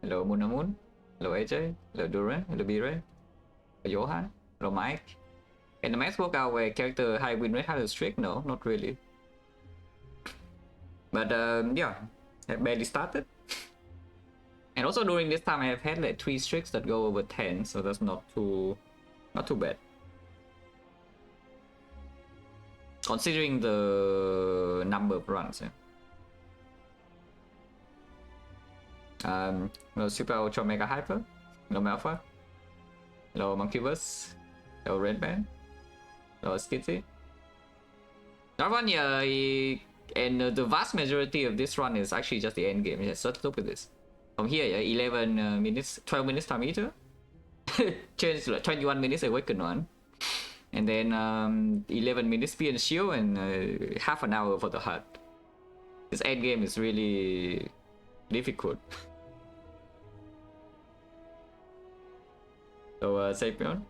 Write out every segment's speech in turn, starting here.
Hello Munamun. Hello AJ. Hello Duran. Hello Bire. Hello Johan. Hello Mike. Can the max work out where character high win rate, high streak? No, not really. But yeah, I barely started. And also during this time I have had like 3 streaks that go over 10, so that's not too bad. Considering the number of runs, yeah. Hello Super Ultra Mega Hyper. Hello Malpha. Hello Monkeyverse. Hello Redman. Hello Skitty. That one, yeah, and the vast majority of this run is actually just the end game. Yeah, so look at this. From here, yeah, 11 minutes, 12 minutes time meter. Change to like 21 minutes awaken one. And then 11 minutes speed and shield, and half an hour for the HUD. This end game is really difficult. So Sapion.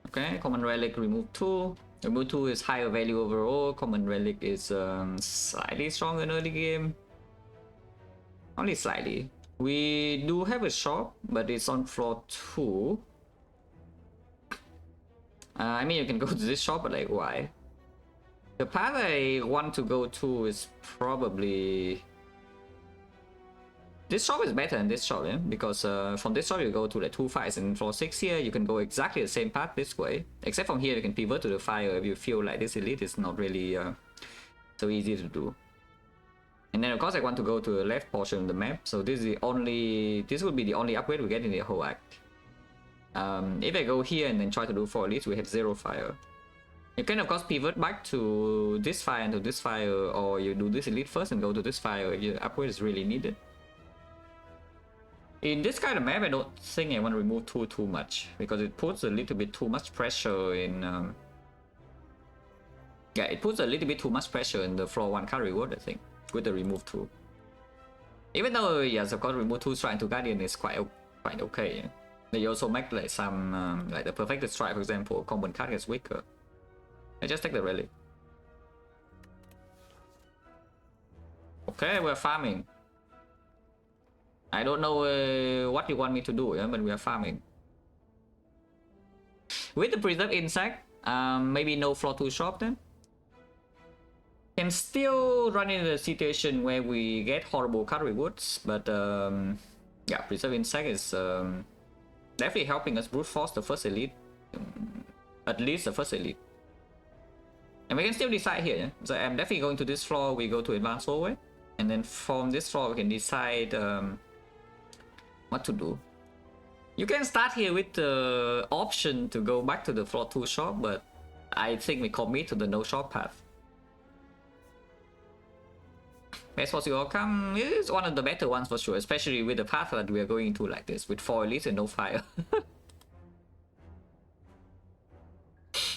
Okay, common relic remove 2. Remove 2 is higher value overall. Common relic is slightly stronger in early game. Only slightly. We do have a shop, but it's on floor 2. I mean, you can go to this shop, but like, why? The path I want to go to is probably... This shop is better than this shop, yeah? Because from this shop you go to like 2 fights, and floor 6 here you can go exactly the same path this way. Except from here you can pivot to the fire if you feel like this elite is not really so easy to do. And then of course I want to go to the left portion of the map, so this will be the only upgrade we get in the whole act. If I go here and then try to do 4 elites, we have 0 fire. You can of course pivot back to this fire and to this fire, or you do this elite first and go to this fire if your upgrade is really needed. In this kind of map, I don't think I want to remove too much, because it puts a little bit too much pressure in... yeah, it puts a little bit too much pressure in the floor 1 card reward, I think, with the remove 2. Even though, yes, of course, remove 2 strike to Guardian is quite okay. Yeah? They also make like some, like the perfected strike, for example, common card gets weaker. I just take the relic. Okay, we're farming. I don't know what you want me to do, yeah, but we are farming. With the preserve insect, maybe no floor 2 shop then. Can still run into a situation where we get horrible card rewards, but yeah, preserve insect is definitely helping us brute force the first elite, at least the first elite. And we can still decide here, yeah? So I'm definitely going to this floor, we go to advanced hallway, and then from this floor we can decide what to do. You can start here with the option to go back to the floor 2 shop, but I think we commit to the no shop path. Best possible outcome is one of the better ones for sure, especially with the path that we are going to like this, with 4 elites and no fire.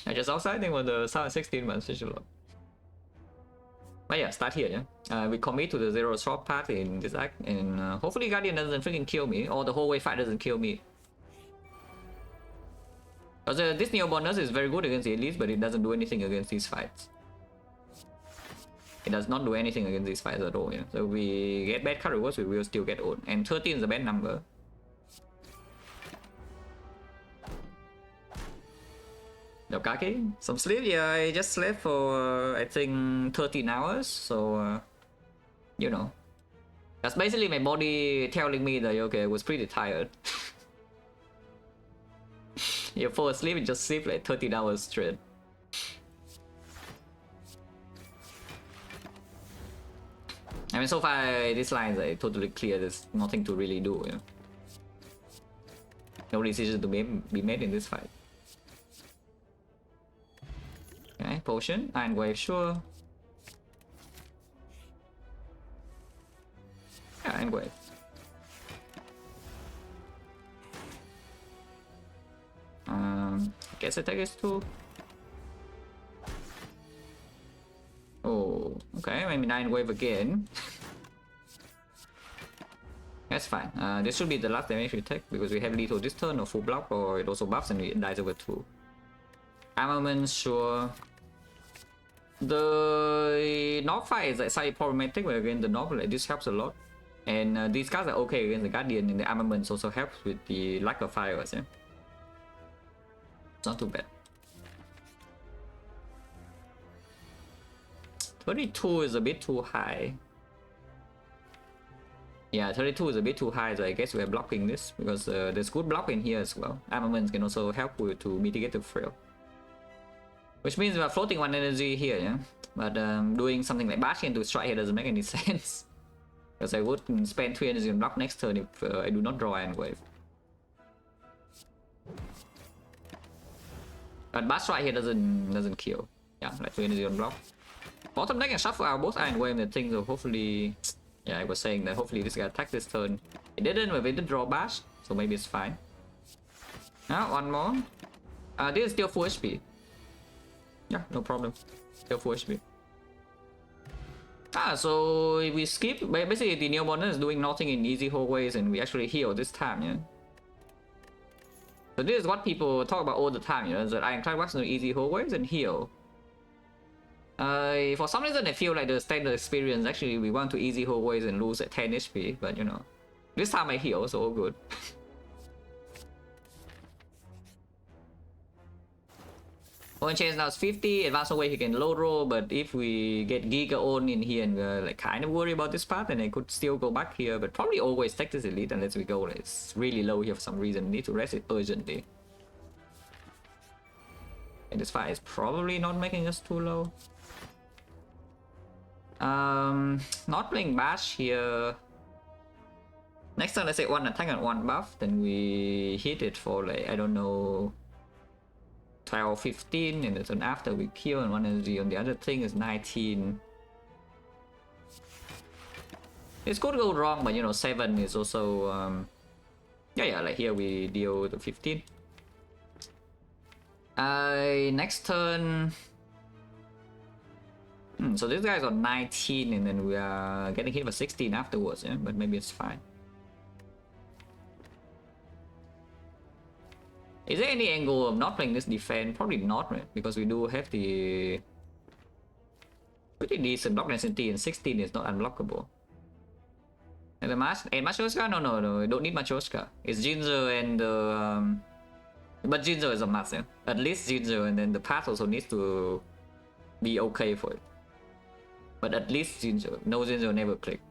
I just outside think for the 716 message a lot. But yeah, start here, yeah. We commit to the 0 shop path in this act, and hopefully Guardian doesn't freaking kill me, or the whole way fight doesn't kill me. Because this Neo bonus is very good against the elites, but it doesn't do anything against these fights. It does not do anything against these fights at all, yeah. So we get bad card rewards, we will still get old. And 13 is a bad number. No Kaki? Some sleep? Yeah, I just slept for I think 13 hours, so you know. That's basically my body telling me that okay, I was pretty tired. You fall asleep and just sleep like 13 hours straight. I mean, so far these lines are totally clear, there's nothing to really do, you know? No decision to be made in this fight. Okay, potion, Iron Wave, sure. Yeah, Iron Wave. Guess attack is 2. Oh, okay, maybe Iron Wave again. That's fine. This should be the last damage we take because we have lethal this turn or full block, or it also buffs and it dies over 2. Armament, sure. The Nog fight is slightly problematic, but again, the Nog, like, this helps a lot. And these cards are okay against the Guardian, and the armaments also helps with the lack of fires, yeah? It's not too bad. 32 is a bit too high. Yeah, 32 is a bit too high, so I guess we're blocking this, because there's good block in here as well. Armaments can also help with to mitigate the frail. Which means we're floating one energy here, yeah? But doing something like bash into strike here doesn't make any sense. Because I would spend 3 energy on block next turn if I do not draw Iron Wave. But bash strike here doesn't kill. Yeah, like 3 energy on block. Bottom deck can shuffle out both Iron Wave and things, so hopefully... Yeah, I was saying that hopefully this guy attacked this turn. It didn't, but we did draw bash, so maybe it's fine. Now, one more. This is still full HP. Yeah, no problem. Still full HP. So if we skip, basically the Neo Bonus is doing nothing in easy hallways and we actually heal this time, yeah? So this is what people talk about all the time, you know, that Ironclad works in easy hallways and heal. For some reason I feel like the standard experience, actually we want to easy hallways and lose at 10 HP, but you know, this time I heal, so all good. Point change now is 50, advanced away he can low roll, but if we get Giga on in here and we're like kind of worried about this part, then I could still go back here, but probably always take this elite unless we go, it's really low here for some reason, need to rest it urgently. And this fight is probably not making us too low. Not playing bash here. Next turn let's say one attack and one buff, then we hit it for like, I don't know, 12, 15, and the turn after we kill, and one energy on the other thing is 19. This could go wrong, but you know, 7 is also yeah, like here we deal the 15. Next turn, so this guy's on 19, and then we are getting hit for 16 afterwards, yeah, but maybe it's fine. Is there any angle of not playing this defense? Probably not, right? Because we do have the pretty decent block density, and 16 is not unblockable. And the Matryoshka? No, don't need Matryoshka. It's Ginger and the but Ginger is a must, yeah? At least Ginger, and then the path also needs to be okay for it. But at least Ginger. No Ginger never click.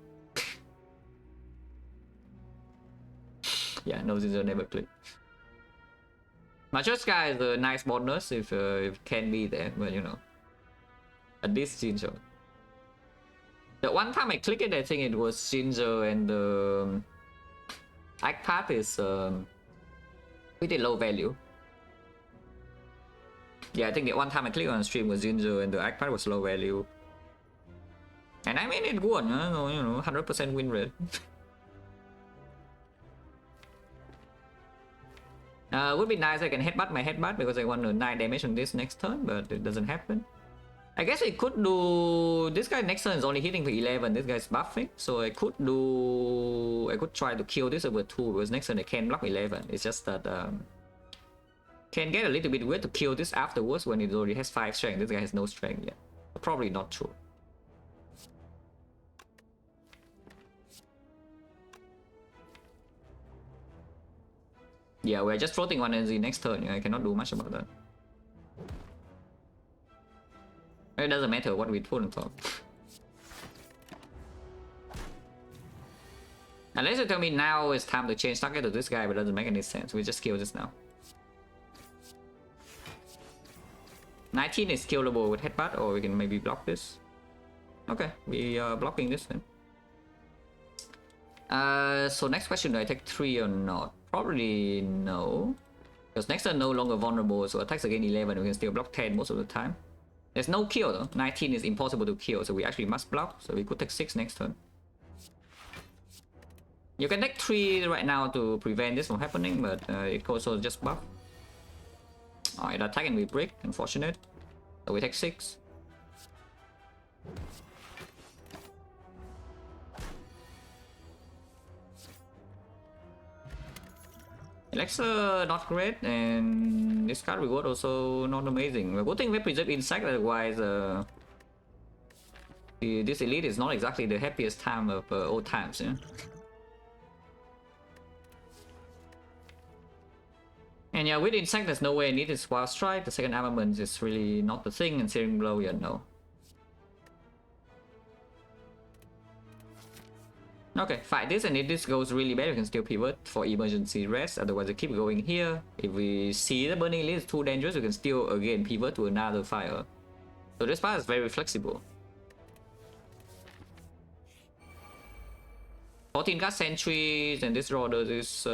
Yeah, no Ginger never click. Matryoshka is a nice bonus if it can be there, but you know, at least Ginger. The one time I clicked it, I think it was Ginger, and the Act path is pretty low value. Yeah, I think the one time I clicked on stream was Ginger, and the Act path was low value. And I mean it good, you know, 100% win rate. Would be nice I can headbutt my headbutt because I want to 9 damage on this next turn, but it doesn't happen. I guess I could do... This guy next turn is only hitting for 11, this guy's buffing, so I could try to kill this over 2 because next turn I can block 11. It's just that can get a little bit weird to kill this afterwards when it already has 5 strength. This guy has no strength yet. Probably not true. Yeah, we're just floating one energy next turn. Yeah, I cannot do much about that. It doesn't matter what we put on top. Unless you tell me now it's time to change target to this guy, but it doesn't make any sense. We just kill this now. 19 is killable with headbutt, or we can maybe block this. Okay, we are blocking this then. So next question, do I take 3 or not? Probably no. Because next turn no longer vulnerable, so attacks again 11, we can still block 10 most of the time. There's no kill though. 19 is impossible to kill, so we actually must block. So we could take 6 next turn. You can take 3 right now to prevent this from happening, but it could also just buff. Alright, attack and we break, unfortunate. So we take 6. Elixir not great, and this card reward also not amazing. We're good thing we preserve insect, otherwise This elite is not exactly the happiest time of old times, yeah. And yeah, with Insect, there's no way I need this Wild Strike. The second armament is really not the thing, and Searing Blow, yeah, no. Okay, fight this, and if this goes really bad, we can still pivot for emergency rest. Otherwise, we keep going here. If we see the Burning Elite is too dangerous, we can still again pivot to another fire. So this fire is very flexible. 14 cast sentries, and this Rhoda is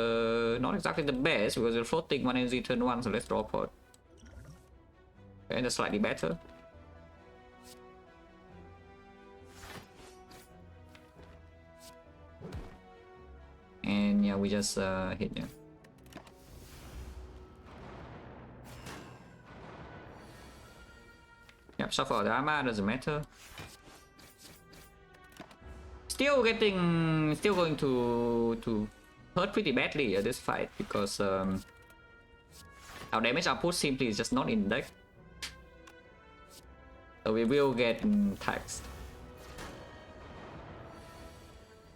not exactly the best because we're floating 1 NZ turn 1, so let's draw pot. Okay, that's slightly better. And yeah, we just hit, yeah. Yep, shuffle the armor, doesn't matter. Still going to hurt pretty badly at this fight because our damage output simply is just not in deck. So we will get taxed.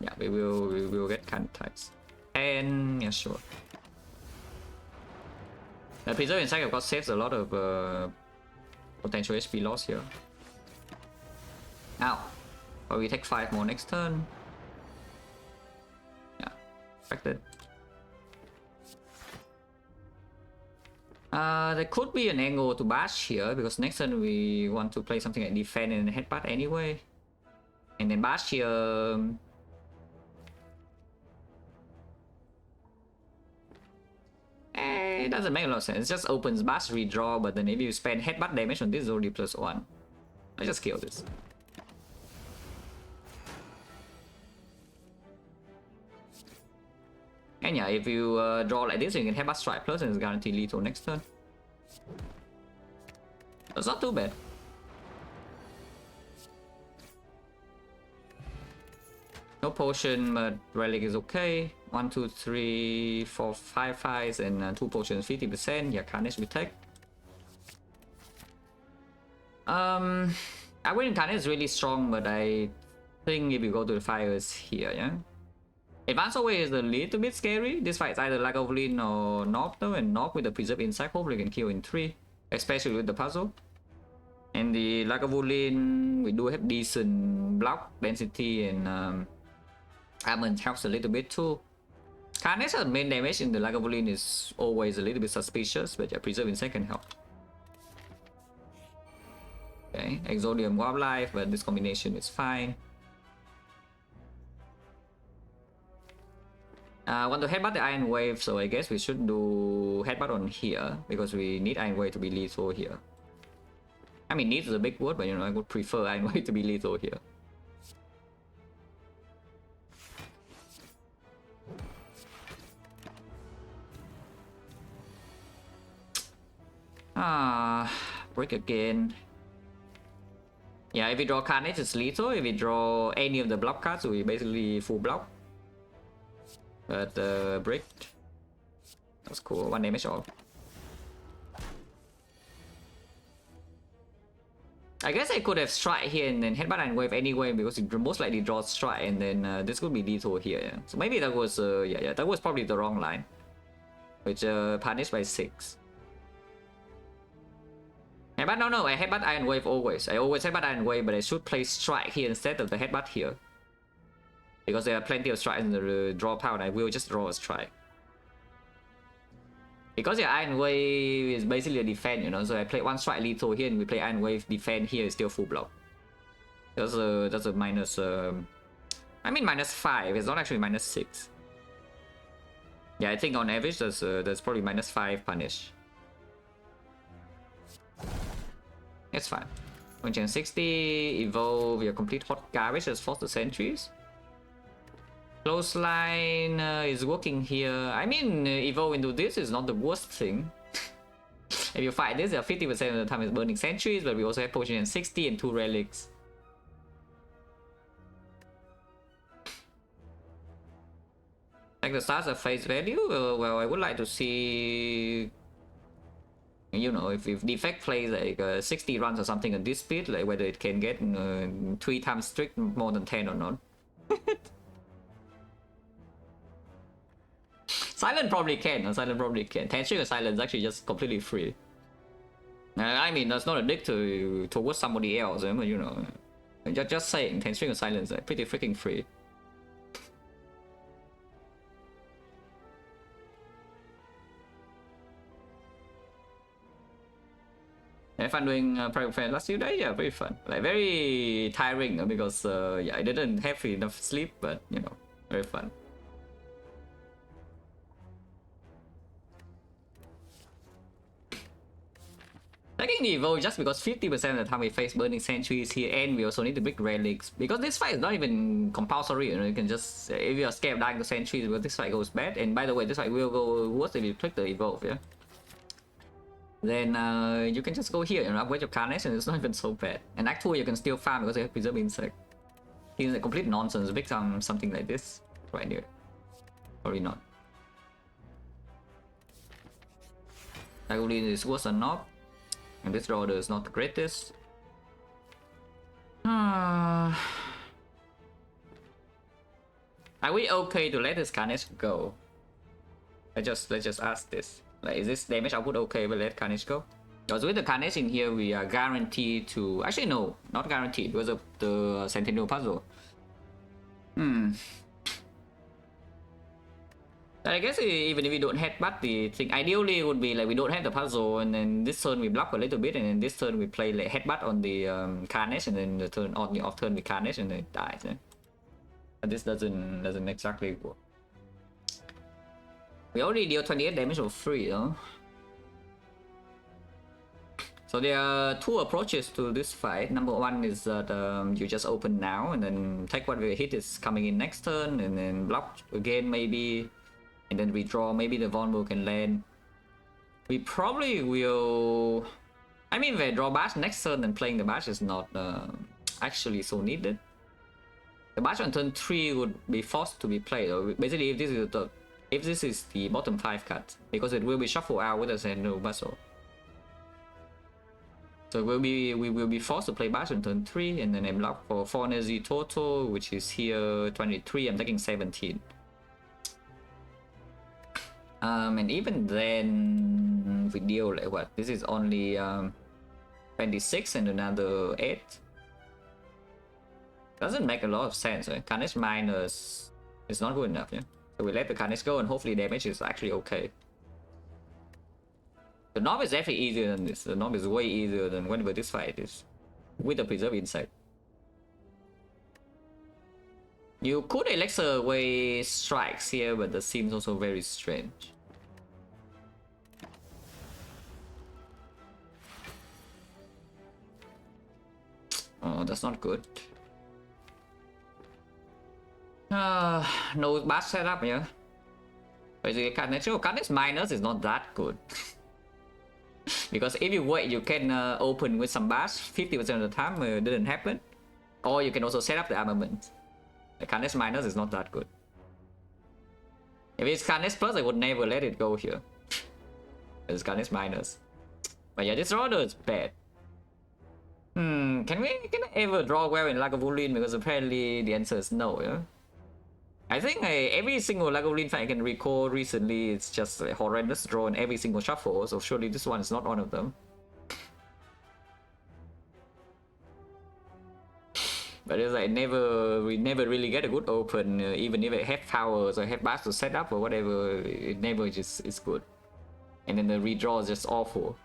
Yeah, we will get kind of taxed. And yeah, sure. The Preserve Insect of course saves a lot of potential HP loss here. Now, but we take 5 more next turn. Yeah, expected. There could be an angle to bash here because next turn we want to play something like defend and headbutt anyway. And then bash here. It doesn't make a lot of sense. It just opens bash redraw, but then if you spend headbutt damage on this, it's already +1. Let's just kill this. And yeah, if you draw like this, you can headbutt strike plus and it's guaranteed lethal next turn. That's not too bad. No potion, but relic is okay. 1, 2, 3, 4, 5 fights and 2 potions 50%. Yeah, Carnage we take. I win Carnage is really strong, but I think if you go to the fires here, yeah. Advance away is a little bit scary. This fight is either Lagavulin or Knob though, and Knob with the Preserve Insect hopefully can kill in 3, especially with the puzzle. And the Lagavulin, we do have decent block density and Armament helps a little bit too. Carnage main damage in the Lagavulin is always a little bit suspicious, but yeah, Preserve Insect can help. Okay, Exodium Wildlife, but this combination is fine. I want to headbutt the Iron Wave, so I guess we should do headbutt on here because we need Iron Wave to be lethal here. I mean, need is a big word, but you know, I would prefer Iron Wave to be lethal here. Break again. Yeah, if we draw Carnage, it's lethal. If we draw any of the block cards, we basically full block. But break. That's cool. 1 damage all. I guess I could have strike here and then headbutt and wave anyway because it most likely draws strike and then this could be lethal here. Yeah. So maybe that was yeah, that was probably the wrong line. Which punished by 6. Headbutt, no, I headbutt Iron Wave always. I always headbutt Iron Wave, but I should play strike here instead of the headbutt here. Because there are plenty of strikes in the draw pile, and I will just draw a strike. Because your Iron Wave is basically a defense, you know, so I play 1 strike lethal here, and we play Iron Wave defense here, is still full block. That's a minus, I mean -5, it's not actually -6. Yeah, I think on average that's probably -5 punish. It's fine. 160, evolve your complete hot garbage as force the sentries. Close line is working here. I mean, evolve into this is not the worst thing. If you fight this, 50% of the time is burning sentries, but we also have potion and 60 and 2 relics. Like the stars at face value? Well, I would like to see You know, if defect plays like 60 runs or something at this speed, like whether it can get 3 times strict more than 10 or not. Silent probably can. Silent probably can. 10 string of silence is actually just completely free. I mean, that's not a dick towards somebody else, you know. Just saying, 10 string of silence is pretty freaking free. If I'm doing private fan last few days, yeah, very fun. Like very tiring because yeah, I didn't have enough sleep, but you know, very fun. Taking the Evo just because 50% of the time we face burning sentries here, and we also need the big relics. Because this fight is not even compulsory, you know, you can just, if you're scared of dying to sentries, because this fight goes bad. And by the way, this fight will go worse if you click the evolve, yeah? Then you can just go here and upgrade your carnage, and it's not even so bad. And Act 2 you can still farm because you have Preserve Insect. It's a complete nonsense, big time something like this right here. Probably not. I believe this was a knock. And this order is not the greatest. Are we okay to let this Carnage go? Let's just ask this. Like, is this damage output okay if we let Carnage go? Because with the Carnage in here, we are guaranteed to... Actually, no, not guaranteed because of the Sentinel puzzle. I guess even if we don't headbutt, the thing ideally would be like we don't have the puzzle, and then this turn we block a little bit, and then this turn we play like headbutt on the Carnage, and then the turn on the off turn we Carnage, and then it dies. Yeah? But this doesn't exactly work. We already deal 28 damage for free, though. So there are two approaches to this fight. Number one is that you just open now, and then take whatever hit is coming in next turn, and then block again maybe. And then redraw, maybe the vulnerable can land. We probably will... I mean, if I draw Bash next turn, then playing the Bash is not actually so needed. The Bash on turn 3 would be forced to be played. Basically, if this is the bottom 5 card, because it will be shuffled out with a Sentinel Muscle. So we will be forced to play Bash on turn 3, and then I block for 4 energy total, which is here 23, I'm taking 17. And even then, we deal like what? This is only 26 and another 8. Doesn't make a lot of sense, right? Carnage minus is not good enough, yeah? So we let the Carnage go, and hopefully damage is actually okay. The Knob is definitely easier than this. The Knob is way easier than whenever this fight is. With the Preserve Insect. You could elixir away strikes here, but that seems also very strange. Oh, that's not good. No bad setup here. Basically, Carnage minus is not that good. Because if you wait, you can open with some bash 50% of the time, didn't happen. Or you can also set up the armament. The Carnage minus is not that good. If it's Carnage plus, I would never let it go here. It's Carnage minus. But yeah, this order is bad. Can I ever draw well in Lagavulin? Because apparently the answer is no, yeah? I think every single Lagavulin fight I can recall recently, it's just a horrendous draw in every single shuffle, so surely this one is not one of them. But it's like we never really get a good open, even if I have powers or have bars to set up or whatever, it never just is good. And then the redraw is just awful.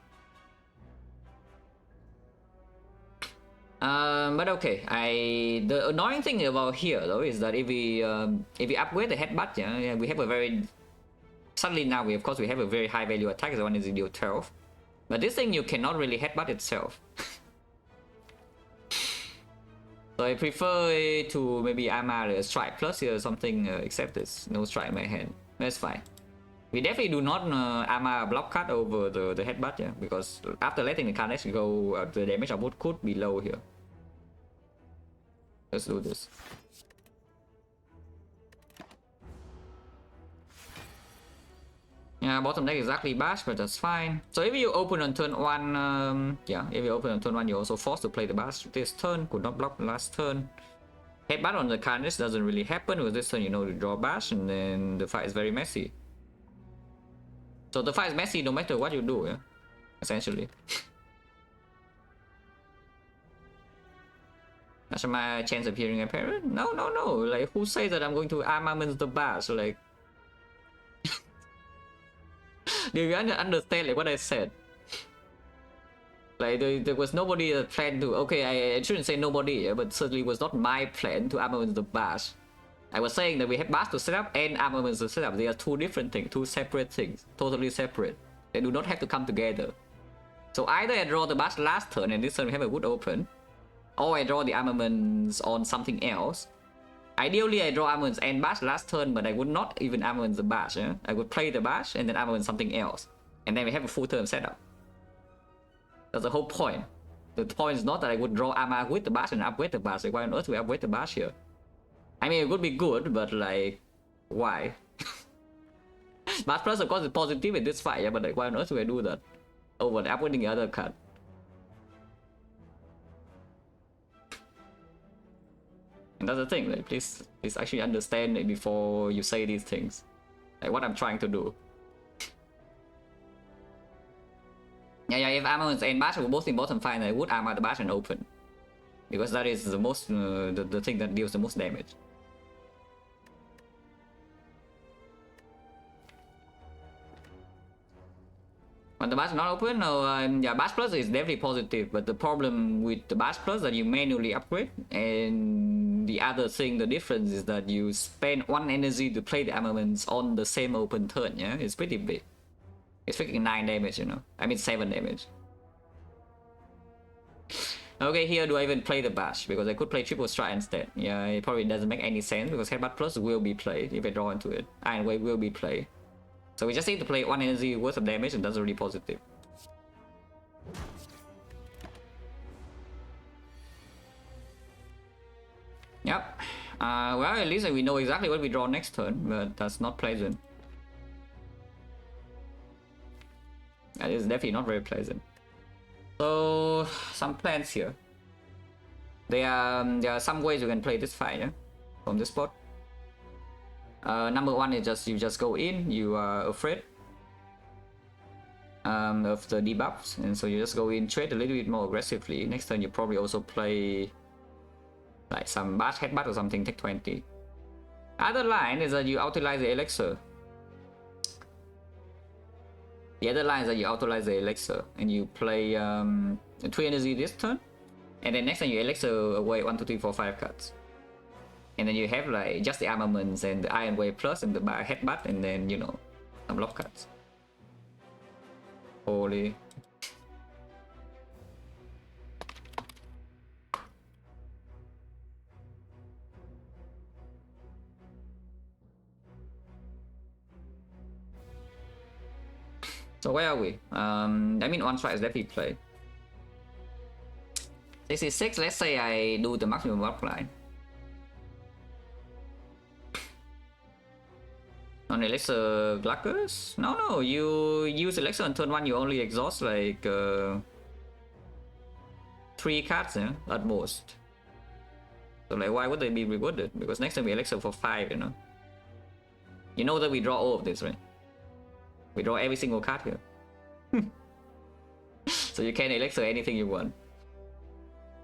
But okay, the annoying thing about here though is that if we upgrade the headbutt, yeah, we have a very... Suddenly now we have a very high value attack, the one is deal 12. But this thing you cannot really headbutt itself. So I prefer to maybe armor a strike plus here or something, except this no strike in my hand. That's fine. We definitely do not armor a block cut over the headbutt, yeah, because after letting the Carnage go, the damage output could be low here. Let's do this. Yeah, bottom deck exactly bash, but that's fine. So if you open on turn 1, yeah, if you open on turn 1, you're also forced to play the bash this turn. Could not block the last turn. Headbutt on the carnage doesn't really happen with this turn, you know, to draw bash, and then the fight is very messy. So the fight is messy no matter what you do, yeah, essentially. That's my chance of hearing a parent? No, like who says that I'm going to armament the bash? Like, do you understand like what I said? Like there was nobody that planned to, okay, I shouldn't say nobody, but certainly was not my plan to armament the bash. I was saying that we have bash to set up and armaments to set up. They are two different things, two separate things, totally separate. They do not have to come together. So either I draw the bash last turn and this turn we have a wood open, or I draw the armaments on something else. Ideally I draw armaments and bash last turn, but I would not even armament the bash. Yeah? I would play the bash and then armament something else. And then we have a full turn setup. That's the whole point. The point is not that I would draw armor with the bash and upgrade the bash. Like why on earth we upgrade the bash here? I mean, it would be good, but like, why? Bash plus of course is positive in this fight, yeah, but like why on earth do I do that? Over upgrading the other card. And that's the thing, like please actually understand it before you say these things. Like what I'm trying to do. Yeah, if armaments and bash were both in bottom fine, I would armor the bash and open. Because that is the most, the thing that deals the most damage. When the bash is not open, no, yeah, bash plus is definitely positive, but the problem with the bash plus is that you manually upgrade, and the other thing, the difference is that you spend 1 energy to play the armaments on the same open turn, yeah? It's pretty big. It's freaking 9 damage, you know? I mean 7 damage. Okay, here do I even play the bash? Because I could play triple strike instead. Yeah, it probably doesn't make any sense because headbutt plus will be played if I draw into it. Iron Wave will be played. So we just need to play 1 energy worth of damage, and that's really positive. Yep. Well, at least we know exactly what we draw next turn, but that's not pleasant. That is definitely not very pleasant. So, some plans here. There are some ways you can play this fight, yeah? From this spot. Number 1 is you just go in, you are afraid of the debuffs, and so you just go in, trade a little bit more aggressively. Next turn you probably also play like some bash headbutt or something, take 20. Other line is that you utilize the elixir. The other line is that you utilize the elixir and you play 3 energy this turn, and then next time you elixir away 1, 2, 3, 4, 5 cards. And then you have like just the armaments and the Iron Wave plus and the headbutt, and then you know some block cards. Holy. So where are we? I mean, one strike is definitely play. 66, let's say I do the maximum block line. On elixir Gluckers? No, you use elixir on turn 1, you only exhaust like 3 cards, yeah, at most. So like why would they be rewarded? Because next time we elixir for 5, you know. You know that we draw all of this, right? We draw every single card here. So you can elixir anything you want.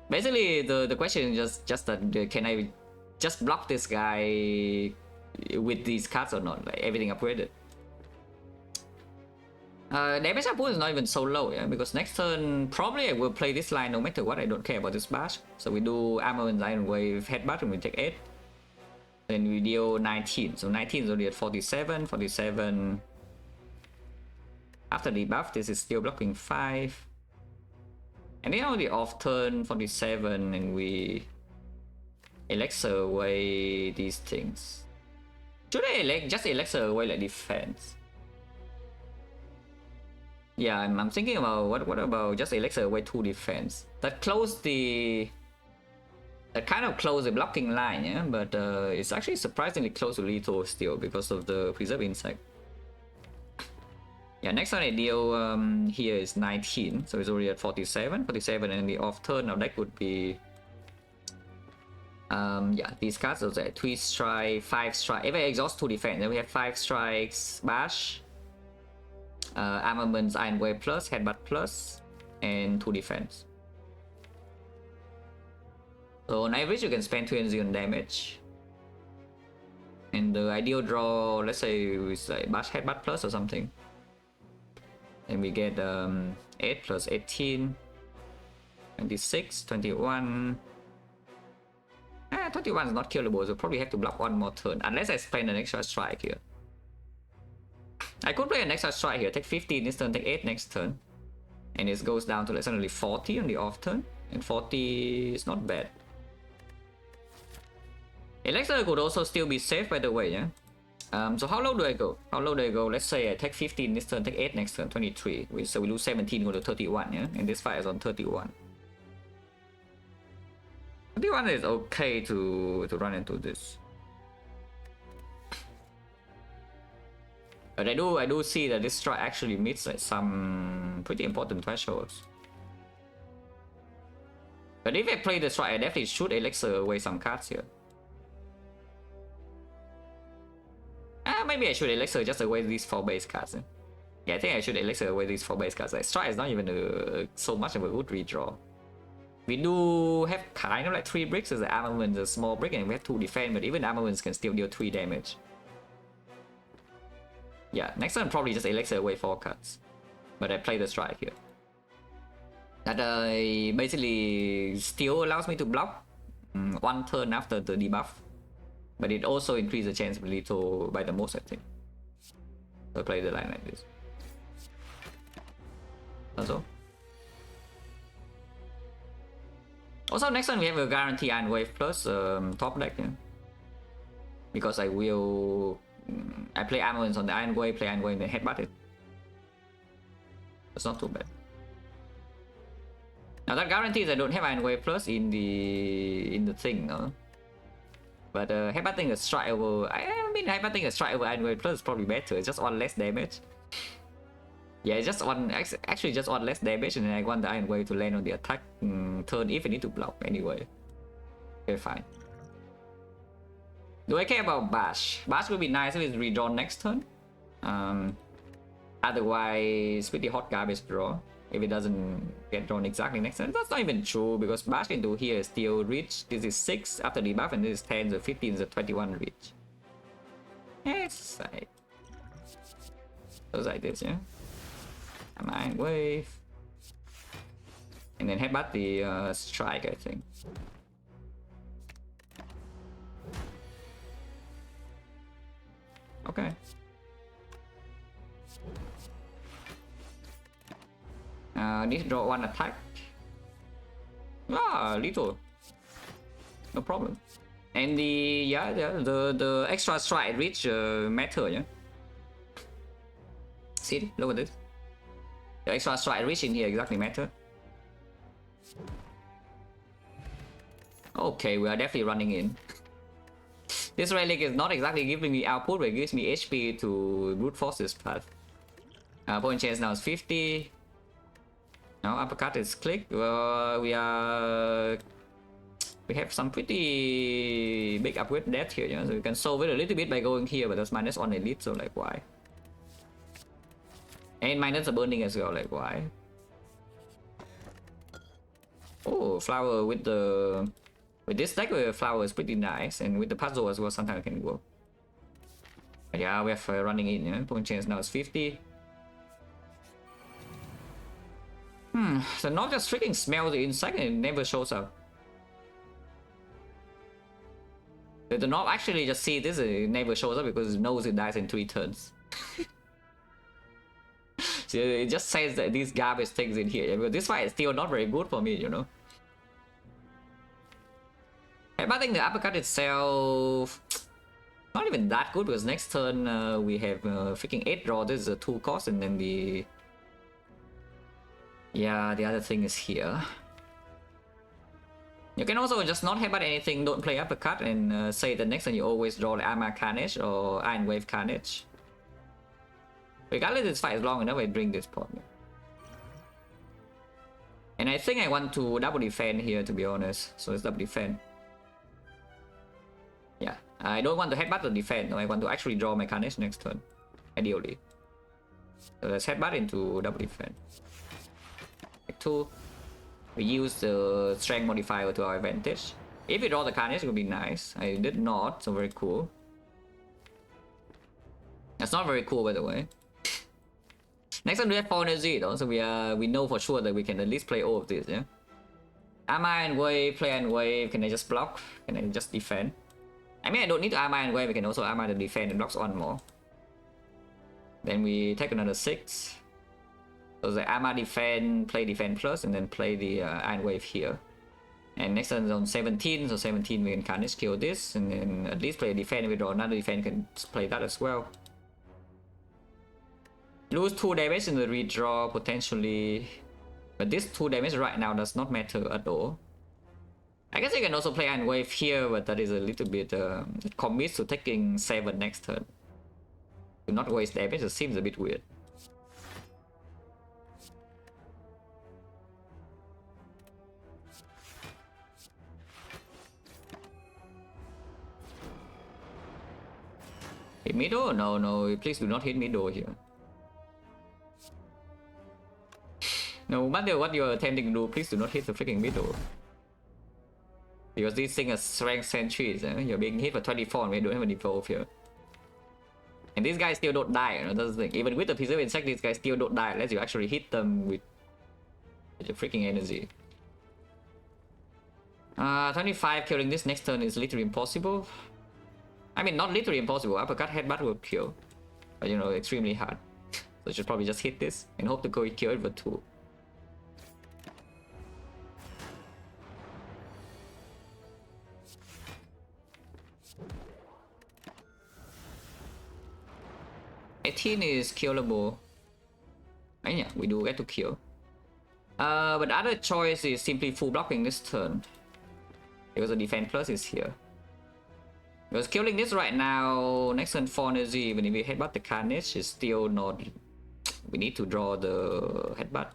Basically the question is just that can I just block this guy with these cards or not, like everything upgraded. Damage output is not even so low, yeah, because next turn probably I will play this line no matter what. I don't care about this bash. So we do armor and Iron Wave headbutt and we take 8. Then we deal 19. So 19 is already at 47. 47. After the buff, this is still blocking 5. And then on the off turn 47, and we elixir away these things. Should I just elixir away like defense? Yeah, I'm thinking about what about just elixir away 2 defense? That kind of close the blocking line, yeah, but it's actually surprisingly close to lethal still because of the preserve insect. Yeah, next turn I deal here is 19, so it's already at 47. 47, and the off turn of deck would be yeah, these cards are 3 strike, 5 strike. If I exhaust 2 defense, then we have 5 strikes, bash, armaments, iron wave plus, headbutt plus, and 2 defense. So on average, you can spend 20 on damage. And the ideal draw, let's say with like bash headbutt plus or something. And we get 8 plus 18, 26, 21. 21 is not killable, so probably have to block one more turn. Unless I spend an extra strike here. I could play an extra strike here, take 15 this turn, take 8 next turn. And it goes down to like suddenly 40 on the off turn. And 40 is not bad. Elixir could also still be safe, by the way, yeah? So how low do I go? How low do I go? Let's say I take 15 this turn, take 8 next turn, 23. So we lose 17, go to 31, yeah? And this fight is on 31. 31 is okay to run into this. But I do see that this strike actually meets like some pretty important thresholds. But if I play the strike, I definitely should Elixir away some cards here. Maybe I should Elixir just away these 4 base cards. Yeah, I think I should Elixir away these 4 base cards. Like, strike is not even so much of a good redraw. We do have kind of like 3 bricks as the armament, a small brick, and we have 2 defense, but even armaments can still deal 3 damage. Yeah, next turn probably just Elixir away 4 cards. But I play the strike here. That basically still allows me to block 1 turn after the debuff. But it also increases the chance of lethal by the most, I think. So I play the line like this. Also, next turn we have a guarantee Iron Wave plus top deck, yeah? Because I will... I play armaments on the Iron Wave, play Iron Wave, and then headbutt it. It's not too bad. Now that guarantees I don't have Iron Wave plus in the thing, no? But headbutting a strike over... I mean, headbutting a strike over Iron Wave plus is probably better. It's just 1 less damage. Yeah, it's just actually just 1 less damage, and then I want the Iron Wave to land on the attack turn if I need to block anyway. Okay, fine. Do I care about Bash? Bash would be nice if it's redrawn next turn. Otherwise, pretty hot garbage draw. If it doesn't get drawn exactly next turn. That's not even true, because Bash can do here is still reach. This is 6 after debuff, and this is 10, so 15 is a 21 reach. Yeah, it's like... Goes like this, yeah? Iron Wave. And then headbutt the strike, I think. Okay. Need to draw 1 attack. Little. No problem. And the extra strike reach matter, yeah? See, look at this. The extra strike reach in here exactly matter. Okay, we are definitely running in. This relic is not exactly giving me output, but it gives me HP to brute force this path. Point chance now is 50. Now uppercut is click. We have some pretty big upgrade depth here, yeah? So we can solve it a little bit by going here, but that's -1 elite, so like why? And minus the burning as well, like why? Oh, flower with this deck, the flower is pretty nice, and with the puzzle as well, sometimes it can work. But yeah, we have running in, yeah? Point chance now is 50. So not just freaking smell the insect and it never shows up. The knob actually just see this, it never shows up because it knows it dies in 3 turns. So it just says that these garbage things in here, but this fight is still not very good for me, you know. But I think the uppercut itself not even that good, because next turn we have freaking 8 draw. This is a 2 cost, and then the other thing is here. You can also just not headbutt anything, don't play uppercut, and say the next time you always draw like Armor Carnage or Iron Wave Carnage. Regardless, this fight is long enough, I drink this pot. And I think I want to double defend here, to be honest. So let's double defend. Yeah, I don't want to headbutt to defend. No, I want to actually draw my Carnage next turn, ideally. So let's headbutt into double defend. Like 2. We use the strength modifier to our advantage. If we draw the Carnage, it would be nice. I did not, so very cool. That's not very cool, by the way. Next time we have 4 energy though, so we know for sure that we can at least play all of this, yeah? Armor and Wave, play and Wave, can I just block? Can I just defend? I mean, I don't need to Armor and Wave, we can also Armor and defend and blocks 1 more. Then we take another 6. So the Armor defend, play defend plus, and then play the Iron Wave here. And next turn is on 17, so 17 we can Carnage kill this, and then at least play a defend, we draw another defend, can play that as well. Lose 2 damage in the redraw potentially, but this 2 damage right now does not matter at all. I guess you can also play Iron Wave here, but that is a little bit it commits to taking 7 next turn. To not waste damage, it seems a bit weird. Hit middle? No, please do not hit middle here. No matter what you're attempting to do, please do not hit the freaking middle. Because these things are strength sentries, you're being hit for 24 and we don't have any default here. And these guys still don't die, that's the thing. Even with the Preserve Insect, these guys still don't die unless you actually hit them with your freaking energy. 25 killing this next turn is literally impossible. I mean, not literally impossible, uppercut headbutt will kill. But you know, extremely hard. So I should probably just hit this and hope to go kill it for 2. Is killable. And yeah, we do get to kill. But the other choice is simply full blocking this turn. Because the defense plus is here. Because killing this right now, next turn 4 energy, even if we headbutt the Carnage, is still not... We need to draw the headbutt.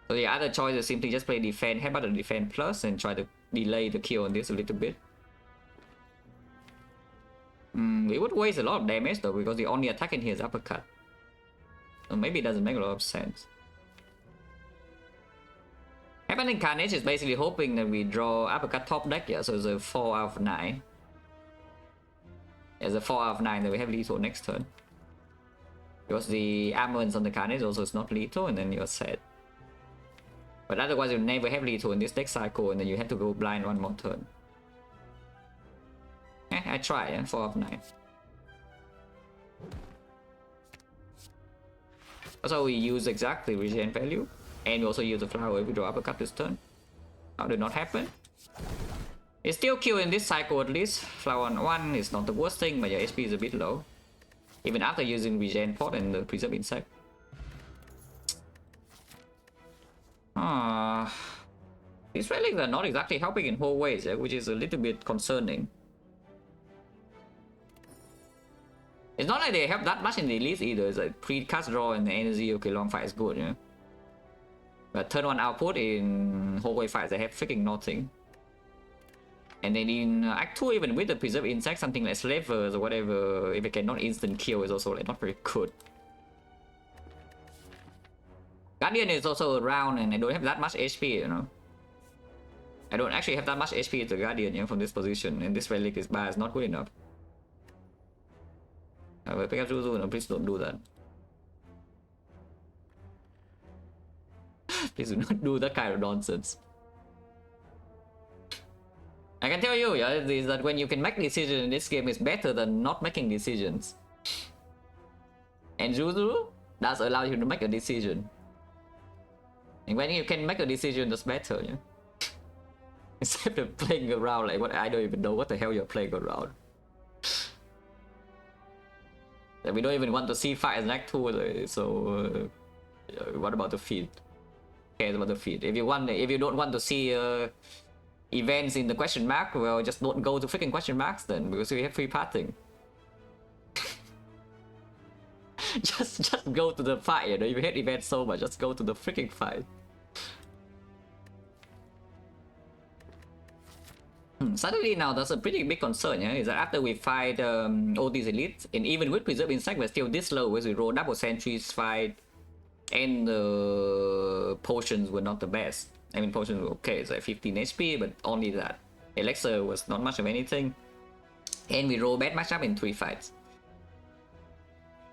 So the other choice is simply just play defense, headbutt the defense plus, and try to delay the kill on this a little bit. We would waste a lot of damage though, because the only attack in here is uppercut. So maybe it doesn't make a lot of sense. Happening Carnage is basically hoping that we draw uppercut top deck, yeah, so it's a 4 out of 9. There's a 4 out of 9 that we have lethal next turn. Because the armaments on the Carnage also is not lethal, and then you're set. But otherwise you never have lethal in this deck cycle, and then you have to go blind 1 more turn. I try, yeah? 4 of 9. Also, we use exactly regen value, and we also use the flower if we draw uppercut this turn. How did not happen? It's still kill in this cycle at least. Flower on 1 is not the worst thing, but your HP is a bit low. Even after using regen pot and the Preserve Insect. These relics are not exactly helping in whole ways, which is a little bit concerning. It's not like they help that much in the elite either. It's like pre-cast draw and the energy, okay, long fight is good, yeah. But turn 1 output in whole fights, they have freaking nothing. And then in Act 2, even with the Preserve Insect, something like Slavers or whatever, if it cannot instant kill, is also like not very good. Guardian is also around and I don't have that much HP, you know. I don't actually have that much HP as the Guardian, you know, from this position, and this relic is bad, it's not good enough. Pick up Zuzu, no, please don't do that. Please do not do that kind of nonsense. I can tell you, yeah, is that when you can make decisions in this game is better than not making decisions. And Zuzu does allow you to make a decision. And when you can make a decision, that's better, yeah. Instead of playing around like what I don't even know what the hell you're playing around. We don't even want to see fight as Act 2, so what about the feed? Cares about the feed. If you don't want to see events in the question mark, well, just don't go to freaking question marks then, because we have free pathing. just go to the fight, you know, you hate event so much, just go to the freaking fight. Suddenly now there's a pretty big concern, yeah, is that after we fight all these elites, and even with Preserve Insect, we're still this low as we roll double sentries fight, and the potions were not the best. I mean, potions were okay, it's like 15 HP, but only that. Elixir was not much of anything. And we roll bad matchup in 3 fights.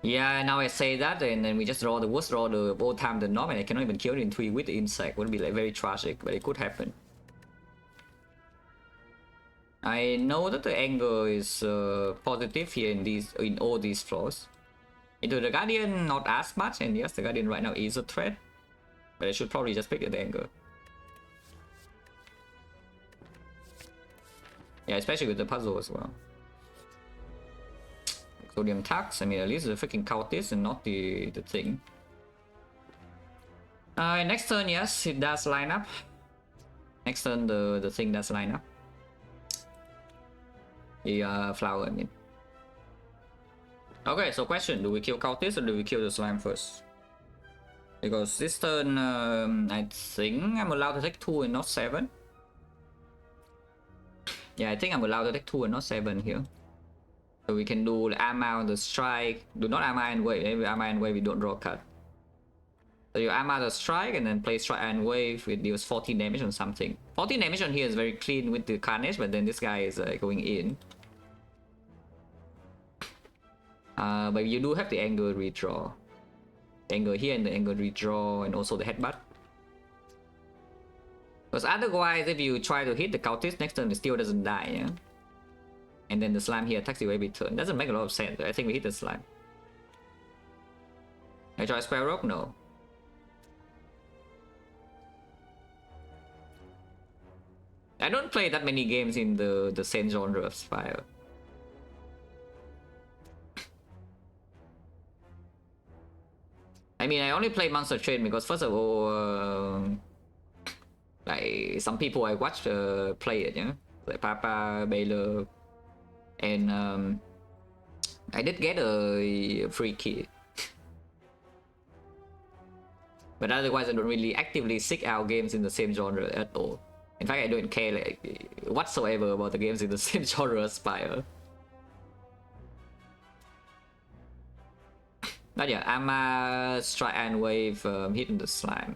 Yeah, now I say that, and then we just draw the worst draw of all time the knob, and I cannot even kill it in 3 with the insect. Would be like very tragic, but it could happen. I know that the angle is positive here in all these floors. Into the Guardian, not as much, and yes, the Guardian right now is a threat, but I should probably just pick the angle. Yeah, especially with the puzzle as well. Sodium tax, I mean, at least the freaking cultist and not the thing. Next turn, yes, it does line up. Next turn, the thing does line up. The flower, I mean. Okay, so question, do we kill cultist or do we kill the slime first? Because this turn, I think I'm allowed to take 2 and not 7. Yeah, I think I'm allowed to take 2 and not 7 here. So we can do the armor on the strike. Do not armor and wave. If we armor and wave, we don't draw cut. So you armor the strike and then play strike and wave. It deals 14 damage on something. 14 damage on here is very clean with the carnage, but then this guy is going in. But you do have the angle redraw. The angle here and the angle redraw, and also the headbutt. Because otherwise, if you try to hit the cultist next turn, it still doesn't die, yeah? And then the slime here attacks you every turn. Doesn't make a lot of sense. I think we hit the slime. I try Square Rope? No. I don't play that many games in the same genre of Spire. I mean, I only play Monster Train because first of all, like some people I watch play it, you know, like Papa, Baylor, and I did get a free key. But otherwise, I don't really actively seek out games in the same genre at all. In fact, I don't care like whatsoever about the games in the same genre as Spire. But yeah, Armor, Strike and Wave, hitting the slime.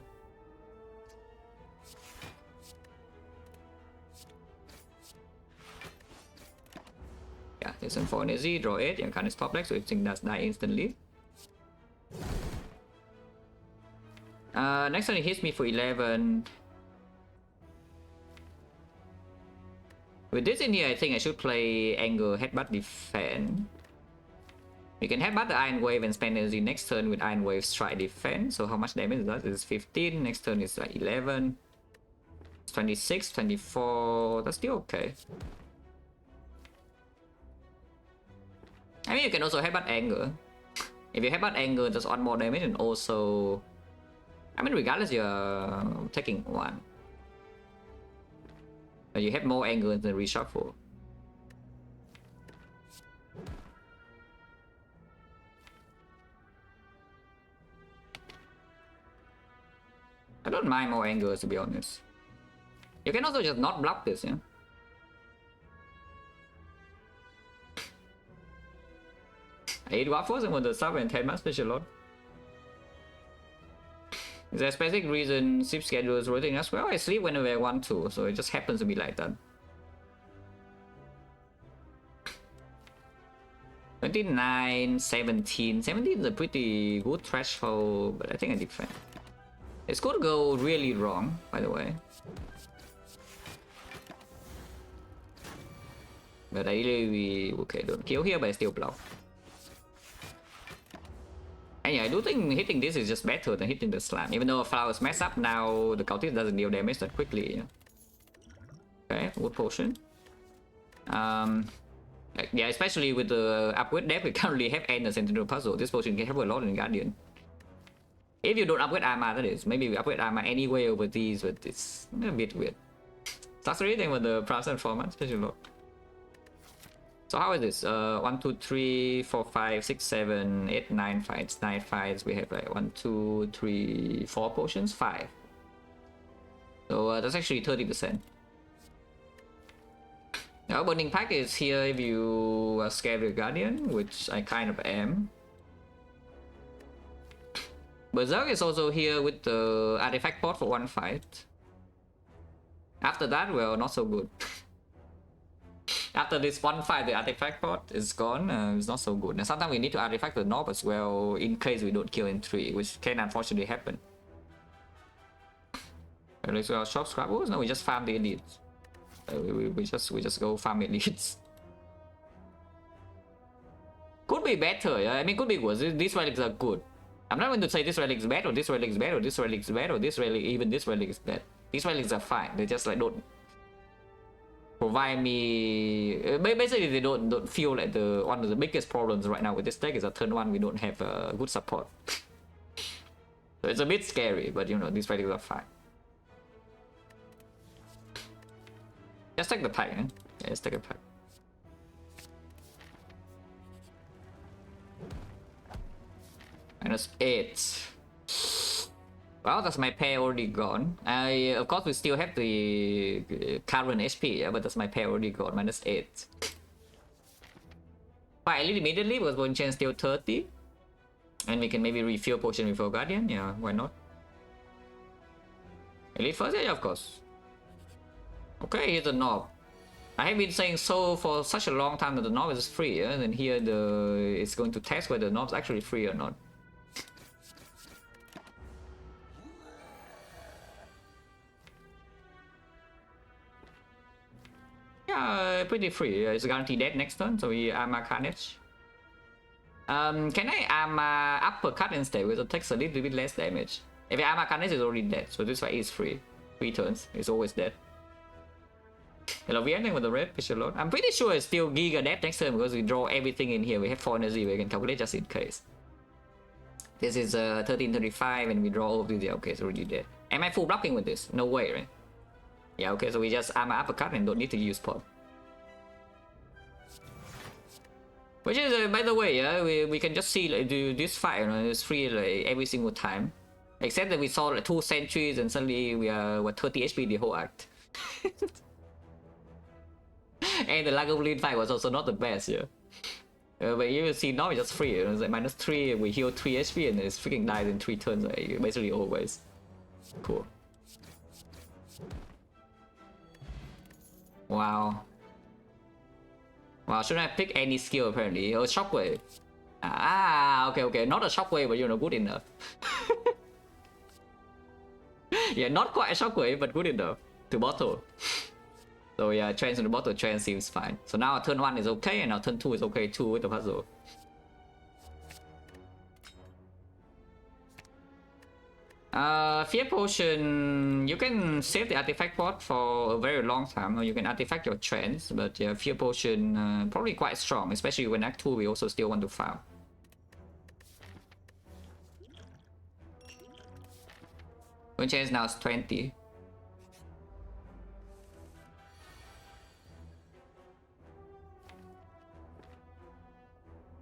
Yeah, there's some 4 energy, draw 8, and can't stop like, so everything does die instantly. Next one it hits me for 11. With this in here, I think I should play Angle, Headbutt, Defend. You can headbutt the Iron Wave and spend energy next turn with Iron Wave, Strike, Defend. So how much damage is that? It's 15. Next turn is like 11. It's 26, 24. That's still okay. I mean, you can also headbutt Anger. If you headbutt Anger, that's 1 more damage, and also, I mean, regardless, you're taking 1. But you have more Anger than reshuffle. I don't mind more angles, to be honest. You can also just not block this, yeah? 8 waffles and with the sub and 10 man special load. Is there a specific reason sleep schedule is rotating as well? I sleep whenever I want to, so it just happens to be like that. 29, 17. 17 is a pretty good threshold, but I think I defend. This could go really wrong, by the way. But ideally, okay, don't kill here, but I still block. And yeah, I do think hitting this is just better than hitting the slime. Even though flowers mess up now, the cultist doesn't deal damage that quickly. Yeah. Okay, wood potion. Yeah, especially with the upgrade deck, we currently have End the Sentinel puzzle. This potion can help a lot in Guardian. If you don't upgrade armor, that is. Maybe we upgrade armor anyway over these, but it's a bit weird. Sucks everything with the Prowess and Format, special load. So how is this? 1, 2, 3, 4, 5, 6, 7, 8, 9 fights. 9 fights. We have like 1, 2, 3, 4 potions. 5. So that's actually 30%. Now burning pack is here if you are scared of Guardian, which I kind of am. Berserk is also here with the artifact pot for 1 fight. After that, well, not so good. After this 1 fight, the artifact pot is gone. It's not so good. And sometimes we need to artifact the knob as well in case we don't kill in 3, which can unfortunately happen. Let's go shop scrabbles. No, we just farm the elites. We just go farm elites. Could be better. Yeah? I mean, could be worse. These relics are good. I'm not going to say this relic is bad or this relic is bad or this relic is bad or this relic, even this relic is bad. These relics are fine. They just like don't provide me. Basically, they don't feel like the one of the biggest problems right now with this deck is that turn 1 we don't have good support. So it's a bit scary, but you know these relics are fine. Just take the pack, eh? Yeah, just take a pack. -8. Well, that's my pair already gone. Of course, we still have the current HP, yeah, but that's my pair already gone. -8. Fire elite immediately because one chance still 30. And we can maybe refill potion before Guardian. Yeah, why not? Elite first? Yeah, of course. Okay, here's the knob. I have been saying so for such a long time that the knob is free, yeah? And then here it's going to test whether the knob's actually free or not. Yeah, pretty free. It's guaranteed dead next turn, so we armor Carnage. Can I armor uppercut instead, because it takes a little bit less damage? If I armor Carnage, it's already dead, so this fight is free. 3 turns, it's always dead. Hello, we ending with the red picture load. I'm pretty sure it's still Giga dead next turn because we draw everything in here. We have 4 energy, we can calculate just in case. This is 1335 and we draw all of these. Yeah, okay, it's already dead. Am I full blocking with this? No way, right? Yeah, okay, so we just armor uppercut and don't need to use pod. Which is, by the way, yeah, we can just see like, do this fight, you know, it's free like, every single time. Except that we saw like 2 sentries and suddenly we are what 30 HP the whole act. And the Lagavulin fight was also not the best, yeah. But you see now it's just free, you know, it's like -3, we heal 3 HP and it's freaking dies in 3 turns, like, basically always. Cool. Wow. Wow, shouldn't I pick any skill apparently? Oh, Shockwave. Ah, okay, not a Shockwave, but you know, good enough. Yeah, not quite a Shockwave, but good enough to bottle. So yeah, trans in the bottle, trans seems fine. So now turn 1 is okay, and now turn 2 is okay too with the puzzle. Fear Potion, you can save the artifact pot for a very long time, or you can artifact your trance, but yeah, Fear Potion probably quite strong, especially when Act 2 we also still want to farm. When chance now is 20.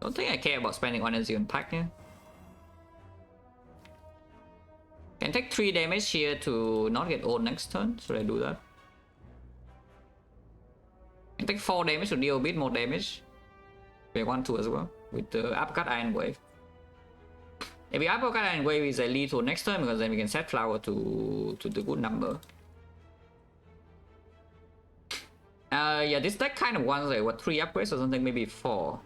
Don't think I care about spending 1 energy on pack here. Can take 3 damage here to not get old next turn. Should I do that? Can take 4 damage to deal a bit more damage. We want to as well with the uppercut Iron Wave. If we uppercut Iron Wave is a lethal next turn because then we can set flower to the good number. Yeah, this deck kind of wants like what 3 upgrades or something, maybe 4.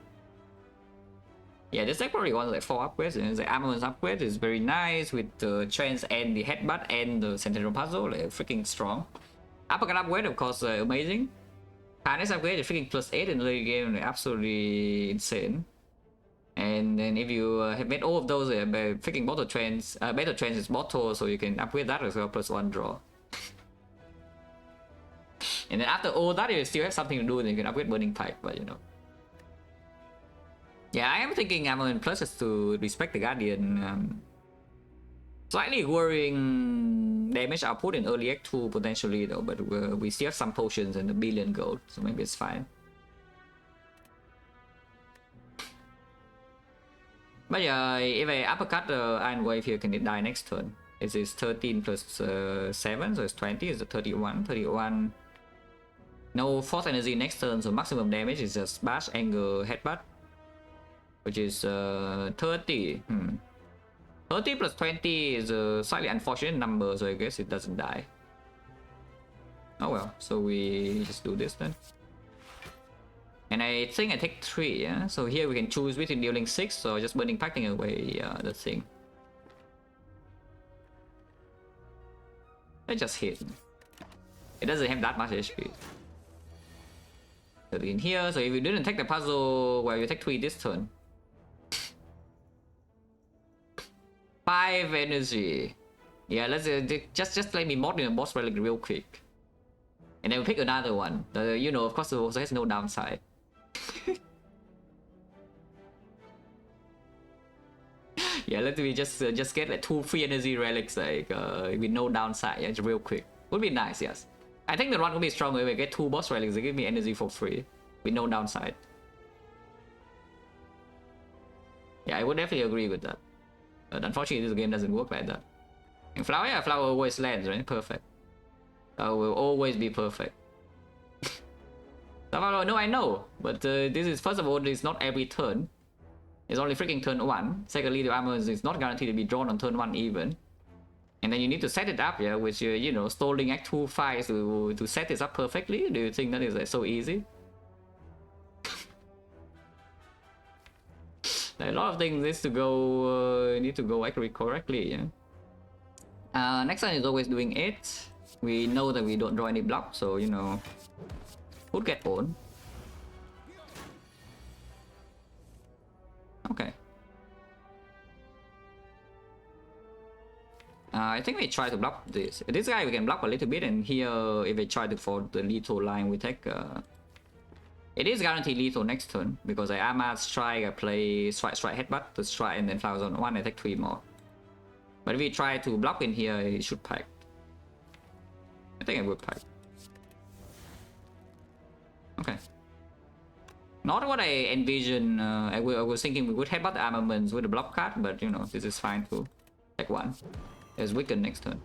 Yeah, this deck probably wants like 4 upgrades, and the armament upgrade is very nice with the trance and the headbutt and the central puzzle, like freaking strong. Uppercut upgrade, of course, amazing. Harness upgrade is freaking +8 in the early game, like, absolutely insane. And then if you have made all of those, freaking bottle trance, better trance is bottle, so you can upgrade that as well, +1 draw. And then after all that, you still have something to do, and you can upgrade Burning Pipe, but you know. Yeah, I am thinking Armament Plus is to respect the Guardian. Slightly worrying damage output in early Act 2 potentially though, but we still have some potions and a billion gold, so maybe it's fine. But yeah, if I uppercut Iron Wave here, can it die next turn? It is 13 plus 7, so it's 20. Is it 31? 31. No force energy next turn, so maximum damage is just bash, anger, headbutt, which is 30. 30 plus 20 is a slightly unfortunate number, so I guess it doesn't die. Oh well, so we just do this then. And I think I take 3, yeah? So here we can choose between dealing 6 or just burning packing away the thing. I just hit. It doesn't have that much HP. So in here, so if you didn't take the puzzle, well, you take 3 this turn. 5 energy. Yeah, let's just let me mod in a boss relic real quick. And then we pick another one. You know, of course, it also has no downside. Yeah, let me just get like 2 free energy relics like with no downside. Yeah, real quick. Would be nice, yes. I think the run will be stronger if I get 2 boss relics. They give me energy for free with no downside. Yeah, I would definitely agree with that. But unfortunately, this game doesn't work like that. And flower, yeah, flower always lands, right? Perfect. Will always be perfect. No, I know, but this is, first of all, it's not every turn. It's only freaking turn 1. Secondly, the armor is not guaranteed to be drawn on turn 1 even. And then you need to set it up, yeah, with your, you know, stalling Act 2 files to set this up perfectly. Do you think that is like, so easy? Like, a lot of things need to go actually correctly, yeah. Next one is always doing 8. We know that we don't draw any block, so you know, would get owned. Okay. I think we try to block this. This guy we can block a little bit, and here if we try to for the lethal line, we take. It is guaranteed lethal next turn because I Armad strike, I play strike headbutt to strike, and then flowers on 1. I take 3 more. But if we try to block in here, it should pack. I think I would pack. Okay. Not what I envision. I was thinking we would headbutt the armaments with a block card, but you know, this is fine too. Take 1. There's weaken next turn.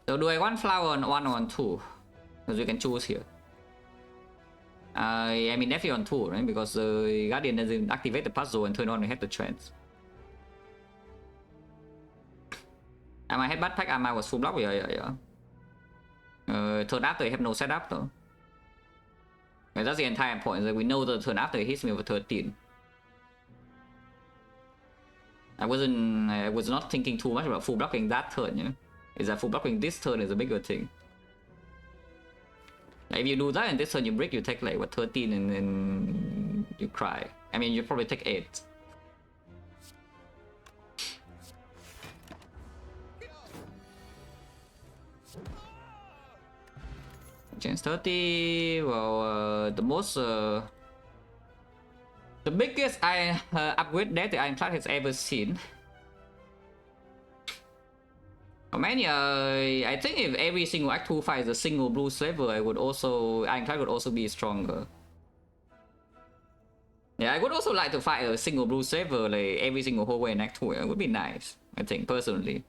So do I want flower on 1 or on 2? Because you can choose here. I mean definitely on 2, right? Because the Guardian doesn't activate the puzzle and turn on we have the trance. And my headbutt pack armor was full block, yeah. Turn after I have no setup though. And that's the entire point, that we know the turn after it hits me with 13. I was not thinking too much about full blocking that turn, you know? Is that full blocking this turn is a bigger thing. Like if you do that and this turn you break, you take like what, 13 and then you cry. I mean, you probably take 8. Chance 30. Well, the most the biggest upgrade that the Ironclad has ever seen. Oh man, I think if every single Act 2 fight is a single blue slaver, Ironclad would also be stronger. Yeah, I would also like to fight a single blue slaver like every single hallway in Act 2. It would be nice, I think, personally.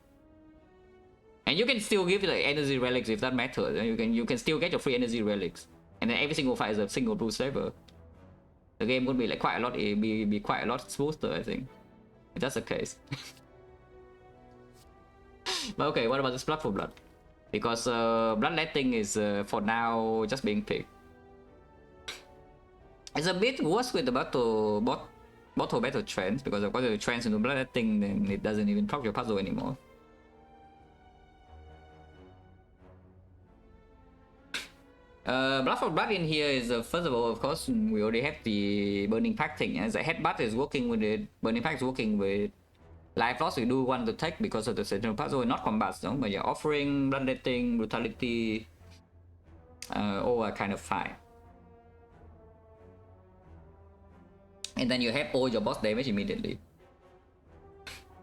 And you can still give like energy relics if that matters. You can still get your free energy relics, and then every single fight is a single blue slaver. The game would be like quite a lot. Be quite a lot smoother, I think, if that's the case. But okay, what about this blood for blood? Because bloodletting is for now just being picked. It's a bit worse with the battle trends, because of course if you trends into bloodletting, then it doesn't even proc your puzzle anymore. Blood for blood in here is first of all, of course, we already have the burning pact thing. As a headbutt is working with it, burning pact is working with life loss. We do want to take because of the central puzzle, not combat zone, but yeah, offering, bloodletting, brutality, all are kind of fine. And then you have all your boss damage immediately.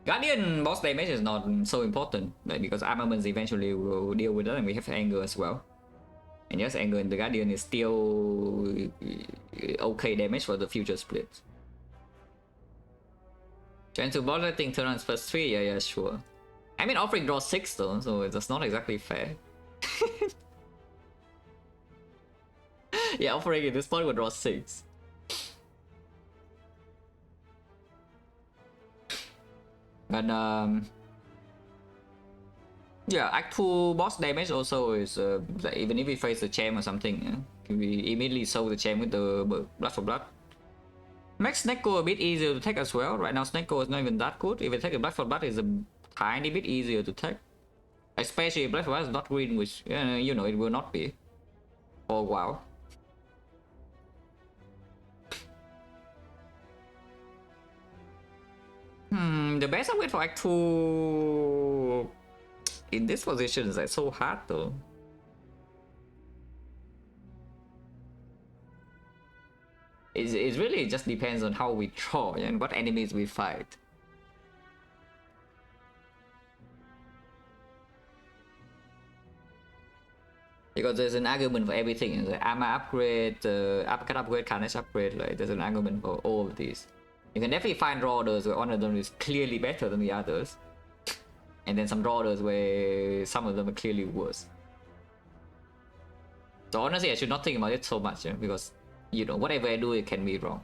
Guardian boss damage is not so important, like, because armaments eventually will deal with that, and we have anger as well. And yes, Anger in the Guardian is still okay damage for the future split. Trying to bot, I think turn on first 3, yeah, sure. I mean, offering draw 6 though, so it's not exactly fair. Yeah, offering at this point would draw 6. But yeah, Act 2 boss damage also is like even if we face the champ or something, we immediately sow the champ with the blood for blood. Makes Snecko a bit easier to take as well. Right now Snecko is not even that good. If we take a blood for blood, it's a tiny bit easier to take. Especially if blood for blood is not green, which you know it will not be for a while. The best upgrade for Act 2 in this position is like so hard though. It really just depends on how we draw and what enemies we fight. Because there's an argument for everything. The armor upgrade, uppercut upgrade, carnage upgrade, like there's an argument for all of these. You can definitely find draw orders where one of them is clearly better than the others. And then some draw orders where some of them are clearly worse. So honestly, I should not think about it so much, because, you know, whatever I do, it can be wrong.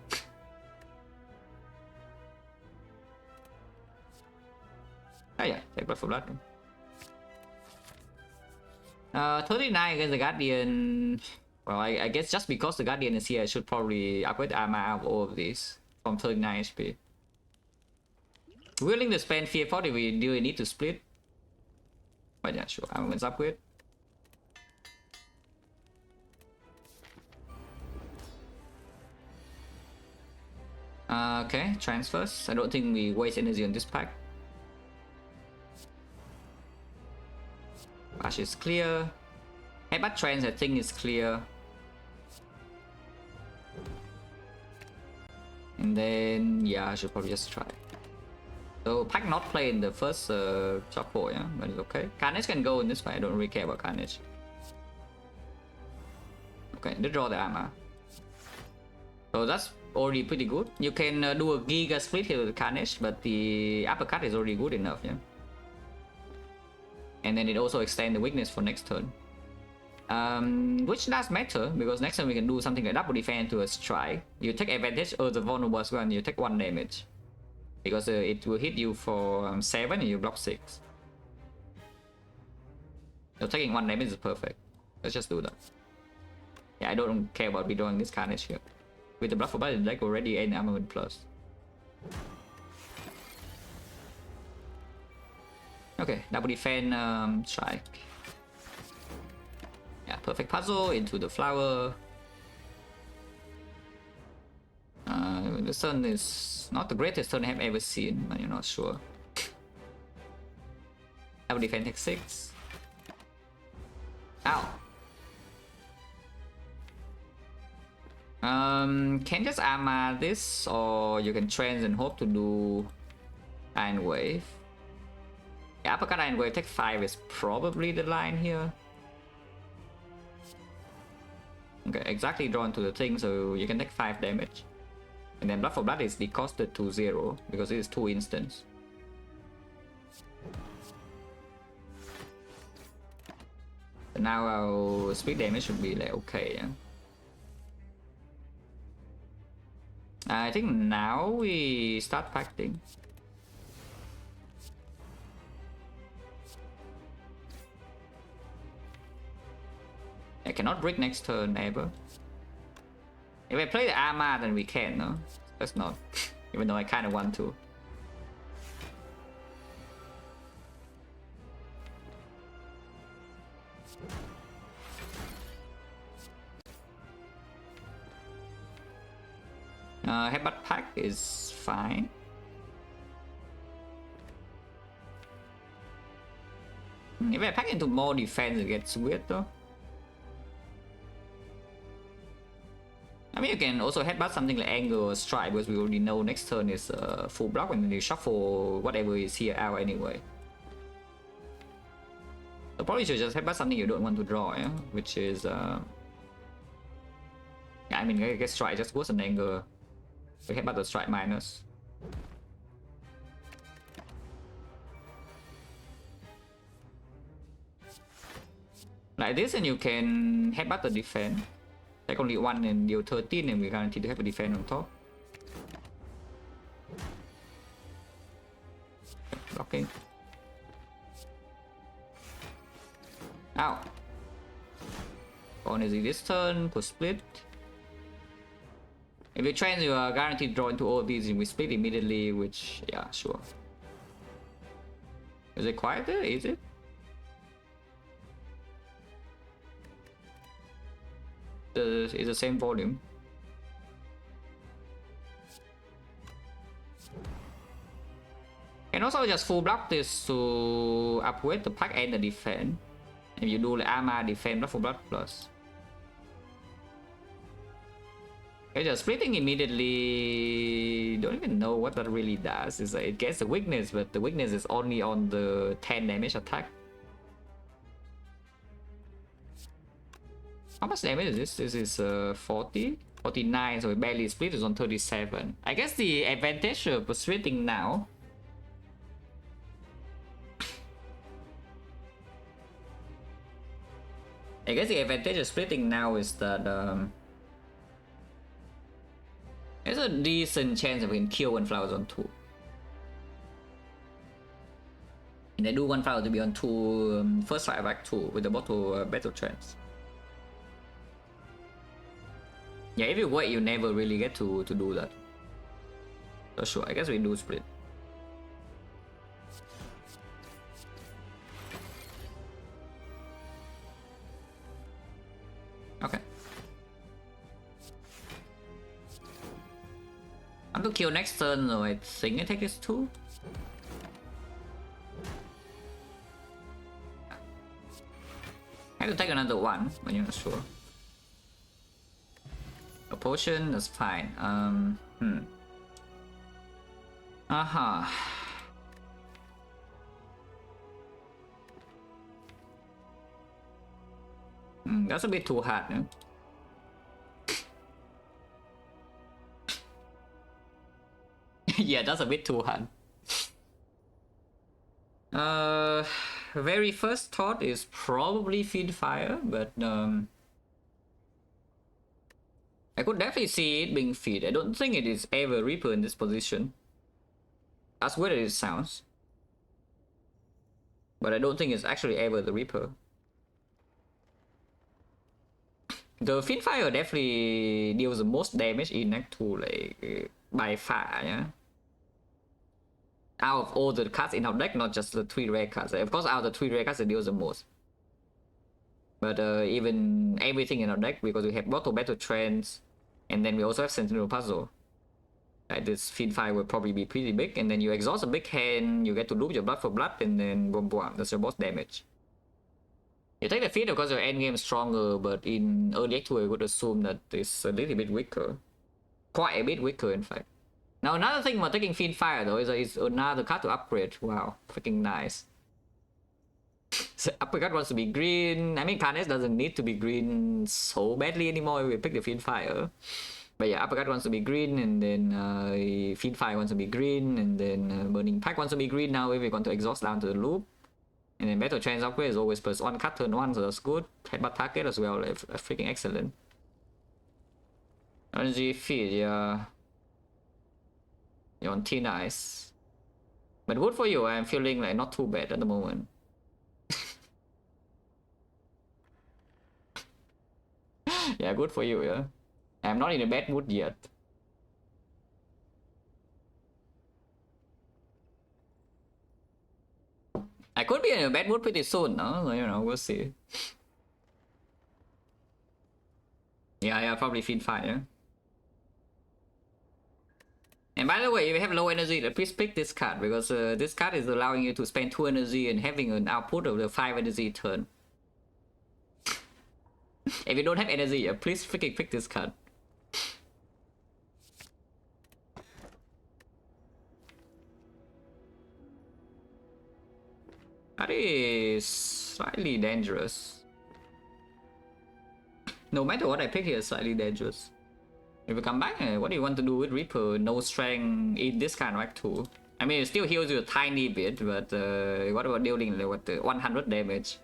Yeah, take blood for blood. 39 against the Guardian. Well, I guess just because the Guardian is here, I should probably upgrade the armor out of all of these from 39 HP. Willing to spend Fear 40 if we do need to split. But yeah, sure, armaments upgrade. Okay, transfers. I don't think we waste energy on this pack. Ash is clear. Headbutt trans I think is clear. And then yeah, I should probably just try. So pack not play in the first top 4, yeah, but it's okay. Carnage can go in this fight. I don't really care about Carnage. Okay, they draw the armor. So that's already pretty good. You can do a Giga split here with Carnage, but the uppercut is already good enough, yeah. And then it also extends the weakness for next turn. Which does matter, because next time we can do something like double defense to a strike. You take advantage of the vulnerable as well, and you take 1 damage. Because it will hit you for 7 and you block 6. So taking 1 damage is perfect. Let's just do that. Yeah, I don't care about redrawing this Carnage here. With the blood for blood, deck already 8 armament plus. Okay, double defense, strike. Yeah, perfect puzzle into the flower. This turn is not the greatest turn I have ever seen, but you're not sure. Double defense takes 6. Ow. Can just armor this, or you can trans and hope to do Iron Wave. Yeah, uppercut Iron Wave take 5 is probably the line here. Okay, exactly drawn to the thing, so you can take 5 damage. And then blood for blood is decosted to 0 because it is 2 instants. So now our speed damage should be like okay, yeah. I think now we start packing. I cannot break next turn ever. If I play the armor, then we can, no? That's not. Even though I kind of want to. Headbutt pack is fine. If I pack into more defense, it gets weird though. I mean, you can also headbutt something like Anger or Strike, because we already know next turn is full block, and then you shuffle whatever is here out anyway. So probably should just headbutt something you don't want to draw, yeah? Which is yeah, I mean, I guess strike just goes an anger. We headbutt the strike minus. Like this, and you can headbutt the defense. Take only 1 and deal 13, and we guarantee to have a defense on top. Blocking. Ow. On is this turn, push split. If you trans, you are guaranteed to draw into all these, and we split immediately, which, yeah, sure. Is it quieter? Is it? It's the same volume. And also just full block this to upgrade the pack and the defense. If you do like armor, defense, blood for blood plus. Okay, just splitting immediately. Don't even know what that really does. It's like it gets the weakness, but the weakness is only on the 10 damage attack. How much damage is this? This is 40, 49, so it barely split is on 37. I guess the advantage of splitting now. I guess the advantage of splitting now is that there's a decent chance that we can kill one flower on 2. And I do one flower to be on 2 first strike back 2 with the bottle battle trance. Yeah, if you wait, you never really get to do that. So sure, I guess we do split. Okay. I'm to kill next turn, so I think I take this 2. I have to take another 1, but you're not sure. A potion, that's fine. That's a bit too hard, no? Yeah, that's a bit too hard. Very first thought is probably feed fire, but I could definitely see it being feed. I don't think it is ever Reaper in this position. As weird as it sounds. But I don't think it's actually ever the Reaper. The feed fire definitely deals the most damage in Act 2, like, by far, yeah? Out of all the cards in our deck, not just the 3 rare cards. Of course, out of the 3 rare cards, it deals the most. But even everything in our deck, because we have Bottle Battle Trance, and then we also have Sentinel Puzzle. This feed fire will probably be pretty big, and then you exhaust a big hand, you get to loop your blood for blood, and then boom boom, that's your boss damage. You take the feed because your endgame is stronger, but in early Act 2 I would assume that it's a little bit weaker. Quite a bit weaker, in fact. Now another thing about taking feed fire though is that it's another card to upgrade. Wow, freaking nice. So uppercut wants to be green. I mean, Karnes doesn't need to be green so badly anymore if we pick the feed fire. But yeah, uppercut wants to be green, and then feed fire wants to be green, and then burning pack wants to be green now if we're going to exhaust down to the loop. And then battle trance upgrade is always +1 cut turn 1, so that's good. Headbutt target as well, freaking excellent. Energy feed, yeah. You're on T-Nice. But good for you, I'm feeling like not too bad at the moment. Yeah, good for you, yeah. I'm not in a bad mood yet. I could be in a bad mood pretty soon, no? So, you know, we'll see. Yeah, probably feed fire. And by the way, if you have low energy, please pick this card, because this card is allowing you to spend 2 energy and having an output of the 5 energy turn. If you don't have energy, please freaking pick this card. That is Slightly dangerous. No matter what I pick here, slightly dangerous. If we come back, what do you want to do with Reaper? No strength in this kind of act 2. I mean, it still heals you a tiny bit, but what about dealing like, what, 100 damage?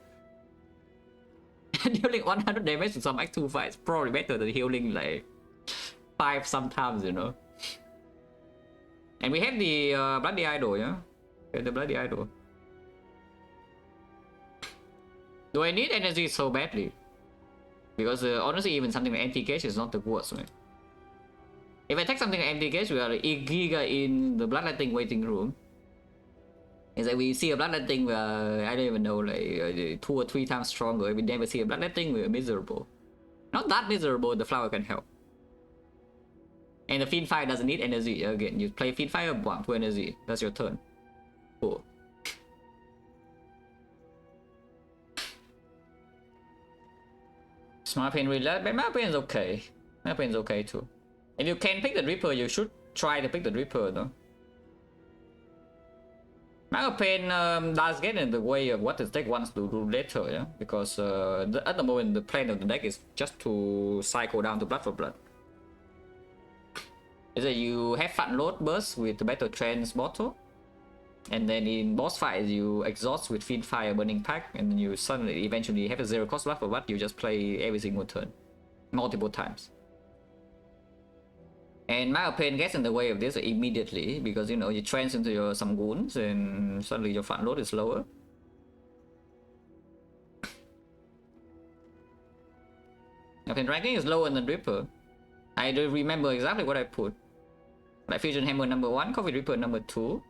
Dealing 100 damage to some act 2 fights probably better than healing like 5 sometimes, you know. And we have the Bloody Idol, yeah? We have the Bloody Idol. Do I need energy so badly? Because honestly, even something like anti-gauge is not the worst, right? If I take something like anti-gauge, we are like Giga in the Bloodletting waiting room. It's like we see a Bloodletting, I don't even know, like 2 or 3 times stronger. If we never see a Bloodletting, we're miserable. Not that miserable, the flower can help. And the Fiend Fire doesn't need energy. Again, you play Fiend Fire, 2 energy. That's your turn. Cool. Smart Pain Relapse, but Smart Pain is okay. Smart Pain is okay too. If you can pick the Reaper, you should try to pick the Reaper though. Smart Pain does get in the way of what the deck wants to do later, yeah? Because at the moment, the plan of the deck is just to cycle down to Blood for Blood. Is that you have Fat Load Burst with the Battle Trance Bottle, and then in boss fights you exhaust with Fiend Fire Burning Pack, and then you suddenly eventually have a 0 cost Blood for Blood. You just play every single turn, multiple times. And Mile Pain gets in the way of this immediately because you know you trance into some wounds and suddenly your Fat Load is lower. Pain ranking is lower than Reaper. I don't remember exactly what I put. Like Fusion Hammer number 1, Coffee Reaper number 2,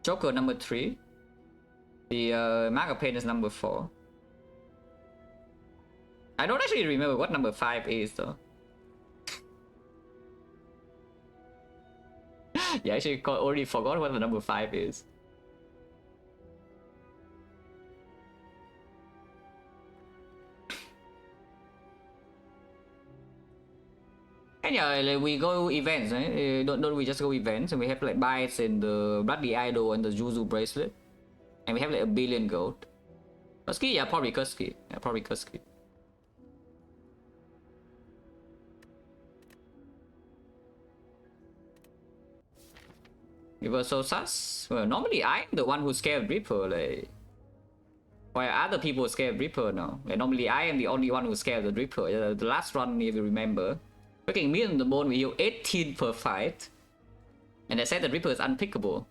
Joker number 3, the Mark of Pain is number 4. I don't actually remember what number 5 is though. Yeah, actually already forgot what the number 5 is. And yeah, like we go events, eh? Don't we just go events and we have like bites in the Bloody Idol and the Juzu bracelet, and we have like 1 billion gold. Kuski, yeah, probably Kuski. Yeah, probably Kuski. You were so sus. Well, normally I'm the one who's scared of Reaper, like. While other people are scared of Reaper now. Like, normally I am the only one who's scared of the Reaper. The last run, if you remember. Freaking me and the bone, we heal 18 per fight. And they said the Reaper is unpickable.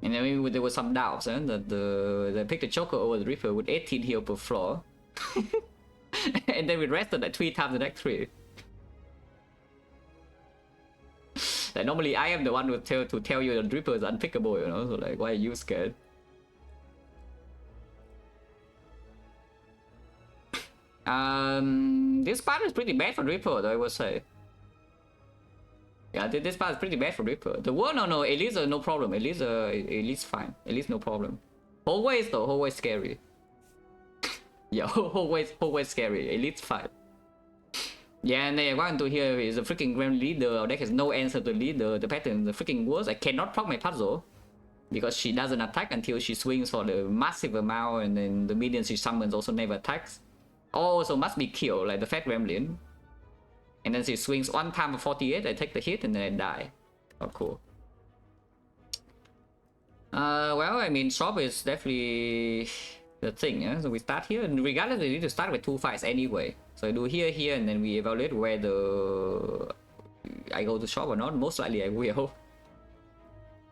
And then there were some doubts that they picked the Joker over the Reaper with 18 heal per floor. And then we rested like 3 times in deck 3. Like normally I am the one who tell you the Reaper is unpickable, you know, so like why are you scared? This part is pretty bad for Reaper though, I would say. Yeah, this part is pretty bad for Reaper. The war, no, Elisa, no problem. Elise fine. Elise, no problem. Always though, always scary. Yeah, always scary. Elite's fine. Yeah, and then one to here is a freaking Grand Leader. Our deck has no answer to leader. The pattern, the freaking worst. I cannot proc my puzzle because she doesn't attack until she swings for the massive amount, and then the minions she summons also never attacks. Also must be killed, like the Fat Gremlin. And then she swings 1 time for 48, I take the hit and then I die. Oh, cool. Well, I mean, shop is definitely the thing, yeah? So we start here, and regardless, we need to start with 2 fights anyway. So I do here, and then we evaluate whether I go to shop or not. Most likely I will.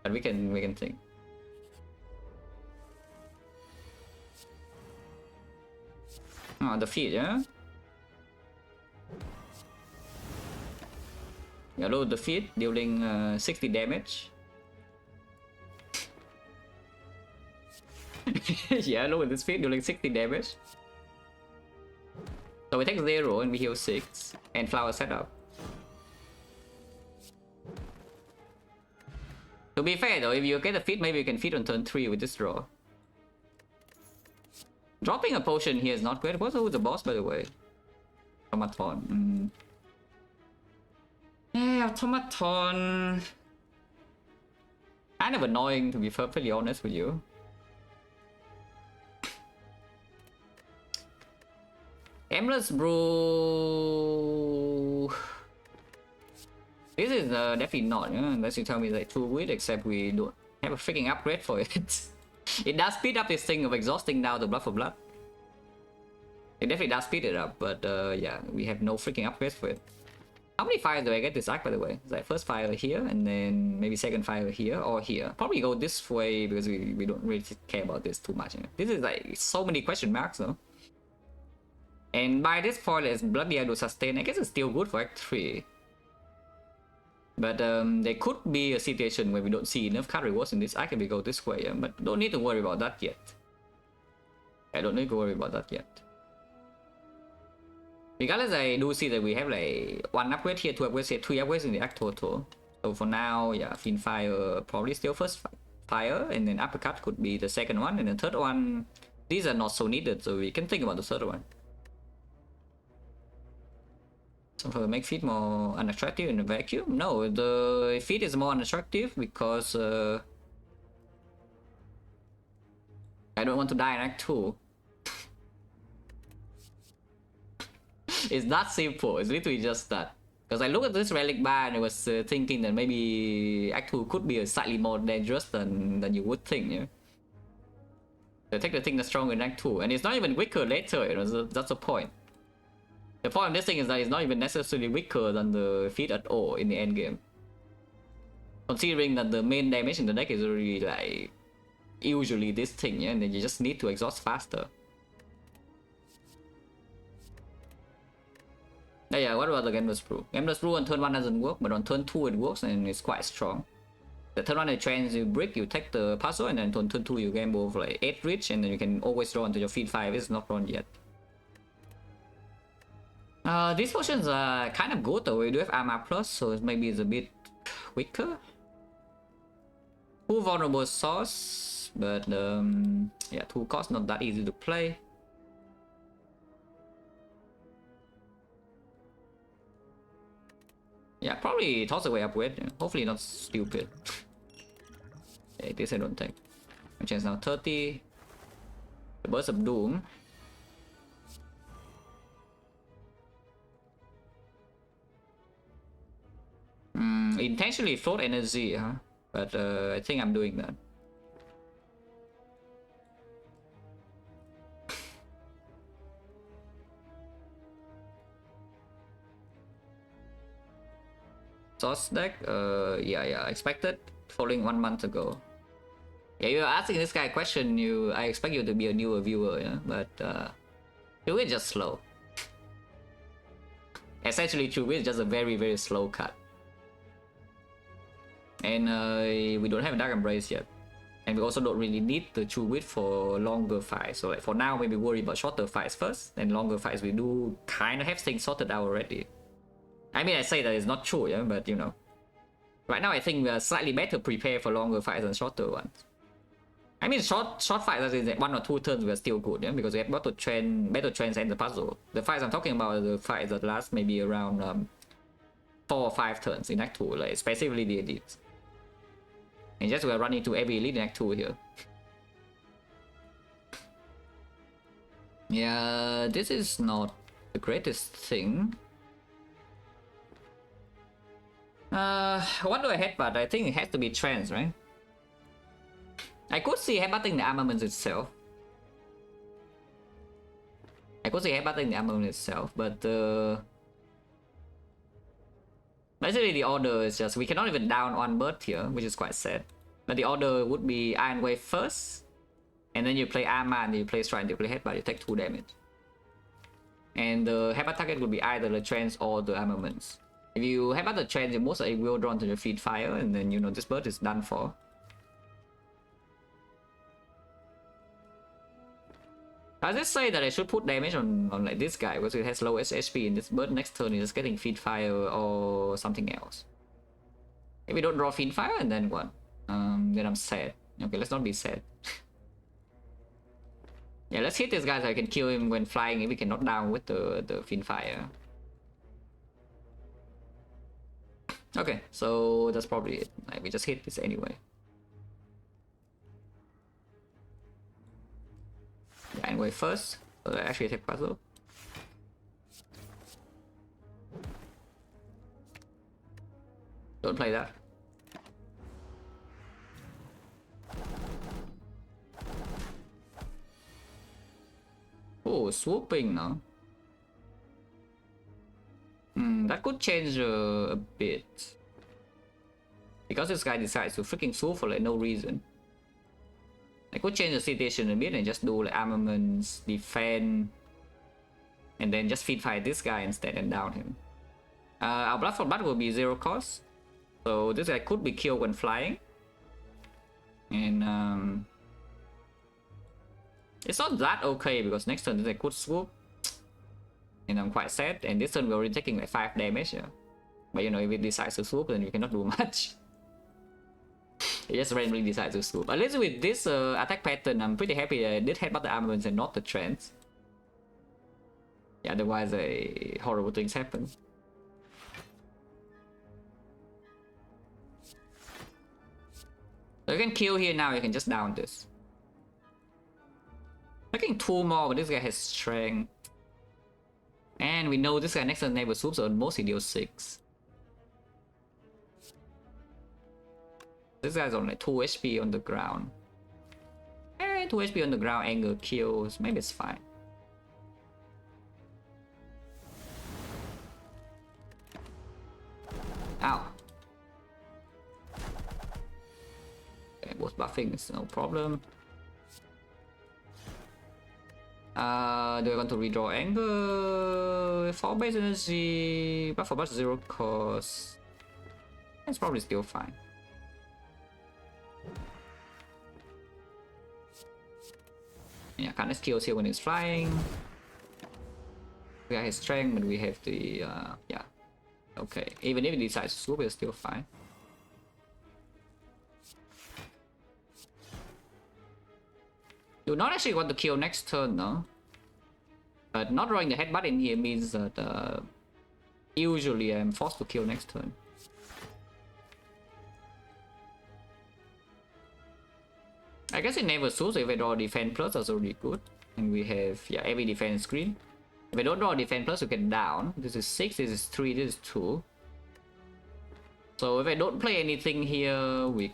But we can think. Oh, the feed, yeah? Yeah, load the feed, dealing 60 damage. Yeah, load this feed, dealing 60 damage. So we take 0 and we heal 6, and flower setup. To be fair though, if you get a feed, maybe you can feed on turn 3 with this draw. Dropping a potion here is not great. Who's the boss, by the way? Automaton. Yeah, Automaton. Kind of annoying, to be perfectly honest with you. Endless Brew. This is definitely not, unless you tell me like true wit, except we don't have a freaking upgrade for it. It does speed up this thing of exhausting now the Blood for Blood. It definitely does speed it up, but yeah, we have no freaking upgrades for it. How many fires do I get this arc, by the way? It's like first fire here, and then maybe second fire here, or here. Probably go this way, because we don't really care about this too much. This is like so many question marks, though. And by this point, as Bloody Idol sustain, I guess it's still good for Act 3. But there could be a situation where we don't see enough card rewards in this arc and we go this way, but don't need to worry about that yet. I don't need to worry about that yet. Regardless, I do see that we have like 1 upgrade here, 2 upgrades here, 3 upgrades in the act total. So for now, yeah, Fiend Fire probably still first fire, and then Uppercut could be the second one, and the third one, these are not so needed, so we can think about the third one. So for make feed more unattractive in the vacuum? No, the feed is more unattractive because I don't want to die in Act 2. It's that simple, it's literally just that. Because I look at this relic bar and I was thinking that maybe Act 2 could be slightly more dangerous than you would think, yeah? So take the thing that's stronger in Act 2, and it's not even weaker later, so that's the point. The point of this thing is that it's not even necessarily weaker than the feat at all in the end game. Considering that the main damage in the deck is already like usually this thing, yeah, and then you just need to exhaust faster. Yeah, what about the Endless Brew? Endless Brew on turn 1 doesn't work, but on turn 2 it works and it's quite strong. The turn 1 it trains you brick, you take the puzzle, and then on turn 2 you gamble for like 8 reach, and then you can always draw until your feed 5 is not drawn yet. These potions are kind of good though. We do have armor plus, so maybe it's a bit weaker. 2 vulnerable source, but yeah, 2 cost, not that easy to play. Yeah, probably toss away upgrade. Yeah. Hopefully not stupid. Yeah, this I don't think. My chance now 30. The Burst of Doom. Intentionally float energy, huh? But I think I'm doing that. Source deck? Yeah, expected. Following 1 month ago. Yeah, you're asking this guy a question. I expect you to be a newer viewer, yeah? But True just slow. Essentially, True is just a very, very slow cut. And we don't have Dark Embrace yet. And we also don't really need the True Wit for longer fights. So like for now, maybe worry about shorter fights first. And longer fights, we do kind of have things sorted out already. I mean, I say that it's not true, yeah, but you know. Right now, I think we are slightly better prepared for longer fights than shorter ones. I mean, short fights, as in 1 or 2 turns, we are still good, yeah, because we have better trends and the puzzle. The fights I'm talking about are the fights that last maybe around 4 or 5 turns in Act 2, like specifically the elites. And just we are running to every elite in Act 2 here. Yeah, this is not the greatest thing. What do I headbutt? I think it has to be trends, right? I could see headbutting the armaments itself. But basically the order is just, we cannot even down 1 bird here, which is quite sad. But the order would be Iron Wave first, and then you play Armor, and you play Strike, and you play Headbutt, you take 2 damage. And the Headbutt target would be either the trends or the armaments. If you headbutt the trends, you most likely will draw to the feed fire, and then you know this bird is done for. I just say that I should put damage on like this guy because it has lowest HP, and this bird next turn is just getting feed fire or something else. If we don't draw feed fire, and then what? Then I'm sad. Okay, let's not be sad. Yeah, let's hit this guy so I can kill him when flying if we can knock down with the feed fire. Okay, so that's probably it. Like, we just hit this anyway. Yeah, anyway, first, so I actually take puzzle. Don't play that. Oh, swooping now. That could change a bit. Because this guy decides to freaking swoop for like no reason. I could change the situation a bit and just do like armaments, defend, and then just feed fight this guy instead and down him. Our blood for blood will be 0 cost, so this guy could be killed when flying. And it's not that okay because next turn this guy could swoop, and I'm quite sad. And this turn we're already taking like 5 damage. Yeah. But you know, if it decides to swoop, then we cannot do much. It just randomly decides to swoop. At least with this attack pattern, I'm pretty happy that I did headbutt the armaments and not the trends. Yeah, otherwise horrible things happen. So you can kill here now, you can just down this. Making 2 more, but this guy has strength. And we know this guy next turn never swoops, so at most he deals 6. This guy's on like 2 HP on the ground. 2 HP on the ground, anger kills, maybe it's fine. Ow. Okay, both buffing is no problem. Do I want to redraw anger? 4 base energy, but for much 0 cost. It's probably still fine. Yeah, Kindness kills here when he's flying. We got his strength, but we have the yeah. Okay, even if he decides to swoop, it's still fine. Do not actually want to kill next turn, no. But not drawing the headbutt in here means that usually I'm forced to kill next turn. I guess it never suits. If I draw defense plus, that's already good. And we have, yeah, every defense screen. If I don't draw defense plus, you can down. This is 6, this is 3, this is 2. So if I don't play anything here, we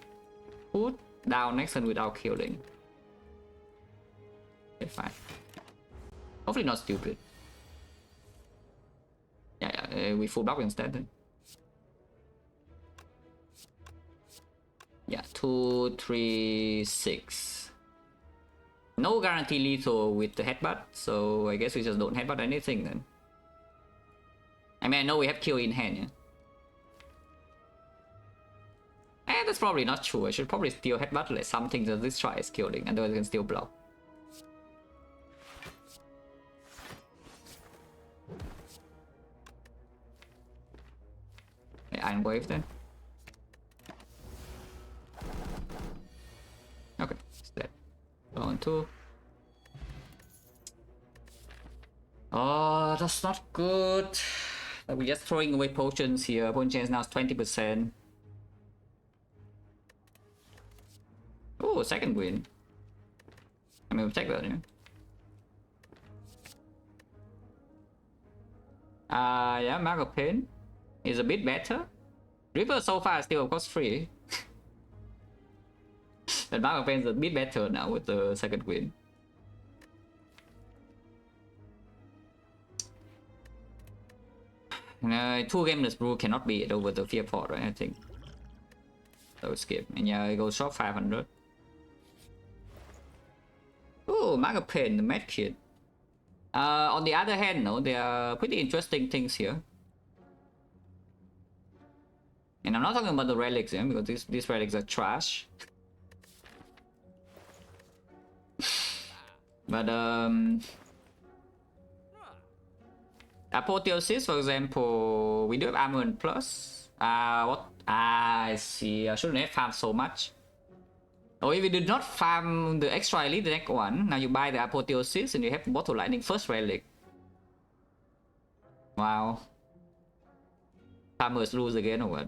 could down next turn without killing. Okay, fine. Hopefully not stupid. Yeah, we full block instead then. Yeah, 2, 3, 6. No guarantee lethal with the headbutt, so I guess we just don't headbutt anything then. I mean, I know we have kill in hand, yeah. That's probably not true. I should probably still headbutt like something that this try is killing, otherwise I can still block. Okay, Iron Wave then. Okay, it's dead. 1, 2. Oh, that's not good. We're just throwing away potions here. Potion chance now is 20%. Oh, second win. I mean, we'll take that, yeah. Yeah, Mark of Pain is a bit better. Reaper so far is still, of course, free. But Mark of Pain is a bit better now with the second win. Two gameless brew cannot beat over the fear port, right? I think. So skip. And yeah, it goes shop 500. Oh, Mark of Pain, the medkit. On the other hand, no, there are pretty interesting things here. And I'm not talking about the relics, yeah, because these relics are trash. But Apotheosis, for example, we do have Armament Plus. What? I see. I shouldn't have farmed so much. Or if you did not farm the extra elite, the next one, now you buy the Apotheosis and you have Bottle Lightning first relic. Wow. Farmers lose again or what?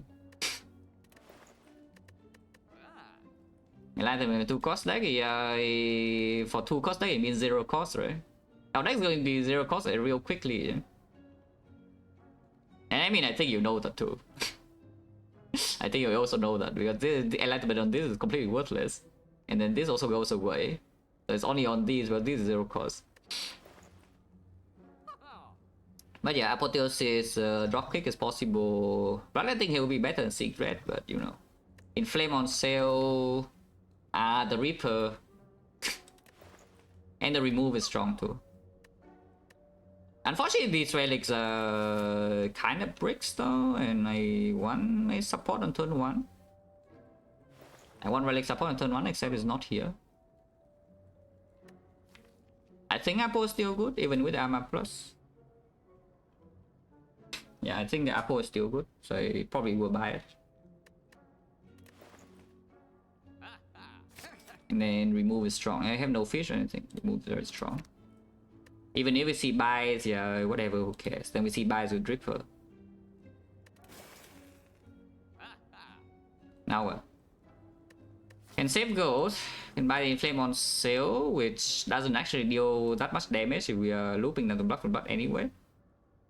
Like the 2 cost deck, for 2 cost deck it means 0 cost, right? Our deck's going to be 0 cost real quickly, yeah? And I mean, I think you know that too. I think you also know that because the enlightenment on this is completely worthless, and then this also goes away. So it's only on these, but this is 0 cost. But yeah, Apotheosis dropkick is possible. But I think he will be better than Secret, but you know. Inflame on sale. The Reaper. And the remove is strong too. Unfortunately, these relics are kind of bricks though, and I want a support on turn 1. I want relic support on turn 1, except it's not here. I think Apo is still good, even with Armor Plus. Yeah, I think the Apo is still good, so I probably will buy it. And then remove is strong. I have no fish or anything. Remove is very strong. Even if we see buys, yeah, whatever, who cares? Then we see buys with Dripper. Now what? Can save gold. Can buy the Inflame on sale, which doesn't actually deal that much damage if we are looping them to block for blood anyway.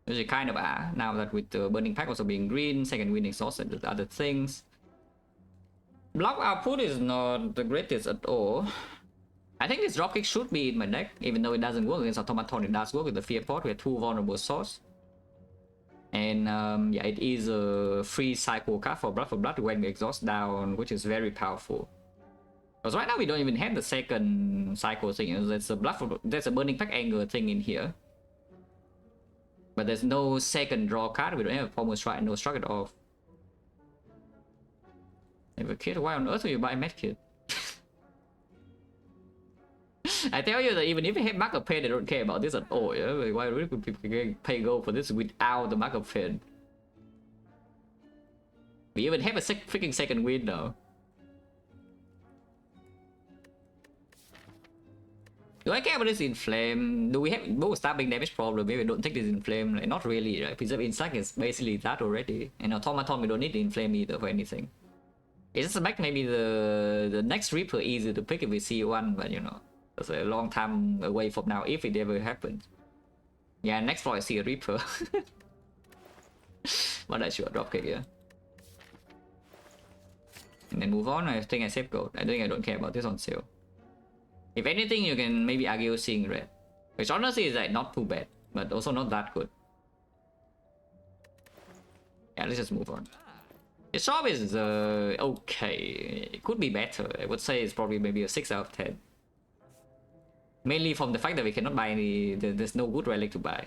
Which is kind of now that with the Burning Pack also being green, second wind exhausted with other things. Block output is not the greatest at all. I think this dropkick should be in my deck, even though it doesn't work against Automaton. It does work with the Fear Pot. We have 2 vulnerable swords. And yeah, it is a free cycle card for blood when we exhaust down, which is very powerful. Because right now we don't even have the second cycle thing. There's a Burning Pack Anger thing in here. But there's no second draw card. We don't have a Pommel Strike and no Struck It Off. Have a kid? Why on earth will you buy a medkit? I tell you that even if you have Mark of Pain, they don't care about this at all. Yeah? Why really could people pay gold for this without the Mark of Pain? We even have a freaking second wind now. Do I care about this Inflame? Do we have both stabbing damage problem? Maybe I don't take this Inflame. Like, not really. Right? Preserve Insight is basically that already. And Automaton, we don't need the Inflame either for anything. It's just like maybe the next Reaper easy to pick if we see one, but you know. That's a long time away from now if it ever happens. Yeah, next floor I see a Reaper. But I should dropkick here. And then move on. I think I save gold. I don't care about this on sale. If anything, you can maybe argue seeing red. Which honestly is like not too bad, but also not that good. Yeah, let's just move on. The shop is okay. It could be better. I would say it's probably maybe a 6 out of 10. Mainly from the fact that we cannot buy any, there's no good relic to buy.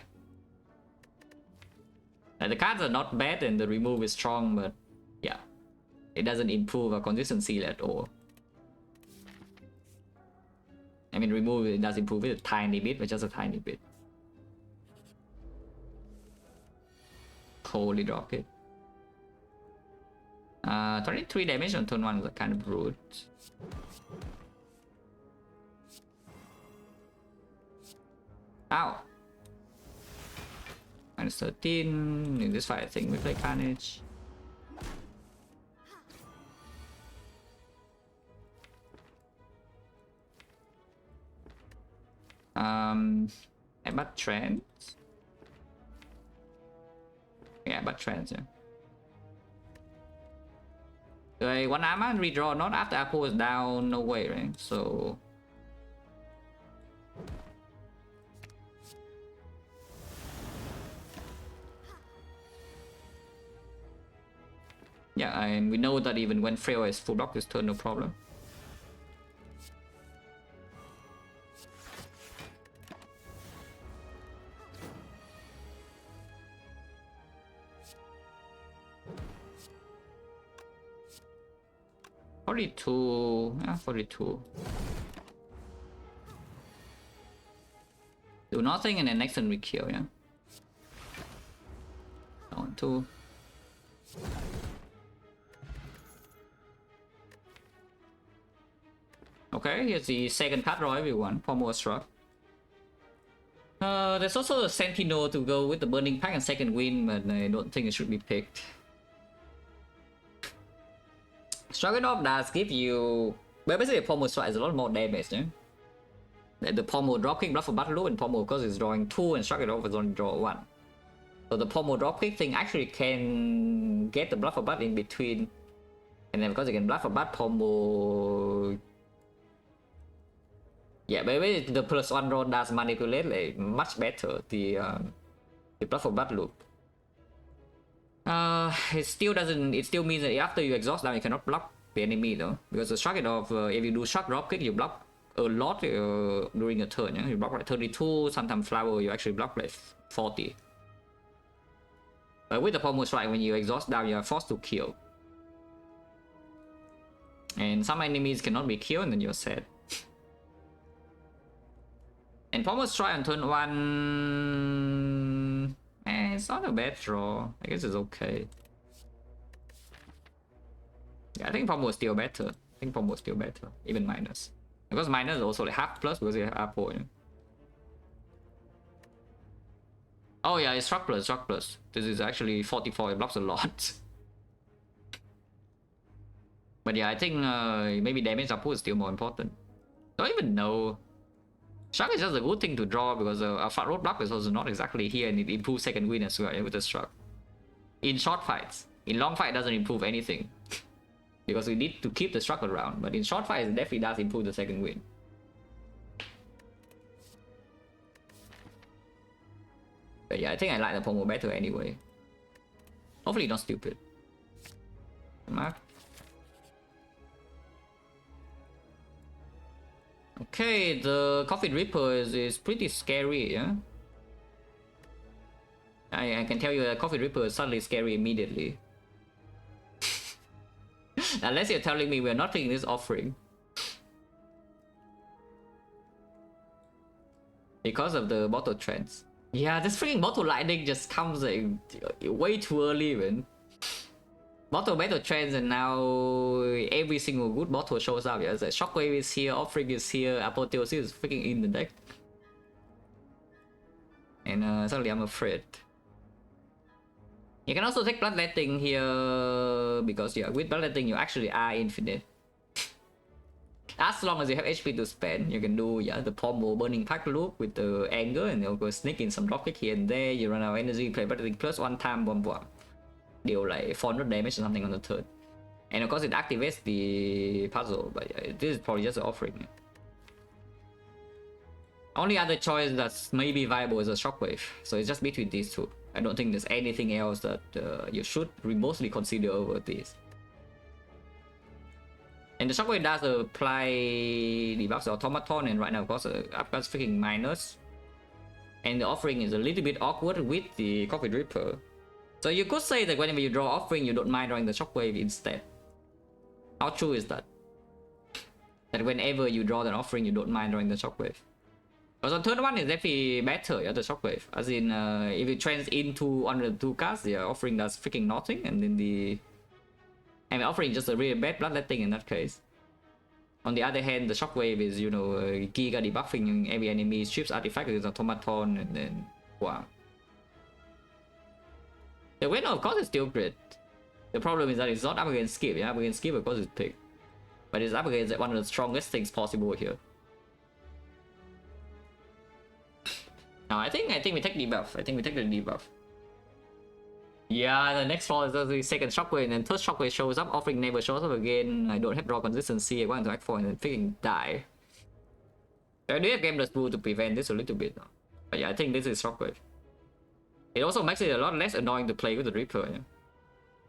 The cards are not bad and the remove is strong, but yeah, it doesn't improve our consistency at all. I mean, remove it does improve it a tiny bit, but just a tiny bit. Holy dropkick. 23 damage on turn 1 is kind of rude. Ow! Minus 13. In this fight, I think we play Carnage. But trends. Yeah, but trends, yeah. Okay, 1 armor and redraw, not after Apple is down, no way, right? So. Yeah, and we know that even when Freya is full block this turn, no problem. Yeah, 42. Do nothing and then next turn we kill, yeah? 1, 2. Okay, here's the second card draw everyone. Pommel Struck. There's also a Sentinel to go with the Burning Pack and second wind, but I don't think it should be picked. Struck It Off does give you... Well, basically a Pommel Strike is a lot more damage, yeah? The Pommel dropkick blood for battle loop and Pommel because it's drawing 2 and Struck It Off is only draw 1. So the pommel dropkick thing actually can get the bluffer butt in between. And then because you can bluffer butt pommel. Yeah, maybe the +1 roll does manipulate like much better the bluffer butt loop. It still doesn't. It still means that after you exhaust down, you cannot block the enemy though, because the shock of if you do shock dropkick, you block a lot during a turn. Yeah? You block like 32. Sometimes flower you actually block like 40. But with the pommel strike, when you exhaust down, you are forced to kill. And some enemies cannot be killed, and then you're sad. And pommel strike on turn 1... it's not a bad draw. I guess it's okay. Yeah, I think pommel is still better. Even minus. Because minus is also like half plus because you have apple. Yeah? Oh yeah, it's shock plus. This is actually 44, it blocks a lot. But yeah, I think maybe damage output is still more important. Don't even know. Shock is just a good thing to draw because a front road block is also not exactly here and it improves second win as well with the shock. In short fights. In long fight it doesn't improve anything. Because we need to keep the shock around. But in short fights it definitely does improve the second win. But yeah, I think I like the pommel better anyway. Hopefully not stupid. Mark. Okay, the Coffin Reaper is pretty scary, yeah? I can tell you that Coffin Reaper is suddenly scary immediately. Unless you're telling me we're not taking this offering. Because of the bottle trends. Yeah, this freaking bottle lightning just comes like, way too early, man. Bottle battle trends and now every single good bottle shows up. Yeah, it's like Shockwave is here, Offering is here, Apotheosis is freaking in the deck. And suddenly I'm afraid. You can also take Bloodletting here because yeah, with Bloodletting you actually are infinite. As long as you have HP to spend, you can do the pommel burning pack loop with the anger and you'll go sneak in some dropkick here and there. You run out of energy, play Bloodletting plus 1 time, bomb. Deal like 400 damage or something on the turn. And of course it activates the puzzle, but yeah, this is probably just an offering. Yeah. Only other choice that's maybe viable is a Shockwave, so it's just between these two. I don't think there's anything else that you should remotely consider over this. And the Shockwave does apply debuffs to Automaton, and right now of course upgrades freaking minus. And the offering is a little bit awkward with the Coffin Reaper. So you could say that whenever you draw offering, you don't mind drawing the Shockwave instead. How true is that? That whenever you draw an offering, you don't mind drawing the Shockwave. Because on turn 1 is definitely better, yeah, the Shockwave. As in, if it trends into under the 2 cards, the offering does freaking nothing, and then the... I mean, offering is just a really bad Bloodletting in that case. On the other hand, the Shockwave is, you know, Giga debuffing every enemy, strips artifact against Automaton, and then... wow. The winner, of course, is still great. The problem is that it's not up against Skip. Yeah, up against Skip, of course, it's picked. But it's up against one of the strongest things possible here. Now, I think we take debuff. I think we take the debuff. Yeah, the next floor is the second Shockwave, and then third Shockwave shows up. Offering never shows up again. I don't have draw consistency. I want to act for and then freaking die. I do have Gameless Blue to prevent this a little bit. But yeah, I think this is Shockwave. It also makes it a lot less annoying to play with the Reaper, yeah?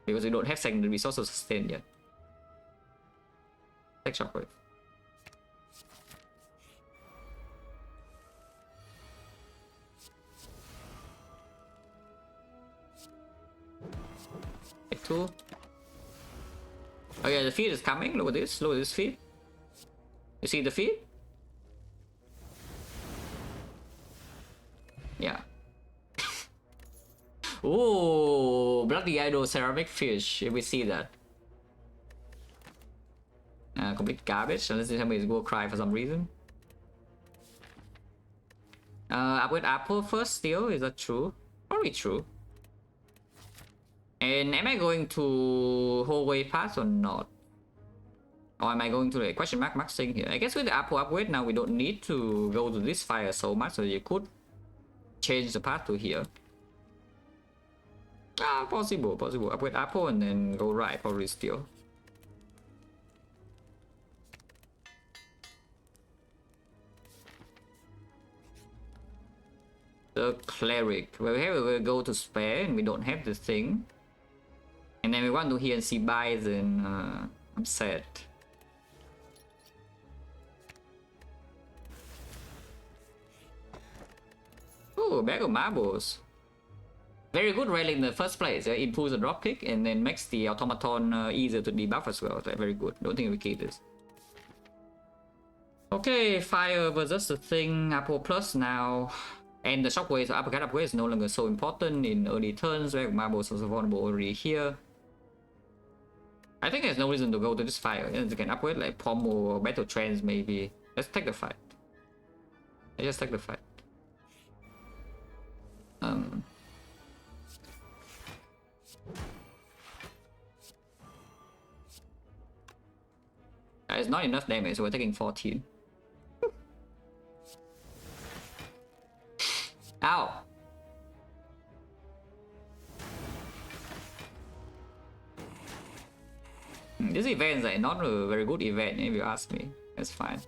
Because you don't have secondary resources sustained yet. Take Shockwave. Take 2. Oh yeah, the feed is coming. Look at this. Look at this feed. You see the feed? Yeah. Ooh, Bloody Idol Ceramic Fish, if we see that. Complete garbage, unless you tell me it's War Cry for some reason. Upgrade Apple first still, is that true? Probably true. And am I going to hallway pass or not? Or am I going to the question mark maxing here? I guess with the Apple upgrade now we don't need to go to this fire so much, so you could change the path to here. Ah, possible. Upgrade Apple and then go right, probably still. The Cleric. Well, here we will go to spare and we don't have the thing. And then we want to hear and see buys and I'm sad. Oh, bag of marbles. Very good relic in the first place. It improves the dropkick and then makes the automaton easier to debuff as well. So very good. Don't think we keep this. Okay, fire versus the thing. Apple plus now. And the shockwave, so uppercut upgrade is no longer so important in early turns. Bag of marbles is also vulnerable already here. I think there's no reason to go to this fire. You can upgrade like pommel or battle trance maybe. Let's take the fight. Let's just take the fight. It's not enough damage, so we're taking 14. Ow! This event is like not a very good event if you ask me. That's fine.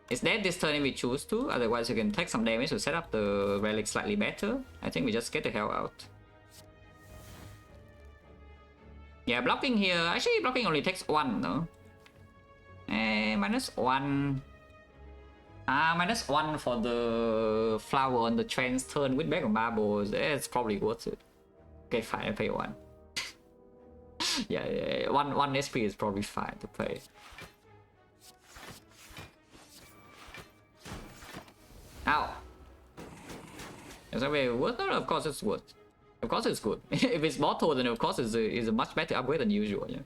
It's dead this turn if we choose to, otherwise you can take some damage to set up the relic slightly better. I think we just get the hell out. Yeah, blocking here, actually blocking only takes 1, no? -1. -1 for the flower on the trance turn with bag of marbles. It's probably worth it. Okay, fine, I pay 1. yeah, 1 SP is probably fine to pay. Ow. Is that very worth it? Of course it's worth. Of course it's good. If it's mortal, then of course it's a much better upgrade than usual, yeah.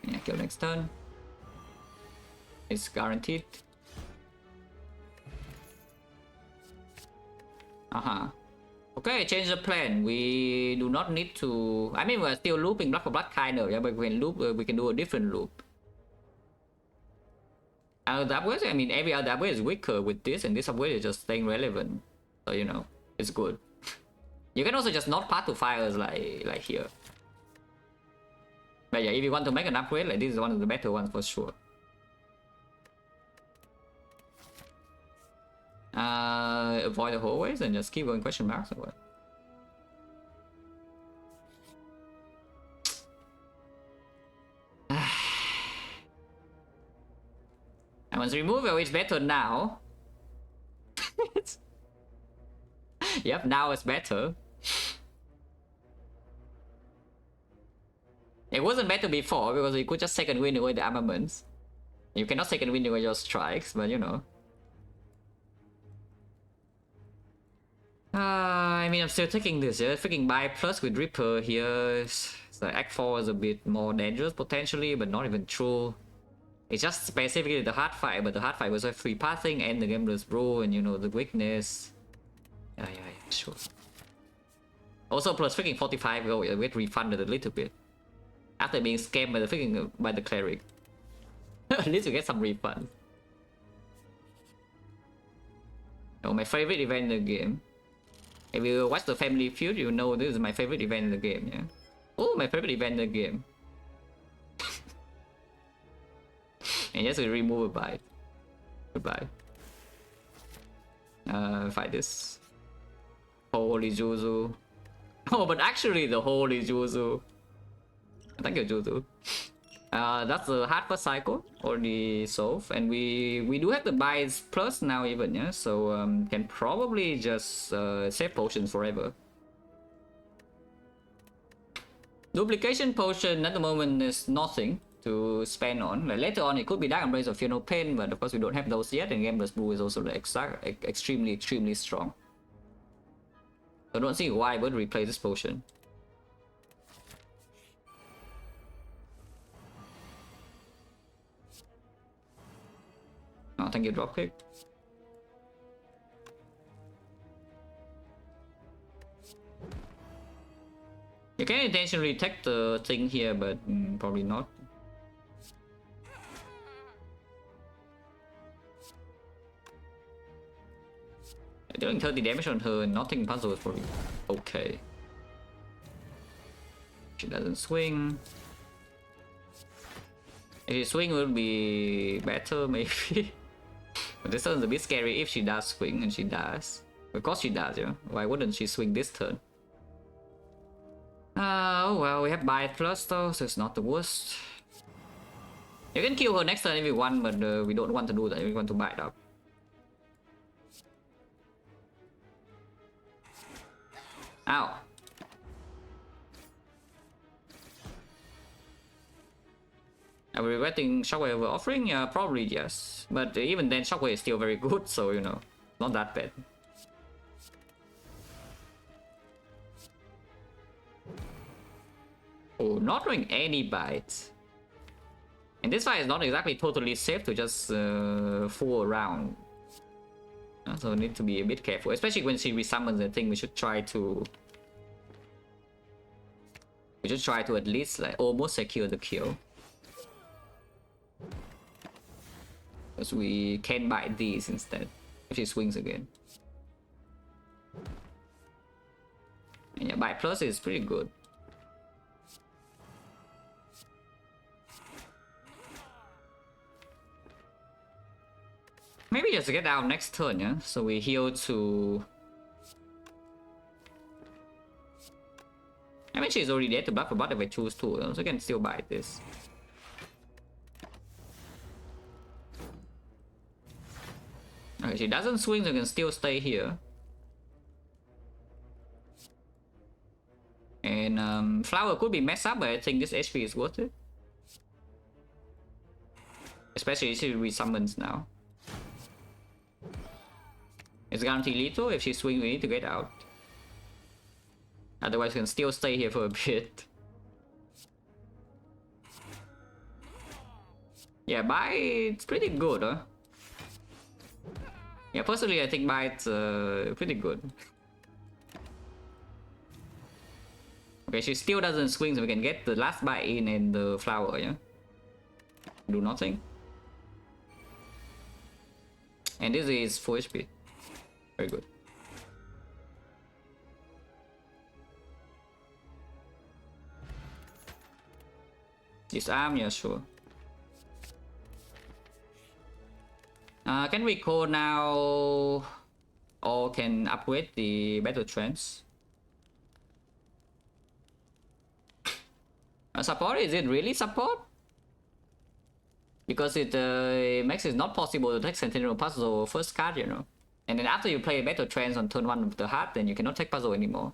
Yeah, kill next turn. It's guaranteed. Okay, change the plan. We do not need to. I mean, we're still looping blood for blood kind of, yeah, but we can loop. We can do a different loop. The upgrade, I mean, every other upgrade is weaker with this, and this upgrade is just staying relevant. So you know, it's good. You can also just not path to fires like here. But yeah, if you want to make an upgrade, like this is one of the better ones for sure. Avoid the hallways and just keep going question marks or what? I must remove it, it's better now. Yep, now it's better. It wasn't better before because you could just second wind away the armaments. You cannot second wind away your strikes, but you know. I mean, I'm still taking this, yeah. Freaking buy plus with Reaper here. So Act 4 is a bit more dangerous potentially, but not even true. It's just specifically the hard fight, but the hard fight was a free pathing and the Gambler's Brew and you know the weakness. Yeah, sure. Also plus freaking 45 gold, we get refunded a little bit. After being scammed by the freaking by the cleric. At least you get some refund. Oh, my favorite event in the game. If you watch the Family Feud, you know this is my favorite event in the game, yeah? Oh, my favorite event in the game. And just remove a bite. Goodbye. Fight this. Holy Juzu. Oh, but actually the Holy Juzu. Thank you, Juzu. That's the hard first cycle already solved, and we do have the buys plus now even, yeah. So can probably just save potions forever. Duplication potion at the moment is nothing to spend on. Like later on, it could be Dark Embrace or Fear No Pain, but of course we don't have those yet. And Gambler's Brew is also like extremely strong. So I don't see why I would replace this potion. Oh, thank you, dropkick. You can intentionally take the thing here, but probably not. Doing 30 damage on her and not taking puzzle is probably okay. She doesn't swing. If she swing, it would be better maybe. But this turn is a bit scary if she does swing, and she does. Of course she does, yeah. Why wouldn't she swing this turn? Oh well, we have bite plus though, so it's not the worst. You can kill her next turn if you want, but we don't want to do that. We want to bite up. Ow. Are we regretting Shockwave over offering? Yeah, probably yes. But even then, Shockwave is still very good, so you know, not that bad. Oh, not doing any bites. And this fight is not exactly totally safe to just fool around. So we need to be a bit careful, especially when she resummons. I think we should try to at least like almost secure the kill. Because we can bite these instead if she swings again. And yeah, bite plus is pretty good. Maybe just get out next turn, yeah? So we heal to... I mean, she's already dead to buff a bot if I choose to, so we can still bite this. Okay, she doesn't swing, so we can still stay here. And flower could be messed up, but I think this HP is worth it. Especially if she resummons now. It's guaranteed lethal. If she swings, we need to get out. Otherwise, we can still stay here for a bit. Yeah, bite's pretty good, huh? Yeah, personally, I think bite's pretty good. Okay, she still doesn't swing, so we can get the last bite in and the flower, yeah? Do nothing. And this is 4 HP. Very good. Disarm, yeah, sure. Can we call now or can upgrade the battle trance? Support, is it really support? Because it makes it not possible to take Sentinel Puzzle first card, you know. And then after you play Battle Trance on turn 1 of the heart, then you cannot take puzzle anymore.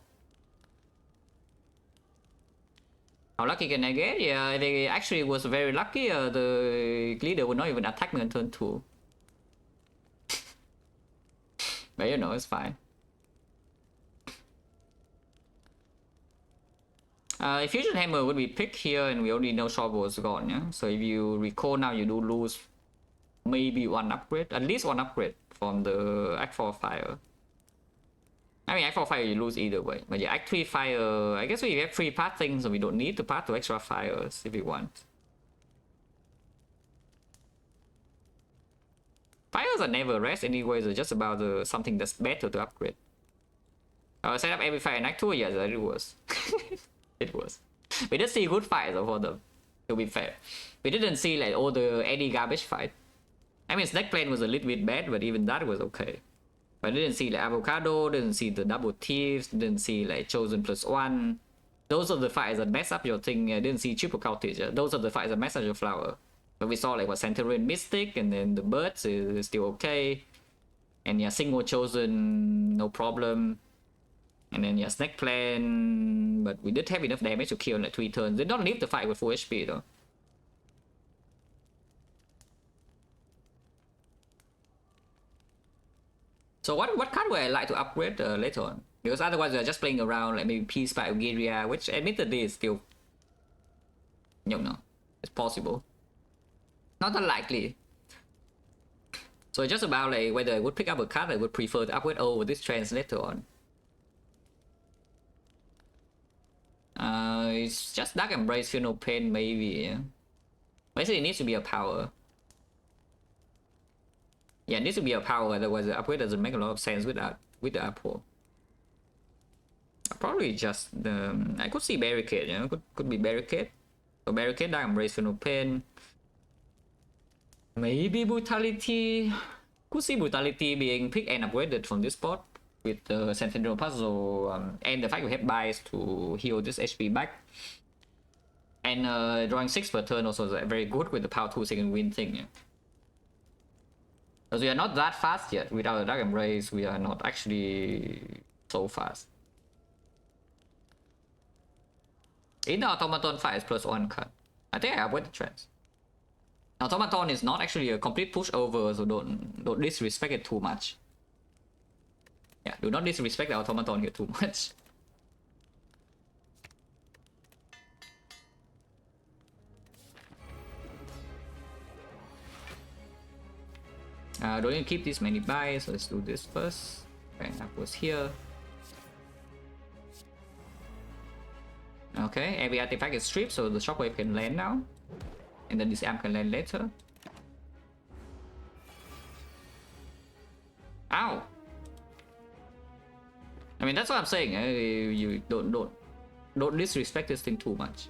How lucky can I get? Yeah, they actually was very lucky. The leader would not even attack me on turn 2. But you know, it's fine. Fusion Hammer would be picked here, and we already know Shovel is gone, yeah? So if you recall now, you do lose maybe 1 upgrade, at least 1 upgrade from the Act 4 Fire. I mean, Act 4 Fire you lose either way. But yeah, Act 3 Fire, I guess we have 3 path things, so we don't need to path to extra fires if we want. Fires are never rest anyway, so just about something that's better to upgrade. Set up every fire in Act 2? Yes, it was. It was. We did see good fights for them, to be fair. We didn't see like all the any garbage fight. I mean, Snake Plane was a little bit bad, but even that was okay. But I didn't see like Avocado, didn't see the Double Thieves, didn't see like Chosen +1. Those are the fights that mess up your thing. I didn't see Triple Cultist. Those are the fights that mess up your flower. But we saw like what Centurion Mystic, and then the Birds is still okay. And yeah, single Chosen, no problem. And then yeah, Snake Plane, but we did have enough damage to kill in like 3 turns. They don't leave the fight with full HP though. So what card would I like to upgrade later on? Because otherwise we are just playing around, like maybe Peace by Algeria, which admittedly is still, you know, it's possible. Not unlikely. So it's just about like whether I would pick up a card I would prefer to upgrade over this trance later on. It's just Dark Embrace, Feel No Pain, maybe. Yeah. Basically, it needs to be a power. Yeah, it needs to be a power, otherwise the upgrade doesn't make a lot of sense with the apple. Probably just the... I could see Barricade, you know, could be Barricade. So Barricade, Dark Embrace, Feel No Pain. Maybe Brutality. Could see Brutality being picked and upgraded from this spot with the Sentinel Puzzle and the fact we have buys to heal this HP back. And drawing 6 per turn also is very good with the power 2 second win thing. Yeah. Because we are not that fast yet. Without the Dark Embrace, we are not actually so fast. In the Automaton fight is +1 cut. I think I avoid the trends. Automaton is not actually a complete pushover, so don't disrespect it too much. Yeah, do not disrespect the Automaton here too much. Don't need to keep this many buys, so let's do this first. Okay, that was here. Okay, every artifact is stripped, so the shockwave can land now. And then this amp can land later. Ow! I mean, that's what I'm saying. You don't disrespect this thing too much.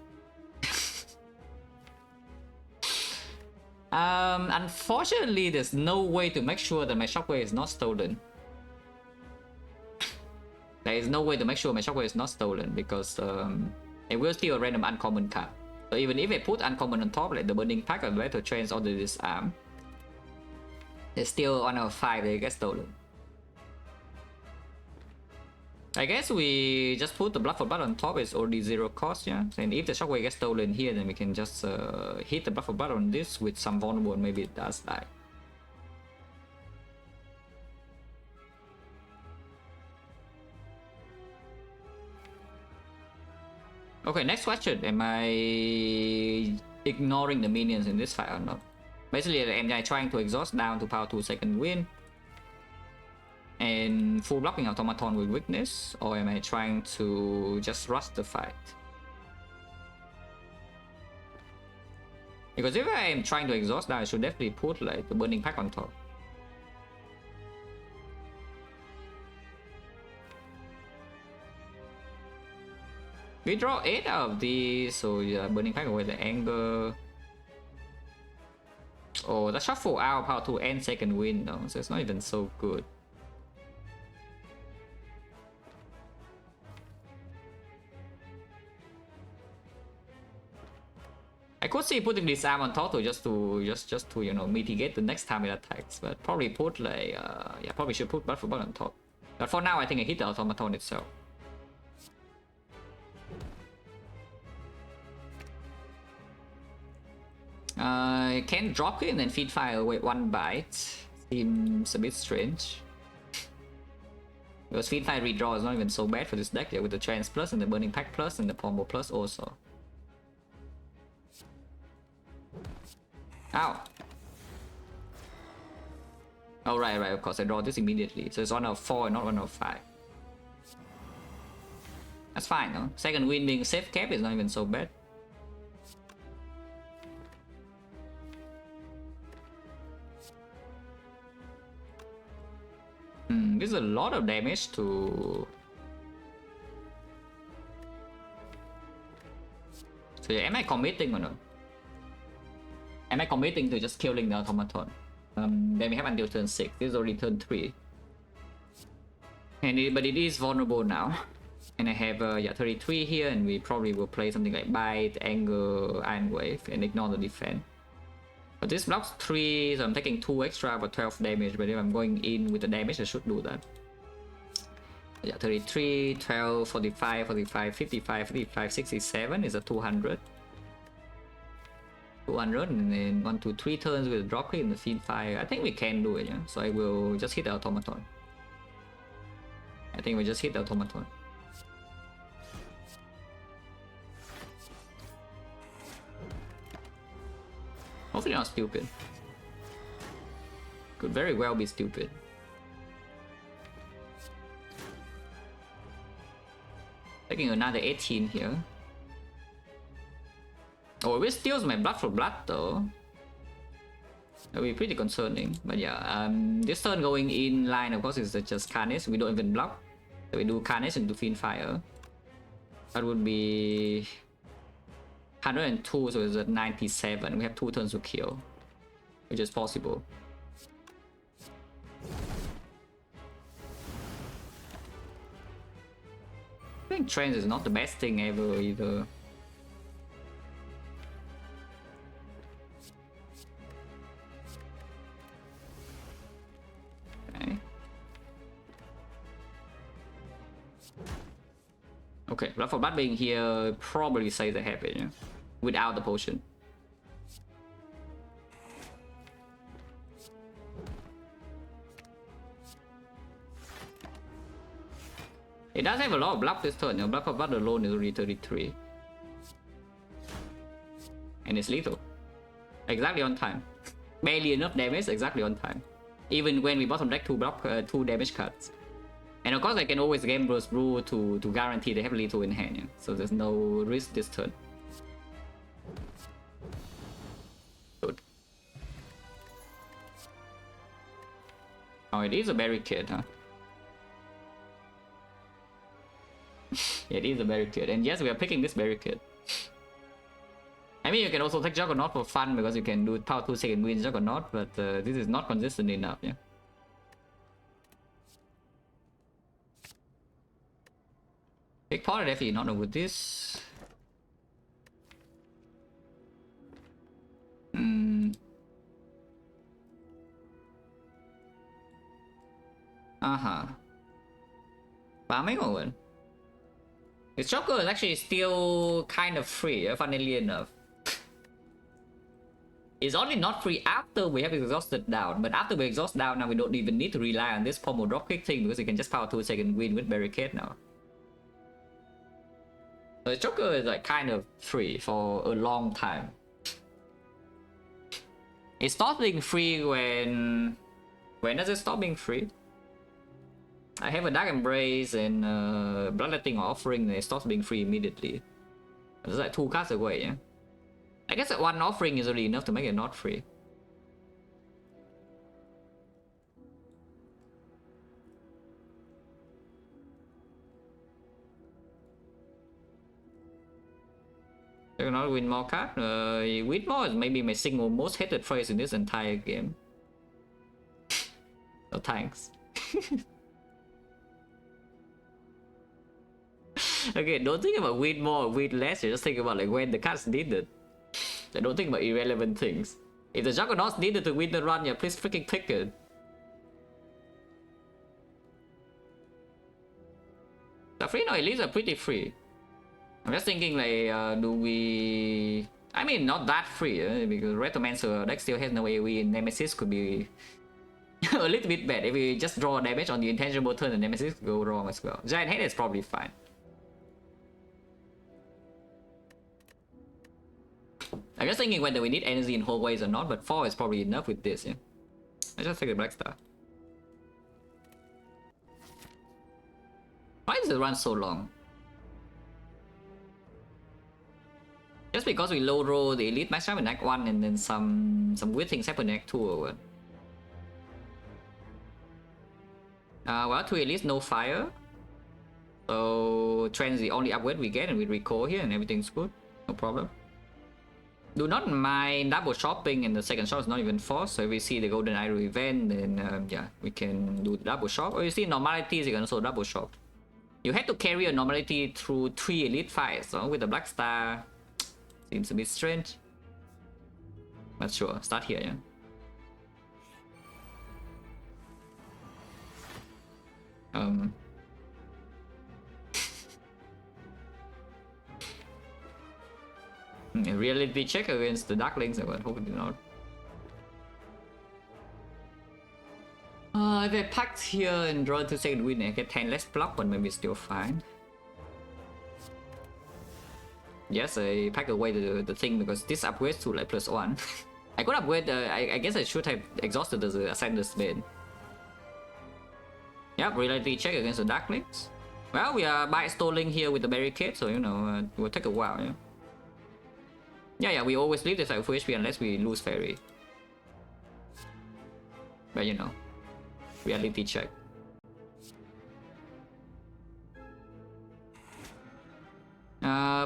Unfortunately, there's no way to make sure that my shockwave is not stolen. There is no way to make sure my shockwave is not stolen because it will steal a random uncommon card. So even if I put uncommon on top, like the burning pack or letter trains or the disarm, it's still on a 5 they get stolen. I guess we just put the Blood for Blood on top, it's already 0 cost, yeah? And if the shockwave gets stolen here, then we can just hit the Blood for Blood on this with some vulnerable and maybe it does die. Okay, next question. Am I ignoring the minions in this fight or not? Basically, am I trying to exhaust down to power 2 second win? And full blocking Automaton with weakness, or am I trying to just rush the fight? Because if I am trying to exhaust now, I should definitely put like the burning pack on top. We draw 8 out of these, so yeah, burning pack away the anger. Oh, the shuffle out power 2 and second win though, so it's not even so good. I could see putting this arm on top to just to you know mitigate the next time it attacks, but probably put like yeah, probably should put Blood for Blood on top. But for now, I think I hit the Automaton itself. I can drop it and then feed fire with 1 bite. Seems a bit strange. Because feed fire redraw is not even so bad for this deck, yeah, with the Trance Plus and the Burning Pack Plus and the Pombo Plus also. Ow! Oh right, of course, I draw this immediately. So it's 1 out of 4 and not 1 out of 5. That's fine, no? Second win being safe cap is not even so bad. This is a lot of damage to... So yeah, am I committing or not? Am I committing to just killing the Automaton? Then we have until turn 6. This is already turn 3. But it is vulnerable now. And I have yeah, 33 here, and we probably will play something like Bite, Anger, Iron Wave, and ignore the defense. But this blocks 3, so I'm taking 2 extra for 12 damage, but if I'm going in with the damage, I should do that. Yeah, 33, 12, 45, 45, 55, 55, 67 is a 200. 200, and then 1, 2, 3 turns with a drop kick in the feed fire. I think we can do it, yeah? So I will just hit the Automaton. I think we just hit the Automaton. Hopefully not stupid. Could very well be stupid. Taking another 18 here. Oh, it steals my blood for blood though. That'll be pretty concerning. But yeah, this turn going in line, of course, is just Carnage. We don't even block. So we do Carnage into Fiend Fire. That would be 102, so it's at 97. We have 2 turns to kill, which is possible. I think Trance is not the best thing ever either. Okay, Blood for Blood being here probably saves the habit, yeah? Without the potion. It does have a lot of blood this turn, Blood for Blood alone is already 33. And it's lethal. Exactly on time. Barely enough damage, exactly on time. Even when we bottom deck 2 block, 2 damage cards. And of course I can always Gambler's Brew to guarantee they have lethal in hand, yeah? So there's no risk this turn. Good. Oh, it is a barricade, huh? Yeah, it is a barricade, and yes, we are picking this barricade. I mean, you can also take Juggernaut for fun because you can do power 2 second win Juggernaut, but this is not consistent enough, yeah. Big part definitely not with this. Farming or what? His Joker is actually still kind of free, funnily enough. It's only not free after we have exhausted down, but after we exhaust down, now we don't even need to rely on this pommel dropkick thing because we can just power 2 second win with barricade now. So the Joker is like kind of free for a long time. It stops being free when does it stop being free? I have a Dark Embrace and Bloodletting Offering, and it stops being free immediately. It's like 2 cards away, yeah? I guess that 1 offering is already enough to make it not free. I cannot win more card. Whitmore is maybe my single most hated phrase in this entire game. No thanks. Okay, don't think about win more or win less, you just think about like when the cards needed. I don't think about irrelevant things. If the Juggernauts needed to win the run, yeah, please freaking pick it. The free no, at least are pretty free. I'm just thinking like, do we... I mean, not that free, because Retomancer deck still has no AoE and Nemesis could be a little bit bad. If we just draw damage on the intangible turn, the Nemesis could go wrong as well. Giant Head is probably fine. I'm just thinking whether we need energy in hallways or not, but 4 is probably enough with this, yeah. Let's just take the Black Star. Why does it run so long? Just because we low roll the elite matchup in Act 1 and then some weird things happen in Act 2 or what? Well, 2 elites, no fire. So Trend is the only upgrade we get and we recall here and everything's good. No problem. Do not mind double shopping, and the second shop is not even forced. So if we see the Golden Idol event, then yeah, we can do the double shop. Or you see normalities, you can also double shop. You had to carry a normality through 3 elite fights, so with the Black Star, seems a bit strange. But sure, start here, yeah. Reality check against the Darklings, but hopefully not. If I packed here and draw to second win, I get 10 less block, but maybe still fine. Yes, I packed away the thing because this upgrades to like +1. I could upgrade, I guess I should have exhausted the Ascender's Bane. Yep, reality check against the Darklings. Well, we are by stalling here with the barricade, so you know, it will take a while, yeah. Yeah, we always leave this like full HP unless we lose fairy. But you know, reality check.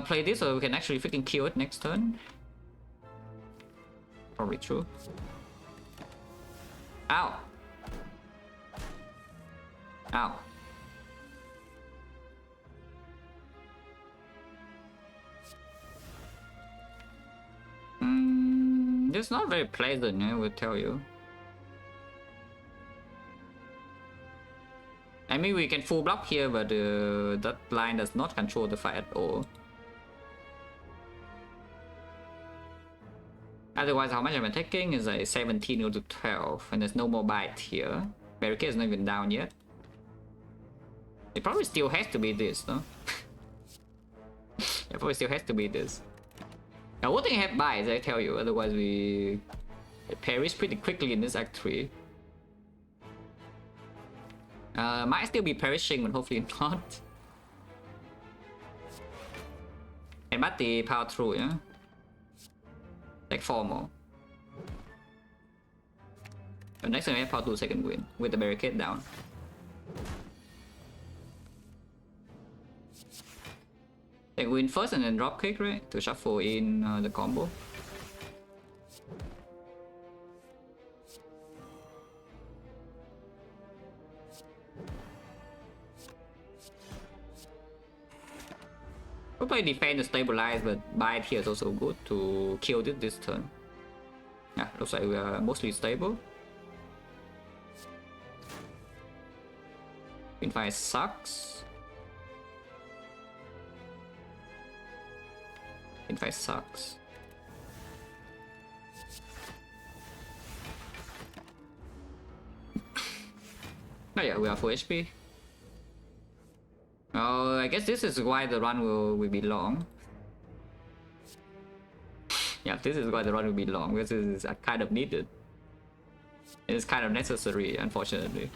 Play this so we can actually freaking kill it next turn. Probably true. Ow! Ow. This is not very pleasant, I will tell you. I mean, we can full block here, but that line does not control the fight at all. Otherwise, how much am I taking is like 17 to 12, and there's no more bite here. Barricade is not even down yet. It probably still has to be this, no? It probably still has to be this. Now, one thing I have bites, I tell you, otherwise we perish pretty quickly in this Act 3. Might still be perishing, but hopefully not. And bắt the power through, yeah? Like 4 more. But next time we have power through second win with the barricade down. Take win first and then drop kick, right? To shuffle in the combo. We'll play defend to stabilize, but bite here is also good to kill this turn. Yeah, looks like we are mostly stable. Infinite sucks. Infinite sucks. Oh yeah, we are full HP. Oh, I guess this is why the run will be long. Yeah, this is why the run will be long, because it is kind of needed. It is kind of necessary, unfortunately.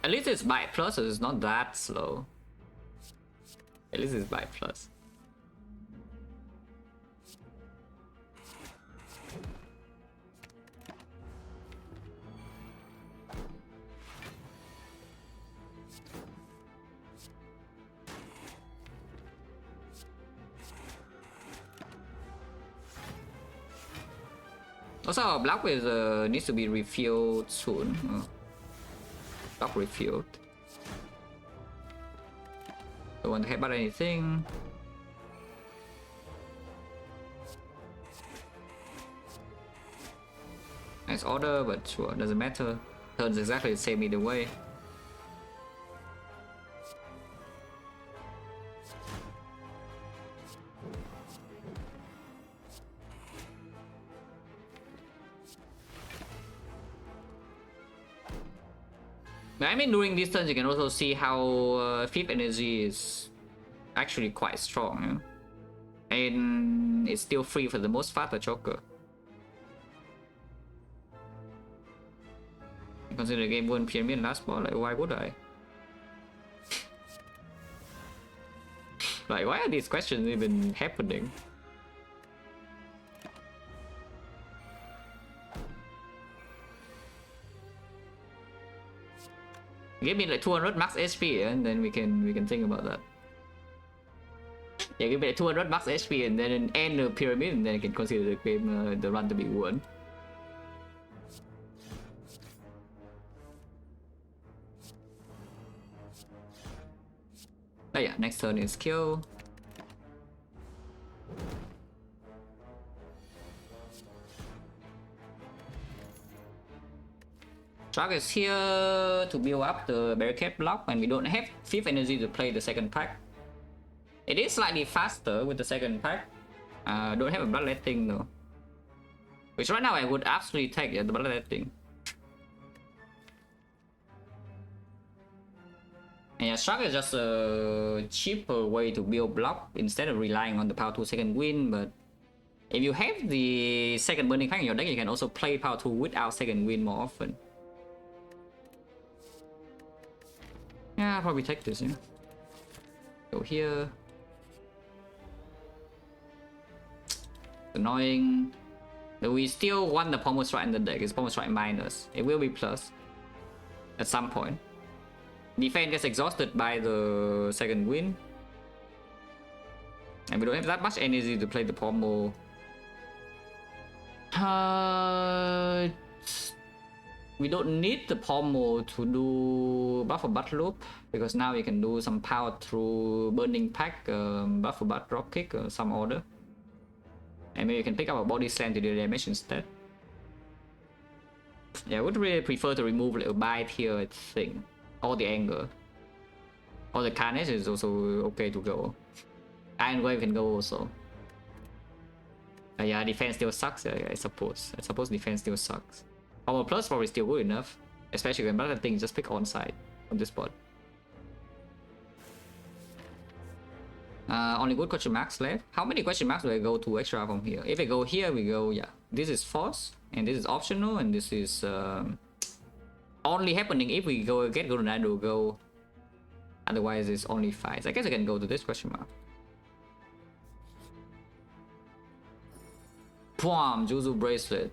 At least it's bite plus, so it's not that slow. At least it's bite plus. Also, our block is needs to be refilled soon. Block refilled. Don't want to headbutt anything. Nice order, but sure, doesn't matter. Turns exactly the same either way. I mean, during this turn, you can also see how fifth energy is actually quite strong, yeah? And it's still free for the most faster choker. Consider the game won pyramid last ball, like why would I? Like, why are these questions even happening? Give me like 200 max HP and then we can think about that. Yeah, give me like 200 max HP and then end the pyramid and then I can consider the game, the run to be won. Oh yeah, next turn is kill. Shark is here to build up the barricade block, and we don't have fifth energy to play the second pack. It is slightly faster with the second pack. Don't have a bloodletting though. Which right now I would absolutely take, yeah, the bloodletting. And yeah, Shark is just a cheaper way to build block instead of relying on the power 2 second wind. But if you have the second burning pack in your deck, you can also play power 2 without second wind more often. Yeah, I'll probably take this, yeah. Go here. Annoying. But we still want the Pommel Strike in the deck. It's Pommel Strike minus. It will be plus at some point. Defense gets exhausted by the second wind. And we don't have that much energy to play the Pommel. We don't need the Pommel to do Buff for Butt loop, because now we can do some power through Burning Pack, Buff for Butt drop kick or some order. And maybe you can pick up a body slam to do damage instead. Yeah, I would really prefer to remove a little bite here, I think. Or the anger. Or the carnage is also okay to go. Iron Wave can go also. Yeah, defense still sucks, yeah, I suppose. I suppose defense still sucks. Power plus probably still good enough. Especially when Blood thing just pick on side on this spot. Only good question marks left. How many question marks do I go to extra from here? If I go here, we go, yeah. This is force, and this is optional, and this is only happening if we go get Golden Idol go. Otherwise, it's only fights. I guess I can go to this question mark. Pwam, Juzu Bracelet.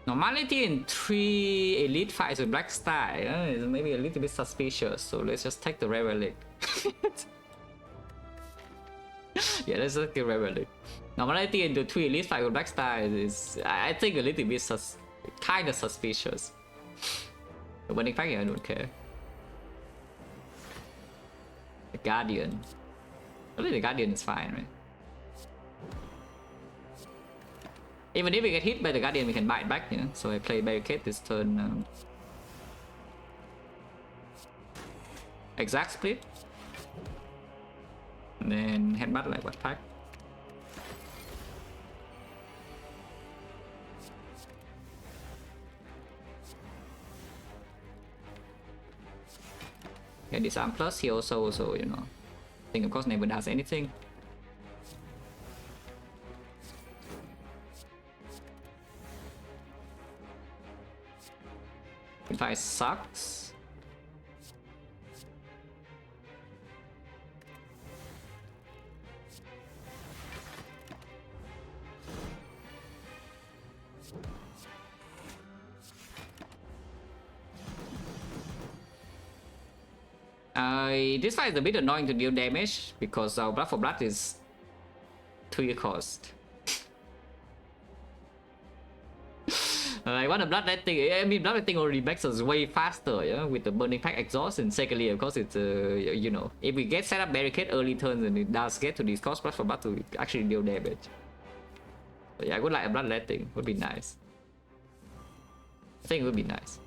Normality in 3 elite fights with Black Star is maybe a little bit suspicious, so let's just take the Red Relic. Yeah, let's take the Red Relic. Normality into 3 elite fights with Black Star is, I think, a little bit kind of suspicious. The Burning Pack, I don't care. The Guardian. Really, the Guardian is fine, right? Even if we get hit by the Guardian, we can bite back, yeah. So I play Barricade this turn. Exact split. And then headbutt like what pack. Yeah, disarm plus he also, you know. I think of course never does anything. Fight sucks. This fight is a bit annoying to deal damage because our Blood for Blood is 3 cost. I want a Bloodlet thing. I mean, Bloodlet thing already makes us way faster, yeah, with the Burning Pack exhaust. And secondly, of course, it's you know, if we get set up Barricade early turns, and it does get to this cost Blood for Blood to actually deal damage. But yeah, I would like a Bloodlet thing. Would be nice. I think it would be nice.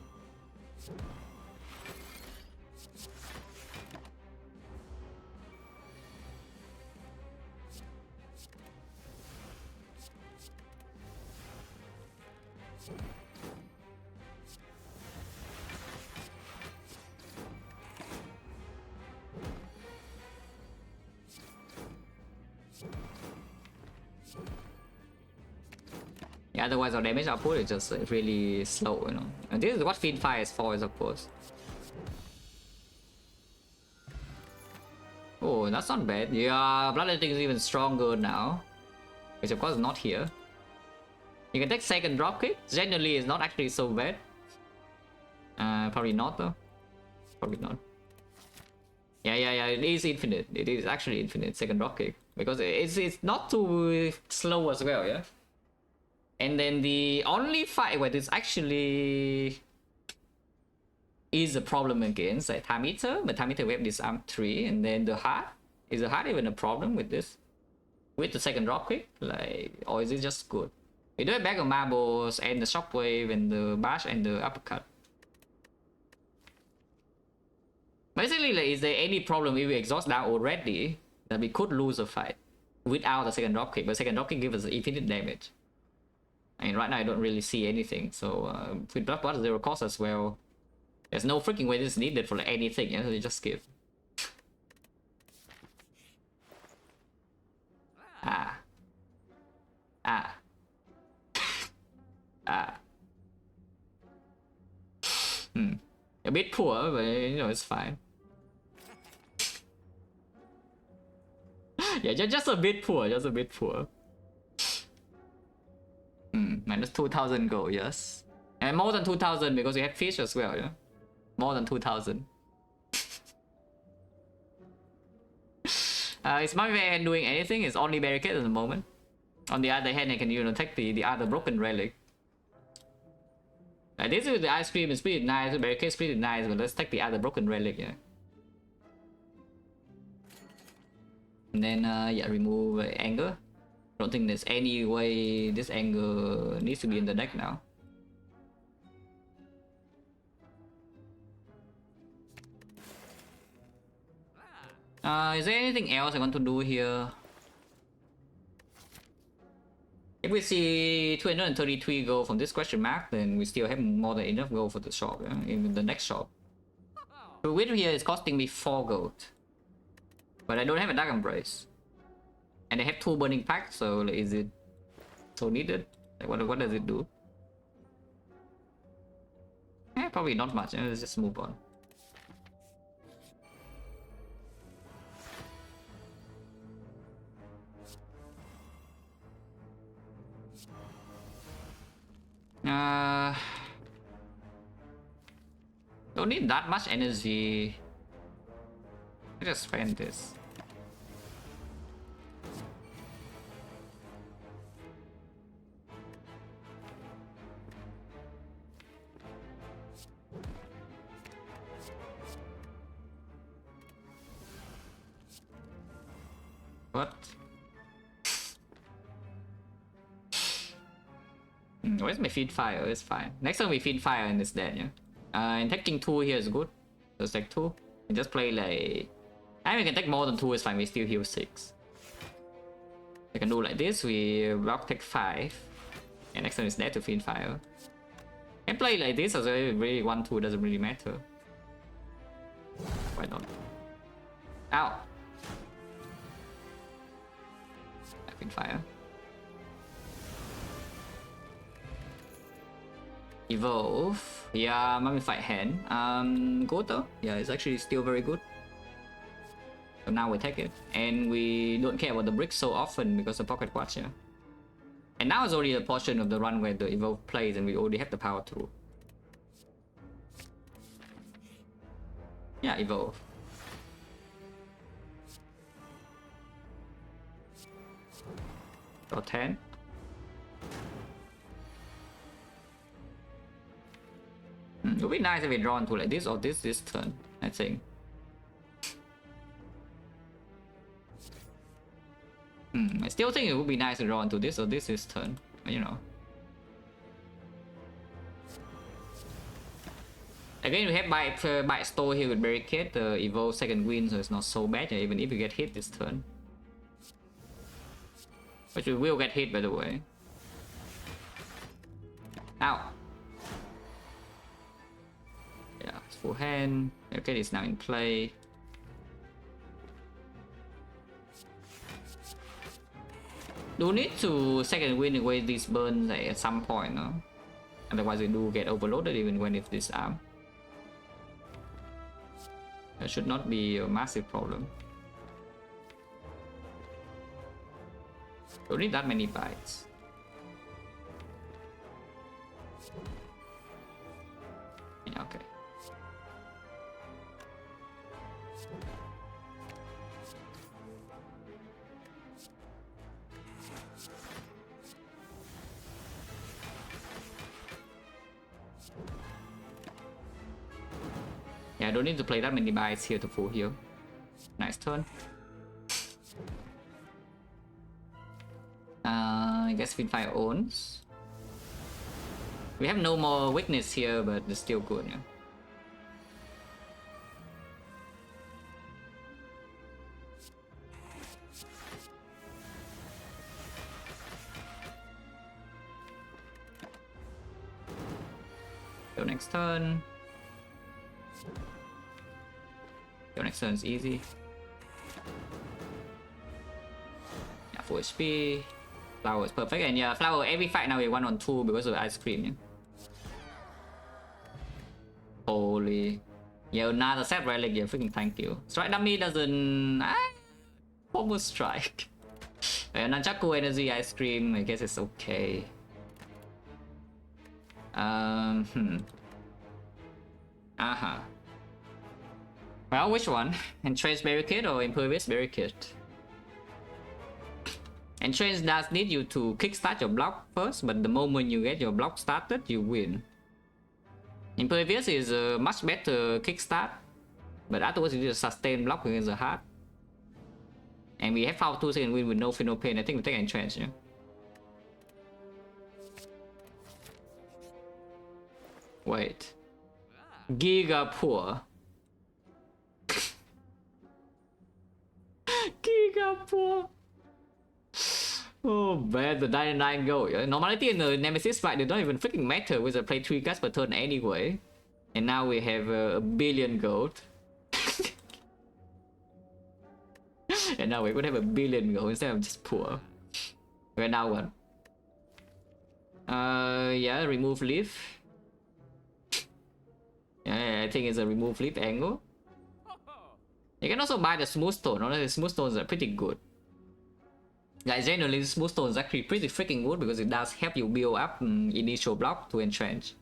Yeah, otherwise our damage output is just really slow, you know. And this is what Fiend Fire is for, I suppose. Oh, that's not bad. Yeah, Bloodletting is even stronger now. Which of course is not here. You can take second dropkick. Generally, it's not actually so bad. Probably not though. Probably not. Yeah, it is infinite. It is actually infinite second dropkick. Because it's not too slow as well, yeah? And then the only fight where this actually is a problem against like Time Eater, but Time Eater we have disarm 3, and then the heart. Is the heart even a problem with this? With the second dropkick? Like, or is it just good? We do have Bag of Marbles and the Shockwave and the Bash and the Uppercut. Basically, like, is there any problem if we exhaust down already that we could lose a fight without the second dropkick? But second dropkick gives us infinite damage. And right now I don't really see anything. So with Blood 0 cost as well, There's no freaking way this is needed for like anything, yeah, so you just skip. Ah. Ah. Ah. A bit poor, but you know, it's fine. Yeah, just a bit poor, just a bit poor. Minus 2,000 gold, yes. And more than 2,000 because we have fish as well, yeah? More than 2,000. It's not even doing anything, it's only barricade at the moment. On the other hand, I can, you know, take the other broken relic. This is the ice cream is pretty nice, the barricade is pretty nice, but let's take the other broken relic, yeah. And then, yeah, remove anger. I don't think there's any way this anger needs to be in the deck now. Is there anything else I want to do here? If we see 233 gold from this question mark, then we still have more than enough gold for the shop, yeah? In the next shop. The win here is costing me 4 gold. But I don't have a Dark Embrace. And I have 2 burning packs, so like, is it so needed? Like, what does it do? Probably not much, let's just move on. Don't need that much energy. I just spend this. What? Where's my feed fire? It's fine. Next time we feed fire and it's dead, yeah. And taking 2 here is good. Just take 2. And just play like... I mean, we can take more than 2, it's fine, we still heal 6. We can do like this, we block take 5. And next time it's dead to feed fire. Can play like this as well, really 1-2 doesn't really matter. Why not? Ow! I feed fire. Evolve. Yeah, Mummified Hand. Good though. Yeah, it's actually still very good. So now we take it. And we don't care about the bricks so often because of Pocket Watch, yeah. And now it's already a portion of the run where the Evolve plays and we already have the power through. Yeah, Evolve. Got 10. It would be nice if we draw into like this or this turn, I think. I still think it would be nice to draw into this or this turn, but you know. Again, we have bite store here with barricade, the evolve second win, so it's not so bad, even if we get hit this turn. Which we will get hit, by the way. Ow. Yeah, it's full hand. Barricade is now in play. Do need to second win away these burns at some point, no? Otherwise we do get overloaded even when it's disarmed. That should not be a massive problem. Don't need that many bites. Yeah, okay. Yeah, I don't need to play that many bites here to full heal. Nice turn. I guess Finfire owns. We have no more weakness here, but it's still good, yeah. So next turn. Your next turn is easy. Yeah, full HP. Flower is perfect, and yeah, flower every fight now we 1-on-2 because of the ice cream. Yeah? Holy. Yeah, another set relic, yeah, freaking thank you. Strike dummy doesn't. Almost strike. Nunchaku energy ice cream, I guess it's okay. Well, which one? Entranced barricade or impervious barricade? Entranced does need you to kickstart your block first, but the moment you get your block started, you win. Impervious is a much better kickstart, but afterwards you need a sustain block against the heart. And we have found 2 second win with no feel no pain. I think we take Entranced, yeah? Wait. Giga poor. Giga poor. Oh man, the 99 gold. Yeah? Normality in the Nemesis fight, they don't even freaking matter with the play 3 cards per turn anyway. And now we have a billion gold. And now we could have a billion gold instead of just poor. Okay, now what? Yeah, remove leaf. Yeah, I think it's a remove leaf angle. You can also buy the smooth stone. Honestly, smooth stones are pretty good. Like generally, smooth stone is actually pretty freaking good because it does help you build up initial block to entrench.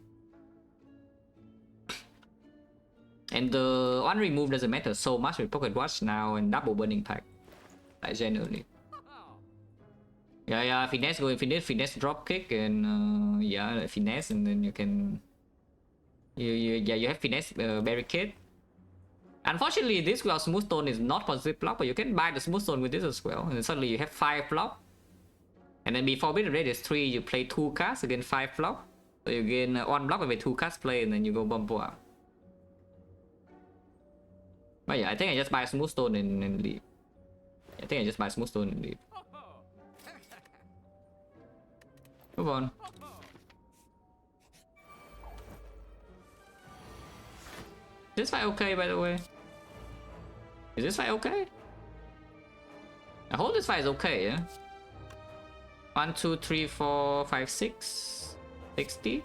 And the one remove doesn't matter so much with Pocket Watch now and double burning pack. Like generally. Yeah, finesse go infinite, finesse drop kick, and yeah, finesse, and then you can. You have finesse barricade. Unfortunately, this without smooth stone is not positive block, but you can buy the smooth stone with this as well. And suddenly you have 5 block. And then before Forbidden Red is 3, you play 2 cards against 5 block. So you gain 1 block with 2 cards play, and then you go bump up. But yeah, I think I just buy smooth stone and leave. I think I just buy smooth stone and leave. Move on. Is this fight okay, by the way? Is this fight okay? I hope this fight is okay, yeah? 1, 2, 3, 4, 5, 6. 60.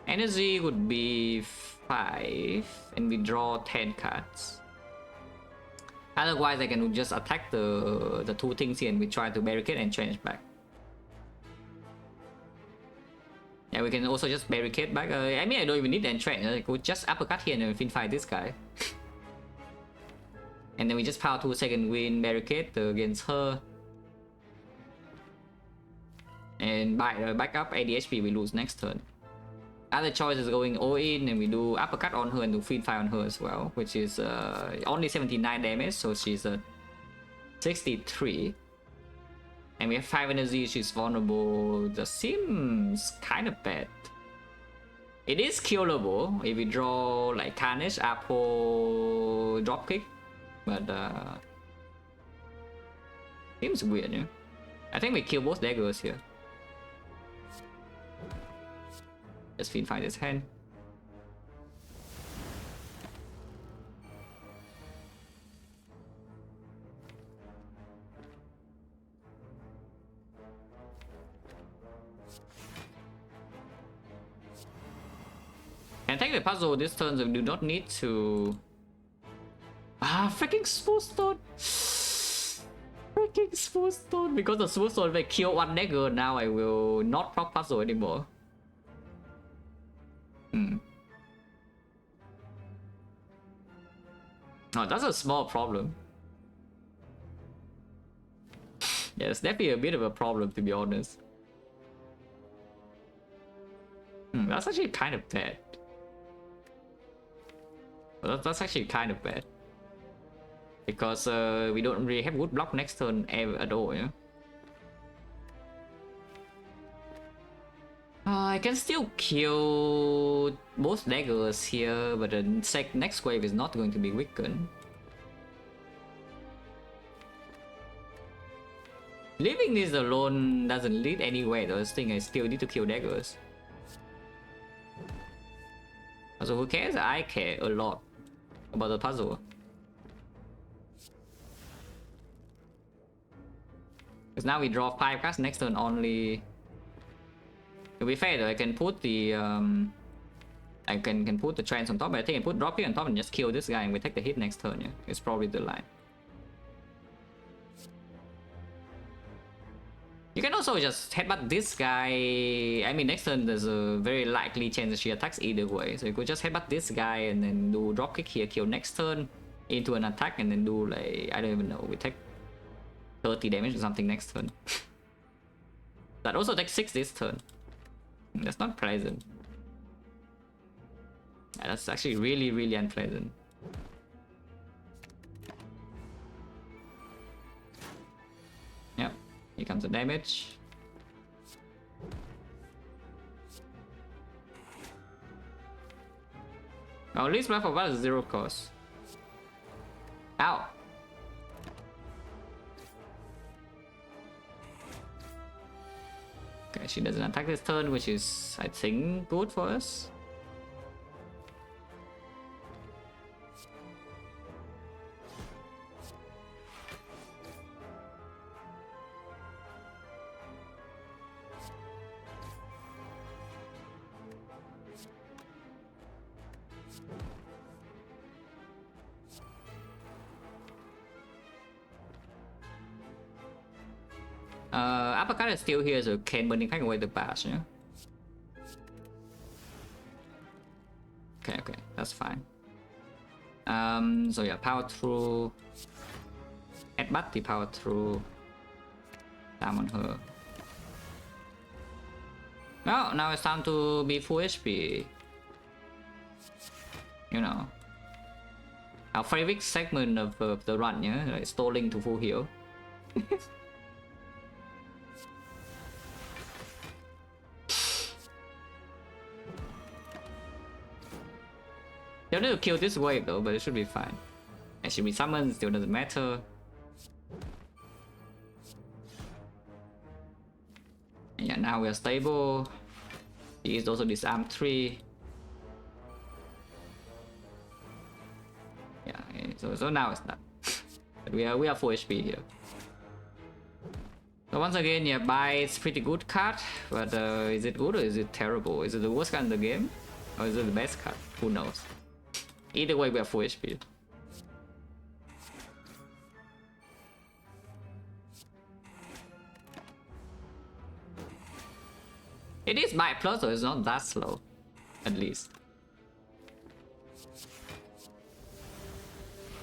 Energy would be 5, and we draw 10 cards. Otherwise, I can just attack the 2 things here and we try to barricade and change back. Yeah, we can also just barricade back. I mean, I don't even need the entrench. I could just uppercut here and fin fight this guy. And then we just power 2 second win barricade against her. And back up 80 HP we lose next turn. Other choice is going all in and we do uppercut on her and do fin fight on her as well, which is only 79 damage, so she's 63. And we have 5 energy, she's vulnerable. That seems kind of bad. It is killable if we draw like Carnage, Apple, Dropkick. But seems weird, yeah? I think we kill both daggers here. Just fin fight his hand. Can take the puzzle this turn, so we do not need to. Freaking smooth stone! Freaking smooth stone! Because the smooth stone will kill 1 dagger, now I will not proc puzzle anymore. Oh, that's a small problem. Yeah, it's definitely a bit of a problem, to be honest. That's actually kind of bad. That's actually kind of bad. Because we don't really have good block next turn ever at all, yeah? I can still kill both daggers here, but the next wave is not going to be weakened. Leaving this alone doesn't lead anywhere though. I think I still need to kill daggers. So who cares? I care a lot about the puzzle. Because now we draw 5 cards, next turn only... To be fair though, I can put the... I can put the trance on top, but I think I put drop here on top and just kill this guy and we take the hit next turn, yeah? It's probably the line. You can also just headbutt this guy. I mean, next turn there's a very likely chance that she attacks either way. So you could just headbutt this guy and then do drop kick here, kill next turn into an attack, and then do like, I don't even know, we take 30 damage or something next turn. That also takes 6 this turn. That's not pleasant. Yeah, that's actually really, really unpleasant. Yep, here comes the damage. Oh, least life of us is 0 cost. Ow! Okay, she doesn't attack this turn, which is, I think, good for us. Uppercut is still here, so can burning pack away the bash, yeah? Okay, that's fine. So yeah, power through. Headbutt the power through. Down on her. Well, now it's time to be full HP. You know. Our favorite segment of the run, yeah? Like stalling to full heal. They'll need to kill this wave though, but it should be fine. It should be summoned, still doesn't matter. And yeah, now we are stable. He is also disarmed 3. Yeah, so now it's done. But we are full HP here. So once again, yeah, buy it's pretty good card, but is it good or is it terrible? Is it the worst card in the game? Or is it the best card? Who knows? Either way, we are full HP. It is by plus, so it's not that slow, at least.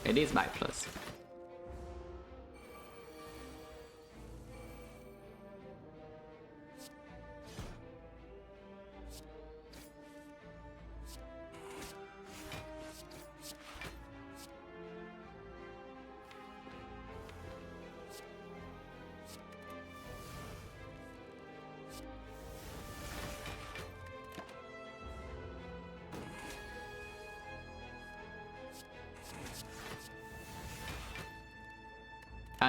It is by plus.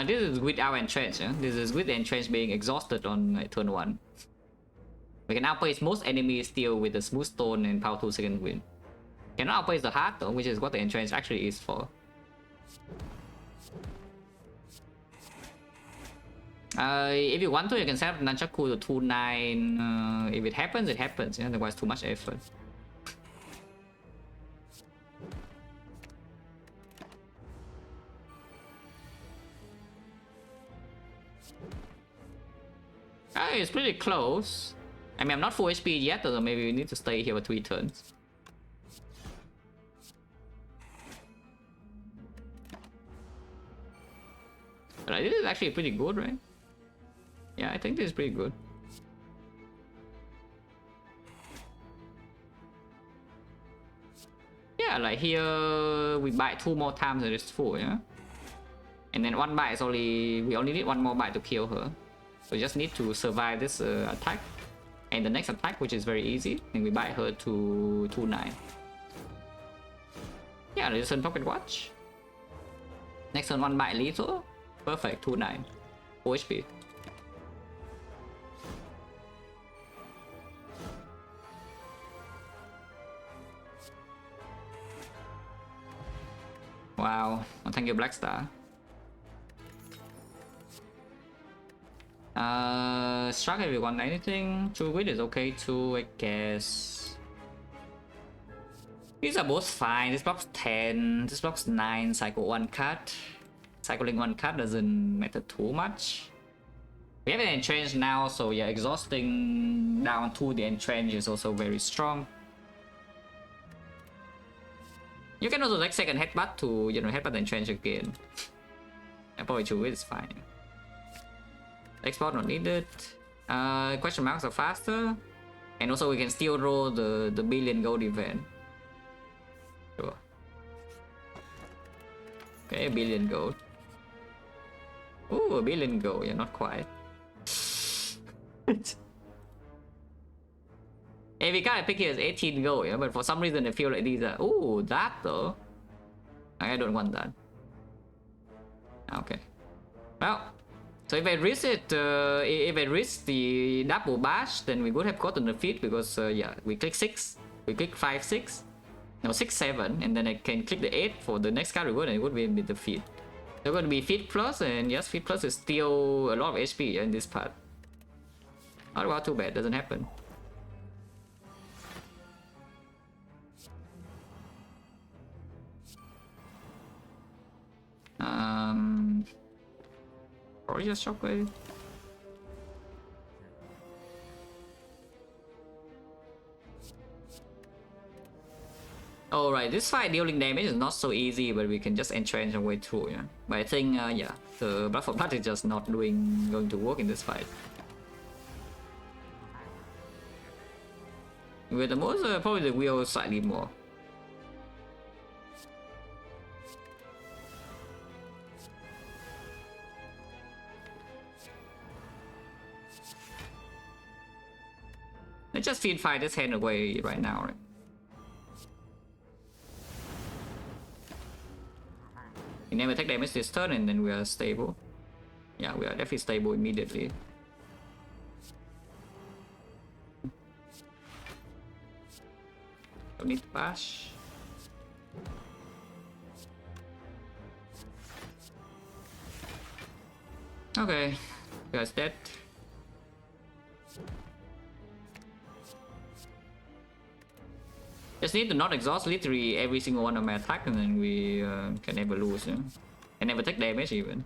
This is with our entrench, yeah? This is with the entrench being exhausted on like, turn 1. We can outpace most enemies still with the smooth stone and power 2 second wind. Cannot outpace the heart though, which is what the entrench actually is for. If you want to, you can set up Nunchaku to 2-9. If it happens, it happens, yeah? Otherwise too much effort. It's pretty close. I mean, I'm not full HP yet, so maybe we need to stay here for 3 turns. But this is actually pretty good, right? Yeah, I think this is pretty good. Yeah, like here we bite 2 more times and it's full, yeah? And then 1 bite is only... We only need 1 more bite to kill her. So we just need to survive this attack and the next attack, which is very easy, and we bite her to 2-9. Yeah, this turn pocket watch. Next turn 1 bite lethal. Perfect, 2-9. Full HP. Wow, well, thank you, Black Star. Struck everyone, anything? True Wit is okay too, I guess. These are both fine. This blocks 10, this blocks 9, cycle 1 card. Cycling 1 card doesn't matter too much. We have an entrench now, so yeah, exhausting down to the entrench is also very strong. You can also like second headbutt to, you know, headbutt the entrench again. And probably True Wit is fine. Export not needed. Question marks are faster. And also we can still roll the billion gold event. Sure. Okay, a billion gold. Ooh, a billion gold, yeah, not quite. Every card I pick here is 18 gold, yeah, but for some reason I feel like these are... Ooh, that though. I don't want that. Okay. Well, so if I risk it, if I risk the double bash, then we would have gotten the feat because, yeah, we click 6, we click 5, 6, no 6, 7, and then I can click the 8 for the next card reward and it would be the feat. So going to be feat plus, and yes, feat plus is still a lot of HP in this part. Not about too bad, doesn't happen. Or just shockwave. Alright, this fight dealing damage is not so easy, but we can just entrench our way through, yeah. But I think, yeah, the Blood for Blood is just not going to work in this fight. With the most, probably the wheel slightly more. Let's just feed fight this hand away right now, right? We never take damage this turn and then we are stable. Yeah, we are definitely stable immediately. Don't need to bash. Okay, guy's dead. Just need to not exhaust literally every single one of my attack and then we can never lose. Yeah? Can never take damage even.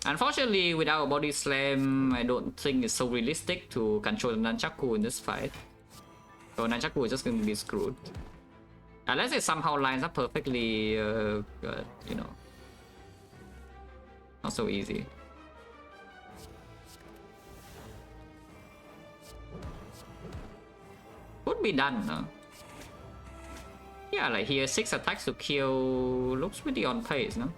Unfortunately, without a body slam, I don't think it's so realistic to control the Nunchaku in this fight. So Nunchaku is just going to be screwed. Unless it somehow lines up perfectly, you know, not so easy. Could be done, no? Yeah, like here 6 attacks to kill looks pretty on pace, no?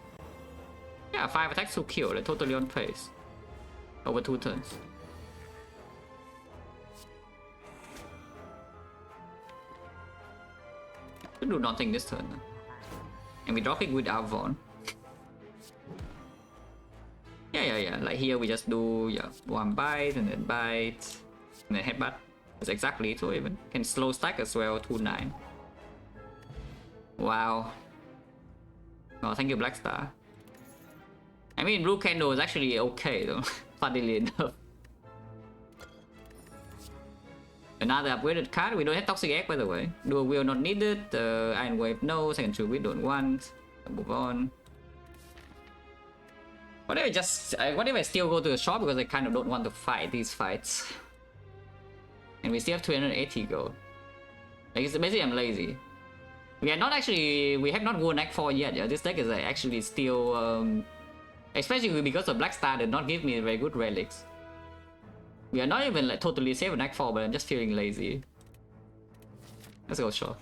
Yeah, 5 attacks to kill, like totally on pace. Over 2 turns. Should do nothing this turn, no? And we drop it with Avon. Yeah, like here we just do, yeah, 1 bite and then bite and then headbutt. It's exactly so even. Can slow stack as well, 2-9. Wow. Oh, thank you, Black Star. I mean, Blue Candle is actually okay though, funnily enough. Another upgraded card. We don't have Toxic Egg, by the way. Dual Wheel not needed. Iron Wave no. Second True Wit don't want. Move on. What if I still go to the shop because I kind of don't want to fight these fights. And we still have 280 gold. Like, it's basically I'm lazy. We have not gone Act 4 yet. Yeah, this deck is actually still, especially because the Black Star did not give me very good relics. We are not even like totally safe in Act 4, but I'm just feeling lazy. Let's go shop.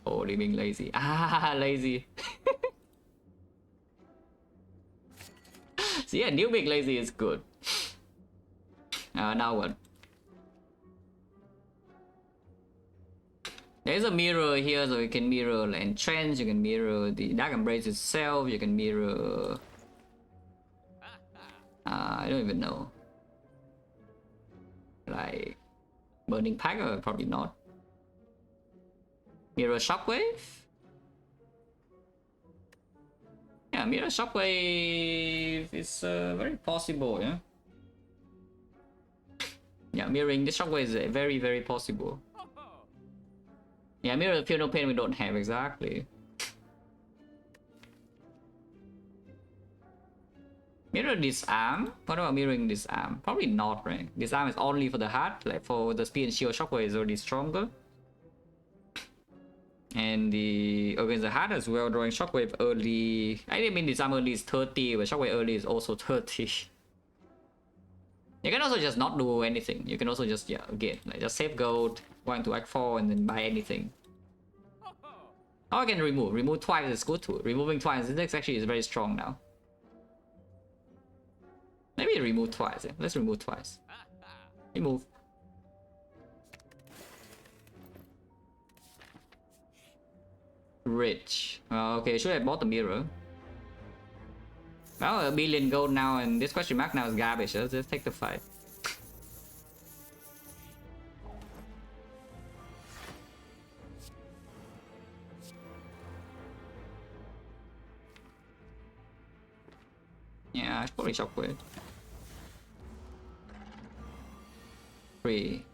Oh, being lazy. Ah, lazy. So yeah, new big lazy is good. Now what? There's a mirror here, so you can mirror like Entrench, you can mirror the Dark Embrace itself, you can mirror... I don't even know. Like... Burning Pack? Probably not. Mirror Shockwave? Yeah, Mirror Shockwave is very possible, yeah? Yeah, mirroring the Shockwave is very, very possible. Yeah, Mirror Feel No Pain we don't have, exactly. Mirror Disarm? What about mirroring Disarm? Probably not, right? Disarm is only for the heart, like for the speed and shield Shockwave is already stronger. And the against the heart as well, drawing Shockwave early. I mean Disarm early is 30, but Shockwave early is also 30. You can also just not do anything. You can also just, yeah, again, like just save gold, go into Act 4 and then buy anything. Oh, I can remove. Remove twice is good too. Removing twice, this actually is very strong now. Maybe remove twice. Yeah. Let's remove twice. Remove. Rich. Okay, should have bought the mirror. Well, a billion gold now, and this question mark now is garbage. Let's just take the fight. Yeah, I should probably Shockwave. 3.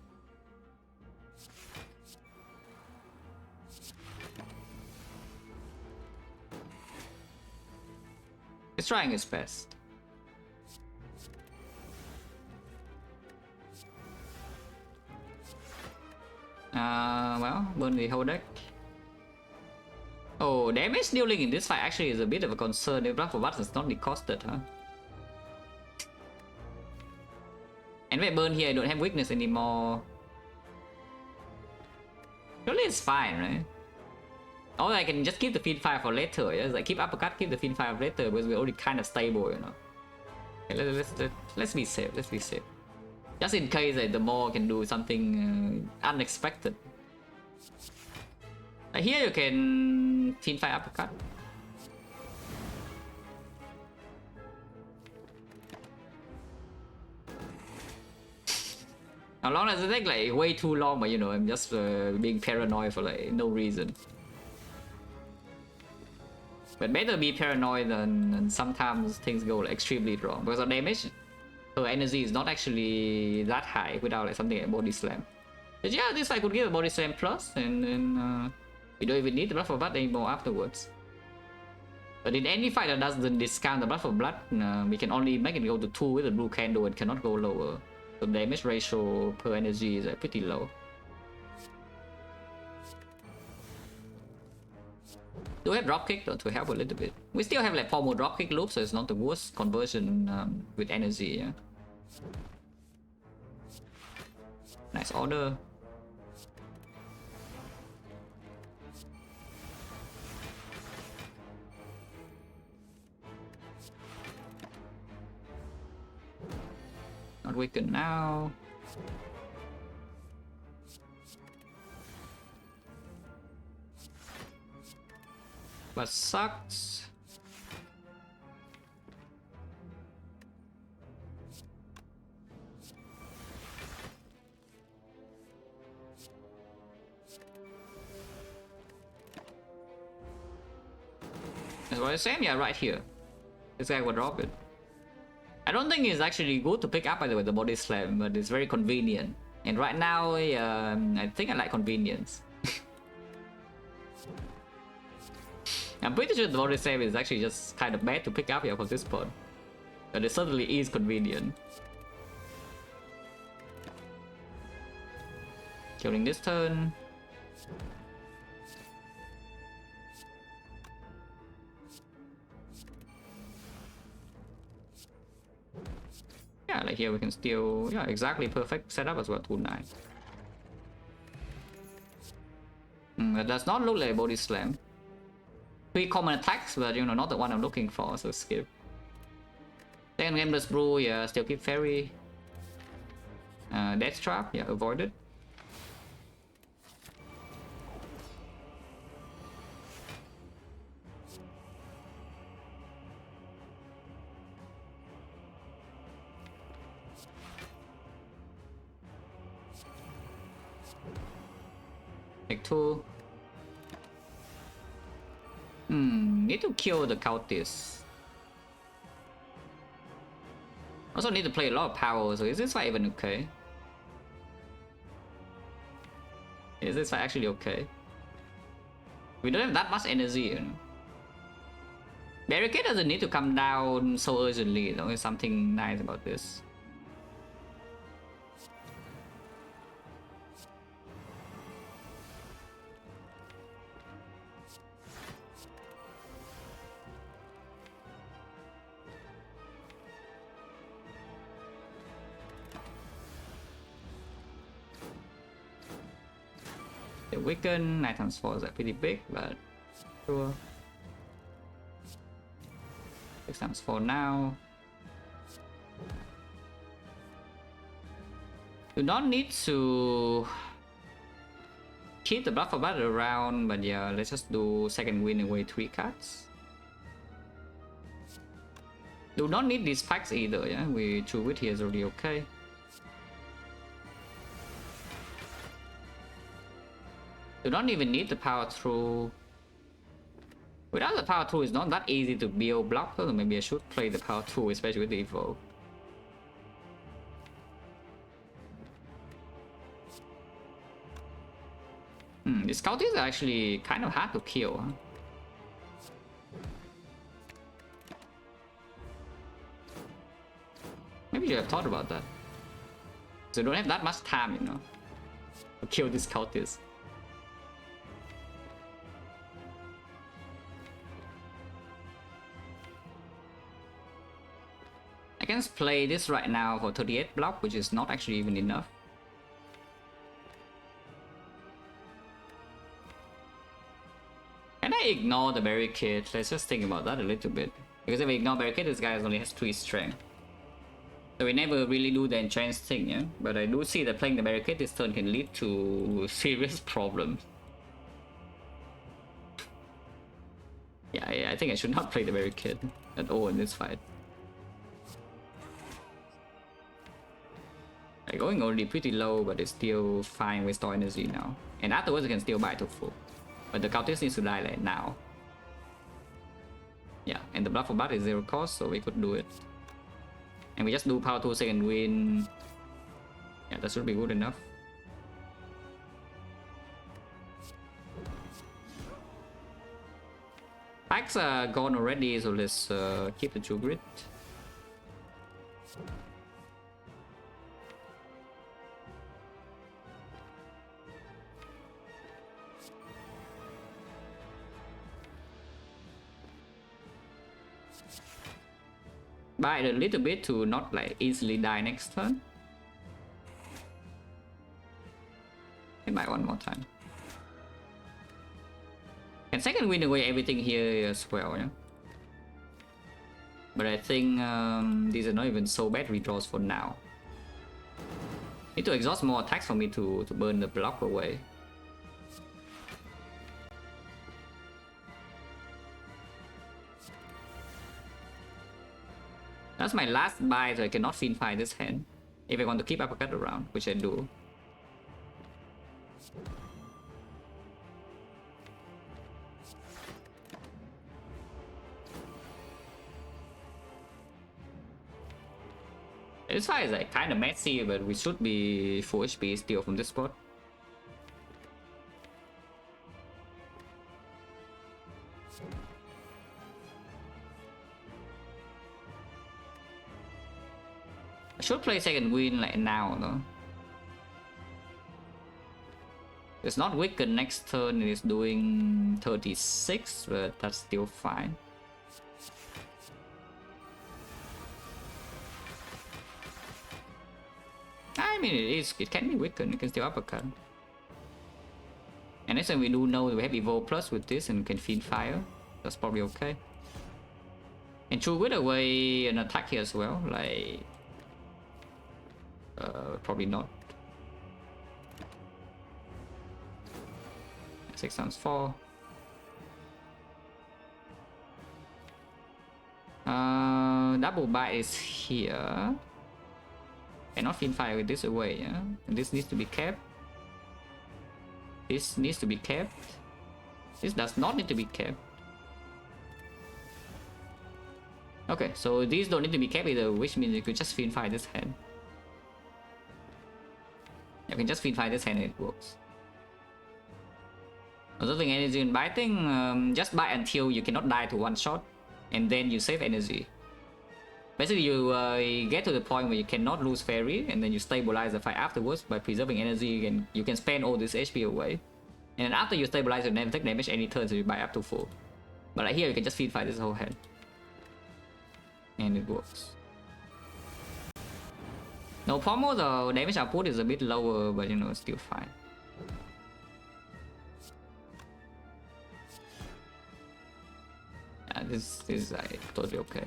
He's trying his best. Well, burn the whole deck. Oh, damage dealing in this fight actually is a bit of a concern if Blood for Blood is not decosted, huh? And if I burn here, I don't have weakness anymore. Surely it's fine, right? Or I can just keep the Fiend Fire for later, yeah? Like keep Uppercut, keep the Fiend Fire for later, because we're already kind of stable, you know? Okay, let's be safe, let's be safe. Just in case the Maw can do something unexpected. Like here you can Fiend Fire Uppercut. How long does it take? Like way too long, but you know, I'm just being paranoid for like no reason. But better be paranoid than sometimes things go like, extremely wrong. Because the damage, her energy is not actually that high without like something like Body Slam. But yeah, this I could give a Body Slam plus, and then we don't even need the Blood for Blood anymore afterwards. But in any fight that doesn't discount the Blood for Blood, we can only make it go to 2 with the blue candle and cannot go lower. So damage ratio per energy is pretty low. Do we have dropkick to help a little bit? We still have like 4 more dropkick loops, so it's not the worst conversion with energy. Yeah. Nice order. Not weakened now. But sucks. That's what I'm saying, yeah, right here. This guy would drop it. I don't think it's actually good to pick up by the way, the Body Slam, but it's very convenient. And right now, I think I like convenience. I'm pretty sure the Body Slam is actually just kind of bad to pick up here for this point. But it certainly is convenient. Killing this turn. Yeah, like here we can still, yeah, exactly perfect setup as well, 2-9. That does not look like a Body Slam. 3 common attacks, but you know, not the one I'm looking for, so skip. Second Gameless Brew, yeah, still keep Fairy. Death Trap, yeah, avoid it. Take 2. Need to kill the cultist. Also need to play a lot of power, so is this fight even okay? Is this fight actually okay? We don't have that much energy, you know. Barricade doesn't need to come down so urgently, though. There's something nice about this. The weaken 9 times 4 is like pretty big, but sure. 6 times 4 now. You don't need to keep the bluff for battle around, but yeah, let's just do second win away 3 cards. Do not need these packs either, yeah. We true wit here is already okay. You don't even need the power through. Without the power through, it's not that easy to build block, so maybe I should play the power through, especially with the evo. These cultists are actually kind of hard to kill, huh? Maybe you have thought about that. So you don't have that much time, you know, to kill these cultists. I can play this right now for 38 block, which is not actually even enough. Can I ignore the barricade? Let's just think about that a little bit. Because if we ignore barricade, this guy only has 3 strength. So we never really do the enchant thing, yeah? But I do see that playing the barricade this turn can lead to serious problems. Yeah, I think I should not play the barricade at all in this fight. Going already pretty low, but it's still fine with store energy now. And afterwards, I can still buy to full. But the cultist needs to die like now. Yeah, and the bluff for bat is 0 cost, so we could do it. And we just do power 2 second win. Yeah, that should be good enough. Packs are gone already, so let's keep the 2 grid. Buy it a little bit to not like easily die next turn. I buy one more time. And second win away everything here as well, yeah. But I think these are not even so bad redraws for now. Need to exhaust more attacks for me to burn the block away. That's my last buy, so I cannot fiend-fire this hand if I want to keep uppercut around, which I do. This fight is like kind of messy, but we should be full HP still from this spot. I should play second win like now though. It's not weakened next turn, it is doing 36, but that's still fine. I mean, it can be weakened, it can still uppercut. And next time we do know we have Evo Plus with this and can feed fire. That's probably okay. And true wit away an attack here as well, like... probably not. 6 times 4. Double bite is here. Cannot feed fire with this away, yeah? And this needs to be kept. This needs to be kept. This does not need to be kept. Okay, so these don't need to be kept either, which means you could just field-fire this hand. You can just field-fire this hand and it works. Observing energy and biting, just bite until you cannot die to one shot, and then you save energy. Basically, you get to the point where you cannot lose fairy, and then you stabilize the fight afterwards by preserving energy. You can spend all this HP away, and then after you stabilize, you never take damage any turn, so you buy up to 4. But like here, you can just field-fire this whole hand, and it works. No pommel, the damage output is a bit lower, but you know, still fine. Yeah, this is totally okay.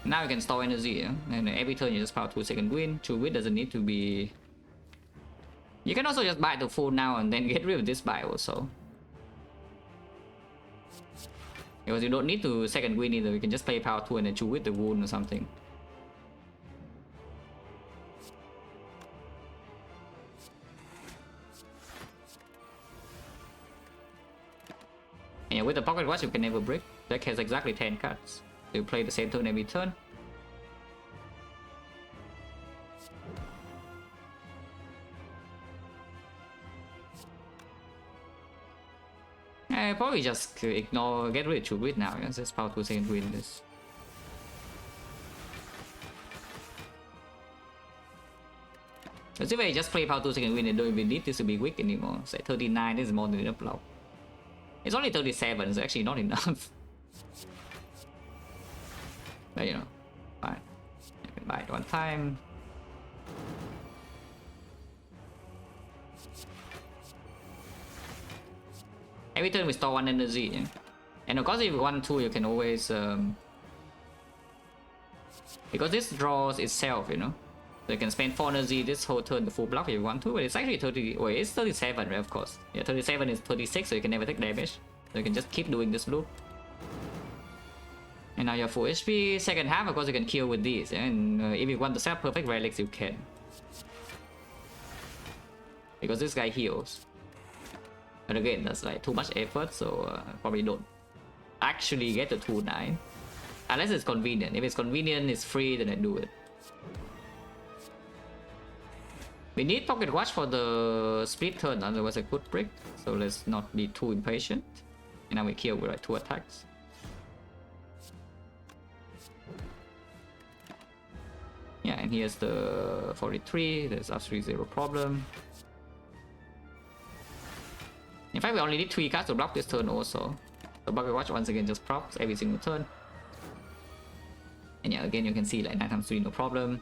Now you can store energy, yeah? And every turn you just power 2 second wind. 2 wind doesn't need to be... You can also just buy the full now and then get rid of this buy also. Because you don't need to second wind either, you can just play power 2 and then 2 with the wound or something. And yeah, with the pocket watch you can never break. Deck has exactly 10 cards. You play the same turn every turn. Probably just ignore, get rid of 2 grid now. Just power 2 second win this. Let's see if I just play power 2 second win and don't even need this to be weak anymore. Say 39, this is more than enough block. It's only 37, so actually not enough. But you know, fine. You can buy it one time. Every turn we store 1 energy, yeah? And of course if you want to, you can always because this draws itself, you know, so you can spend 4 energy this whole turn to full block if you want to. But it's actually 30, wait, it's 37, right? Of course, yeah, 37 is 36, so you can never take damage, so you can just keep doing this loop. And now you're full HP. Second half, of course, you can kill with these, yeah? And if you want to set perfect relics, you can, because this guy heals. But again, that's like too much effort, so probably don't actually get the 2-9. Unless it's convenient. If it's convenient, it's free, then I do it. We need pocket watch for the split turn, otherwise I could break. So let's not be too impatient. And now we kill with like 2 attacks. Yeah, and here's the 43. There's absolutely 0 problem. In fact, we only need 3 cards to block this turn also. So Bucket Watch once again just procs every single turn. And yeah, again you can see like 9 times 3, no problem.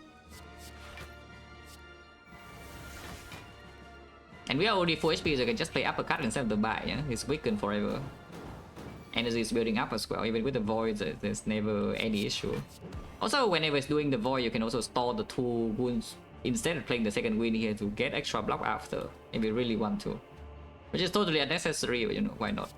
And we are already full HP, so you can just play uppercut instead of the buy, yeah? It's weakened forever. Energy is building up as well, even with the voids, there's never any issue. Also, whenever it's doing the void, you can also store the 2 wounds instead of playing the second wind here to get extra block after, if you really want to. Which is totally unnecessary, but you know, why not?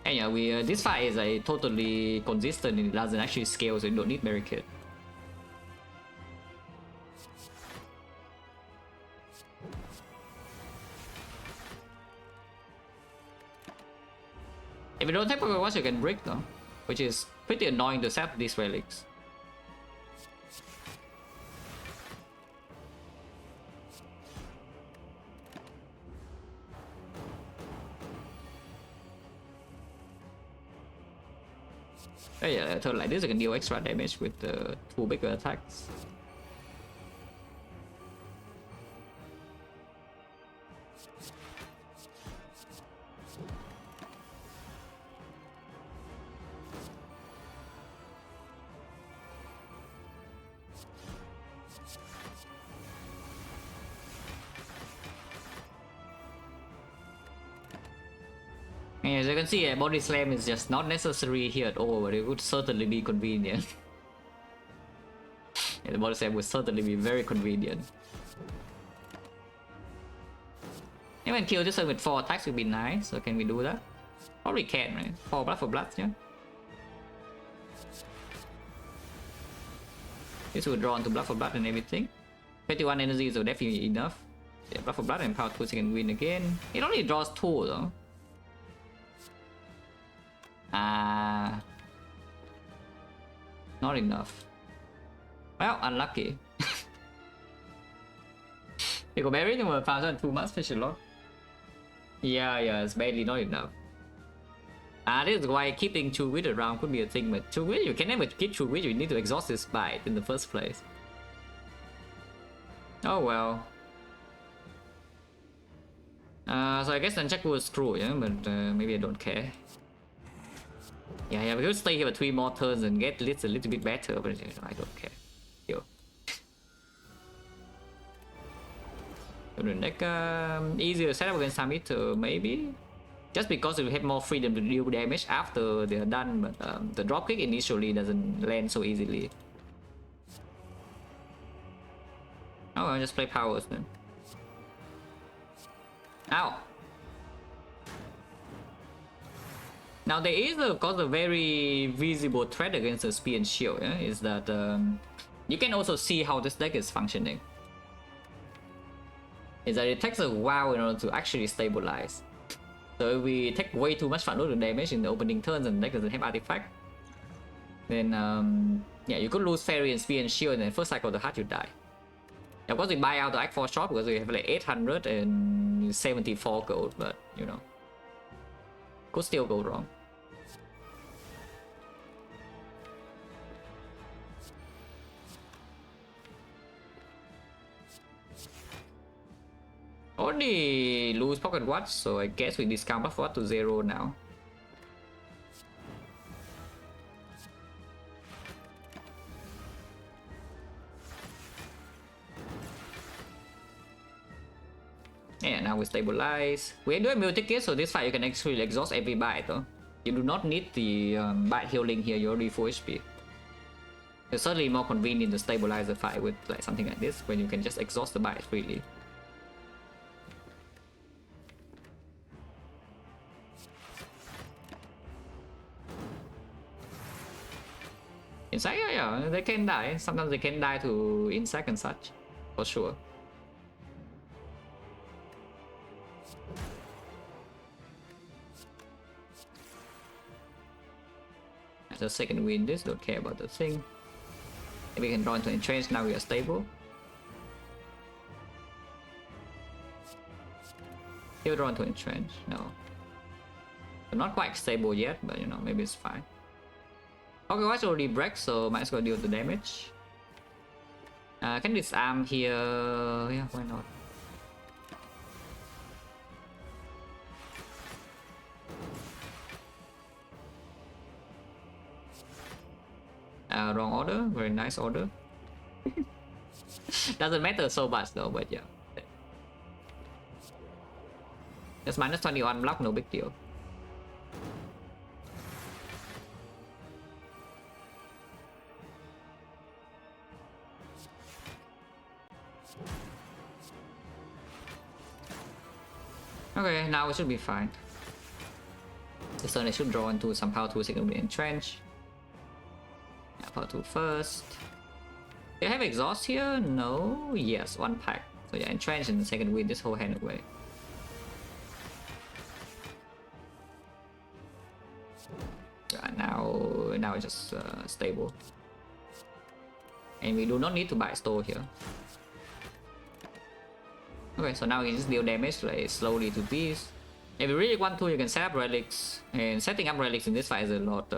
And yeah, this fight is totally consistent and it doesn't actually scale, so you don't need barricade. If you don't take pocket watch, you can break though, which is pretty annoying to set these relics. Oh yeah, a turn like this you can deal extra damage with the 2 bigger attacks. As you can see, a body slam is just not necessary here at all, but it would certainly be convenient. Yeah, the body slam would certainly be very convenient. Even kill this one with 4 attacks would be nice, so can we do that? Probably can, right? For blood, yeah. This will draw into blood for blood and everything. 21 energy is definitely enough. Yeah, blood for blood and power 2 second win again. It only draws 2 though. Not enough. Well, unlucky. You got berry nhưng mà farm ra 2 months fish a lot. Yeah, it's barely not enough. This is why keeping True Wit around could be a thing, but True Wit, you can never keep True Wit, you need to exhaust this bite in the first place. Oh well. So I guess Nunchaku will screw, yeah, but maybe I don't care. Yeah, we could stay here for 3 more turns and get this a little bit better, but I don't care. Yo. The deck easier setup against Samito, maybe? Just because you have more freedom to deal damage after they're done, but the dropkick initially doesn't land so easily. Oh, I'll just play powers then. Ow! Now there is of course a very visible threat against the spear and shield, yeah? Is that you can also see how this deck is functioning. Is that it takes a while in order to actually stabilize. So if we take way too much front load damage in the opening turns and the deck doesn't have artifact, then yeah, you could lose fairy and spear and shield, and then first cycle of the heart you die. Of course we buy out the Act 4 shop because we have like 874 gold, but you know, could still go wrong. Only lose pocket watch, so I guess we discount buff watch to 0 now. Yeah, now we stabilize. We do a meal ticket, so this fight you can actually exhaust every bite though. You do not need the bite healing here, you're already full HP. It's certainly more convenient to stabilize the fight with like something like this, when you can just exhaust the bite freely. Insect, yeah, they can die. Sometimes they can die to insect and such, for sure. As a second win this, don't care about the thing. If we can draw into entrench, now we are stable. He'll draw into entrench, no. We're not quite stable yet, but you know, maybe it's fine. Okay, watch already break, so might as well deal the damage. Can disarm here, yeah, why not? Wrong order, very nice order. Doesn't matter so much though, but yeah. Just minus 21 block, no big deal. Okay, now it should be fine. This turn I should draw into some power 2 second win entrench. Yeah, power 2 first. Do I have exhaust here? No. Yes, 1 pack. So yeah, entrench and the second win this whole hand away. Yeah, now it's just stable. And we do not need to buy store here. Okay, so now we just deal damage like slowly to these. If you really want to, you can set up relics, and setting up relics in this fight is a lot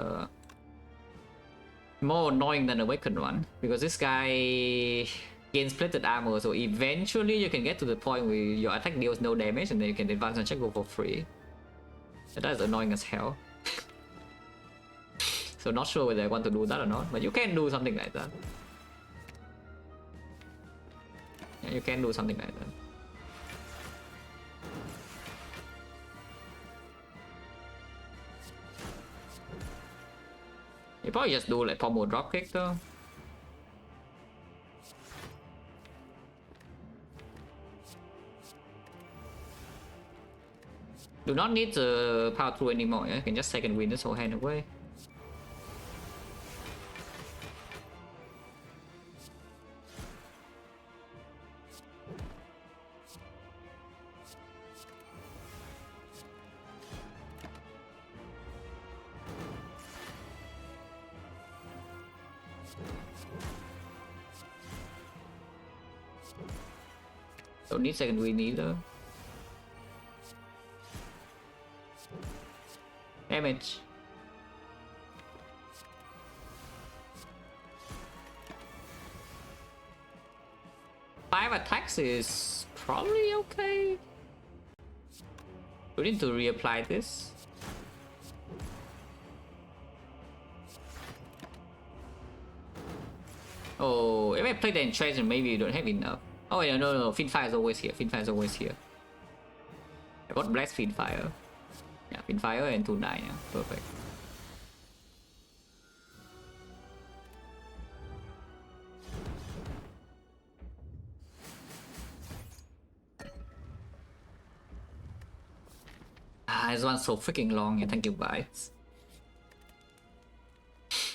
more annoying than the Awakened one, because this guy gains plated armor, so eventually you can get to the point where your attack deals no damage and then you can advance and check go for free. So that is annoying as hell. So not sure whether I want to do that or not, but you can do something like that. Yeah, you can do something like that. You probably just do like pommel dropkick though. Do not need the power through anymore. Yeah? I can just second win this whole hand away. Don't need second win either. Damage. Five attacks is probably okay. We need to reapply this. Oh, if I play the Enchantress, maybe you don't have enough. Oh yeah, no, Finfire is always here. Finfire is always here. I got Blast Finfire. Yeah, Finfire and 2-9, yeah, perfect. This one's so freaking long, yeah, thank you, bites.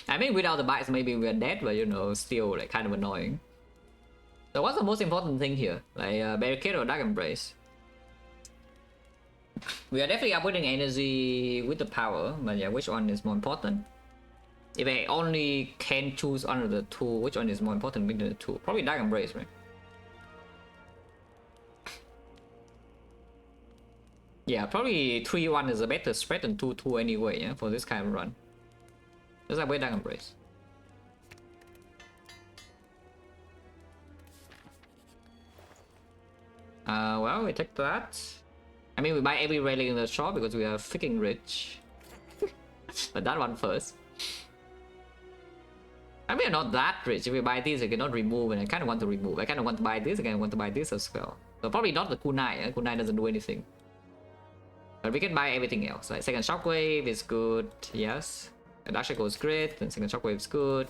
I mean, without the bites, maybe we're dead, but you know, still like kind of annoying. So what's the most important thing here? Like Barricade or Dark Embrace? We are definitely upgrading energy with the power, but yeah, which one is more important? If I only can choose under the two, which one is more important between the two? Probably Dark Embrace, right? Yeah, probably 3-1 is a better spread than 2-2 anyway, yeah, for this kind of run. Let's upgrade Dark Embrace. Well, we take that. I mean, we buy every relic in the shop because we are freaking rich. But that one first. I mean, we're not that rich. If we buy this, I cannot remove, and I kind of want to remove. I kind of want to buy this, I kind of want to buy this as well. So probably not the kunai. Eh? Kunai doesn't do anything. But we can buy everything else. Like second shockwave is good, yes. And Dark Shackle is great, and second shockwave is good.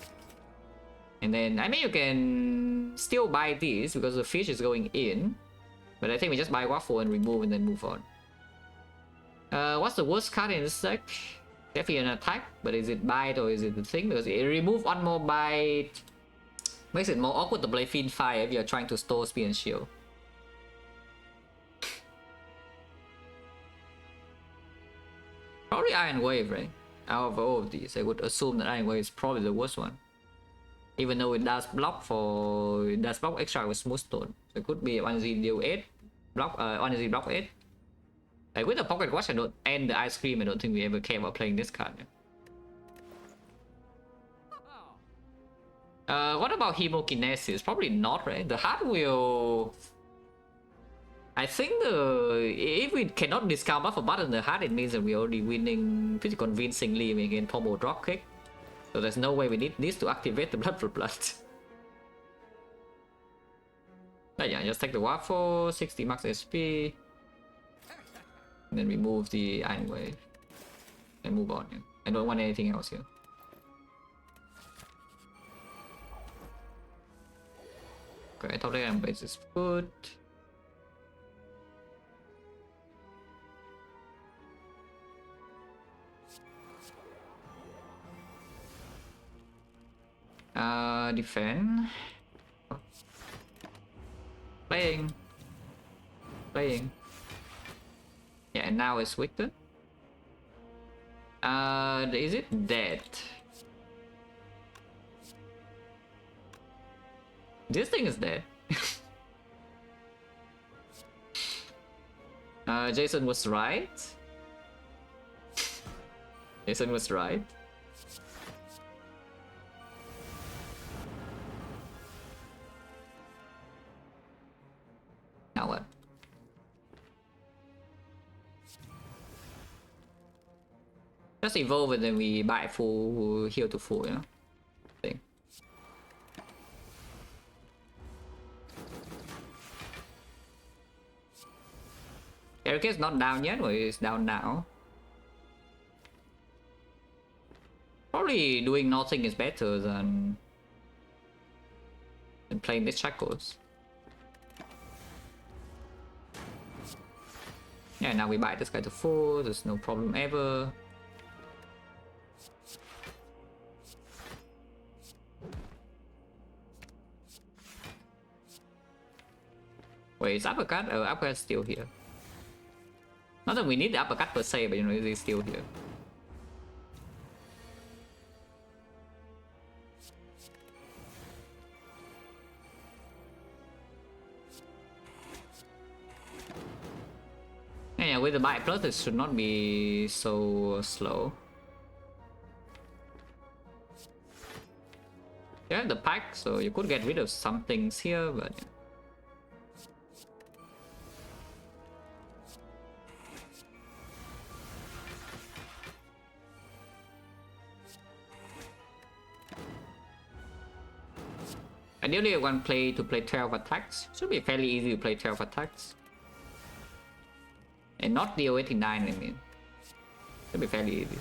And then, I mean, you can still buy this because the fish is going in. But I think we just buy Waffle and remove and then move on. What's the worst card in this deck? Definitely an attack, but is it bite or is it the thing? Because it remove one more bite. Makes it more awkward to play Finfire if you're trying to store Spear and Shield. Probably Iron Wave, right? Out of all of these, I would assume that Iron Wave is probably the worst one. Even though it does block extra with Smooth Stone. So it could be 1Z deal 8, block 1Z block 8. Like with the Pocket Watch and the Ice Cream, I don't think we ever care about playing this card. What about Hemokinesis? Probably not, right? The heart will... I think if we cannot discount buff a button the heart, it means that we're already winning pretty convincingly against Pommel Dropkick. So there's no way we need this to activate the Blood for Blood. But yeah, just take the Waffle, 60 max SP. And then remove the Iron Wave. And move on. Yeah. I don't want anything else here. Okay, I thought the Iron Base is good. Defend. Playing. Yeah, and now it's Victor. Is it dead? This thing is dead. Jason was right. Jason was right. Now what? Just evolve and then we buy full heal to full, you know? Thing. Eric is not down yet, or is down now? Probably doing nothing is better than playing these shackles. Yeah, now we buy this guy to 4, there's no problem ever. Wait, is uppercut? Oh, uppercut's still here. Not that we need the uppercut per se, but you know, it's still here. Yeah, with the buy plus, it should not be so slow. Yeah, the pack, so you could get rid of some things here, but ideally I want to play 12 attacks. Should be fairly easy to play 12 attacks. And not the 089, I mean. Should be fairly easy.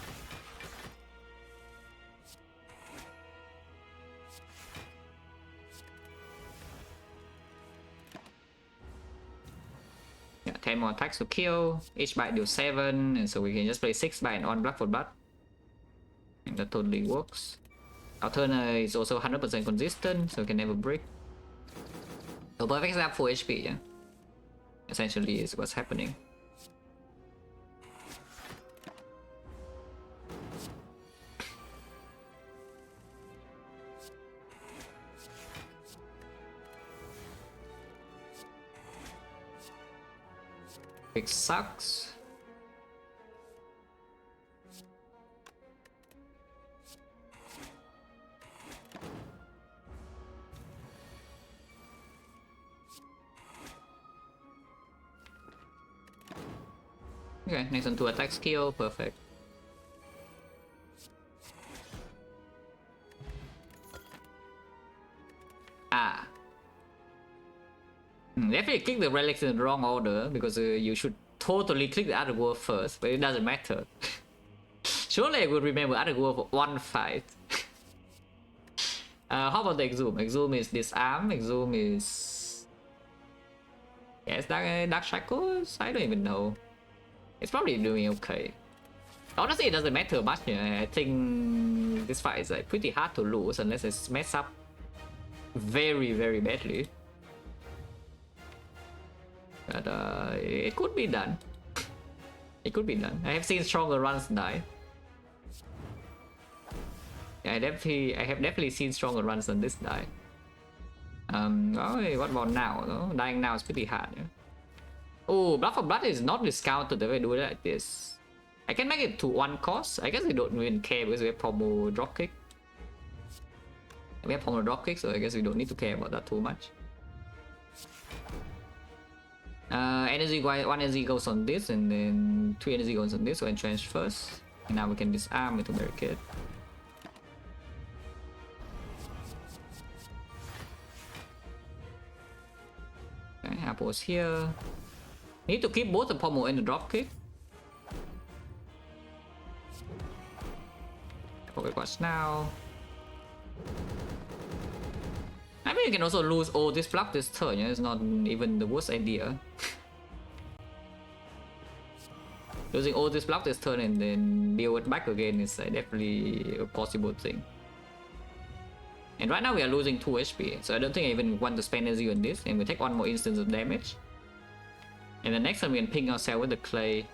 Yeah, 10 more attacks to kill. Each bite deals 7, and so we can just play 6 bite on blood for blood. And that totally works. Our turn is also 100% consistent, so we can never break. So perfect up 4 HP, yeah. Essentially is what's happening. It sucks. Okay, next on 2 attack skill, perfect. Ah. Definitely click the relics in the wrong order, because you should totally click the other wolf first, but it doesn't matter. Surely I would remember other wolf for 1 fight. How about the exhume? Exhume is disarm, exhume is... Yes, dark shackles? I don't even know. It's probably doing okay. Honestly, it doesn't matter much. Yeah. I think this fight is like pretty hard to lose unless it's messed up very, very badly. But it could be done. It could be done. I have seen stronger runs die. Yeah, I have definitely seen stronger runs than this die. What about now? No? Dying now is pretty hard. Yeah? Oh, blood for blood is not discounted if I do it like this. I can make it to 1 cost. I guess we don't even care because we have promo dropkick. We have promo dropkick, so I guess we don't need to care about that too much. Energy 1 energy goes on this, and then 3 energy goes on this, so entrench first. And now we can disarm with a barricade. Okay, apples here. Need to keep both the pommel and the dropkick. Pocket watch now. I mean, you can also lose all this block this turn. Yeah? It's not even the worst idea. Losing all this block this turn and then deal it back again is definitely a possible thing. And right now we are losing 2 HP, so I don't think I even want to spend energy on this, and we take 1 more instance of damage. And the next time we can ping ourselves with the clay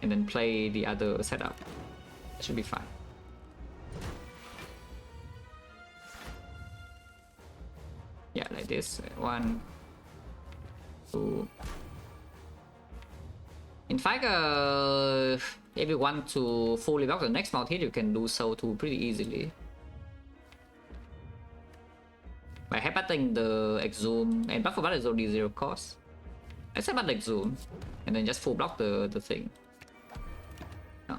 and then play the other setup. That should be fine. Yeah, like this. 1, 2. In fact, if you want to fully block the next mount hit, you can do so too pretty easily. By headbutting the exhume, and block for blood is only 0 cost. Let's headbutt the exhume, and then just full block the thing. No.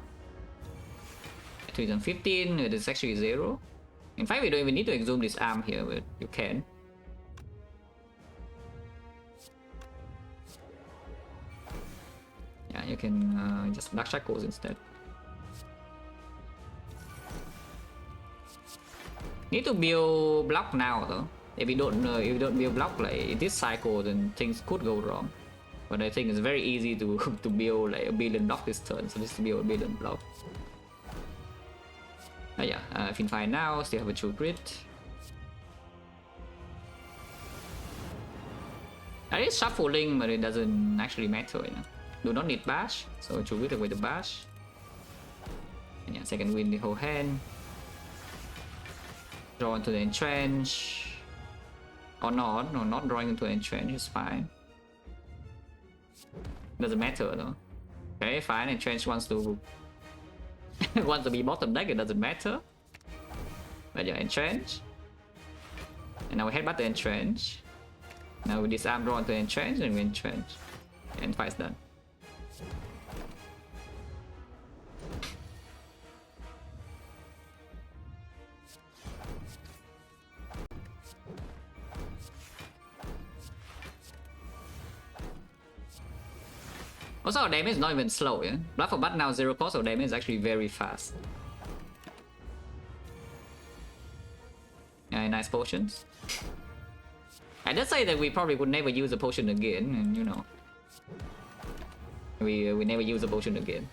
At 2015, it is actually 0. In fact, we don't even need to exhume this arm here, but you can. Yeah, you can just dark shackles instead. Need to build block now though. If you don't build block like this cycle, then things could go wrong. But I think it's very easy to to build like a billion block this turn, so just build a billion block. Oh yeah, Fin fine now, still have a true crit. I is shuffling, but it doesn't actually matter, you know. Do not need bash, so true crit with the bash. And yeah, second win the whole hand. Draw into the entrench. Or not, no, not drawing into the entrench is fine. Doesn't matter though. Okay, fine. Entrench wants to wants to be bottom deck. It doesn't matter. But yeah, entrench. And now we headbutt the entrench. Now we disarm, draw into the entrench, and we entrench. And fight's done. Also, our damage is not even slow, yeah? Blood for Blood now 0 cost, so damage is actually very fast. Yeah, nice potions. I just say that we probably would never use a potion again, and you know. We never use a potion again.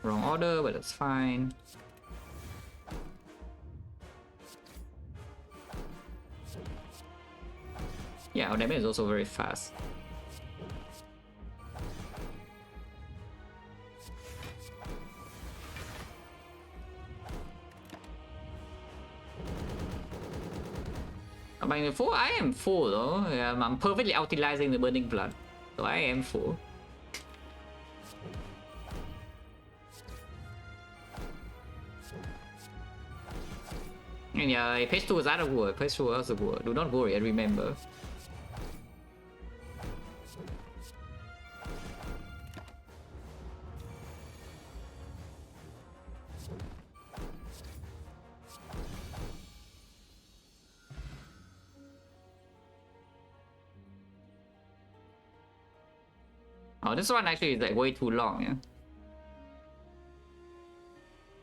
Wrong order, but that's fine. Yeah, our damage is also very fast. I mean, full, I am full though. I'm perfectly utilizing the Burning Blood, so I am full. And yeah, page 2 is out of war, page 2 is out of war. Do not worry, I remember. Oh, this one actually is like way too long, yeah.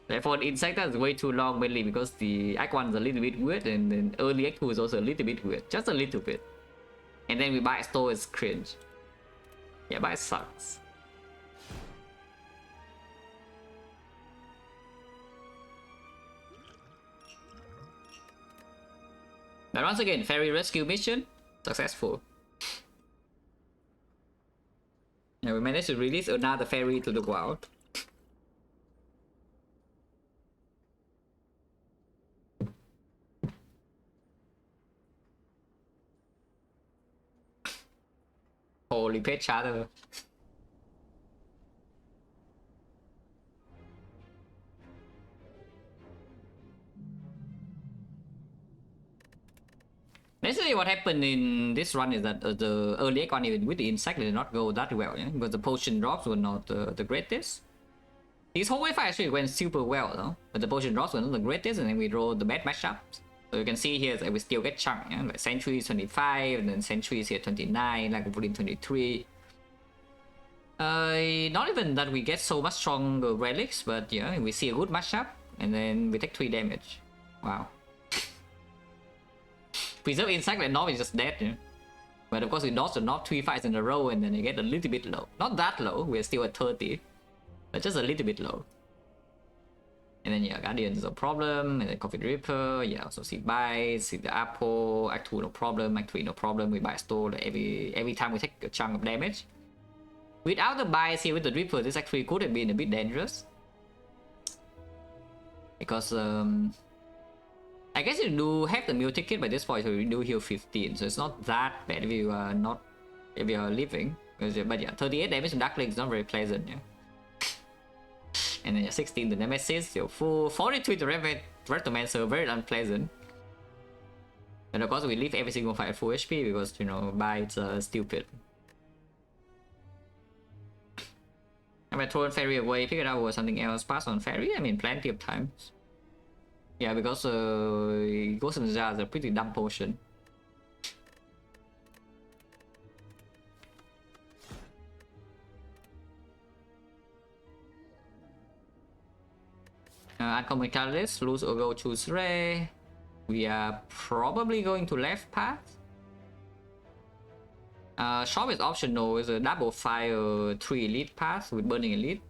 Like for the Insecta, it's way too long, mainly because the Act 1 is a little bit weird, and then early Act 2 is also a little bit weird, just a little bit. And then we buy store is cringe. Yeah, buy sucks. But once again, Fairy Rescue mission successful. And we managed to release another fairy to the wild. Holy pet shatter. Basically, what happened in this run is that the early one, even with the insect, did not go that well, yeah? Because the potion drops were not the greatest. This whole wave actually went super well, though, but the potion drops were not the greatest, and then we rolled the bad matchups. So you can see here that we still get chunk, yeah? Like Sentry is 25, and then Sentry is here 29, like Wolverine 23. Not even that we get so much stronger relics, but yeah, we see a good matchup, and then we take 3 damage. Wow. Preserve Insect like Norm is just dead, yeah? But of course we dodged the Norm 3 fights in a row, and then they get a little bit low. Not that low, we're still at 30, but just a little bit low. And then yeah, Guardian is a problem, and then Coffee Reaper, yeah, also see buys, see the Apple, Act 2 no problem, Act 3 no problem, we buy store like every time we take a chunk of damage. Without the buys here with the Reaper, this actually could have been a bit dangerous. Because I guess you do have the meal ticket by this point, so you do heal 15, so it's not that bad if you are not living. But yeah, 38 damage to Darkling is not very pleasant, yeah. And then 16 the Nemesis, you're full. 42 to Retomancer, very unpleasant. And of course we leave every single fight at full HP because, you know, bites are stupid. I'm gonna throw Fairy away, pick it up or something else, pass on Fairy, I mean plenty of times. Yeah, because Ghost of Jar is a pretty dumb potion. Uncommon Catalyst, lose or go, choose rare. We are probably going to left path. Shop is optional, it's a double fire 3 elite path with burning elite.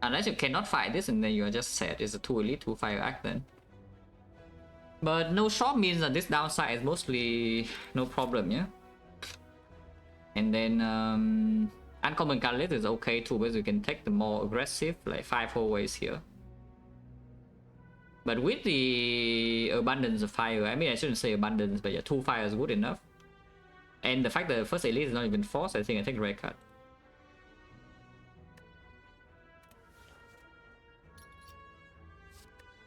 Unless you cannot fight this and then you are just set, it's a 2 elite, 2 fire act then. But no shop means that this downside is mostly no problem, yeah? And then Uncommon Catalyst is okay too, because you can take the more aggressive, like 5 hallways here. But with the abundance of fire, I mean I shouldn't say abundance, but yeah, 2 fire is good enough. And the fact that the first elite is not even forced, I think I take the red card.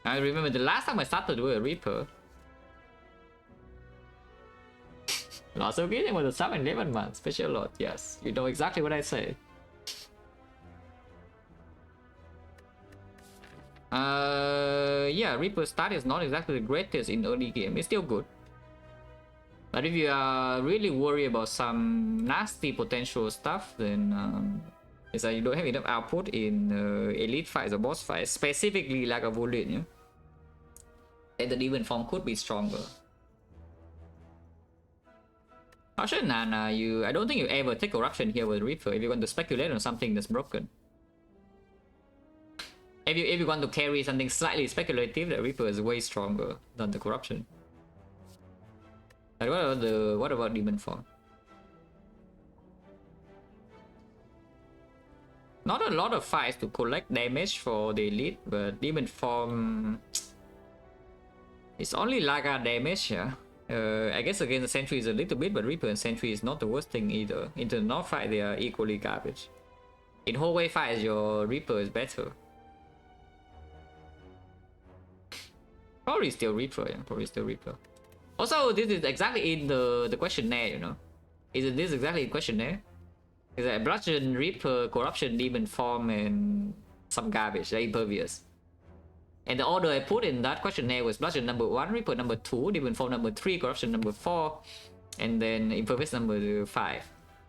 I remember the last time I started with a Reaper. Lots of getting with the 7-11 month special lot, yes. You know exactly what I say. Yeah, Reaper start is not exactly the greatest in early game. It's still good. But if you are really worried about some nasty potential stuff, then it's like you don't have enough output in elite fights or boss fights, specifically like a Volin, yeah? Then the demon form could be stronger. Actually, Nana, I don't think you ever take corruption here with Reaper if you want to speculate on something that's broken. If you want to carry something slightly speculative, the Reaper is way stronger than the corruption. But what about demon form? Not a lot of fights to collect damage for the elite, but demon form it's only Laga damage, yeah. I guess against the Sentry is a little bit, but Reaper and Sentry is not the worst thing either. In the North fight, they are equally garbage. In hallway fights, your Reaper is better. Probably still Reaper, yeah. Probably still Reaper. Also, this is exactly in the questionnaire, you know. Isn't this exactly in questionnaire? It's like Bludgeon, Reaper, Corruption, Demon Form, and some garbage, like Impervious. And the order I put in that questionnaire was Bludgeon number 1, Reaper number 2, Demon Form number 3, Corruption number 4, and then Impervious number 5.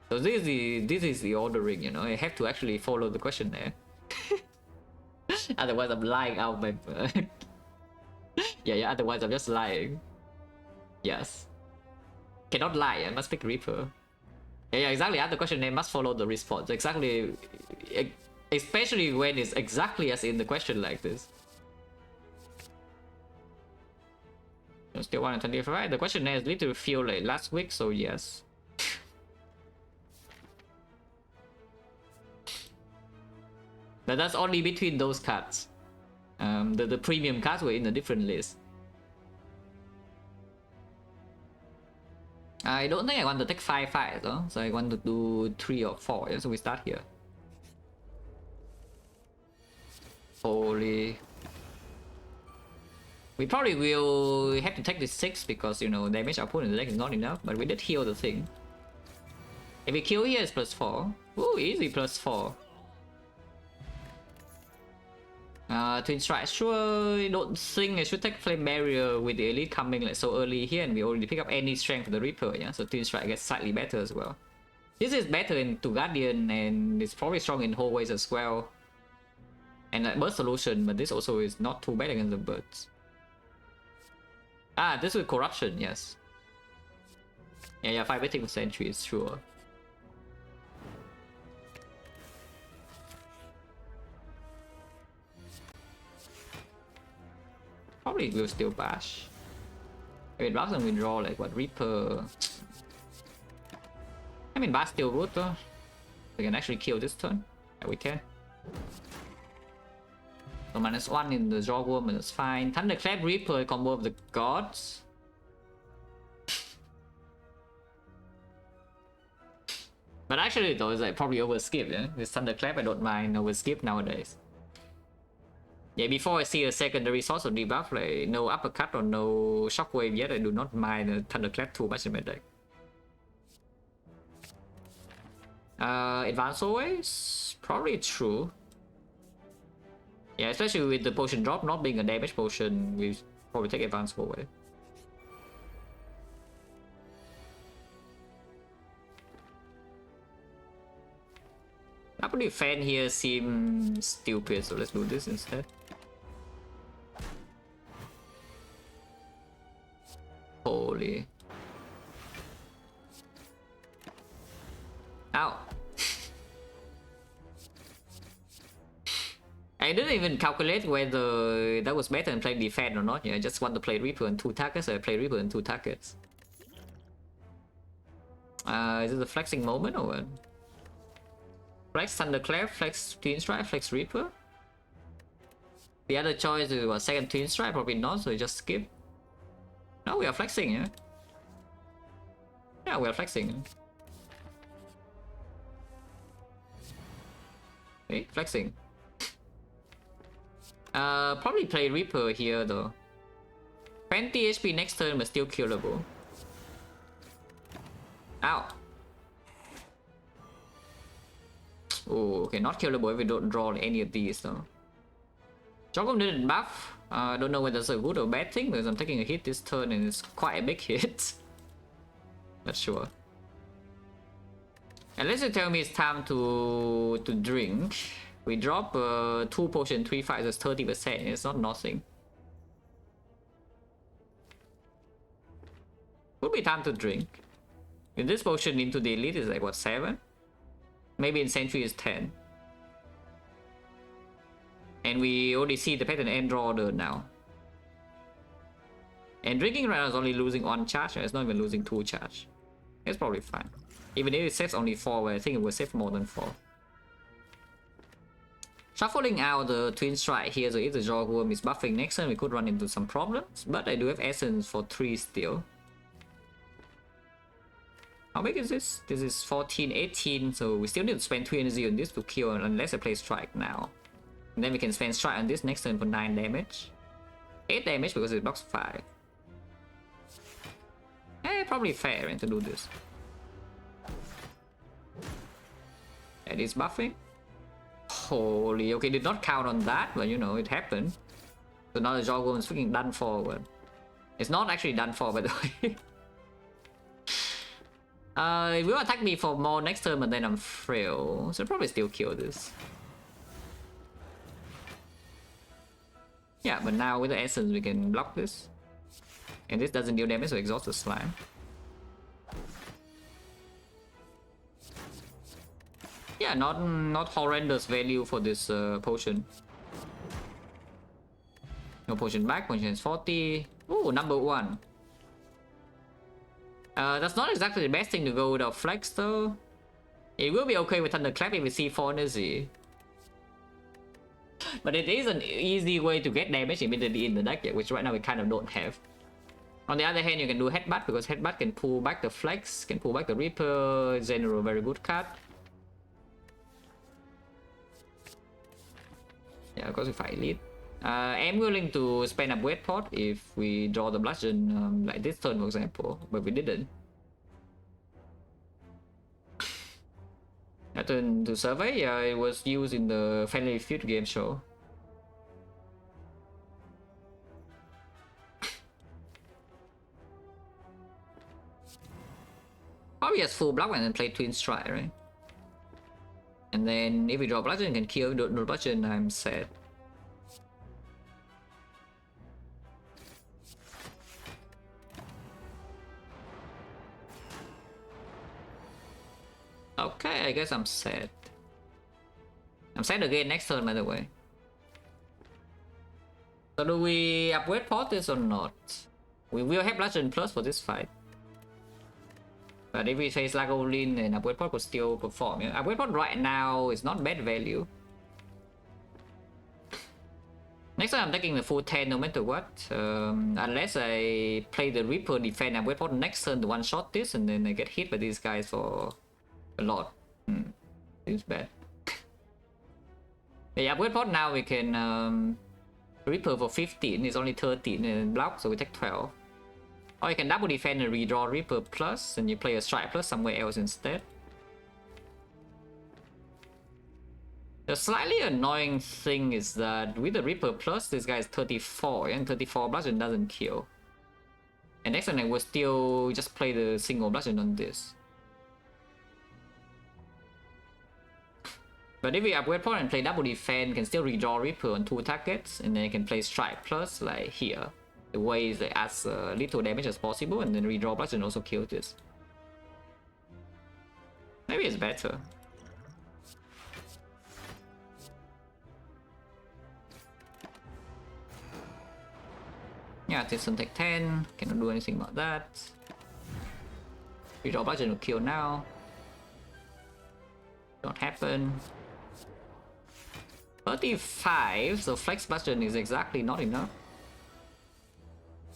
So this is the ordering, you know. I have to actually follow the questionnaire. Otherwise I'm lying out my... yeah, otherwise I'm just lying. Yes. Cannot lie, I must pick Reaper. Yeah, exactly. Other questionnaire must follow the response. Exactly. Especially when it's exactly as in the question like this. Still 125. The questionnaire is literally feel like last week, so yes. But that's only between those cards. The premium cards were in a different list. I don't think I want to take 5 fights, though. So I want to do 3 or 4. Yeah? So we start here. Holy. We probably will have to take this 6 because, you know, damage output in the deck is not enough. But we did heal the thing. If we kill here, it's +4. Ooh, easy +4. Twin Strike, sure. I don't think I should take Flame Barrier with the elite coming like so early here, and we already pick up any strength for the Reaper, yeah. So Twin Strike gets slightly better as well. This is better into Guardian, and it's probably strong in hallways as well. And like Bird Solution, but this also is not too bad against the birds. Ah, this with Corruption, yes. Yeah, 5 hitting Sentries, sure. Probably will still bash. I mean, Blast and withdraw like what Reaper. I mean, bash still good though. We can actually kill this turn. Yeah, we can. So -1 in the draw worm is fine. Thunderclap Reaper combo of the gods. But actually though, it's like probably overskip, yeah? This Thunderclap I don't mind overskip nowadays. Yeah, before I see a secondary source of debuff, like no uppercut or no shockwave yet, I do not mind a Thunderclap too much in my deck. Advance always? Probably true. Yeah, especially with the potion drop not being a damage potion, we probably take advance always. Double defense here seems stupid, so let's do this instead. Holy. Ow. I didn't even calculate whether that was better than playing defense or not. Yeah, I just want to play Reaper and 2 targets, so I play Reaper and 2 targets. Is it the flexing moment or what? Flex Thunderclap, flex Twin Strike, flex Reaper. The other choice is what, second Twin Strike? Probably not, so we just skip. No, we are flexing, yeah. Yeah, we are flexing. Okay, flexing. Probably play Reaper here though. 20 HP next turn, but still killable. Ow. Oh, okay, not killable if we don't draw any of these though. Jogum didn't buff. I don't know whether it's a good or bad thing because I'm taking a hit this turn and it's quite a big hit. Not sure. Unless you tell me it's time to drink. We drop 2 potion, 3 fights, that's 30%. It's not nothing. Would be time to drink. If this potion into the elite is like what, 7? Maybe in Sentry is 10. And we already see the pattern end draw order now. And drinking right now is only losing 1 charge, it's not even losing 2 charge. It's probably fine. Even if it saves only 4, where I think it will save more than 4. Shuffling out the Twin Strike here, so if the Jogworm is buffing next turn, we could run into some problems. But I do have Essence for 3 still. How big is this? This is 14, 18, so we still need to spend 2 energy on this to kill unless I play Strike now. And then we can spend Strike on this next turn for 9 damage. 8 damage because it blocks 5. Probably fair to do this. It is buffing. Holy, okay, did not count on that, but you know, it happened. So now the Jogworm is freaking done for. It's not actually done for, by the way. It will attack me for more next turn, but then I'm frail. So I'll probably still kill this. Yeah, but now with the essence we can block this. And this doesn't deal damage, so exhaust the slime. Yeah, not horrendous value for this potion. No potion back, potion is 40. Ooh, number 1. That's not exactly the best thing to go without flex though. It will be okay with Thunderclap if we see 4 energy. But it is an easy way to get damage immediately in the deck, which right now we kind of don't have. On the other hand, you can do Headbutt because Headbutt can pull back the flex, can pull back the Reaper. General, very good card. Yeah, of course if I lead. I'm willing to spend a weight pot if we draw the bludgeon like this turn for example, but we didn't. That turn to survey, yeah, it was used in the Family Feud game show. Probably has full block and then play Twin Strike, right? And then if we draw bludgeon, can kill. If we don't draw bludgeon, I'm sad. Okay, I guess I'm sad. I'm sad again next turn, by the way. So do we upgrade pot this or not? We will have bludgeon plus for this fight. But if we face Lagolin, then upgrade pot could still perform. Yeah? Upgrade pot right now is not bad value. Next time I'm taking the full 10 no matter what. Unless I play the Reaper defend upgrade pot next turn to one-shot this and then I get hit by these guys for a lot. Seems bad. Yeah, upgrade pot now we can Reaper for 15, it's only 13 and block, so we take 12. Or you can double defend and redraw Reaper plus, and you play a Strike plus somewhere else instead. The slightly annoying thing is that with the Reaper plus, this guy is 34, and 34 bludgeon doesn't kill. And next time I will still just play the single bludgeon on this. But if we upgrade point and play double defense, can still redraw Reaper on 2 targets, and then you can play Strike Plus like here. The way is as little damage as possible, and then redraw Plus and also kill this. Maybe it's better. Yeah, this one take 10. Cannot do anything about that. Redraw Bludgeon will kill now. Don't happen. 35, so Flex Bludgeon is exactly not enough.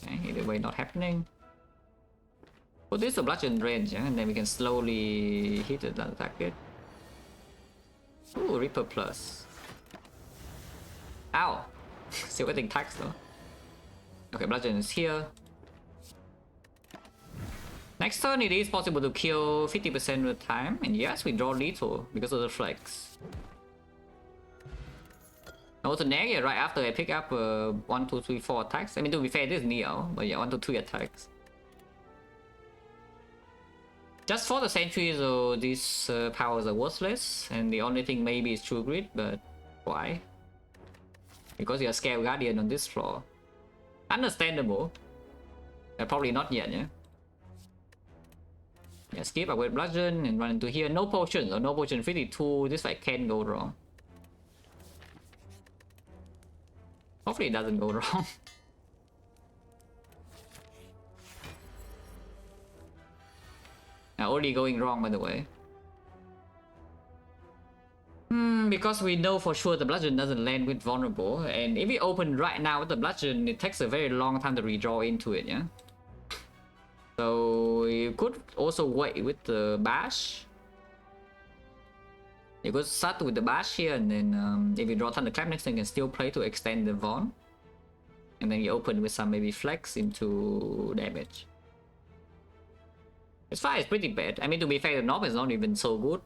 Okay, either way, not happening. Put this to Bludgeon range, yeah, and then we can slowly hit it and attack it. Ooh, Reaper Plus. Ow! Still getting tax though. Okay, Bludgeon is here. Next turn, it is possible to kill 50% of the time, and yes, we draw lethal because of the flex. Also, Nega right after I pick up 1, 2, 3, 4 attacks. I mean, to be fair, this is Neo, but yeah, 1, 2, 3 attacks. Just for the sentry, so these powers are worthless, and the only thing maybe is True Grit, but why? Because you're scared Guardian on this floor. Understandable. Probably not yet, yeah? Yeah, skip upgrade Bludgeon and run into here. No potions or no potion 52. This fight can go wrong. Hopefully it doesn't go wrong. Only going wrong, by the way. Because we know for sure the Bludgeon doesn't land with vulnerable, and if we open right now with the Bludgeon, it takes a very long time to redraw into it, yeah? So you could also wait with the Bash. You could start with the Bash here, and then if you draw Thunderclap next time, you can still play to extend the Von. And then you open with some maybe Flex into damage. This fight is pretty bad. I mean, to be fair, the Knob is not even so good.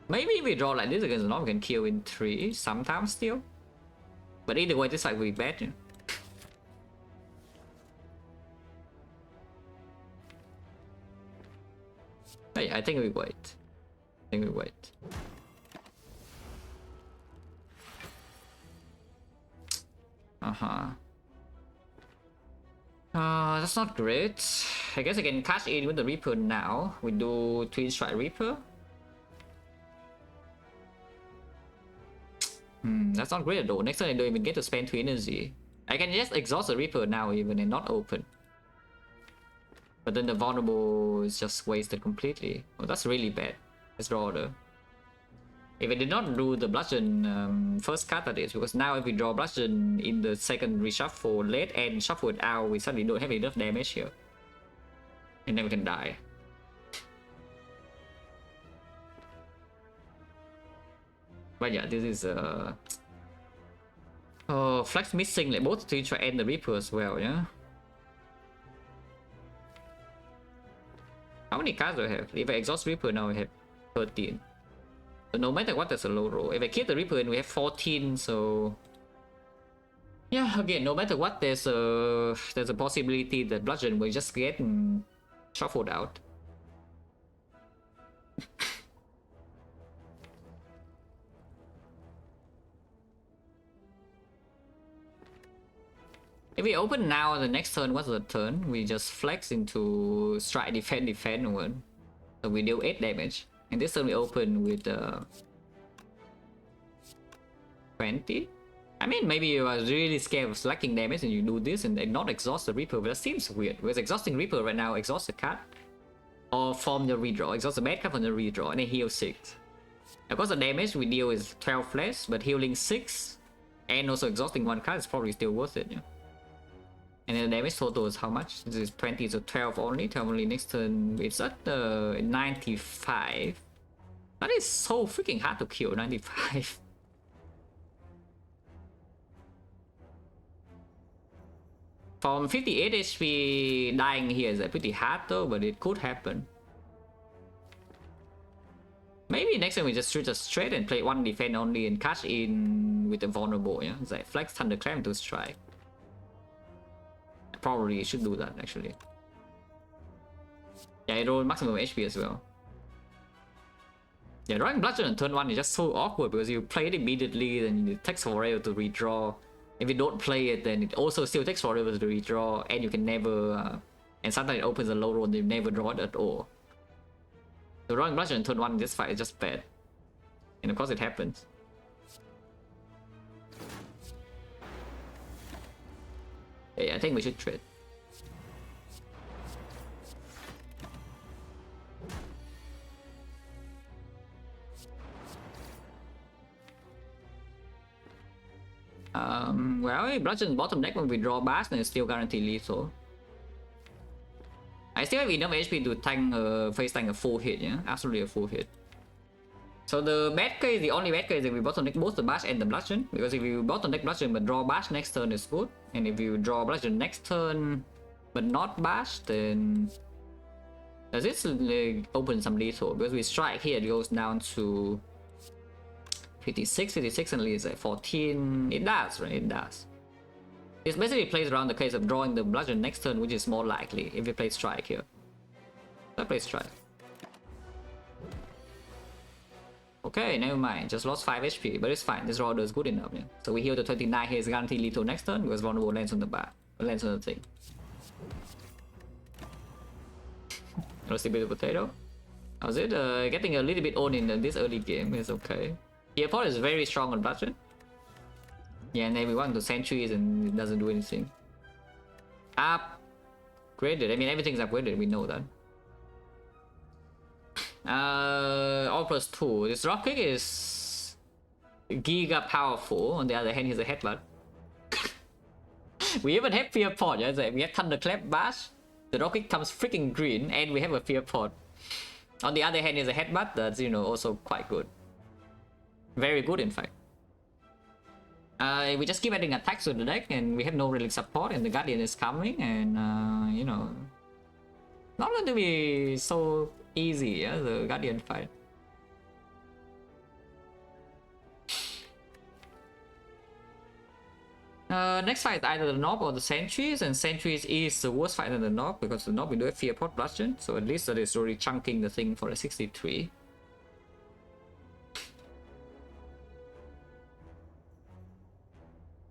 Maybe if we draw like this against the Knob, we can kill in 3 sometimes still. But either way, this fight will be bad. Yeah? But yeah, I think we wait. That's not great. I guess I can cash in with the Reaper now. We do Twin Strike Reaper. That's not great though. Next turn I don't even get to spend 2 energy. I can just exhaust the Reaper now even and not open. But then the vulnerable is just wasted completely. Oh, that's really bad. Let's draw order. If I did not do the Bludgeon first card, that is, because now if we draw Bludgeon in the second reshuffle late and shuffle it out, we suddenly don't have enough damage here. And then we can die. But yeah, this is oh, Flex missing like both to try and the Reaper as well, yeah? How many cards do I have? If I exhaust Reaper now I have 13. So no matter what, that's a low roll. If I keep the Reaper and we have 14, so yeah, again, no matter what, there's a possibility that Bludgeon will just get shuffled out. If we open now, the next turn, what's the turn? We just flex into strike, defend one. So we deal 8 damage. And this turn we open with 20. I mean, maybe you are really scared of slacking damage and you do this and not exhaust the Reaper, but that seems weird. Because exhausting Reaper right now, exhaust the card. Or from the redraw. Exhaust the bad card from the redraw and then heal 6. Of course the damage we deal is 12 less, but healing 6 and also exhausting 1 card is probably still worth it, yeah. And then the damage total is how much? This is 20, so 12 only. 12 only next turn. It's at 95. That is so freaking hard to kill, 95. From 58 HP, dying here is pretty hard though, but it could happen. Maybe next time we just shoot just straight and play 1 defense only and cash in with the vulnerable, yeah? It's like Flex Thunderclap to strike. Probably should do that actually. Yeah, I roll maximum HP as well. Yeah, drawing bludgeon on turn 1 is just so awkward because you play it immediately, then it takes forever to redraw. If you don't play it, then it also still takes forever to redraw, and you can never. And sometimes it opens a low roll and you never draw it at all. So drawing bludgeon on turn 1 in this fight is just bad. And of course it happens. Yeah, I think we should trade. Well, bludgeon bottom deck when we draw bash, then it's still guaranteed lethal. I still have enough HP to tank face tank a full hit, yeah? Absolutely a full hit. So the bad case, the only bad case is if we bottom deck both the bash and the bludgeon. Because if you bottom deck bludgeon but draw bash next turn is good. And if you draw bludgeon next turn but not bash, then does this open some lethal? Because we strike here, it goes down to 56 and leaves at 14. It does, right? It does. This basically plays around the case of drawing the bludgeon next turn, which is more likely if we play strike here. I play strike. Okay, never mind. Just lost 5 HP, but it's fine. This draw is good enough. Yeah. So we heal to 29 here is guaranteed lethal next turn because vulnerable lands on the back, lands on the thing. Roasted bit of potato. How's it? Getting a little bit on in this early game is okay. The opponent is very strong on bludgeon. Yeah, and then we want to sentries and it doesn't do anything. Upgraded. I mean, everything's upgraded. We know that. All plus 2. This dropkick is giga powerful. On the other hand, he's a headbutt. We even have fear pot. Yeah? We have thunderclap bash. The dropkick comes freaking green, and we have a fear pot. On the other hand, he's a headbutt. That's, you know, also quite good. Very good, in fact. We just keep adding attacks to the deck, and we have no relic support, and the Guardian is coming, and you know, not going to be so easy, yeah, the Guardian fight. Next fight is either the Knob or the Sentries, and Sentries is the worst fight than the Knob because the Knob we do have Fear Pot Bludgeon, so at least that is already chunking the thing for a 63.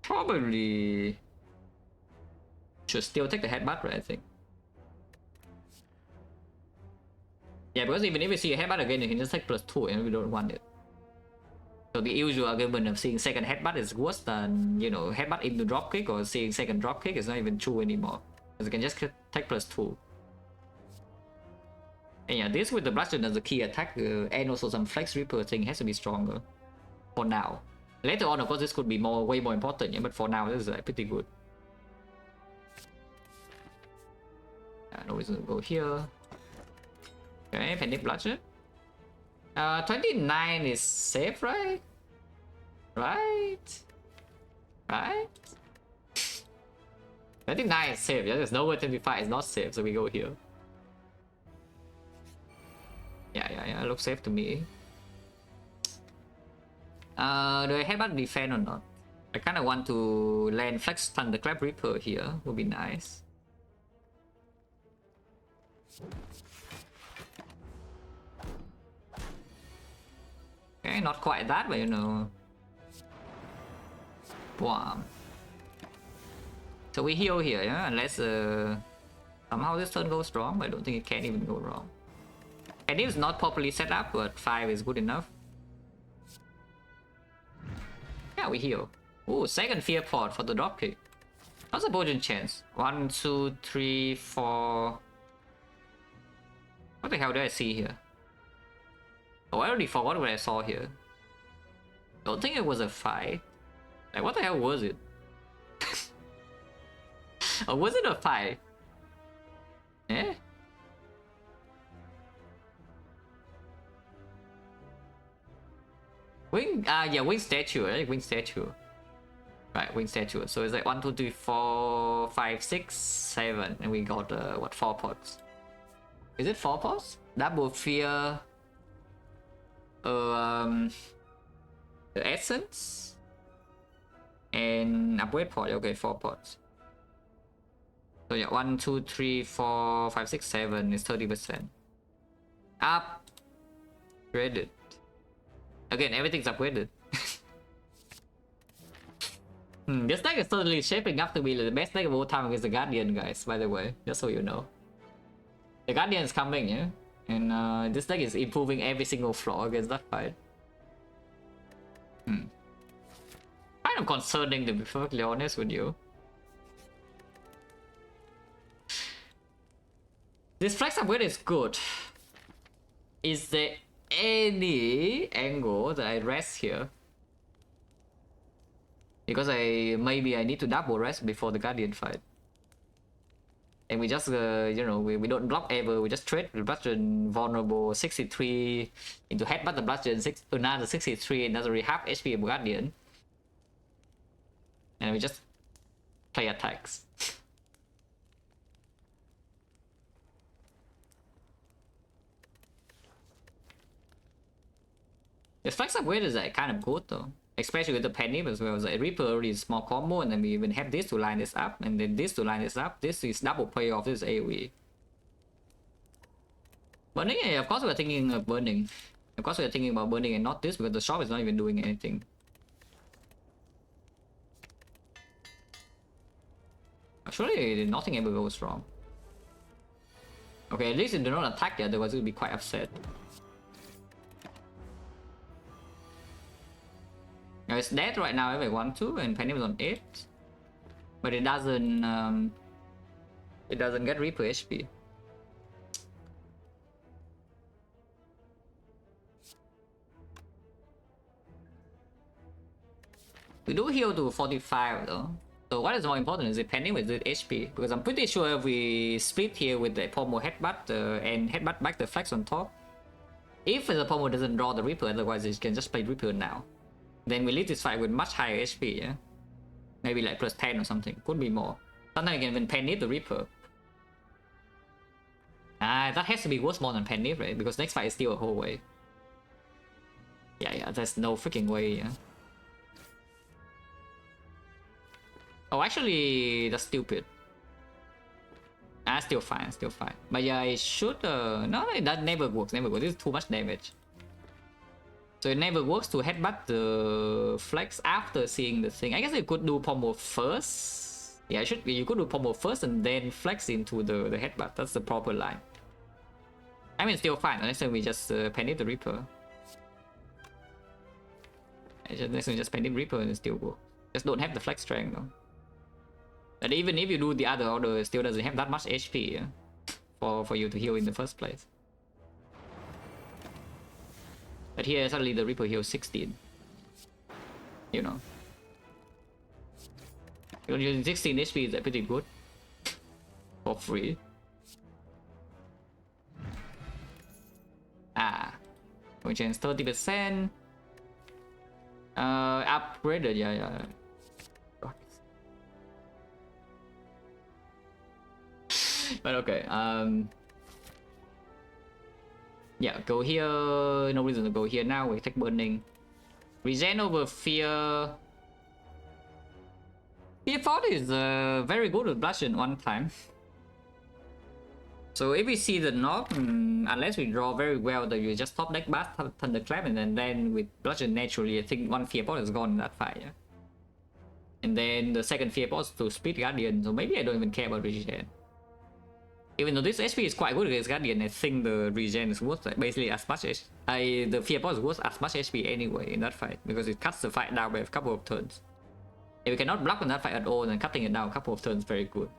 Probably should still take the headbutt, right? I think. Yeah, because even if we see a headbutt again, you can just take +2 and we don't want it. So the usual argument of seeing second headbutt is worse than, you know, headbutt into dropkick, or seeing second dropkick is not even true anymore. Because you can just take +2. And yeah, this with the bludgeon as a key attack and also some flex reaper thing has to be stronger. For now. Later on, of course, this could be way more important, yeah, but for now, this is pretty good. No reason to go here. Okay, Panic Bludgeon. 29 is safe, right? Right? 29 is safe, yeah, there's no way 25 is not safe, so we go here. Yeah, looks safe to me. Do I headbutt defend or not? I kind of want to land Flex Thunderclap Reaper here, would be nice. Okay, not quite that, but you know. Bwam. So we heal here, yeah? Unless somehow this turn goes wrong, but I don't think it can even go wrong. And it's not properly set up, but 5 is good enough. Yeah, we heal. Ooh, second Fear Pot for the dropkick. What's the potion chance? 1, 2, 3, 4. What the hell did I see here? Oh, I already forgot what I saw here. Don't think it was a 5. Like, what the hell was it? Or was it a 5? Eh? Wing, yeah, wing statue, right? Wing statue. Right, wing statue. So it's like 1, 2, 3, 4, 5, 6, 7. And we got, what, 4 pots? Is it 4 pots? Double fear. The essence. And upgrade pot. Okay, 4 pots. So yeah, 1, 2, 3, 4, 5, 6, 7 is 30%. Upgraded. Again, everything's upgraded. This deck is totally shaping up to be the best deck of all time against the Guardian, guys, by the way, just so you know. The Guardian is coming, yeah? And this deck is improving every single flaw against that fight. Kind of concerning, to be perfectly honest with you. This flex upgrade is good. Is there any angle that I rest here? Because maybe I need to double rest before the Guardian fight. And we just, you know, we don't block ever, we just trade the Bludgeon vulnerable 63 into headbutt the Bludgeon another 63, another half HP of Guardian. And we just play attacks. The flex upgrade is like kind of good though. Especially with the penny as well. Like Reaper already small combo, and then we even have this to line this up, and then this to line this up. This is double payoff, this is AoE. Burning, yeah, of course we're thinking of burning. Of course we're thinking about burning and not this, because the shop is not even doing anything. Actually, nothing ever goes wrong. Okay, at least it did not attack yet, otherwise it would be quite upset. Now it's dead right now if I want to, and Penny was on 8. But it doesn't get Reaper HP. We do heal to 45 though. So what is more important, is it Penny with the HP? Because I'm pretty sure if we split here with the Pommel headbutt and headbutt back the flex on top, if the Pommel doesn't draw the Reaper, otherwise it can just play Reaper now. Then we leave this fight with much higher HP, yeah? Maybe like plus 10 or something, could be more. Sometimes you can even Penny the Reaper. That has to be worth more than Penny, right? Because next fight is still a whole way. Yeah, there's no freaking way, yeah? Oh, actually, that's stupid. Still fine, still fine. But yeah, it should, no, that never works, never works. This is too much damage. So it never works to headbutt the flex after seeing the thing. I guess you could do Pommel first. Yeah, you could do Pommel first and then flex into the headbutt. That's the proper line. I mean, still fine. Next time we just Penny the Reaper. Next time we just Penny the Reaper and it still works. Just don't have the flex strength though. But even if you do the other order, it still doesn't have that much HP, yeah? for you to heal in the first place. But here suddenly the Reaper heals 16. You know. You're using 16 HP is pretty good. For free. We change 30%. Upgraded, yeah. But okay, yeah, go here. No reason to go here now. We take burning. Regen over fear. Fear 40 is very good with bludgeon one time. So if we see the knob, unless we draw very well, that you just top deck Bass Thunderclap, and then with bludgeon naturally, I think one fear pot is gone in that fight. Yeah? And then the second fear pot is to split Guardian. So maybe I don't even care about regen. Even though this HP is quite good against Guardian, I think the regen is worth basically as much as the fear pot is worth as much HP anyway in that fight, because it cuts the fight down by a couple of turns. If we cannot block on that fight at all, then cutting it down a couple of turns is very good.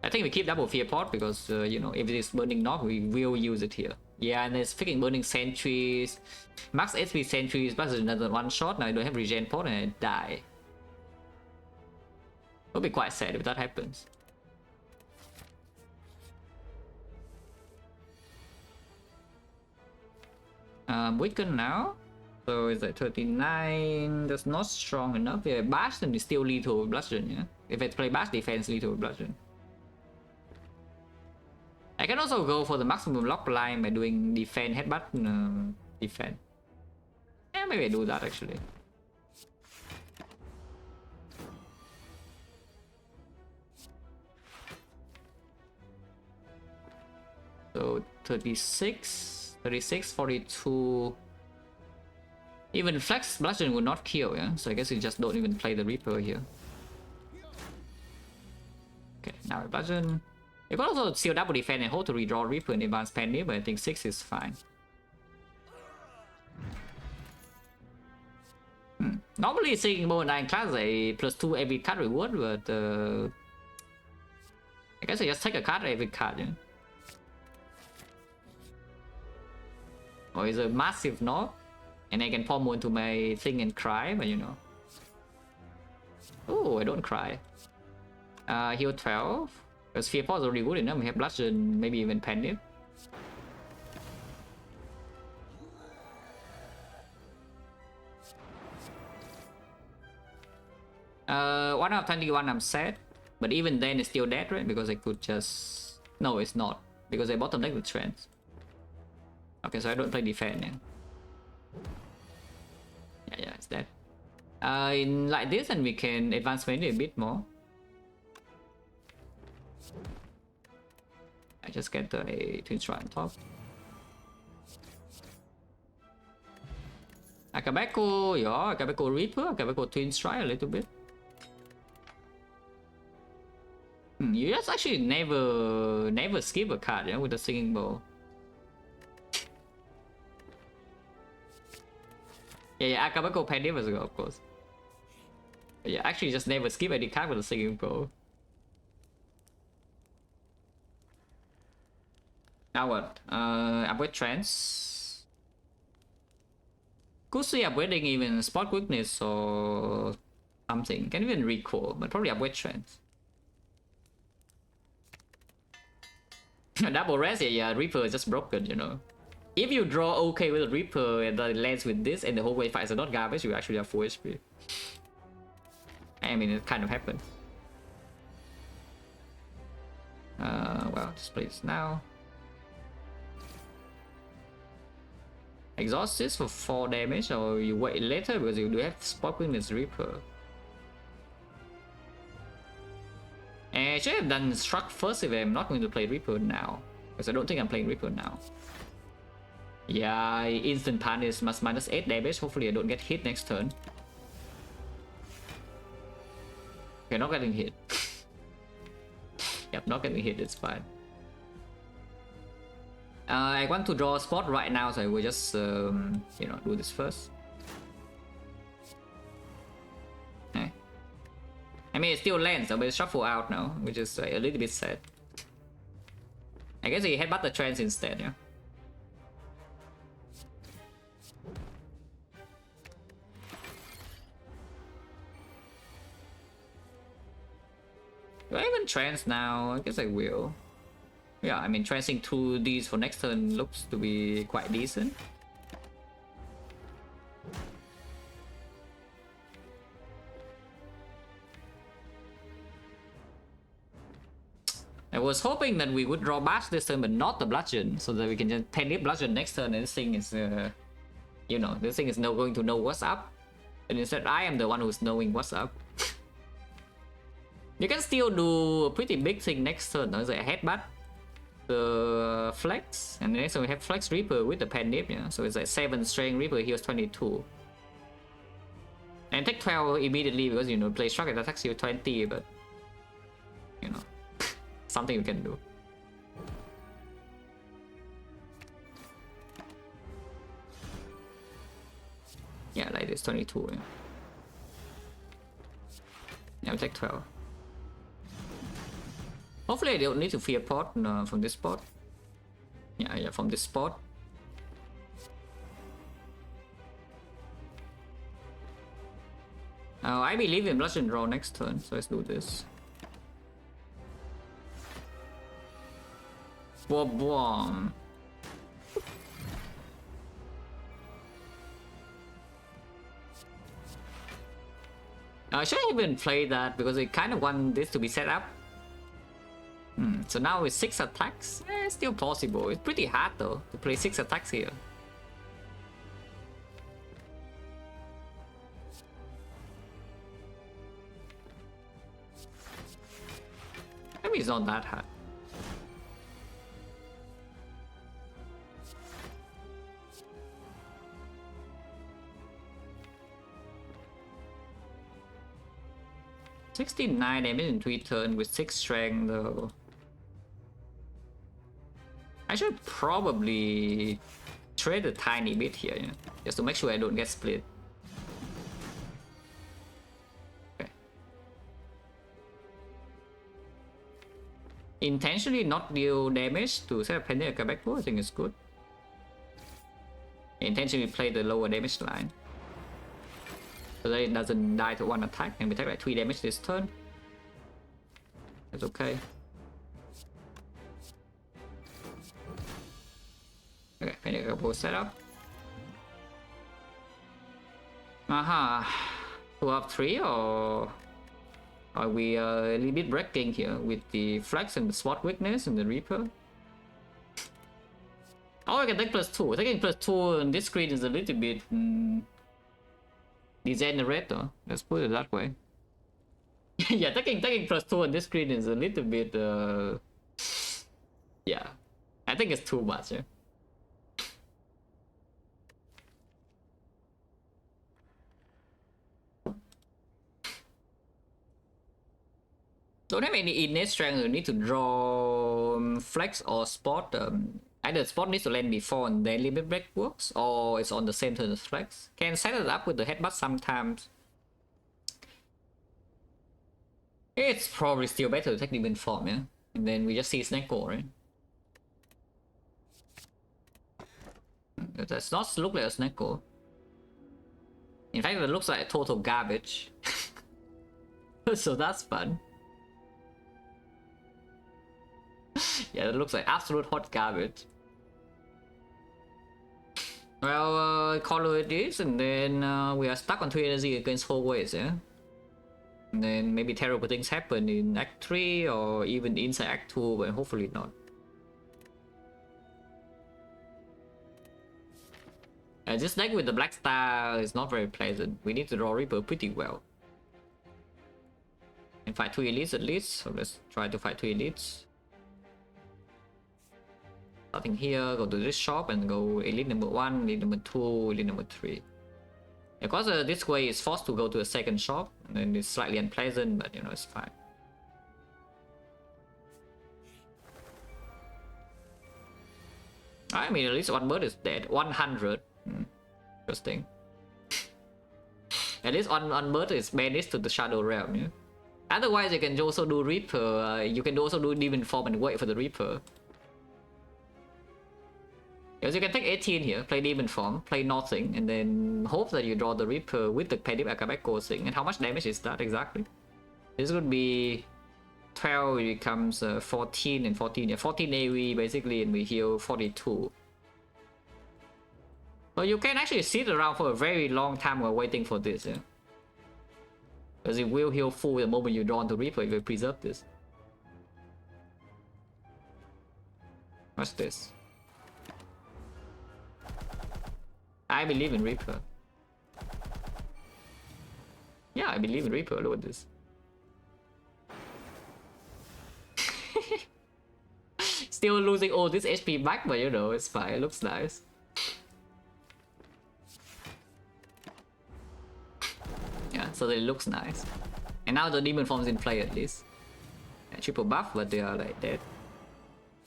I think we keep double fear pot because you know, if it is burning knock, we will use it here. Yeah, and there's freaking burning sentries, max HP sentries, but there's another one shot. Now I don't have regen pot and I die. It'll be quite sad if that happens. Weaken now, so it's at 39. That's not strong enough. Yeah, Bastion is still lethal with bludgeon. Yeah, if I play Bash defense, lethal with bludgeon. I can also go for the maximum lock line by doing defense headbutt defense. Yeah, maybe I do that actually. So 36, 42. Even Flex Bludgeon would not kill, yeah? So I guess you just don't even play the Reaper here. Okay, now Bludgeon. You can also seal double defense and hold to redraw Reaper in advanced Penny, but I think 6 is fine. Normally Singing Bowl 9 class a +2 every card reward, but I guess I just take a card every card, yeah? Or is a massive knock, and I can pour more into my thing and cry, but you know. Oh, I don't cry. Heal 12. Because Fear Paw is already good enough. We have Bludgeon, maybe even Panic. One out of 21 I'm sad. But even then it's still dead, right? Because I could just... No, it's not. Because I bottom deck with Trance. Okay, so I don't play defense, yeah. Yeah, it's dead. In like this, and we can advance maybe a bit more. I just get a Twin Strike on top. Akabeko, yeah, Akabeko Reaper, Akabeko Twin Strike a little bit. You just actually never skip a card, yeah, with the Singing Bowl. Yeah, Akabeko Pandit was of course. But yeah, actually just never skip any card with the Singing Bowl. Now what? Upgrade Trance. Could see upgrading even Spot Quickness or something. Can even recall, but probably upgrade Trance. Double rest, yeah, Reaper is just broken, you know. If you draw okay with the Reaper and then it lands with this and the whole way fights are not garbage, you actually have full HP. I mean, it kind of happened. Well, just play this now. Exhaust this for 4 damage, or you wait later because you do have Spot Quickness Reaper. And I should have done Struck first if I'm not going to play Reaper now. Because I don't think I'm playing Reaper now. Yeah, instant punish must -8 damage. Hopefully I don't get hit next turn. Okay, not getting hit. Yep, not getting hit, it's fine. I want to draw a spot right now, so I will just, you know, do this first. Okay. I mean, it still lands, so we'll shuffle out now, which is a little bit sad. I guess he headbutt the Trance instead, yeah. Do I even Trance now? I guess I will. Yeah, I mean, trancing 2 these for next turn looks to be quite decent. I was hoping that we would draw Bash this turn, but not the Bludgeon, so that we can just Penny Bludgeon next turn, and this thing is, you know, this thing is now going to know what's up. And instead, I am the one who's knowing what's up. You can still do a pretty big thing next turn, there's a headbutt. The Flex, and then so we have Flex Reaper with the Pandip, yeah. So it's like 7 strength, Reaper heals 22. And take 12 immediately because, you know, play Shock and attacks you 20, but you know, something you can do. Yeah, like this 22, yeah. Yeah, we take 12. Hopefully I don't need to fear pot from this spot. Yeah, from this spot. I believe in Bludgeon draw next turn, so let's do this. Boom. Should I even play that? Because I kind of want this to be set up. So now with 6 attacks, it's still possible. It's pretty hard though to play 6 attacks here. Maybe it's not that hard. 69 damage in 3 turns with 6 strength though. I should probably trade a tiny bit here, you know, just to make sure I don't get split. Okay. Intentionally not deal damage to set up Penny back I think it's good. Intentionally play the lower damage line, so that it doesn't die to one attack and we take like 3 damage this turn. That's okay. Okay, Penny setup. Aha. 2 up 3 or are we a little bit breaking here with the flex and the spot weakness and the Reaper? Oh, I can take +2. Taking +2 on this screen is a little bit degenerate though. Let's put it that way. Yeah, taking +2 on this screen is a little bit yeah. I think it's too much, yeah. Don't have any innate strength, you need to draw flex or spot. Either spot needs to land before and then limit break works, or it's on the same turn as flex. Can set it up with the headbutt sometimes. It's probably still better to take demon form, yeah? And then we just see XecnaR, right? It does not look like a XecnaR. In fact, it looks like total garbage. So that's fun. Yeah, it looks like absolute hot garbage. Well, color it is, and then we are stuck on 3 energy against 4 waves, yeah? And then maybe terrible things happen in Act 3 or even inside Act 2, but hopefully not. This deck with the Black Star is not very pleasant. We need to draw Reaper pretty well. And fight 2 elites at least, so let's try to fight 2 elites. Starting here, go to this shop and go elite number 1, elite number 2, elite number 3. Because this way is forced to go to a second shop, and then it's slightly unpleasant, but you know, it's fine. I mean, at least one bird is dead. 100. Interesting. At least one bird is banished to the Shadow Realm, yeah? Otherwise, you can also do Reaper, you can also do Demon Form and wait for the Reaper. Because you can take 18 here, play Demon Form, play nothing, and then hope that you draw the Reaper with the Penny Akabeko thing. And how much damage is that exactly? This would be 12, it becomes 14 and 14. Yeah, 14 AoE basically, and we heal 42. So you can actually sit around for a very long time while waiting for this, yeah? Because it will heal full the moment you draw into Reaper if you preserve this. What's this? I believe in Reaper. Yeah, I believe in Reaper. Look at this. Still losing all this HP back, but you know, it's fine. It looks nice. Yeah, so it looks nice. And now the demon form's in play at least. Yeah, triple buff, but they are like dead.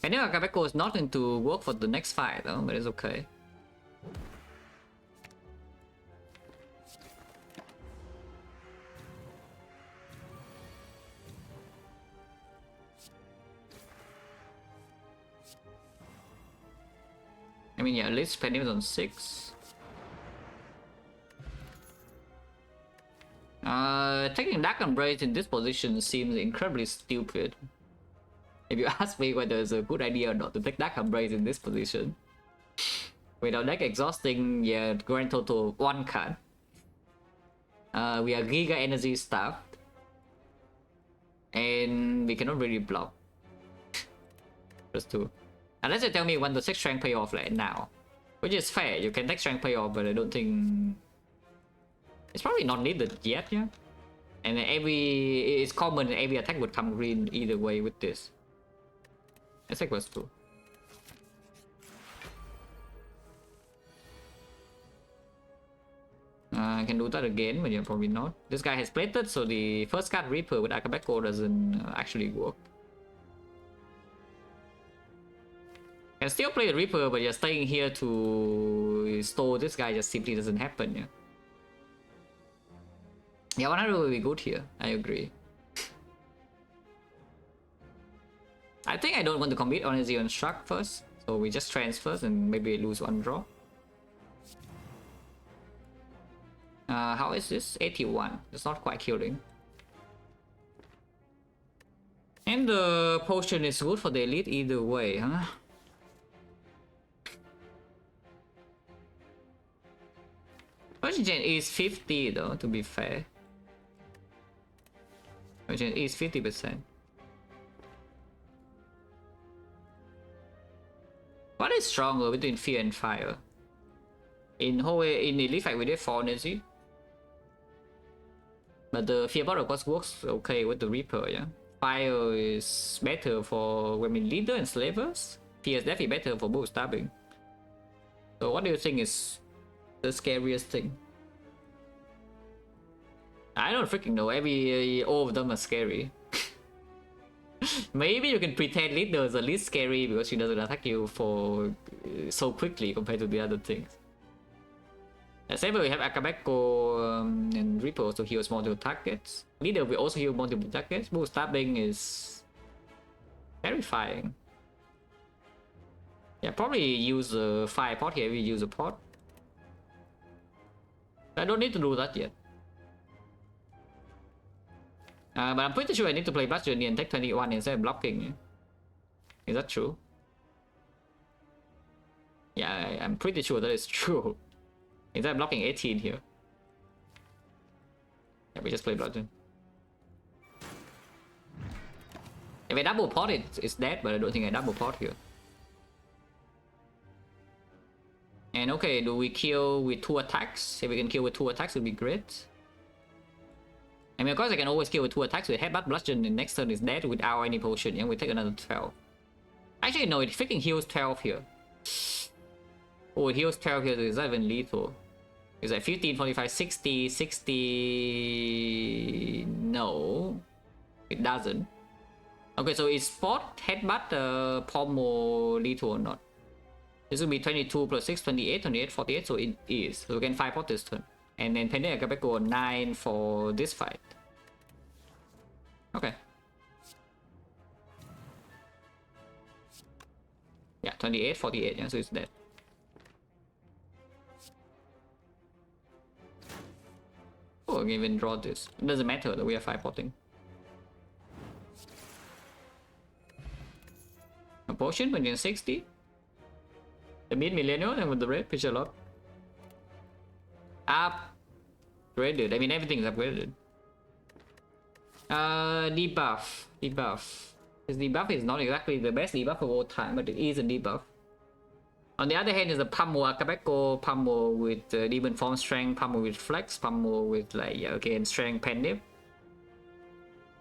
I know Akabeko is not going to work for the next fight though, but it's okay. I mean, yeah, at least Penny was on 6. Taking Dark Embrace in this position seems incredibly stupid. If you ask me whether it's a good idea or not to take Dark Embrace in this position. With our deck exhausting, yeah, grand total 1 card. We are Giga Energy staffed. And we cannot really block. Just 2. Unless you tell me when the 6 strength pay off like now. Which is fair, you can take strength pay off, but I don't think... It's probably not needed yet, yeah? And it's common, every attack would come green either way with this. Let's take +2. I can do that again, but yeah, probably not. This guy has plated, so the first card Reaper with Akabeko doesn't actually work. Can still play the Reaper, but just staying here to stall this guy just simply doesn't happen, yeah. Yeah, 100 will be good here, I agree. I think I don't want to commit on a Xeon Struck first, so we just transfer and maybe lose one draw. How is this? 81. It's not quite killing. And the potion is good for the elite either way, huh? Potion gen is 50 though, to be fair. Potion is 50%. What is stronger between fear and fire? In elite fight we did 4 energy. But the fear bot of course works okay with the Reaper, yeah. Fire is better for women leader and slavers. Fear is definitely better for both stabbing. So what do you think is the scariest thing? I don't freaking know. All of them are scary. Maybe you can pretend leader is the least scary because she doesn't attack you for so quickly compared to the other things. Saber we have Akabeko and Reaper also heals multiple targets. Leader will also heal multiple targets. Both stabbing is terrifying. Yeah, probably use a fire pot here. We use a pot. I don't need to do that yet. But I'm pretty sure I need to play Blast Journey and take 21 instead of blocking. Is that true? Yeah, I'm pretty sure that is true. Instead of blocking 18 here. Yeah, we just play Blast Journey. If I double pot it's dead, but I don't think I double pot here. And okay, do we kill with 2 attacks? If we can kill with 2 attacks, it would be great. I mean, of course, I can always kill with 2 attacks with Headbutt, Bludgeon, and next turn is dead without any potion, and we take another 12. Actually, no, it freaking heals 12 here. Oh, it heals 12 here, so it's not even lethal. It's like 15, 45, 60, 60... No. It doesn't. Okay, so is Spot, Headbutt, Pommel lethal or not? This will be 22 plus 6, 28, 28, 48, so it is. So we can 5 pot this turn. And then Pendant Akabeko 9 for this fight. Okay. Yeah, 28, 48, yeah, so it's dead. Oh, we can even draw this. It doesn't matter that we are 5 potting. A potion, 160. The mid millennial and with the red pitch a lot. Upgraded. I mean, everything is upgraded. Debuff. This debuff is not exactly the best debuff of all time, but it is a debuff. On the other hand, is a Pummel Akabeko, Pummel with Demon Form Strength, Pummel with Flex, Pummel with like, again, Strength Pendip.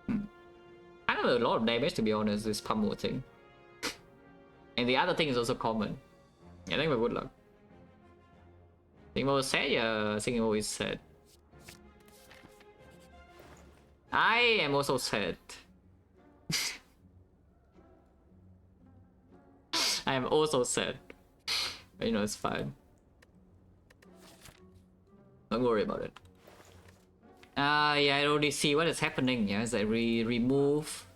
I don't know, a lot of damage to be honest, this Pummel thing. And the other thing is also common. Yeah, I think we're good luck. Sigmo was sad? Yeah, Sigmo is sad. I am also sad. I am also sad. But you know, it's fine. Don't worry about it. Yeah, I already see what is happening. Yeah, as I remove.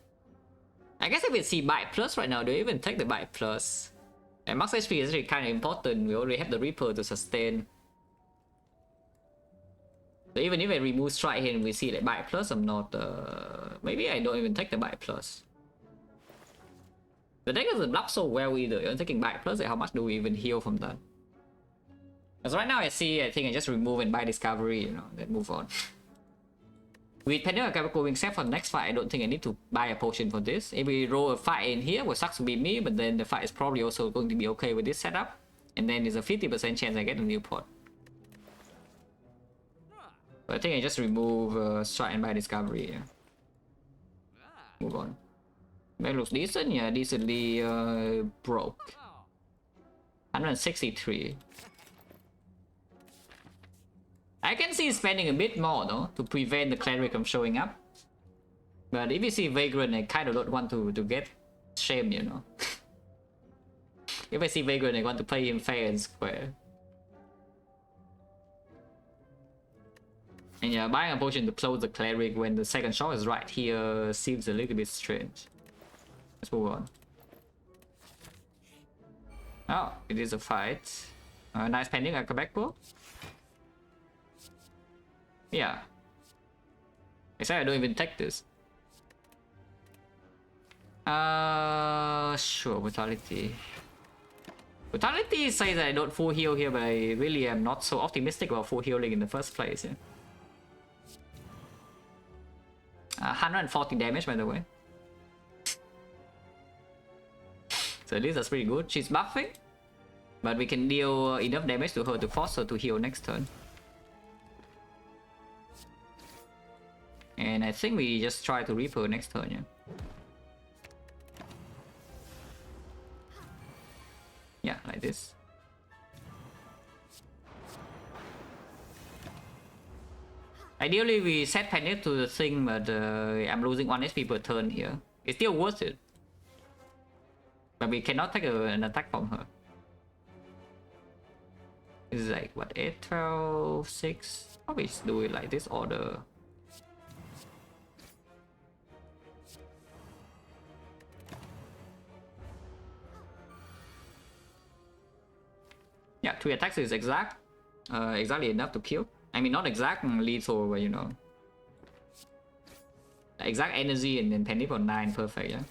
I guess if we see Bite Plus right now, do we even take the Bite Plus? And max HP is really kind of important. We already have the Reaper to sustain. So even if I remove Strike here and we see like Bite Plus, I'm not... maybe I don't even take the Bite Plus. The deck doesn't block so well either. You're taking Bite Plus, like how much do we even heal from that? Because right now I think I just remove and buy Discovery, you know, then move on. With Pendant Akabeko being set for the next fight, I don't think I need to buy a potion for this. If we roll a fight in here, what sucks to be me, but then the fight is probably also going to be okay with this setup. And then there's a 50% chance I get a new pot. But I think I just remove Strike and buy Discovery. Yeah. Move on. That looks decent, yeah, decently broke. 163. I can see spending a bit more though to prevent the cleric from showing up. But if you see Vagrant, I kind of don't want to get shame, you know. If I see Vagrant, I want to play him fair and square. And yeah, buying a potion to close the cleric when the second shot is right here seems a little bit strange. Let's move on. Oh, it is a fight. Nice pending at Quebec. Yeah. Except I don't even take this. Sure, Vitality. Vitality says I don't full heal here, but I really am not so optimistic about full healing in the first place. Yeah. 140 damage, by the way. So at least that's pretty good. She's buffing, but we can deal enough damage to her to force her to heal next turn. And I think we just try to reap her next turn, yeah. Yeah, like this. Ideally, we set panic to the thing, but I'm losing 1 HP per turn here. It's still worth it. But we cannot take an attack from her. It's like, what, 8, 12, 6? Probably do it like this order. Yeah, 3 attacks is exactly enough to kill. I mean, not exact lethal, but you know. Exact energy and then penny for 9, perfect, yeah.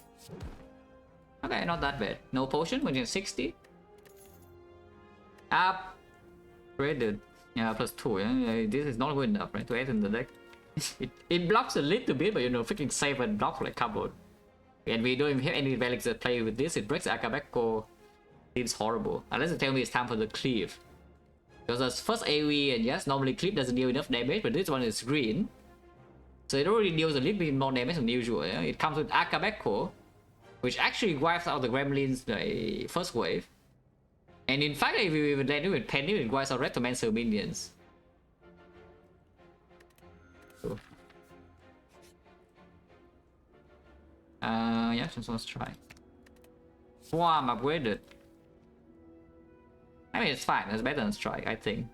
Okay, not that bad. No potion, 160. Upgraded. Yeah, +2, yeah. This is not good enough, right, to add in the deck. it blocks a little bit, but you know, freaking save and block like cupboard. And we don't even have any relics that play with this. It breaks Akabeko. Seems horrible. Unless you tell me it's time for the cleave. Because the first AoE, and yes, normally cleave doesn't deal enough damage, but this one is green. So it already deals a little bit more damage than usual. Yeah? It comes with Akabeko, which actually wipes out the gremlins the first wave. And in fact, if you even land it with Penny, it wipes out Rectomancer minions. Cool. Yeah, just let's try. Swarm upgraded. I mean, it's fine. It's better than Strike, I think.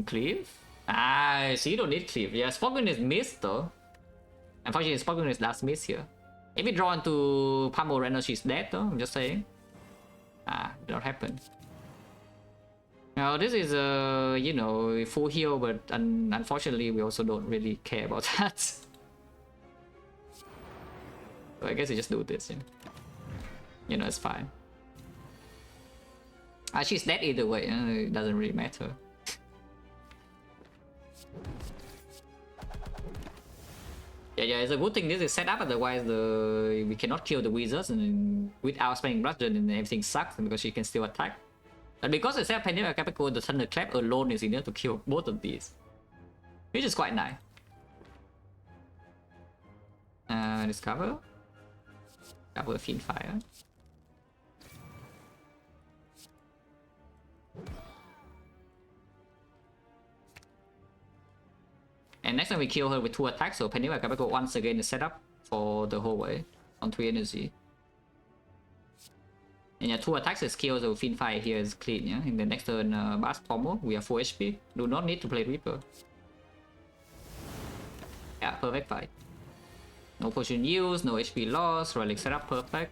Cleave? So you don't need Cleave. Yeah, Spoken is missed though. Unfortunately, Spoken is last miss here. If you draw into Pummel Renner, she's dead though, I'm just saying. Did not happen. Now, this is you know, full heal, but unfortunately, we also don't really care about that. So I guess you just do this, yeah. You know, it's fine. She's dead either way, it doesn't really matter. Yeah, it's a good thing this is set up, otherwise we cannot kill the wizards and without spending bludgeon and everything sucks because she can still attack. And because it's set up Pandemic Capital, the Thunderclap alone is enough to kill both of these. Which is quite nice. Discover. Double Fiend Fire. And next time we kill her with 2 attacks, so Pandemic Capital once again is set up for the whole way on 3 energy. And yeah, 2 attacks is kill, so Fiend Fire here is clean, yeah? In the next turn, Bass Pommel, we have 4 HP. Do not need to play Reaper. Yeah, perfect fight. No potion used, no HP loss, relic setup, perfect.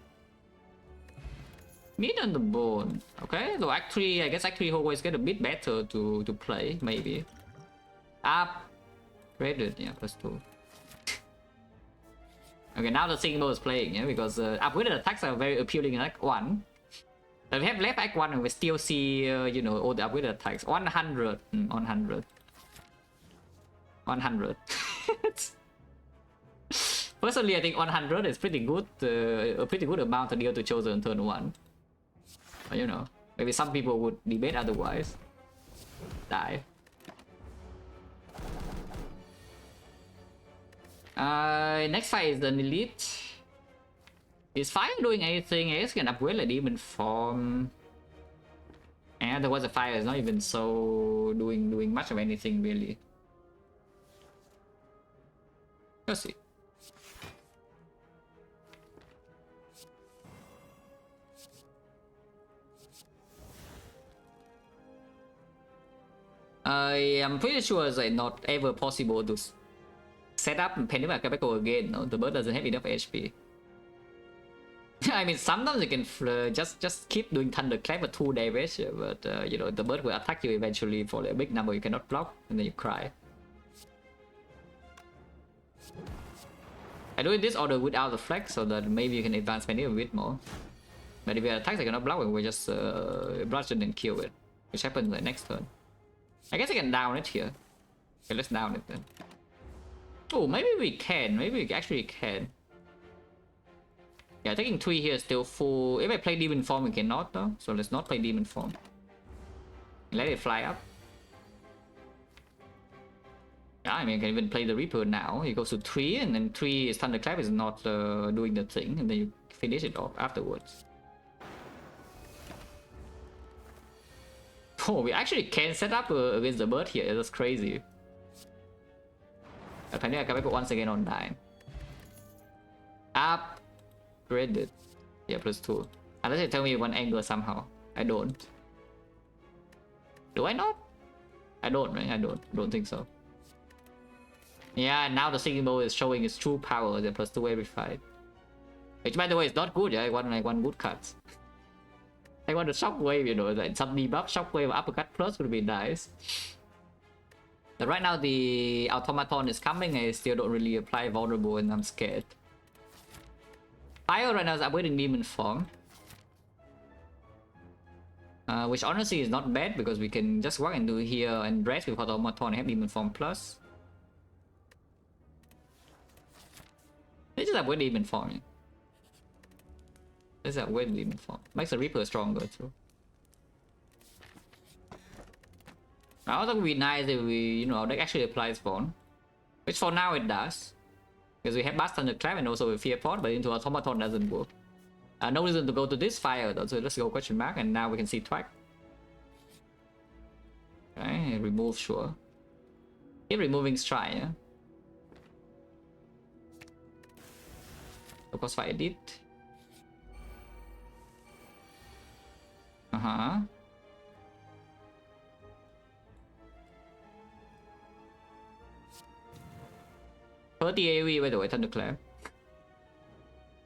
Meat on the bone. Okay, so Act 3, I guess Act 3 always get a bit better to play, maybe. Upgraded, yeah, +2. Okay, now the Signal is playing, yeah, because upgraded attacks are very appealing in Act 1. But we have left Act 1 and we still see, you know, all the upgraded attacks. 100. 100. 100. Personally, I think 100 is pretty good, a pretty good amount to deal to Chosen turn 1. But you know, maybe some people would debate otherwise. Die. Next fight is an elite. Is Fire doing anything? I guess can upgrade a demon form. And otherwise the fire is not even so doing much of anything really. Let's see. I am pretty sure it's like not ever possible to set up Pennyback Cabeco again. No, the bird doesn't have enough HP. I mean, sometimes you can just keep doing Thunderclap for 2 damage, but you know, the bird will attack you eventually for a big number you cannot block, and then you cry. I do this order without the flex so that maybe you can advance Penny a bit more. But if you attack, I cannot block it, we just bludgeon and kill it, which happens like next turn. I guess I can down it here. Okay, let's down it then. Oh, maybe we can. Maybe we actually can. Yeah, taking 3 here is still full. If I play Demon Form, we cannot though. So let's not play Demon Form. Let it fly up. Yeah, I mean, I can even play the Reaper now. He goes to 3, and then 3 is Thunderclap is not doing the thing, and then you finish it off afterwards. Oh, we actually can set up against the bird here. That's crazy. Apparently, I can make it once again on 9. Upgraded. Yeah, +2. Unless you tell me one angle somehow. I don't. Do I not? I don't, right? I don't think so. Yeah, now the Singing Bow is showing its true power. The +2 every fight. Which, by the way, is not good. Yeah, I want like 1 good cut. I want the shockwave, you know, like some debuff, shockwave, uppercut plus would be nice. But right now the automaton is coming, I still don't really apply vulnerable and I'm scared. Fire right now is upgrading Demon Form. Which honestly is not bad because we can just walk into here and rest with automaton and have Demon Form plus. Let's just upgrade Demon Form. Yeah. Let's upgrade Demon Form. Makes the Reaper stronger too. I also would be nice if we, you know, our deck actually applies Spawn. Which for now it does. Because we have Blast Thunderclap and also with Fear Pot, but into Automaton doesn't work. No reason to go to this fire though, so let's go question mark and now we can see Twack. Okay, remove sure. Keep removing Strike, yeah. Of course fire edit. Uh-huh. AoE by the way, Thunderclap.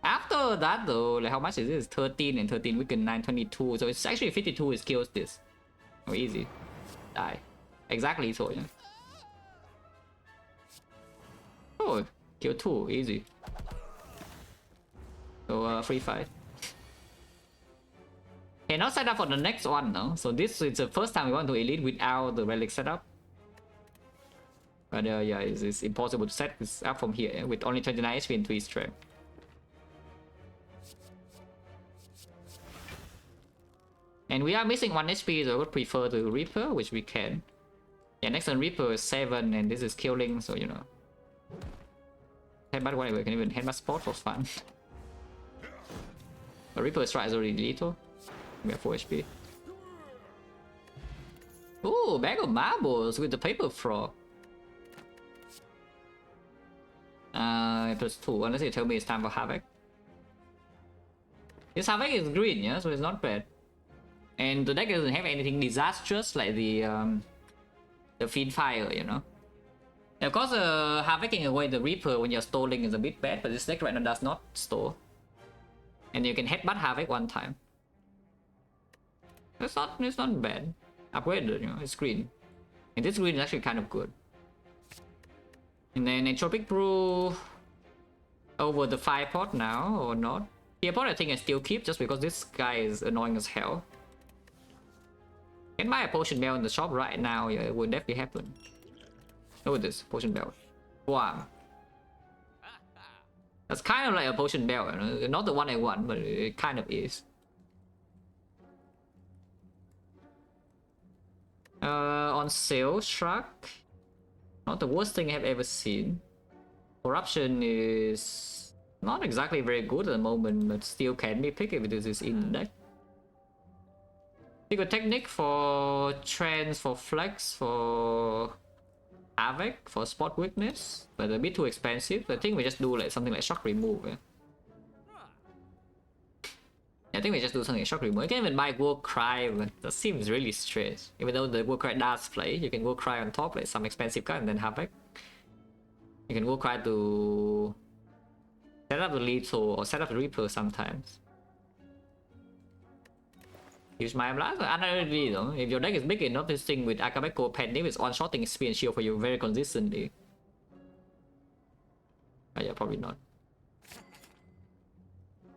After that though, like how much is this? 13 and 13 weaken 9, 22. So it's actually 52 is kills this. Oh, easy. Die. Exactly so, yeah. Oh, kill 2, easy. So free fight. Okay, now set up for the next one now. So this is the first time we want to elite without the relic setup. But yeah, it's impossible to set this up from here with only 29 HP and 3 strength. And we are missing 1 HP, so I would prefer to Reaper, which we can. Yeah, next on Reaper is 7, and this is killing, so you know. Headbutt whatever, we can even headbutt spot for fun. But Reaper strike is already lethal. We have 4 HP. Ooh, bag of marbles with the paper frog. +2, unless you tell me it's time for Havoc. This Havoc is green, yeah, so it's not bad. And the deck doesn't have anything disastrous like the Fiend Fire, you know. And of course, Havocing away the Reaper when you're stalling is a bit bad, but this deck right now does not stall. And you can headbutt Havoc 1 time. It's not bad. Upgraded, you know, it's green. And this green is actually kind of good. And then Entropic Brew over the Fire Pot now, or not. Fire Pot I think I still keep just because this guy is annoying as hell. Can buy a Potion Bell in the shop right now, yeah, it would definitely happen. Look at this, Potion Bell. Wow. That's kind of like a Potion Bell, you know? Not the one I want, but it kind of is. On sale, Shrug. Not the worst thing I've ever seen. Corruption is not exactly very good at the moment, but still can be picked if this is in the deck. Pick a technique for trance, for flex, for havoc, for spot weakness, but a bit too expensive. I think we just do like something like shock remove. Yeah? I think we just do something like shock remove. You can even buy War Cry, but that seems really strange. Even though the War Cry does play, you can War Cry on top, like some expensive card, and then havoc. You can War Cry to set up the lethal or set up the Reaper sometimes. Use my blast, but unalready though. If your deck is big enough, this thing with Akabeko Penny is on-shotting speed and shield for you very consistently. Oh yeah, probably not.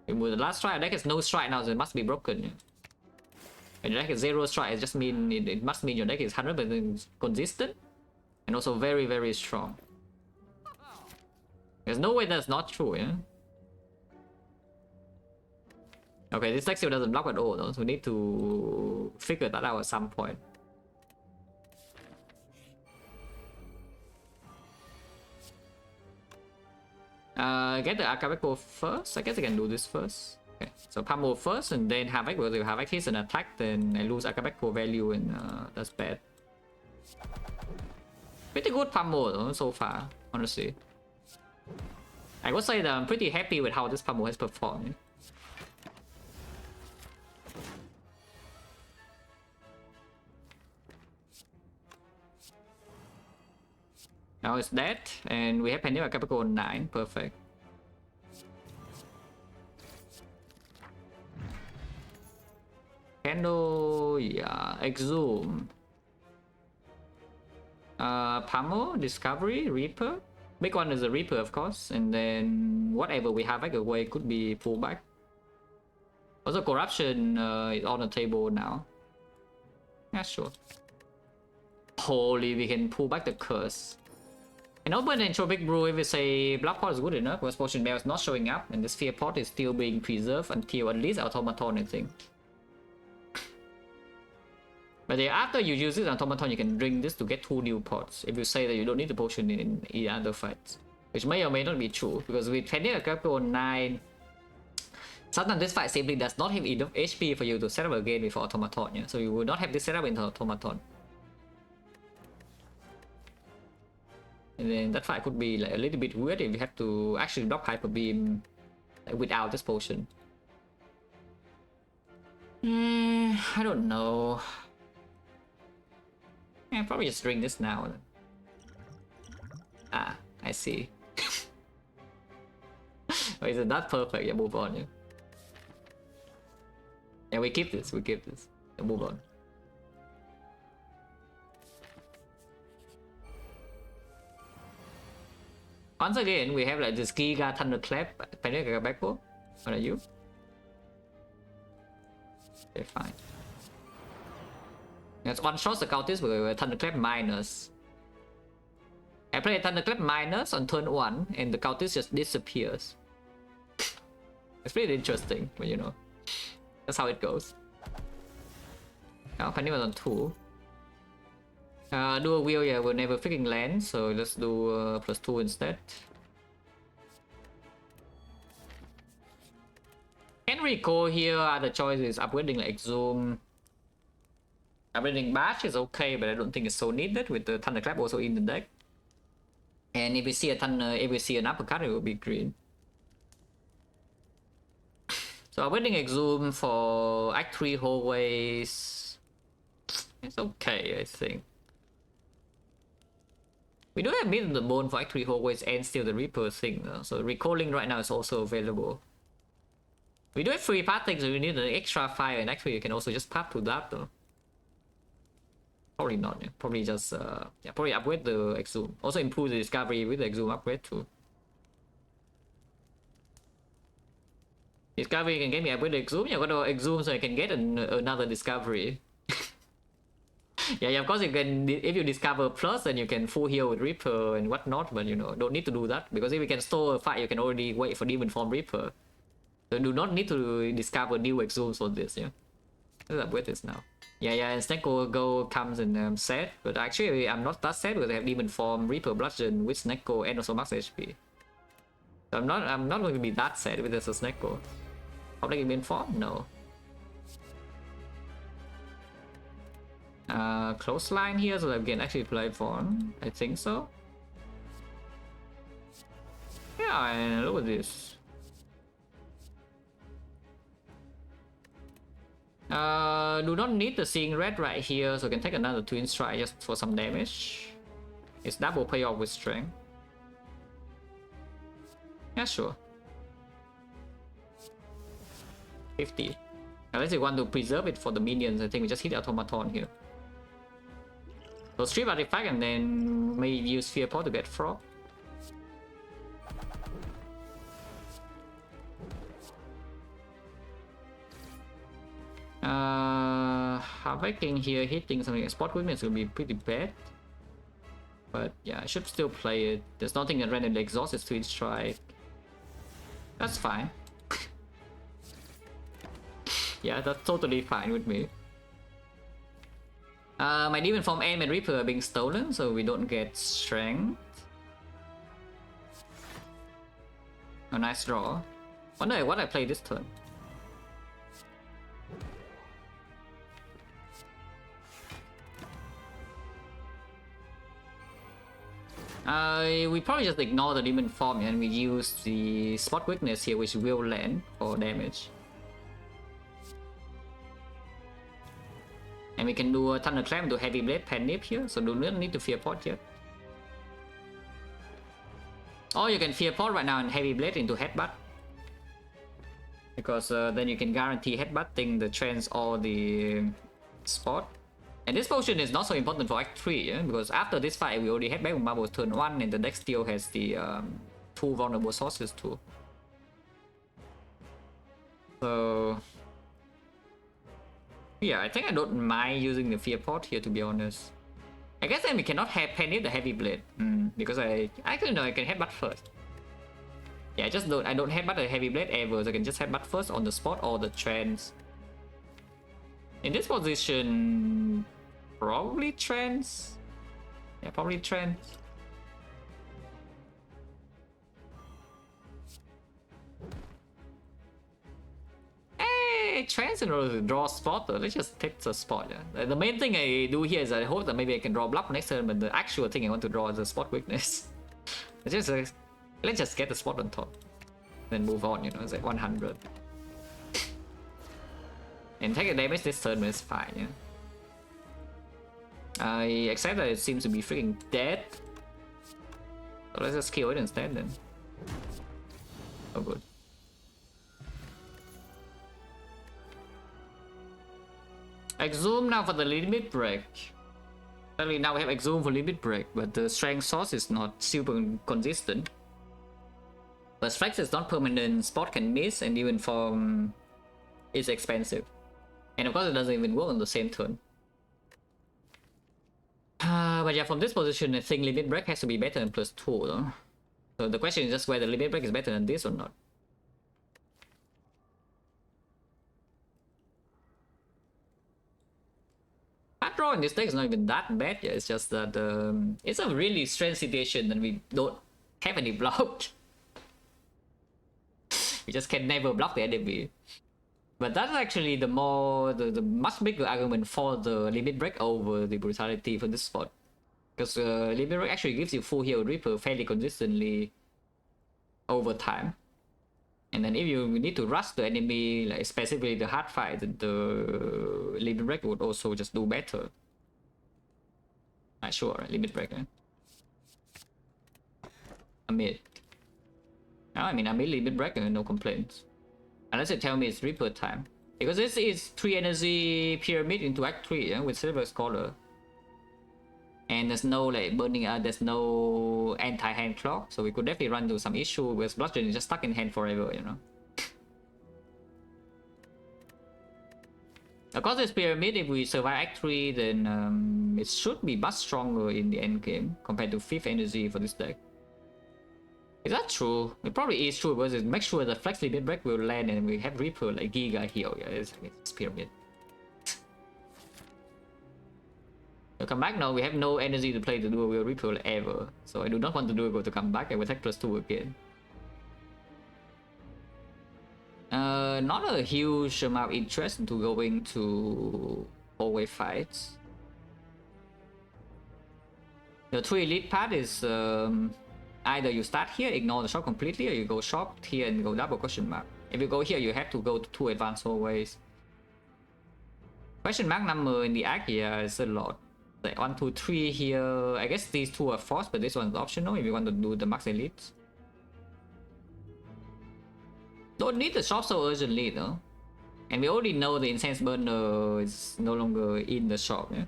With the last strike, deck has no strike now, so it must be broken. Yeah. When your deck is 0 strike, it just mean it must mean your deck is 100% consistent and also very, very strong. There's no way that's not true, yeah. Okay, this deck still doesn't block at all though, so we need to figure that out at some point. Get the Akabeko first. I guess I can do this first. Okay, so Pummel first and then Havoc, because if Havoc hits an attack, then I lose Akabeko value and that's bad. Pretty good Pummel though, so far, honestly. I would say that I'm pretty happy with how this Pummel has performed. Now it's dead, and we have Penny Akabeko on 9, perfect. Candle, yeah, Exhume. Pummel, Discovery, Reaper. Big one is the Reaper, of course, and then whatever we have away could be pulled back. Also, Corruption is on the table now. Yeah, sure. Holy, we can pull back the Curse. And open Entropic Brew if we say Block Pot is good enough, because Potion Bell is not showing up, and the Sphere Pot is still being preserved until at least Automaton, I think. But yeah, after you use this Automaton, you can drink this to get 2 new pots, if you say that you don't need the potion in any other fights. Which may or may not be true, because with Penny Akabeko on 9, sometimes this fight simply does not have enough HP for you to set up again with Automaton, yeah? So you will not have this set up in Automaton. And then that fight could be like a little bit weird if you have to actually block Hyper Beam without this potion. I don't know. Yeah, probably just drink this now. Ah, I see. Oh, is it that perfect? Yeah, move on. Yeah, yeah, we keep this. We keep this. Yeah, move on. Once again, we have like this Giga Thunderclap, Panic Akabeko. What are you? Okay, fine. That's one shot the Cultist with a Thunderclap minus. I play a Thunderclap minus on turn 1 and the Cultist just disappears. It's pretty interesting, but you know. That's how it goes. Now Panic was on 2. Do a wheel, yeah, will never freaking land, so let's do +2 instead. Enrico here, other choices, upgrading like Exhume. Upgrading Bash is okay, but I don't think it's so needed with the Thunderclap also in the deck. And if we see a if we see an uppercut, it will be green. So upgrading Exhume for Act 3 hallways, it's okay, I think. We do have Meat on the Bone for Act 3 hallways and still the Reaper thing though, so recalling right now is also available. We do have free path things, so we need an extra fire, and actually you can also just path to that though. Probably not, yeah. Probably just yeah, probably upgrade the Exhume. Also improve the Discovery with the Exhume upgrade too. Discovery can get me upgrade the Exhume, yeah, got to Exhume so I can get another Discovery. Yeah, of course you can, if you discover plus, then you can full heal with Reaper and whatnot, but you know, don't need to do that, because if you can store a fight, you can already wait for Demon Form Reaper. So do not need to discover new Exhumes for this, yeah. Let's upgrade this now. Yeah, and Snecko Go comes in set, but actually I'm not that sad because I have Demon Form, Reaper, Bludgeon with Snecko and also Max HP. So I'm not going to be that sad with this Snecko. How like Demon Form? No. Close line here so that we can actually play Fawn. I think so. Yeah, and look at this. Do not need the Seeing Red right here, so I can take another Twin Strike just for some damage. It's double payoff with Strength. Yeah, sure. 50. Unless you want to preserve it for the minions, I think we just hit Automaton here. So strip artifact and then maybe use Fear Pot to get Frog. Harvesting here, hitting something like Spot Weakness will be pretty bad. But yeah, I should still play it. There's nothing that randomly exhausts its Twin Strike. That's fine. Yeah, that's totally fine with me. My Demon Form and my Reaper are being stolen, so we don't get Strength. A nice draw. Wonder what I play this turn. We probably just ignore the Demon Form and we use the Spot Weakness here, which will land for damage. And we can do a Thunderclap to Heavy Blade Panic here, so do not need to Fear Pot yet. Or you can Fear Pot right now and Heavy Blade into Headbutt. Because then you can guarantee headbutting the trance or the spot. And this potion is not so important for Act 3, yeah? Because after this fight we already had back with Marbles turn 1 and the deck still has the 2 vulnerable sources too. So yeah, I think I don't mind using the Fear Pot here, to be honest. I guess then we cannot have Panic the Heavy Blade because I actually know I can headbutt first. Yeah, I don't headbutt the Heavy Blade ever, so I can just headbutt first on the spot or the trance. In this position, probably trance. Yeah, probably trance. Hey, trance in order to draw a spot, though. Let's just take the spot. Yeah. The main thing I do here is I hope that maybe I can draw bluff next turn, but the actual thing I want to draw is a spot weakness. Let's just get the spot on top, then move on. You know, it's like 100. And take a damage this turn, but it's fine, yeah. I accept that it seems to be freaking dead. So let's just kill it instead then. Oh good. Exhume now for the limit break. Actually now we have Exhume for limit break, but the strength source is not super consistent. But strength is not permanent, spot can miss, and even form is expensive. And of course it doesn't even work on the same turn. But yeah, from this position I think limit break has to be better than +2 though. So the question is just whether limit break is better than this or not. Bad draw in this deck is not even that bad, yeah. It's just that it's a really strange situation and we don't have any block. We just can never block the enemy. But that's actually the much bigger argument for the limit break over the brutality for this spot. Because limit break actually gives you full heal Reaper fairly consistently over time. And then if you need to rush the enemy, like specifically the hard fight, the limit break would also just do better. Sure, right? Limit break, eh? Amid. I mean, Amid limit break, no complaints. Unless you tell me it's Reaper time. Because this is 3 energy pyramid into Act 3, yeah, with Silver Scholar. And there's no like burning there's no anti-hand clock, so we could definitely run into some issue with Bludgeon is just stuck in hand forever, you know. Of course this pyramid, if we survive Act 3, then it should be much stronger in the end game compared to 5th energy for this deck. Is that true? It probably is true, because it makes sure the Flex Limit Break will land and we have Reaper like Giga heal. Yeah, it's pyramid. So come back now, we have no energy to play the dual wheel Reaper ever. So I do not want to do go to come back, I will take +2 again. Not a huge amount of interest into going to 4-way fights. The 3 elite path is either you start here, ignore the shop completely, or you go shop here and go double question mark. If you go here, you have to go to 2 advanced hallways. Question mark number in the act here is a lot. Like 1, 2, 3 here. I guess these 2 are forced, but this one's optional if you want to do the max elites. Don't need the shop so urgently though. And we already know the incense burner is no longer in the shop, yeah?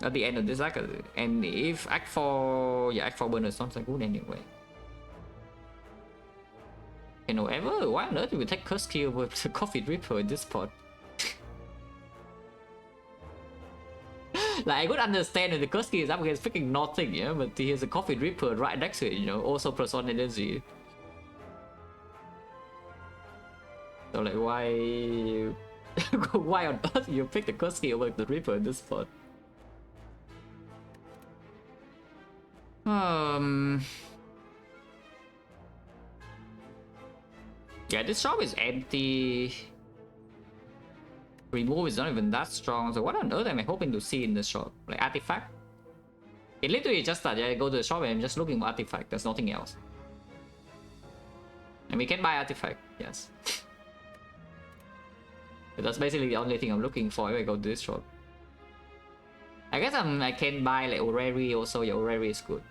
At the end of this act, and if Act 4, yeah, Act 4 burner is not so good anyway. And however, why on earth do we take curse kill with the coffee dripper in this spot? Like, I could understand if the curse kill is up against freaking nothing, yeah, but here's a coffee dripper right next to it, you know, also plus 1 energy. So like, why why on earth you pick the curse kill over the dripper in this spot? Yeah, this shop is empty. Remove is not even that strong. So what on earth am I hoping to see in the shop? Like artifact? It literally just that, yeah, I go to the shop and I'm just looking for artifact. There's nothing else. And we can buy artifact, yes. But that's basically the only thing I'm looking for if I go to this shop. I guess I can buy like Orrery also. Yeah, Orrery is good.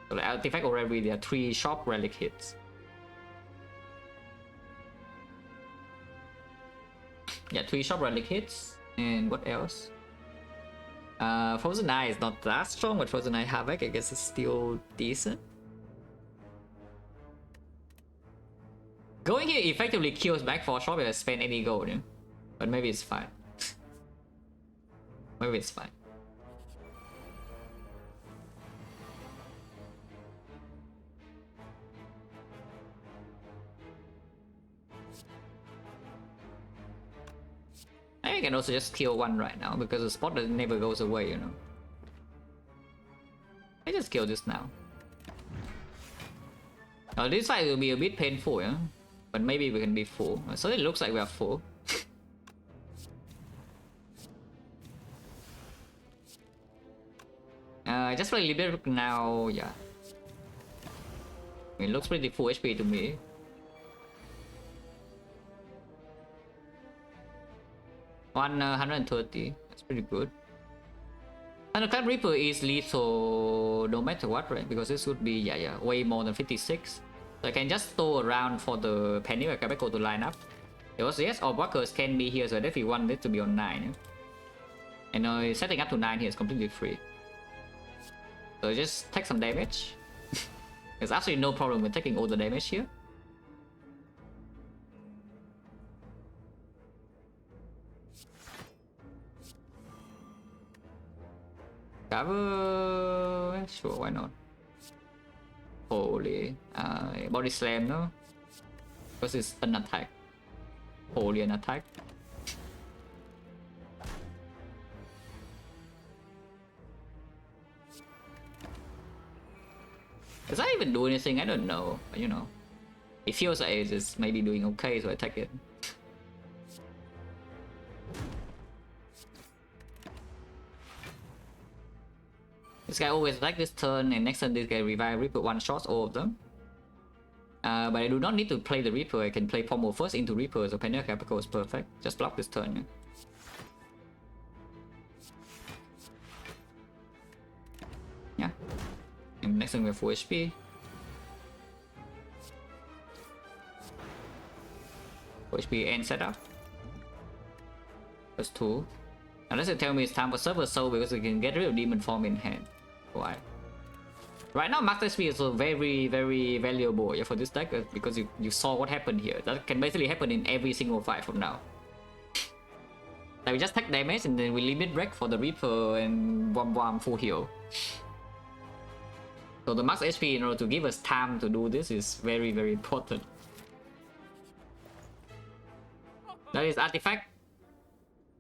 So like artifact Orrery, there are 3 shop relic hits. Yeah, 3 shop relic hits. And what else? Frozen Eye is not that strong, but Frozen Eye Havoc I guess is still decent. Going here effectively kills back for shop if I spend any gold, yeah? But maybe it's fine. Maybe it's fine. I can also just kill 1 right now because the spot never goes away, you know. I just kill this now. Now this fight will be a bit painful, yeah? But maybe we can be full. So it looks like we are full. Just play Liberate now, yeah. It looks pretty full HP to me. On 130, that's pretty good. And the Clap Reaper is lethal no matter what, right? Because this would be, yeah, way more than 56. So I can just store around for the penny where I go to line up. Because yes, all walkers can be here, so I definitely want it to be on 9. And setting up to 9 here is completely free. So just take some damage. There's absolutely no problem with taking all the damage here. Cover... Sure, why not? Holy... body slam, no? Because it's an attack. Holy an attack. Does that even do anything? I don't know. But, you know. It feels like it's just maybe doing okay, so I take it. This guy always attack this turn, and next turn this guy revive Reaper one-shots all of them. But I do not need to play the Reaper, I can play Pommel first into Reaper, so Pioneer Capital is perfect. Just block this turn. Yeah. And next turn we have full HP. Full HP and setup. That's 2. Unless you tell me it's time for Server Soul because we can get rid of Demon Form in hand. Why? Right now, Master SP is very, very valuable, yeah, for this deck because you saw what happened here. That can basically happen in every single fight from now. Like we just take damage and then we limit wreck for the Reaper and Wom full heal. So the max HP in order to give us time to do this is very, very important. That is artifact.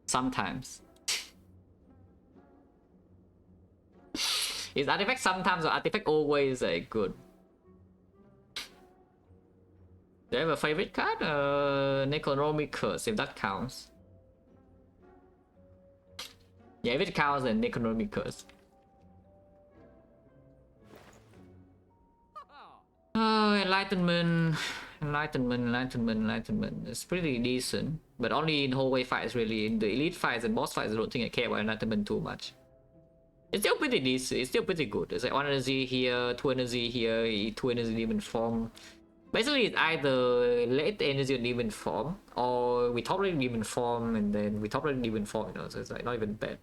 Sometimes. Is artifact sometimes or artifact always good? Do you have a favorite card? Necronomicus, if that counts. Yeah, if it counts an economic curse. Oh, enlightenment. Enlightenment. It's pretty decent. But only in hallway fights, really. In the elite fights and boss fights, I don't think I care about enlightenment too much. It's still pretty decent. It's still pretty good. It's like 1 energy here, 2 energy here, 2 energy demon form. Basically, it's either late energy or demon form, or we top rate demon form, and then we top rate demon form, you know, so it's like not even bad.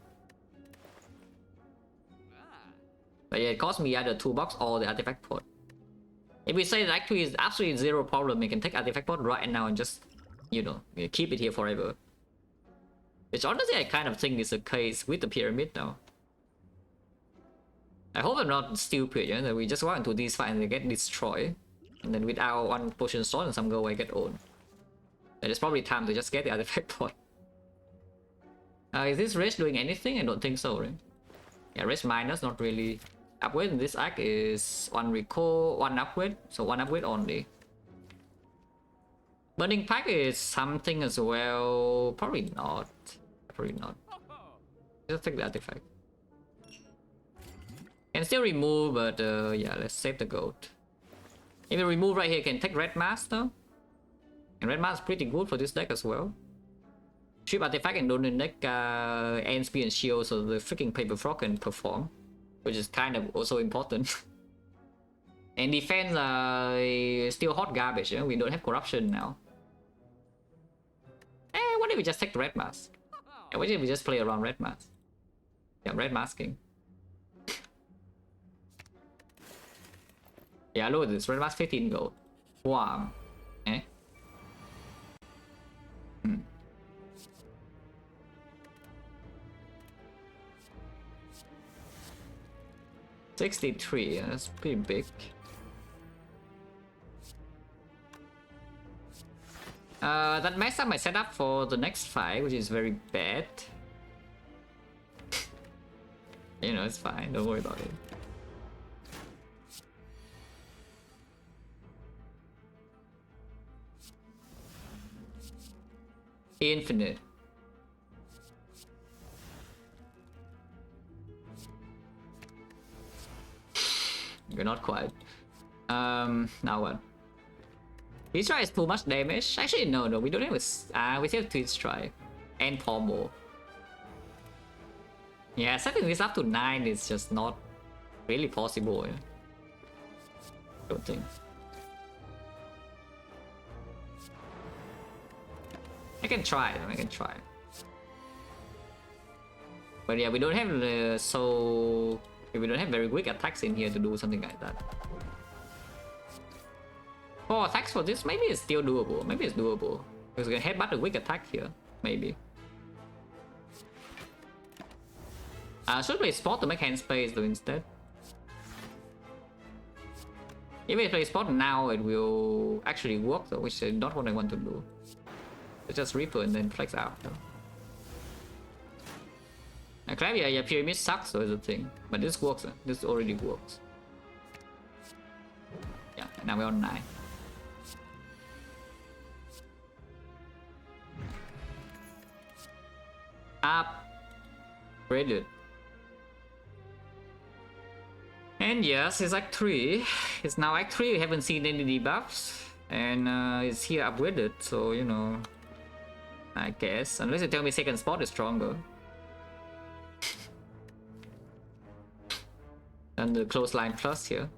But yeah, it cost me either 2 bucks or the artifact pod. If we say that actually is absolutely zero problem, we can take artifact pod right now and just, you know, keep it here forever. Which honestly I kind of think is the case with the pyramid now. I hope I'm not stupid, you know, that we just walk into these fights and they get destroyed. And then without 1 potion sword and some go I get owned. And it's probably time to just get the artifact pod. Is this race doing anything? I don't think so, right? Yeah, race minus, not really. Upgrade in this act is 1 recall, 1 upgrade, so 1 upgrade only. Burning pack is something as well. Probably not. Probably not. Just take the artifact. Can still remove, but yeah, let's save the gold. If you remove right here, can take red mask though. And red mask is pretty good for this deck as well. Strip artifact and don't deck end speed and shield, so the freaking paper frog can perform, which is kind of also important. And defense still hot garbage, you know? We don't have corruption now. What if we just take the red mask? What if we just play around red mask? Yeah, red masking. Yeah, look at this, red mask 15 gold. Wow. Eh? 63, that's pretty big. That messed up my setup for the next fight, which is very bad. You know, it's fine, don't worry about it. Infinite. You're not quite. Now what? Twitch Strike is too much damage? Actually, no, we don't have a... we still have Twitch Strike. And Pommel. Yeah, setting this up to 9 is just not really possible. Yeah. Don't think. I can try, I can try. But yeah, we don't have we don't have very quick attacks in here to do something like that. 4 attacks for this, maybe it's still doable. Maybe it's doable. Because we can headbutt a quick attack here, maybe. Should play spot to make hand space though instead. If we play spot now, it will actually work though, which is not what I want to do. It's just Reaper and then flex out though. Crab, yeah, pyramid sucks, so is the thing. But this works, this already works. Yeah, now we're on 9. Upgraded. And yes, it's Act 3. It's now Act 3, we haven't seen any debuffs. And it's here upgraded, so you know. I guess. Unless you tell me second spot is stronger. And the clothesline plus here.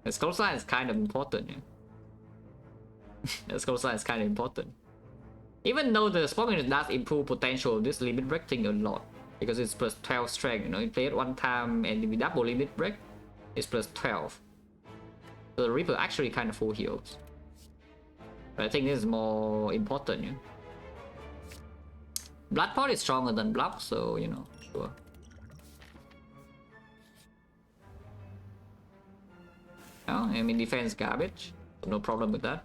This clothesline is kind of important, yeah. This clothesline is kind of important. Even though the spot unit does improve potential of this limit break thing a lot. Because it's plus 12 strength, you know, you play it 1 time and if you double limit break, it's plus 12. So the Reaper actually kind of full heals. But I think this is more important, yeah. Blood pot is stronger than block, so you know, sure. Oh, I mean defense garbage, no problem with that.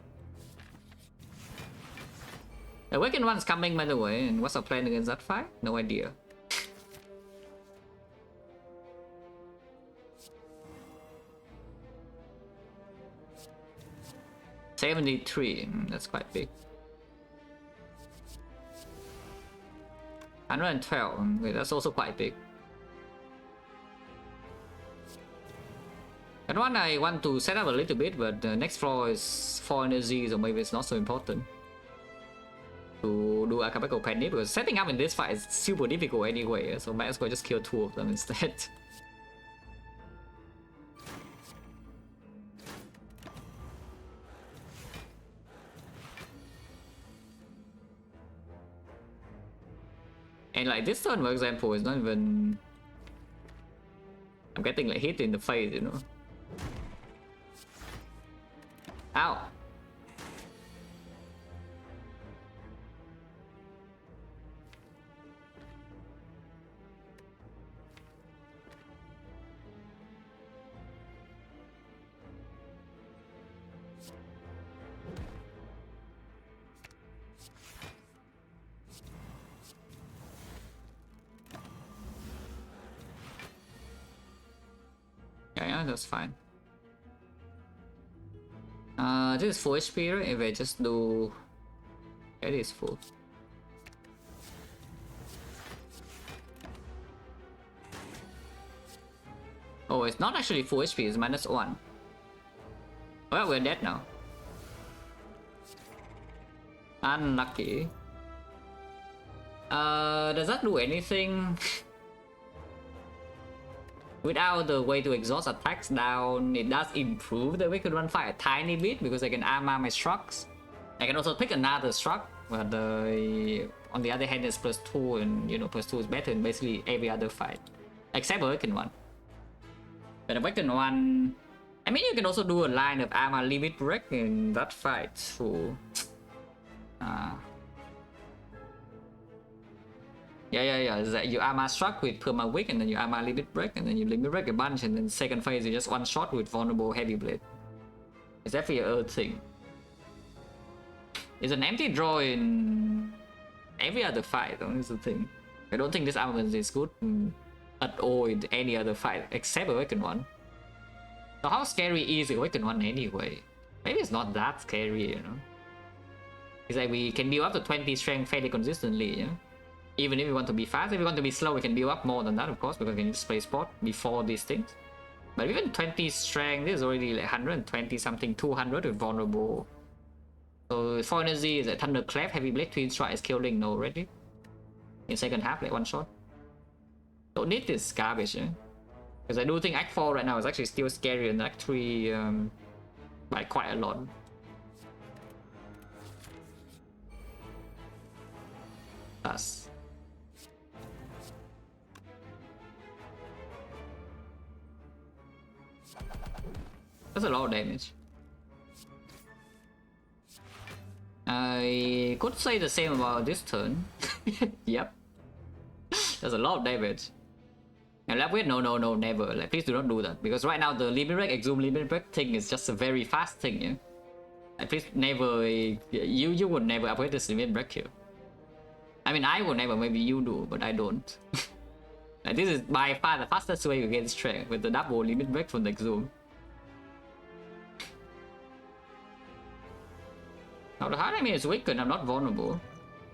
Awakened one's coming by the way, and what's our plan against that fight? No idea. $73, that's quite big. 112. Okay, that's also quite big. That one I want to set up a little bit, but the next floor is 4 energy, so maybe it's not so important to do alchemical penny, because setting up in this fight is super difficult anyway, so might as well just kill 2 of them instead. And like this turn, for example, is not even... I'm getting like hit in the face, you know. Ow! Yeah, that's fine. This is full HP, right? If I just do... It is full. Oh, it's not actually full HP, it's -1. Well, we're dead now. Unlucky. Does that do anything? Without the way to exhaust attacks down, it does improve the wicked run fight a tiny bit because I can armor my structs. I can also pick another struct, but on the other hand, it's +2, and you know, +2 is better in basically every other fight, except Awakened one. But Awakened one, I mean, you can also do a line of armor limit break in that fight, so. Yeah. Is that you armor struck with perma weak, and then you armor limit break, and then you limit break a bunch, and then second phase you just one shot with vulnerable heavy blade. It's definitely a Earth thing. It's an empty draw in every other fight, though, is the thing. I don't think this armament is good at all in any other fight, except Awakened one. So how scary is Awakened one anyway? Maybe it's not that scary, you know? It's like we can build up to 20 strength fairly consistently, you know? Even if we want to be fast, if we want to be slow, we can build up more than that, of course, because we can just play spot before these things. But even 20 strength, this is already like 120 something, 200 with vulnerable. So 4 energy is a Thunderclap, Heavy Blade, Twin Strike is killing already. In second half, like one shot. Don't need this garbage, eh? Because I do think Act 4 right now is actually still scarier than Act 3 by quite a lot. Thus. That's a lot of damage. I could say the same about this turn. Yep. That's a lot of damage. And left with no, never. Like, please do not do that. Because right now the limit break, exhume limit break thing is just a very fast thing, yeah? Like, please never, you would never upgrade this limit break here. I mean, I would never, maybe you do, but I don't. Like, this is by far the fastest way to get strength with the double limit break from the exhume. Now the hard enemy is weakened, I'm not vulnerable.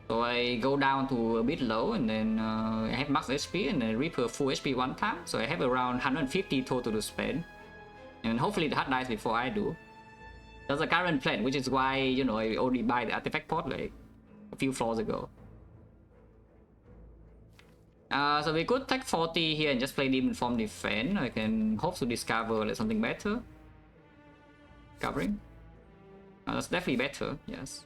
So I go down to a bit low, and then I have max HP, and then Reaper full HP one time. So I have around 150 total to spend. And hopefully the hard dies before I do. That's the current plan, which is why, you know, I only buy the artifact pot like a few floors ago. So we could take 40 here and just play Demon Form Defense. I can hope to discover like something better. Covering. That's definitely better, yes.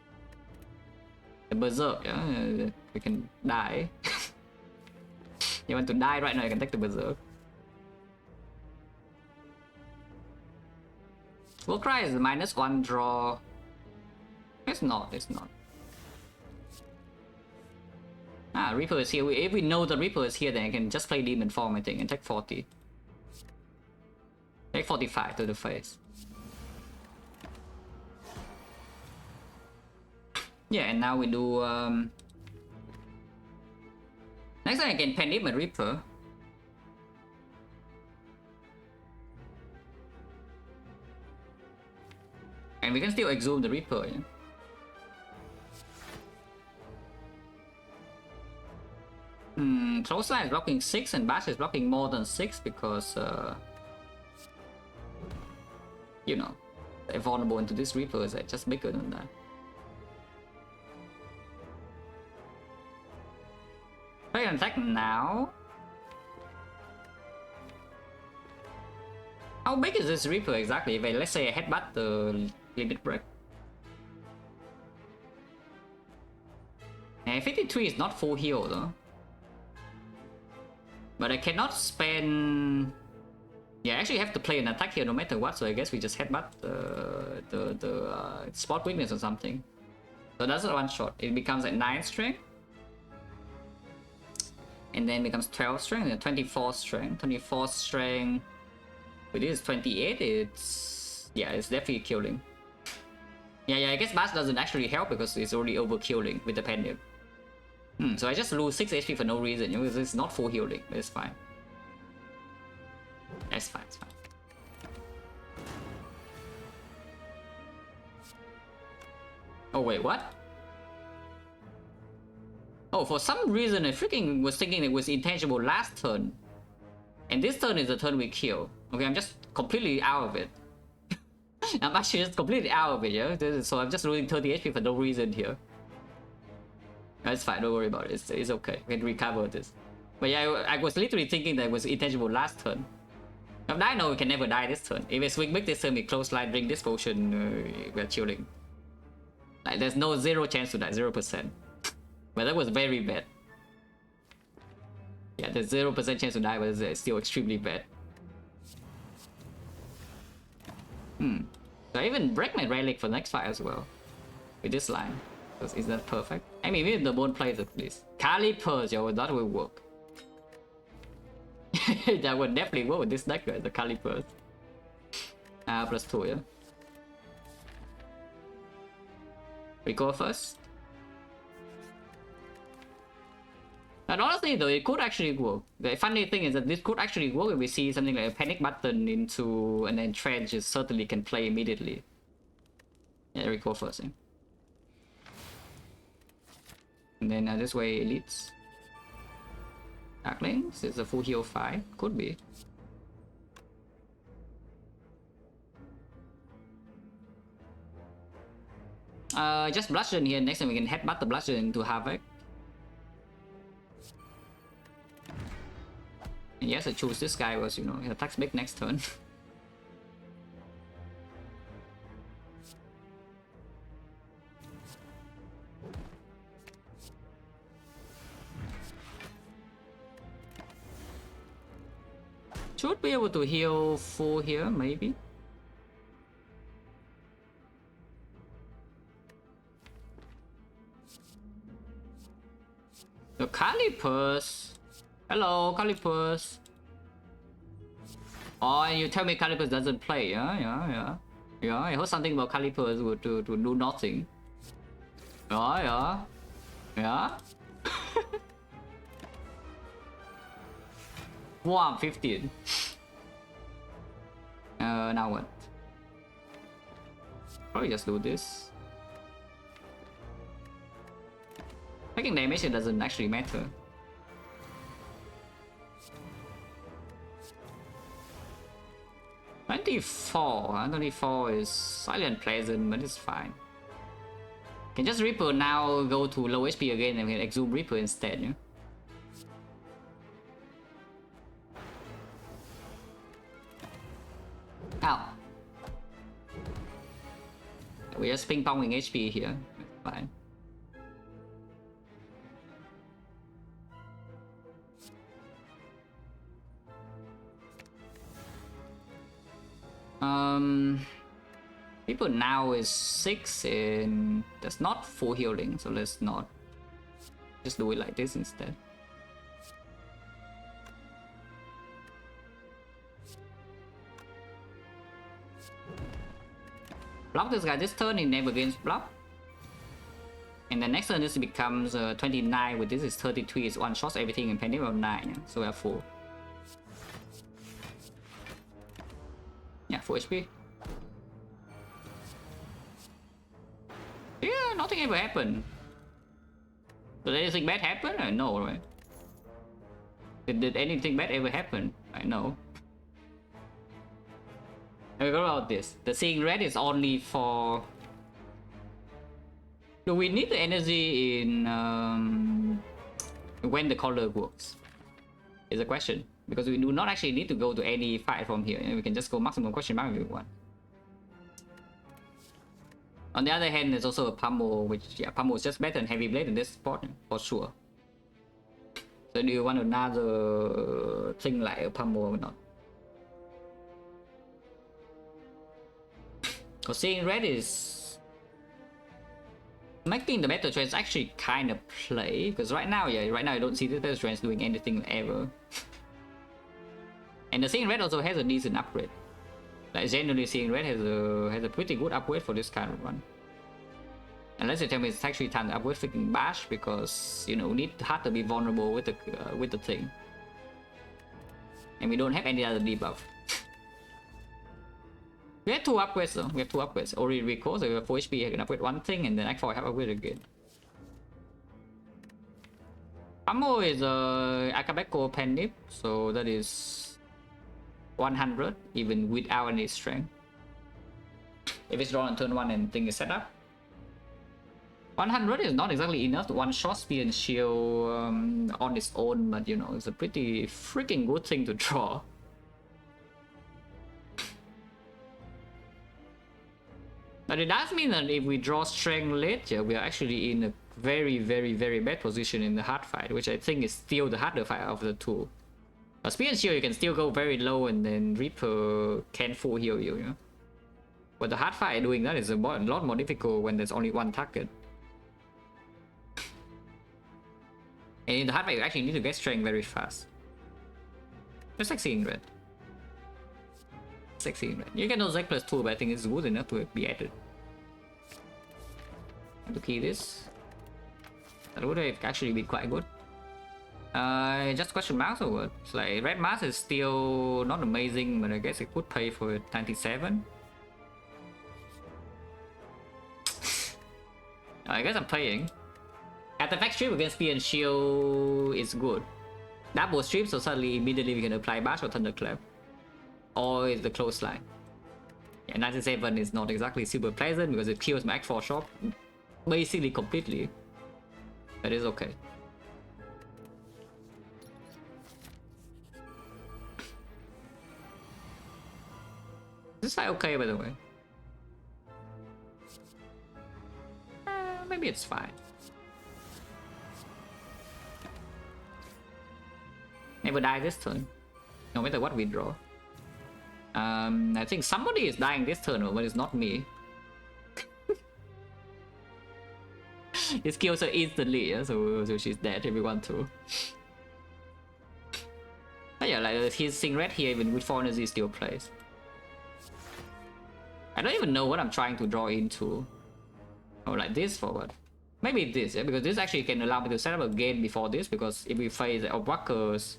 The Berserk, yeah, we can die. You want to die right now, you can take the Berserk. Warcry is -1 draw. It's not. Ah, Reaper is here. If we know the Reaper is here, then I can just play Demon Form, I think, and take 40. Take 45 to the face. Yeah, and now we do next time I can pen Demon Reaper. And we can still exhume the Reaper, yeah? Clothesline is blocking 6 and Bash is blocking more than 6 because, you know, they're vulnerable into these Reapers are just bigger than that. Play an attack now. How big is this Reaper exactly? If let's say I headbutt the limit break. And 53 is not full heal though. But I cannot spend... Yeah, I actually have to play an attack here no matter what, so I guess we just headbutt the spot weakness or something. So that's a one shot. It becomes at 9 strength. And then becomes 12 strength and 24 strength. 24 strength. With this 28, it's... Yeah, it's definitely killing. Yeah, I guess Bash doesn't actually help because it's already overkilling with the Panic. So I just lose 6 HP for no reason, because it's not full healing, but it's fine. It's fine, it's fine. Oh wait, what? Oh, for some reason I freaking was thinking it was intangible last turn. And this turn is the turn we kill. Okay, I'm just completely out of it. I'm actually just completely out of it, yeah? So I'm just losing 30 HP for no reason here. That's fine, don't worry about it. It's okay. We can recover this. But yeah, I was literally thinking that it was intangible last turn. Now I know we can never die this turn. If I swing big this turn, we close line, drink this potion, we're chilling. Like, there's no 0 chance to die, 0%. But that was very bad. Yeah, there's 0% chance to die, but it's still extremely bad. So I even break my relic for the next fight as well. With this line. Is that perfect? I mean, even the bone plays at least. Calipers, yo, that will work. That would definitely work with this deck, guys, the Calipers. Plus 2, yeah. We go first. And honestly though, it could actually work. The funny thing is that this could actually work if we see something like a panic button into and then Trench certainly can play immediately. Yeah, we go first, yeah. And then this way elites. Darklings is a full heal 5. Could be. Just bludgeon here. Next time we can headbutt the bludgeon into Havoc. And yes, I choose this guy was, you know, he attacks big next turn. Should be able to heal full here, maybe. The Calipers. Hello, Calipers. Oh, and you tell me Calipers doesn't play, yeah. I heard something about Calipers would to do nothing. Yeah. 115. Now what? Probably just do this. Taking damage, it doesn't actually matter. Huh? 24 is slightly unpleasant, but it's fine. Can just Reaper now go to low HP again and we can exhume Reaper instead, yeah? Ow. We're just ping-ponging HP here. Fine. People now is 6 and that's not full healing, so let's not just do it like this instead. Block this guy this turn, he never gains block. And the next turn this becomes 29, with this is 33, it's one shot everything in pending of 9, yeah? So we have 4. Yeah, 4 HP. Yeah, nothing ever happened. Did anything bad happen? No, right? Did anything bad ever happen? I know. And what about this? The seeing red is only for... Do we need the energy in when the color works? Is a question. Because we do not actually need to go to any fight from here. We can just go maximum question mark if we want. On the other hand, there's also a pummel, which, yeah, pummel is just better than heavy blade in this spot, for sure. So do you want another thing like a pummel or not? Because seeing red is making the better trends actually kind of play. Because right now, yeah, right now I don't see the better trends doing anything ever. And the seeing red also has a decent upgrade. Like generally, seeing red has a pretty good upgrade for this kind of run. Unless you tell me it's actually time to upgrade freaking bash, because you know we need hard to be vulnerable with the thing, and we don't have any other debuff. We have 2 upgrades though. We have 2 upgrades. Ori Rico, so we have 4 HP. I can upgrade one thing, and then Act 4 I have upgrade again. Ammo is Akabeko Penip, so that is 100 even without any strength. If it's drawn on turn 1 and thing is set up. 100 is not exactly enough to one-shot Spear and Shield on its own, but you know, it's a pretty freaking good thing to draw. But it does mean that if we draw Strength later, we are actually in a very, very, very bad position in the hard fight, which I think is still the harder fight of the two. But Spear and Shield, you can still go very low and then Reaper can full heal you, you know? But the hard fight doing that is a lot more difficult when there's only one target. And in the hard fight, you actually need to get strength very fast. Just like seeing red. Sexy in red. You can know Zek plus 2, but I think it's good enough to be added. To key this. That would have actually been quite good. Just question marks or what? It's like red mask is still not amazing, but I guess it could pay for it. 97. I guess I'm playing. Artifact strip against Spear and Shield is good. Double strip, so suddenly immediately we can apply Bash or Thunderclap. Or it's the clothesline. Yeah, 97 is not exactly super pleasant because it kills my Act 4 shop basically completely. But it's okay. This is like okay, by the way. Maybe it's fine. Never die this turn, no matter what we draw. I think somebody is dying this turn, but it's not me. It kills her instantly, yeah? so she's dead if we want to. But yeah, like his Sing Red here, even with 4 energy, still plays. I don't even know what I'm trying to draw into. Oh, like this forward. Maybe this, yeah? Because this actually can allow me to set up a game before this, because if we face Obwalkers,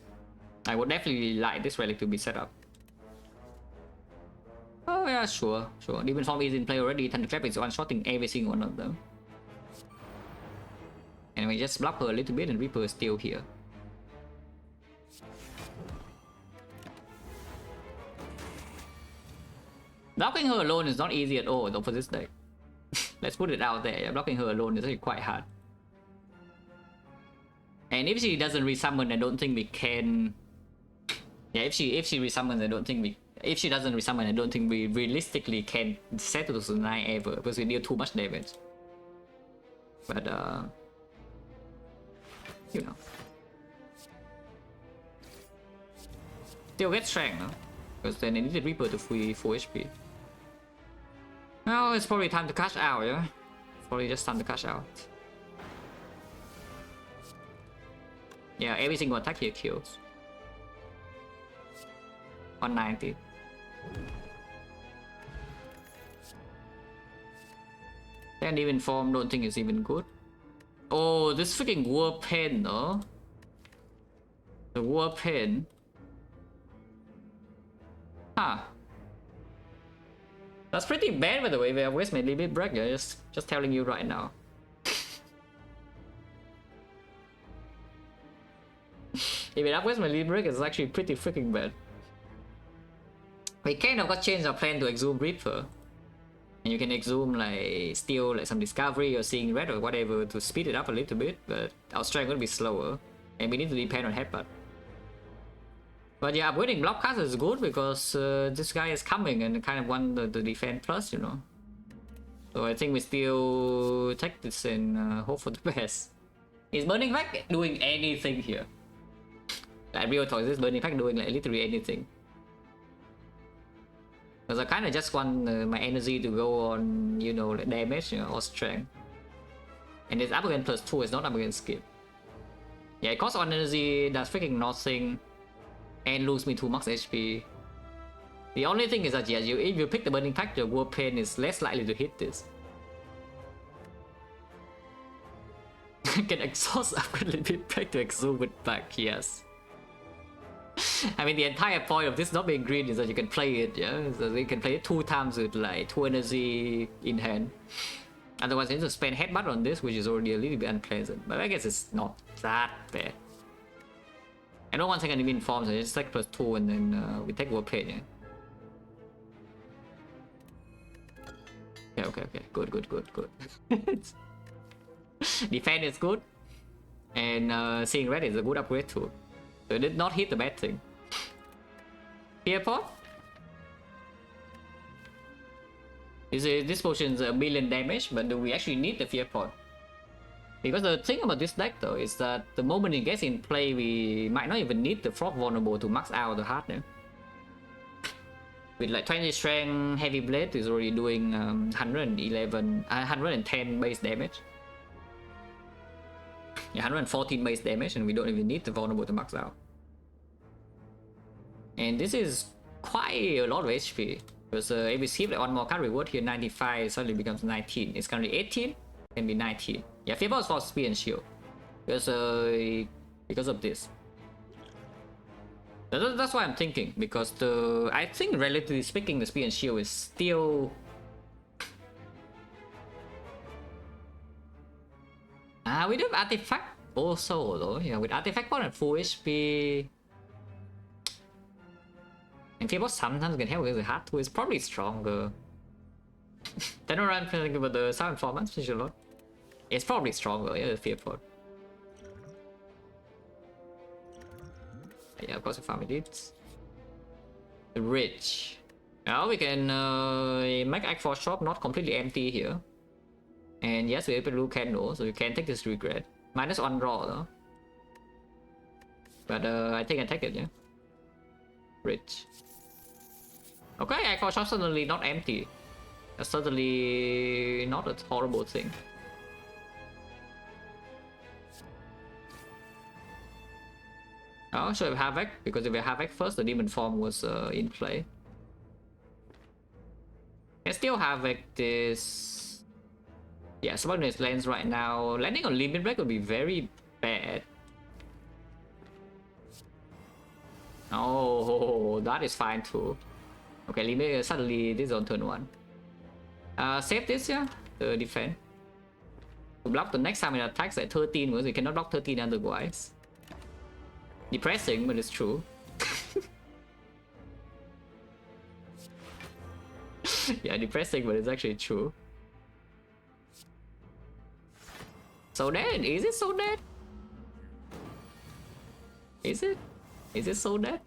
I would definitely like this relic to be set up. Oh yeah, sure. Demon Form is in play already. Thunderclap is one-shotting every single one of them. And we just block her a little bit and Reaper is still here. Blocking her alone is not easy at all though for this deck. Let's put it out there. Yeah, blocking her alone is actually quite hard. And if she doesn't resummon, I don't think we can... Yeah, if she resummons, I don't think we... If she doesn't resummon, I don't think we realistically can set to the 9 ever, because we deal too much damage. But you know. Still get strength, no? Because then I need the Reaper to free 4 HP. Well, it's probably time to cash out, yeah? It's probably just time to cash out. Yeah, every single attack here kills. 190. And even form, don't think it's even good. Oh, this freaking War Pen, though. The War Pen. Huh. That's pretty bad, by the way. We have West made Limit Break. Just telling you right now. If it upgrades my lead break, it's actually pretty freaking bad. We kind of got changed our plan to exhume Reaper. And you can exhume like steal like some discovery or seeing red or whatever to speed it up a little bit, but our strength will be slower. And we need to depend on headbutt. But yeah, upgrading Blockcaster is good because this guy is coming and kind of want the defense plus, you know. So I think we still take this and hope for the best. Is Burning Pack doing anything here? Like real talk, is this Burning Pack doing like literally anything? Because I kind of just want my energy to go on, you know, like damage, you know, or strength. And it's up against +2, it's not up against skip. Yeah, it costs on energy, does freaking nothing, and lose me 2 max HP. The only thing is that yeah, if you pick the Burning Pack, your War Pain is less likely to hit this. I can exhaust upgrade Limit Break to exhume it back, yes. I mean, the entire point of this not being green is that you can play it, yeah? So you can play it 2 times with like 2 energy in hand. Otherwise, you need to spend headbutt on this, which is already a little bit unpleasant. But I guess it's not that bad. I don't want to take any forms, so I just take +2 and then we take War Pain, yeah? Okay, good. Defense is good, and seeing red is a good upgrade too. So it did not hit the bad thing. Fear Pot? This potion is 1 million damage, but do we actually need the Fear Pot? Because the thing about this deck though is that the moment it gets in play, we might not even need the Frog Vulnerable to max out the hardness. With like 20 strength, Heavy Blade is already doing 110 base damage. Yeah, 114 base damage, and we don't even need the Vulnerable to max out. And this is quite a lot of HP. Because if we see like 1 more card reward here, 95 suddenly becomes 19. It's currently 18, can be 19. Yeah, Fear is for speed and shield. Because of this. That's what I'm thinking, because I think relatively speaking the speed and shield is still... we do have artifact also though, yeah, with artifact point and full HP. And Fearboss sometimes can help with the hard too, it's probably stronger. Then around thinking about the sound performance, which a lot. It's probably stronger, yeah, the Fearboss. Yeah, of course we farm it. Rich. Now we can make Act for shop not completely empty here. And yes, we open blue candle, so you can take this regret. -1 draw though. But I think I take it, yeah. Rich. Okay, Act for shop suddenly not empty. That's certainly not a horrible thing. Oh, so we have Havoc, because if we have Havoc first, the demon form was in play. And still Havoc this. Yeah, Subordinate lands right now. Landing on Limit Break would be very bad. Oh, that is fine too. Okay, Limit suddenly this is on turn 1. Save this, yeah, the defense. To block the next time it attacks at 13, because you cannot block 13 otherwise. Depressing, but it's true. Yeah, depressing, but it's actually true. So dead? Is it so dead? Is it? Is it so dead?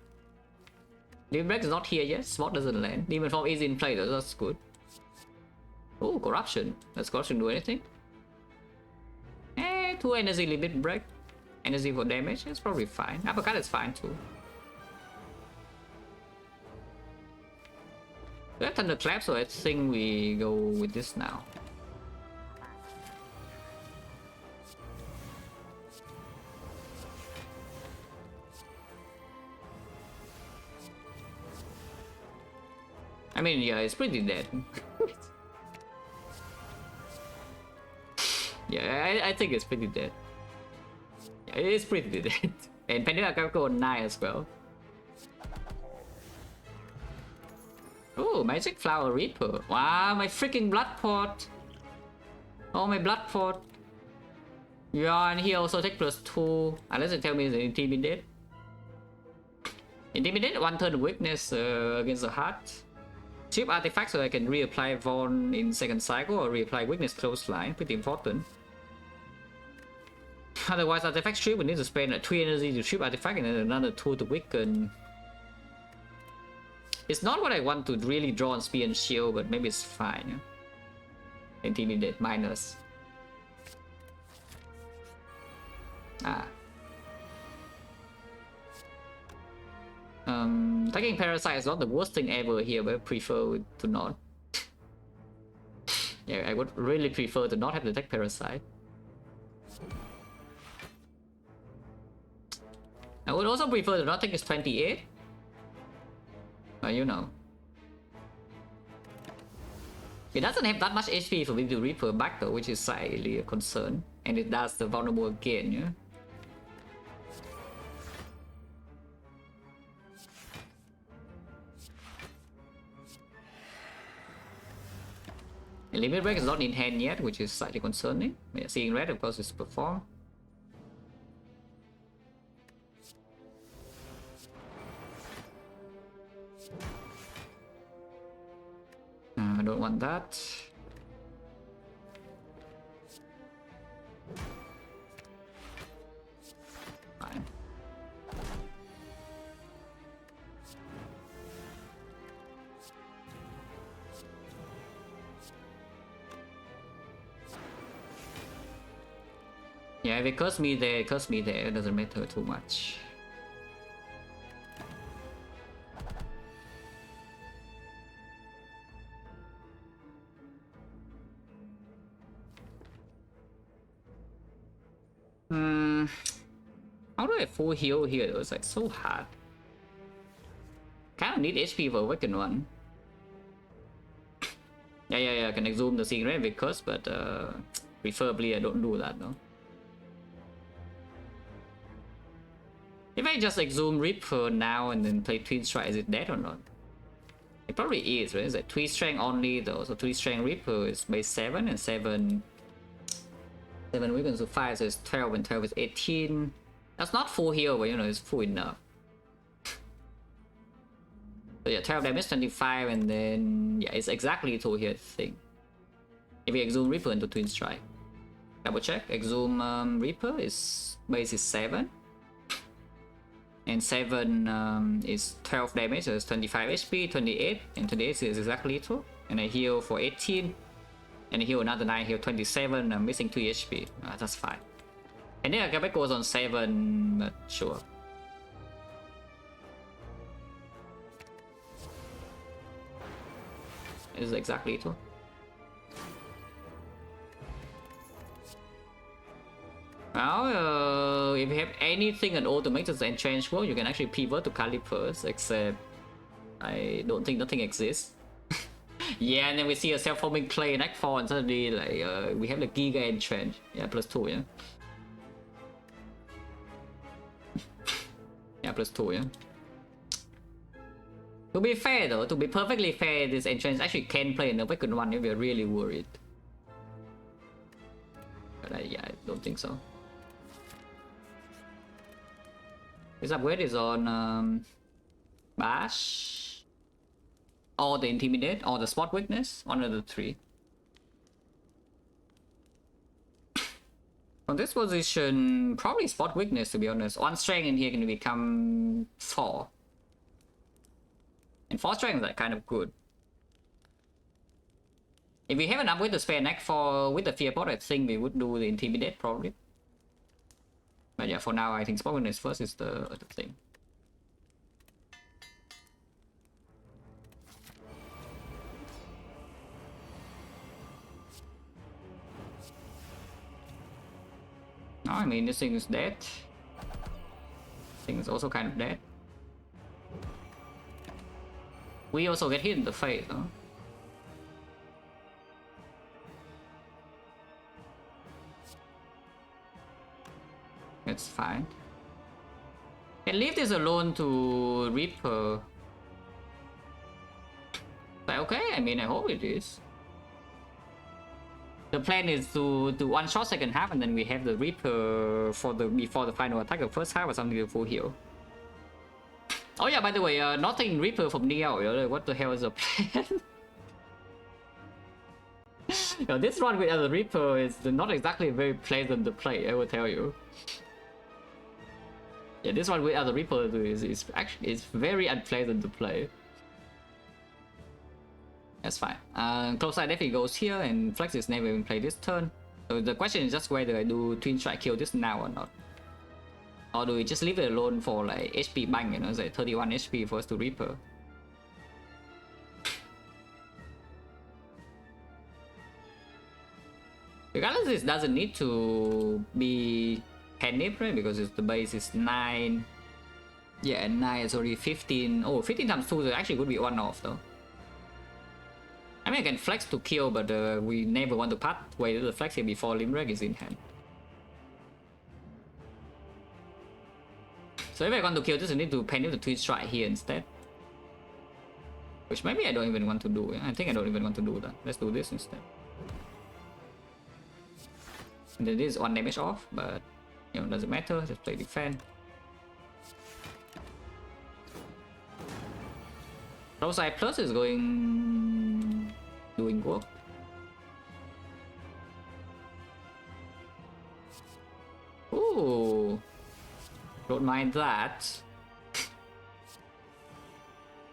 Demon Break is not here yet. Spot doesn't land. Demon Form is in play though, that's good. Oh, Corruption. Does Corruption do anything? 2 energy limit break. Energy for damage, it's probably fine. Uppercut is fine too. We have Thunderclap, so I think we go with this now. I mean, yeah, it's pretty dead. Yeah, I think it's pretty dead. Yeah, it is pretty dead. And Pandemic can go on 9 as well. Oh, Magic Flower Reaper. Wow, my freaking Blood Pot. Oh, my Blood Pot. Yeah, and he also take +2. Unless you tell me it's Intimidate. Intimidate, 1 turn weakness against the heart. Chip artifact so I can reapply Von in second cycle or reapply weakness close line, pretty important. Otherwise, artifact strip, we need to spend 3 energy to strip artifact and then another 2 to weaken. It's not what I want to really draw on spear and shield, but maybe it's fine. Yeah? Intimidate minus. Taking Parasite is not the worst thing ever here, but I prefer to not. Yeah, I would really prefer to not have to take Parasite. I would also prefer to not take his 28. But you know. It doesn't have that much HP for me to Reaper back though, which is slightly a concern. And it does the vulnerable again, yeah? And Limit Break is not in hand yet, which is slightly concerning. Yeah, seeing red, of course, is performed. I don't want that. Fine. Yeah, if it curse me there, it doesn't matter too much. How do I full heal here? It was like so hard. Kind of need HP for Awakened one. Yeah, I can exhume the Seeing Red with curse, but preferably I don't do that though. If I just exhume Reaper now and then play Twin Strike, is it dead or not? It probably is, right? It's like 3 strength only though, so 3 strength Reaper is base 7 and 7 weapons to 5, so it's 12 and 12 is 18. That's not full heal, but you know, it's full enough. So yeah, 12 damage, 25, and then yeah, it's exactly 2 here, I think. If we exhume Reaper into Twin Strike. Double check, exhume Reaper is base is 7. And 7 is 12 damage, so it's 25 HP, 28, and 28 is exactly 2. And I heal for 18, and I heal another 9, heal 27, I'm missing 2 HP. That's fine. And then Gabek goes on 7, but sure. It's exactly 2. Well, if you have anything at all to make this Enchant work, you can actually pivot to Calipers, except I don't think nothing exists. Yeah, and then we see a self-forming clay in Act 4, and suddenly like we have the Giga Enchant. Yeah, +2, yeah. Yeah, +2, yeah. To be fair though, to be perfectly fair, this Enchant actually can play in the Awakened one if we're really worried. But yeah, I don't think so. This upgrade is on Bash, or the Intimidate, or the Spot Weakness, one of the 3. From this position, probably Spot Weakness to be honest. 1 strength in here can become 4. And 4 strength is like kind of good. If we have an upgrade to spare neck for with the Fear Pot, I think we would do the Intimidate probably. But yeah, for now I think Spot Weakness first is the thing. No, I mean this thing is dead. This thing is also kind of dead. We also get hit in the face, huh? It's fine. Can leave this alone to Reaper. But okay, I mean, I hope it is. The plan is to one shot second half, and then we have the Reaper for before the final attack of first half or something to full heal. Oh yeah, by the way, nothing Reaper from Neo. What the hell is the plan? This run with the Reaper is not exactly very pleasant to play, I will tell you. Yeah, this one with the Reaper is actually very unpleasant to play. That's fine. Close side definitely goes here, and Flex is never even played this turn. So the question is just whether I do Twin Strike kill this now or not. Or do we just leave it alone for like HP bang, you know, it's like 31 HP for us to Reaper. Regardless, this doesn't need to be Penip, right? Because the base is 9. Yeah, and 9 is already 15. Oh, 15 times 2 actually would be 1 off though. I mean, I can flex to kill, but we never want to part way the flex here before Limrek is in hand. So if I want to kill this, I need to Penip the Twin Strike here instead. Which maybe I don't even want to do. I think I don't even want to do that. Let's do this instead. And then this is 1 damage off, but you know, doesn't matter, just play defend. Close side plus is doing work. Ooh, don't mind that.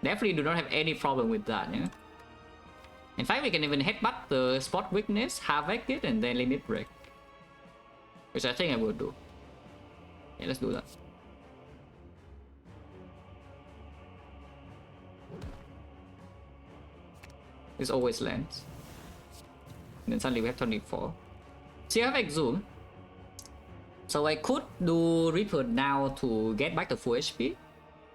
Definitely do not have any problem with that, yeah. In fact, we can even headbutt the spot weakness, havoc it, and then limit break. Which I think I would do. Yeah, let's do that. This always lands. And then suddenly we have 24. So you have Exhume. So I could do Reaper now to get back the full HP.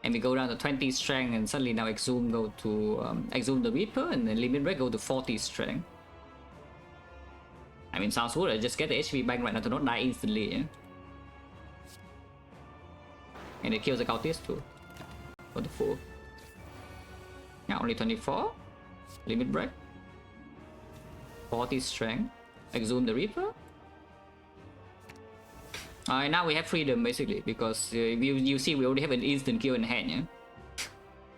And we go down to 20 strength, and suddenly now Exhume go to Exhume the Reaper, and then Limit Break go to 40 strength. I mean, sounds good. I just get the HP back right now to not die instantly. Yeah? And it kills the cultist too. For the full. Yeah, only 24. Limit Break. 40 strength. Exhume the Reaper. Now we have freedom basically, because you see we already have an instant kill in hand. Yeah?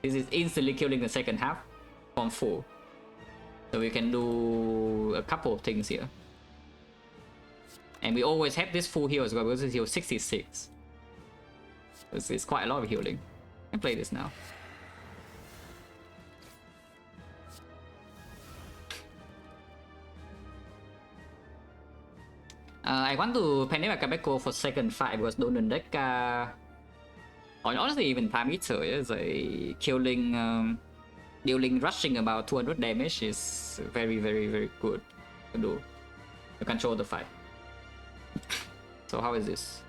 This is instantly killing the second half from full. So we can do a couple of things here. And we always have this full heal as well, because it's heal 66. It's quite a lot of healing. I can play this now. I want to Penip Akabeko for second fight because Donan deck or honestly even Prime Eater is a killing dealing rushing about 200 damage is very good to do to control the fight. So how is this?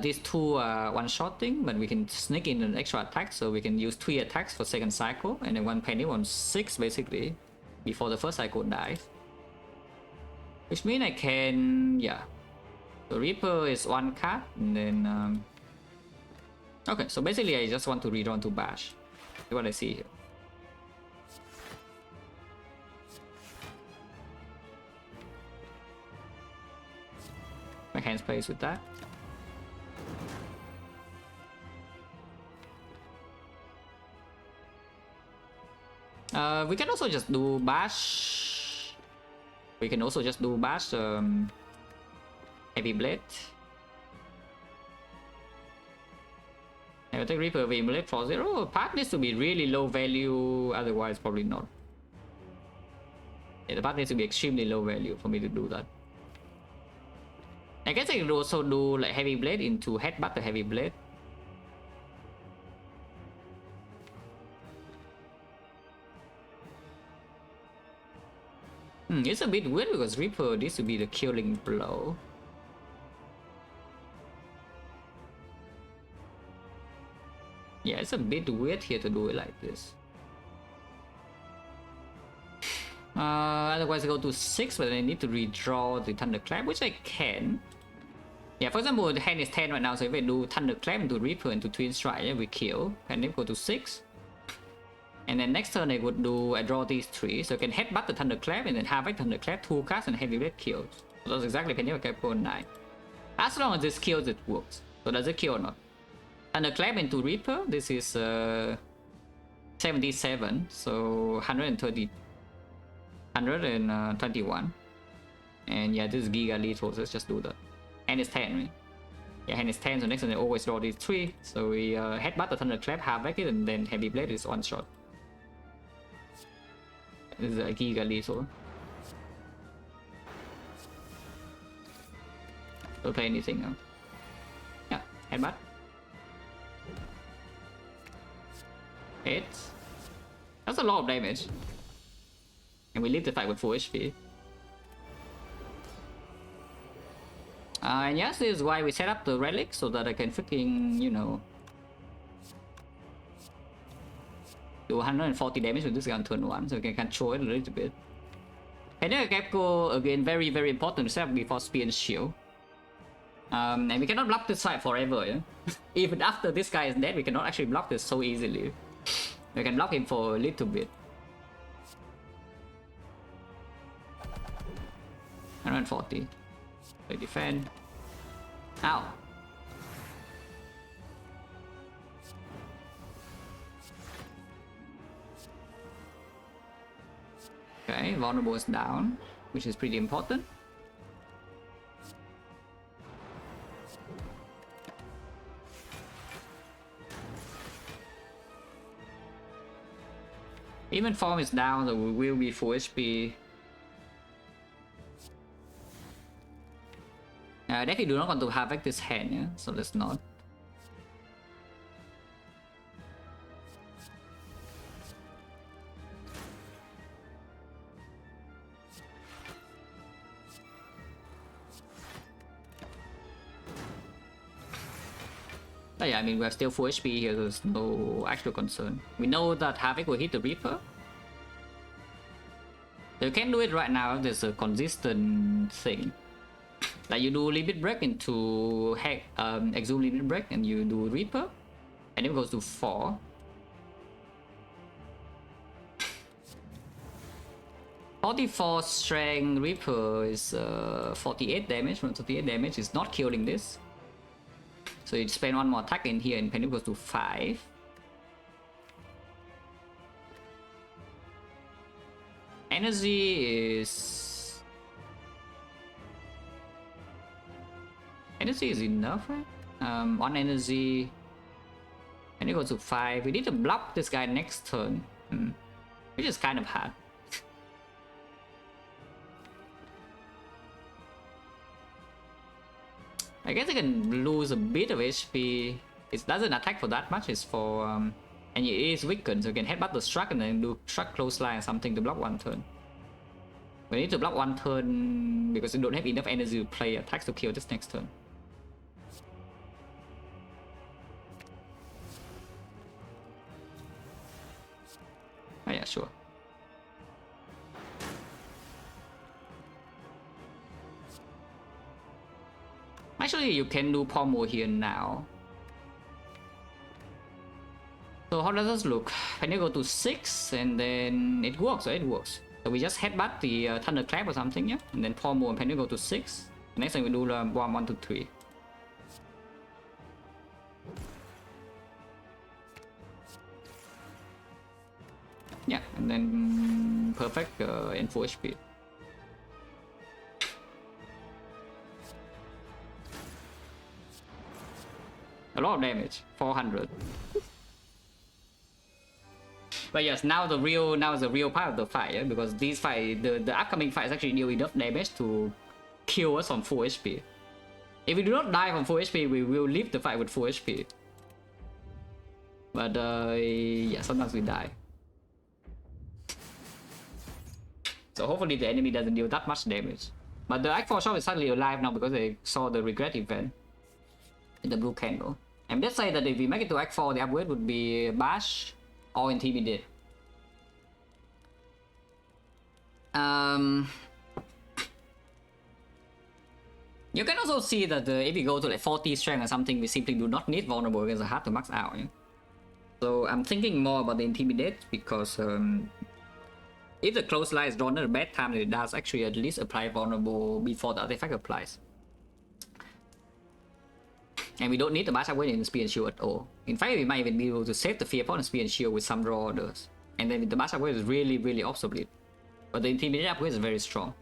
These two are one-shotting, but we can sneak in an extra attack, so we can use 3 attacks for second cycle, and then 1 Penny on 6 basically before the first cycle dies. Which means I can, yeah. The Reaper is 1 card, and then okay, so basically I just want to redraw to bash. See what I see here. My hands plays with that. We can also just do bash. We can also just do bash heavy blade. I take Reaper heavy blade for 0. Part needs to be really low value, otherwise probably not. Yeah, the part needs to be extremely low value for me to do that. I guess I can also do like heavy blade into headbutt the heavy blade. It's a bit weird because Reaper needs to be the killing blow. Yeah, it's a bit weird here to do it like this. Otherwise I go to 6, but I need to redraw the Thunderclap, which I can. Yeah, for example, the hand is 10 right now, so if I do Thunderclap into Reaper into Twin Strike, yeah, we kill, and then go to 6. And then next turn I would do, I draw these 3, so I can headbutt the Thunderclap and then Havoc Thunderclap, 2 cards and Heavy Blade kills. So that's exactly Penny Capo 9. As long as this kills, it works. So does it kill or not? Thunderclap into Reaper. This is 77, so 130, 121. And yeah, this is Giga Lethal, so let's just do that. And it's 10, right? Yeah, hand is 10, so next time they always draw these 3. So we headbutt the Thunderclap, half-back it, and then Heavy Blade is one shot. This is a Giga Lethal. Don't play anything now. Yeah, headbutt. 8. That's a lot of damage. And we leave the fight with full HP. And yes, this is why we set up the relic, so that I can freaking, you know, do 140 damage with this guy on turn 1, so we can control it a little bit. And then Gecko, again, very, very important to set up before Spear and Shield. And we cannot block this fight forever, yeah? Even after this guy is dead, we cannot actually block this so easily. We can block him for a little bit. 140. They defend. Ow. Okay, vulnerable is down, which is pretty important. Even form is down, so we will be full HP. Definitely do not want to havoc this hand, yeah? So let's not. But yeah, I mean, we're still full HP here, so there's no actual concern. We know that Havoc will hit the Reaper. You can do it right now, there's a consistent thing. Like you do Limit Break into Exhume Limit Break and you do Reaper. And it goes to 4. "44 strength Reaper is 48 damage. From 38 damage is not killing this. So you spend one more attack in here and Penny goes to 5. Energy is... Energy is enough, right? One energy. And it goes to 5. We need to block this guy next turn. Which is kind of hard. I guess I can lose a bit of HP. It doesn't attack for that much, it's for... and it is weakened, so you can headbutt the struck and then do struck close line or something to block one turn. We need to block one turn because we don't have enough energy to play attacks to kill this next turn. Oh yeah, sure. Actually, you can do Pommel here now. So how does this look? Can you go to 6 and then it works, right? It works. So we just headbutt the Thunderclap or something, yeah? And then Pommel and Penny go to 6. Next time we do 1, 2, 3. Yeah, and then perfect in full HP. A lot of damage, 400. But yes, now the real part of the fight, yeah? Because these fight, the upcoming fights actually deal enough damage to kill us on full HP. If we do not die from full HP, we will leave the fight with full HP. But yeah, sometimes we die. So hopefully the enemy doesn't deal that much damage. But the Act 4 shop is suddenly alive now because they saw the regret event in the blue candle. And let's say that if we make it to Act 4, the upgrade would be Bash or Intimidate. You can also see that if we go to like 40 strength or something, we simply do not need vulnerable because it's hard to max out. Yeah? So I'm thinking more about the Intimidate because if the close line is drawn at a bad time, then it does actually at least apply vulnerable before the artifact applies. And we don't need the Basha Wave in the Spear and Shield at all. In fact, we might even be able to save the Fear Pot and Spear and Shield with some raw orders. And then the Basha Wave is really, really obsolete. But the Intimidate upgrade is very strong.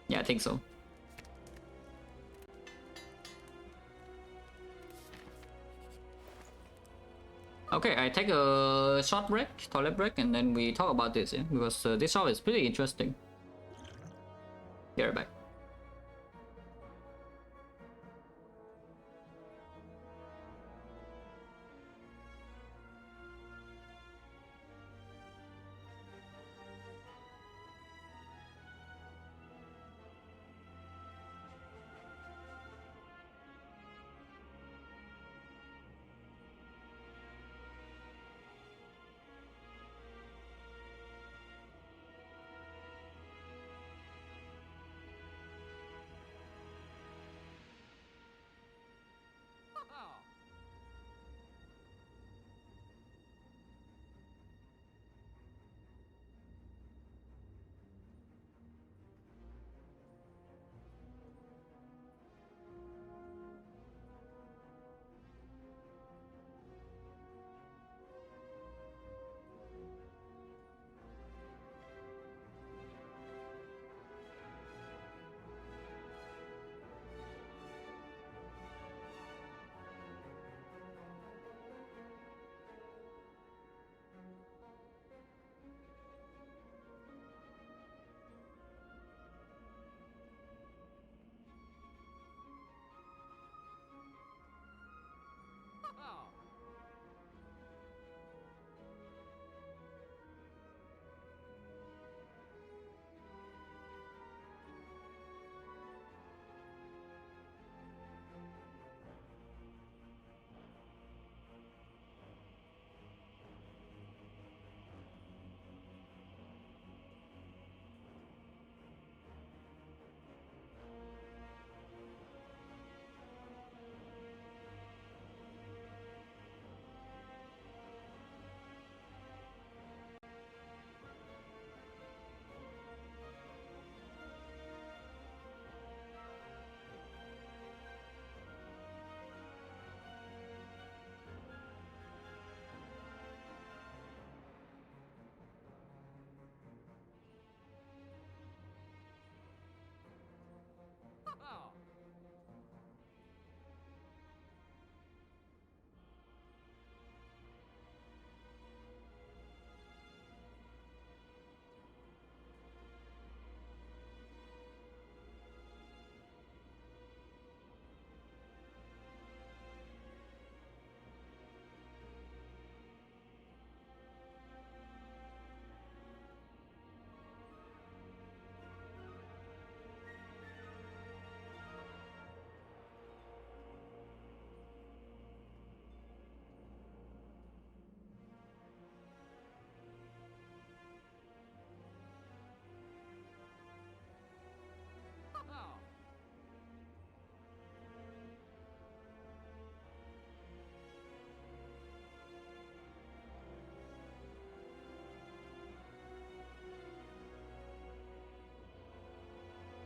Yeah, I think so. Okay, I take a short break, toilet break, and then we talk about this, yeah? Because this shop is pretty interesting. Be right back.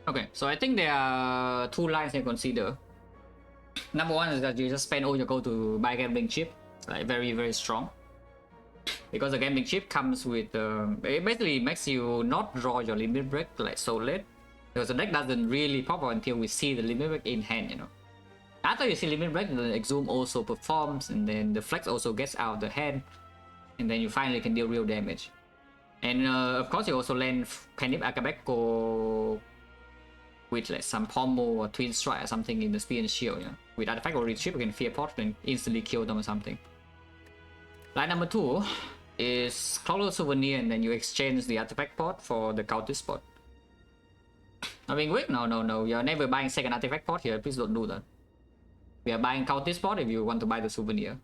Okay, so I think there are two lines you consider. Number one is that you just spend all your gold to buy gambling chip, like very, very strong. Because the gambling chip comes with, it basically makes you not draw your limit break like so late. Because the deck doesn't really pop out until we see the limit break in hand, you know. After you see limit break, the exhume also performs, and then the flex also gets out of the hand, and then you finally can deal real damage. And of course, you also land Penip Akabeko with like some pommel or twin strike or something in the spear and shield, you know. With artifact or retreat, you can fear pot and instantly kill them or something. Line number two is Clockwork Souvenir, and then you exchange the artifact pot for the cultist pot. Not being weak? No. You're never buying second artifact pot here. Please don't do that. We are buying cultist pot if you want to buy the souvenir.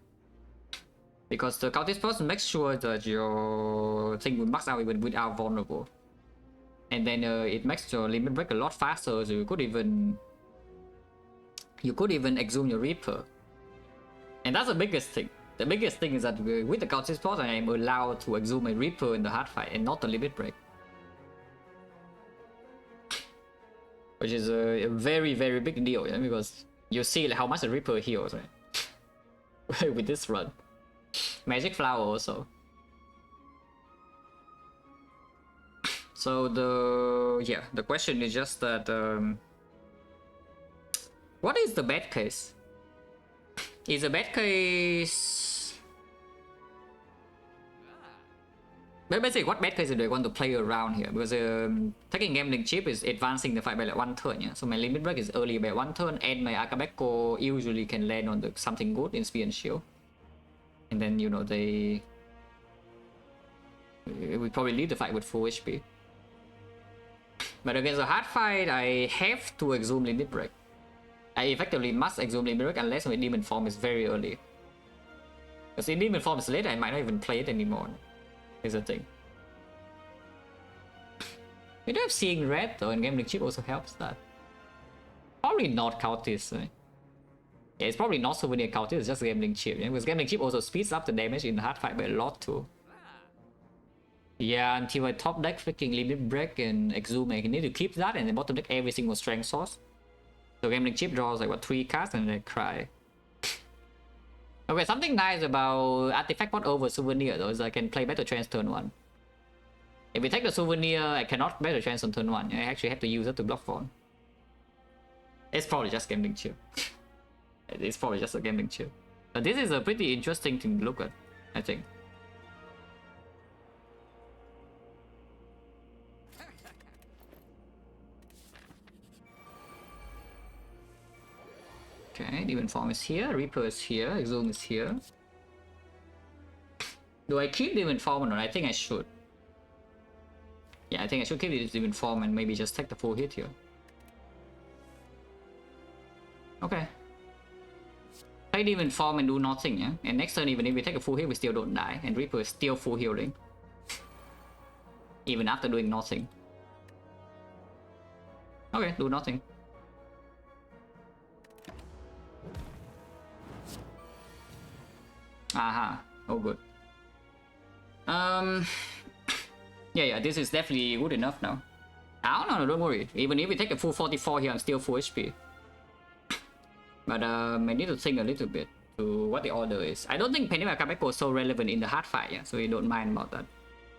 Because the cultist pot makes sure that your thing will max out even without vulnerable. And then it makes your limit break a lot faster, so you could even exhume your Reaper. And that's the biggest thing. The biggest thing is that with the cultist pot, I am allowed to exhume a Reaper in the hard fight and not the limit break. which is a very big deal, yeah? Because you see like, how much the Reaper heals, right? With this run. Magic Flower also. So the question is just that what is the bad case? Is the bad case? But basically, what bad case do I want to play around here? Because taking gambling chip is advancing the fight by like 1 turn, yeah. So my limit break is early by 1 turn, and my Akabeko usually can land on something good in Spear and Shield. And then you know we probably lead the fight with full HP. But against a hard fight, I have to exhume limit break. I effectively must exhume limit break unless my demon form is very early. Because if demon form is late, I might not even play it anymore. Is the thing. We do have seeing red though, and gambling chip also helps that. Probably not Countess. Right? Yeah, it's probably not Souvenir Countess, it's just gambling chip. Yeah? Because gambling chip also speeds up the damage in the hard fight by a lot too. Yeah, until I top deck freaking limit break and exhume, I need to keep that and then bottom deck every single strength source. So gambling chip draws like what 3 cards and I cry. Okay, something nice about artifact pot over souvenir though is I can play Battle Trance turn 1. If we take the souvenir, I cannot Battle Trance on turn 1. I actually have to use it to block for. It's probably just gambling chip. It's probably just a gambling chip. But this is a pretty interesting thing to look at, I think. Okay, Demon Form is here, Reaper is here, Exhume is here. Do I keep Demon Form or not? I think I should. Yeah, I think I should keep this Demon Form and maybe just take the full hit here. Okay. Play Demon Form and do nothing, yeah? And next turn, even if we take a full hit, we still don't die. And Reaper is still full healing. Even after doing nothing. Okay, do nothing. Aha, oh good. Yeah, this is definitely good enough now. I don't know, don't worry. Even if we take a full 44 here, I'm still full HP. But I need to think a little bit to what the order is. I don't think Penny Akabeko is so relevant in the hard fight, yeah, so you don't mind about that.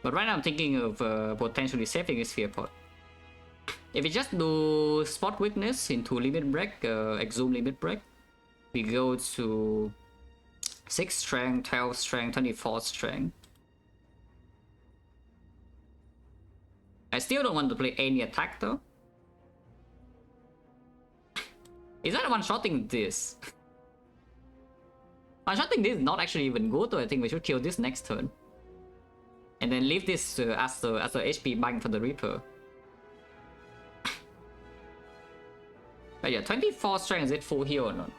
But right now I'm thinking of potentially saving his Sphere Pot. If we just do Spot Weakness into Limit Break, Exhume Limit Break, we go to 6 strength, 12 strength, 24 strength. I still don't want to play any attack though. Is that one-shotting this? One-shotting this is not actually even good though. I think we should kill this next turn. And then leave this as the HP bank for the Reaper. But yeah, 24 strength, is it full heal or not?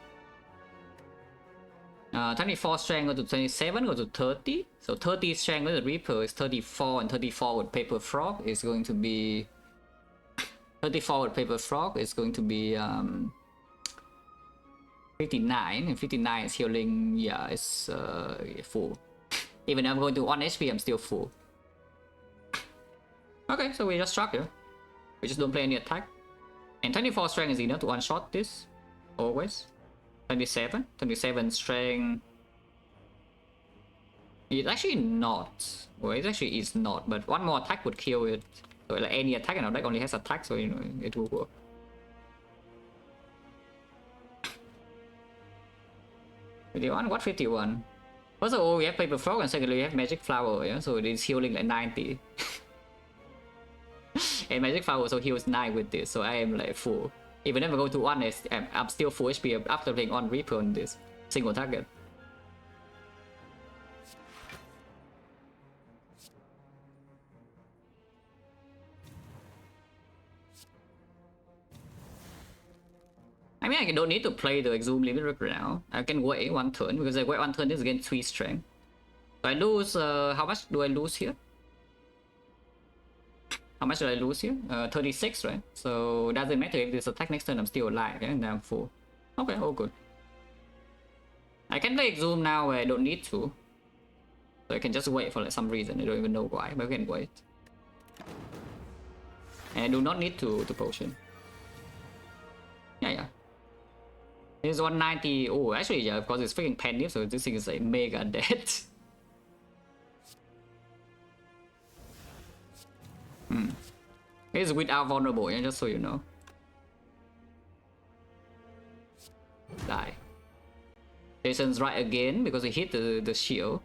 24 strength go to 27, go to 30. So 30 strength with the Reaper is 34, and 34 with Paper Frog is going to be... 34 with Paper Frog is going to be 59, and 59 is healing, yeah, it's full. Even if I'm going to 1 HP, I'm still full. Okay, so we just struck here. We just don't play any attack. And 24 strength is enough to one-shot this, always. 27 strength. It's actually not. Well, it actually is not, but one more attack would kill it. So like any attack in our deck only has attack, so you know it will work. What 51? First of all, we have Paper Frog, and secondly, we have Magic Flower, yeah? So it is healing like 90. And Magic Flower also heals 9 with this, so I am like full. Even if I go to 1, I'm still full HP after playing on Reaper on this single target. I mean, I don't need to play the Exhume Limit Break right now. I can wait 1 turn, because I wait 1 turn, this is again 3 strength. So I lose, how much do I lose here? How much did I lose here? 36, right? So doesn't matter if this attack next turn, I'm still alive, yeah? And I'm full. Okay, all good. I can play Exhume now where I don't need to. So I can just wait for like some reason, I don't even know why, but I can wait. And I do not need to potion. It's 190. Oh, actually, yeah, of course, it's freaking penny, so this thing is like mega dead. It's without vulnerable, yeah, just so you know. Die. Jason's right again because he hit the shield.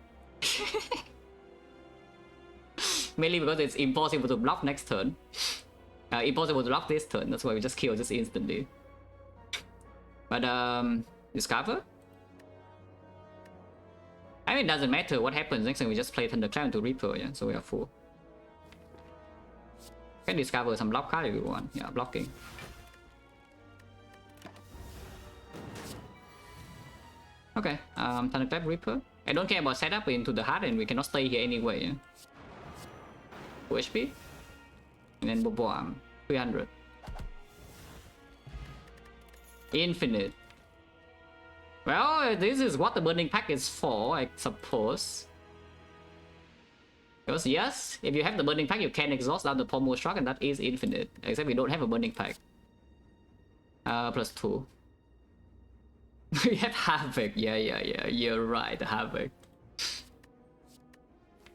Mainly because it's impossible to block next turn. Impossible to block this turn, that's why we just kill this instantly. But discover? I mean, it doesn't matter what happens. Next time we just play Thunderclap into Reaper, yeah, so we are full. Can discover some block card if you want. Yeah, blocking. Okay, Thunderclap Reaper. I don't care about setup into the heart, and we cannot stay here anyway. Yeah? 2 HP. And then boom, 300. Infinite. Well, this is what the burning pack is for, I suppose. Because yes, if you have the burning pack, you can exhaust out the pommel shock, and that is infinite. Except we don't have a burning pack. +2. We have Havoc. Yeah, you're right, Havoc.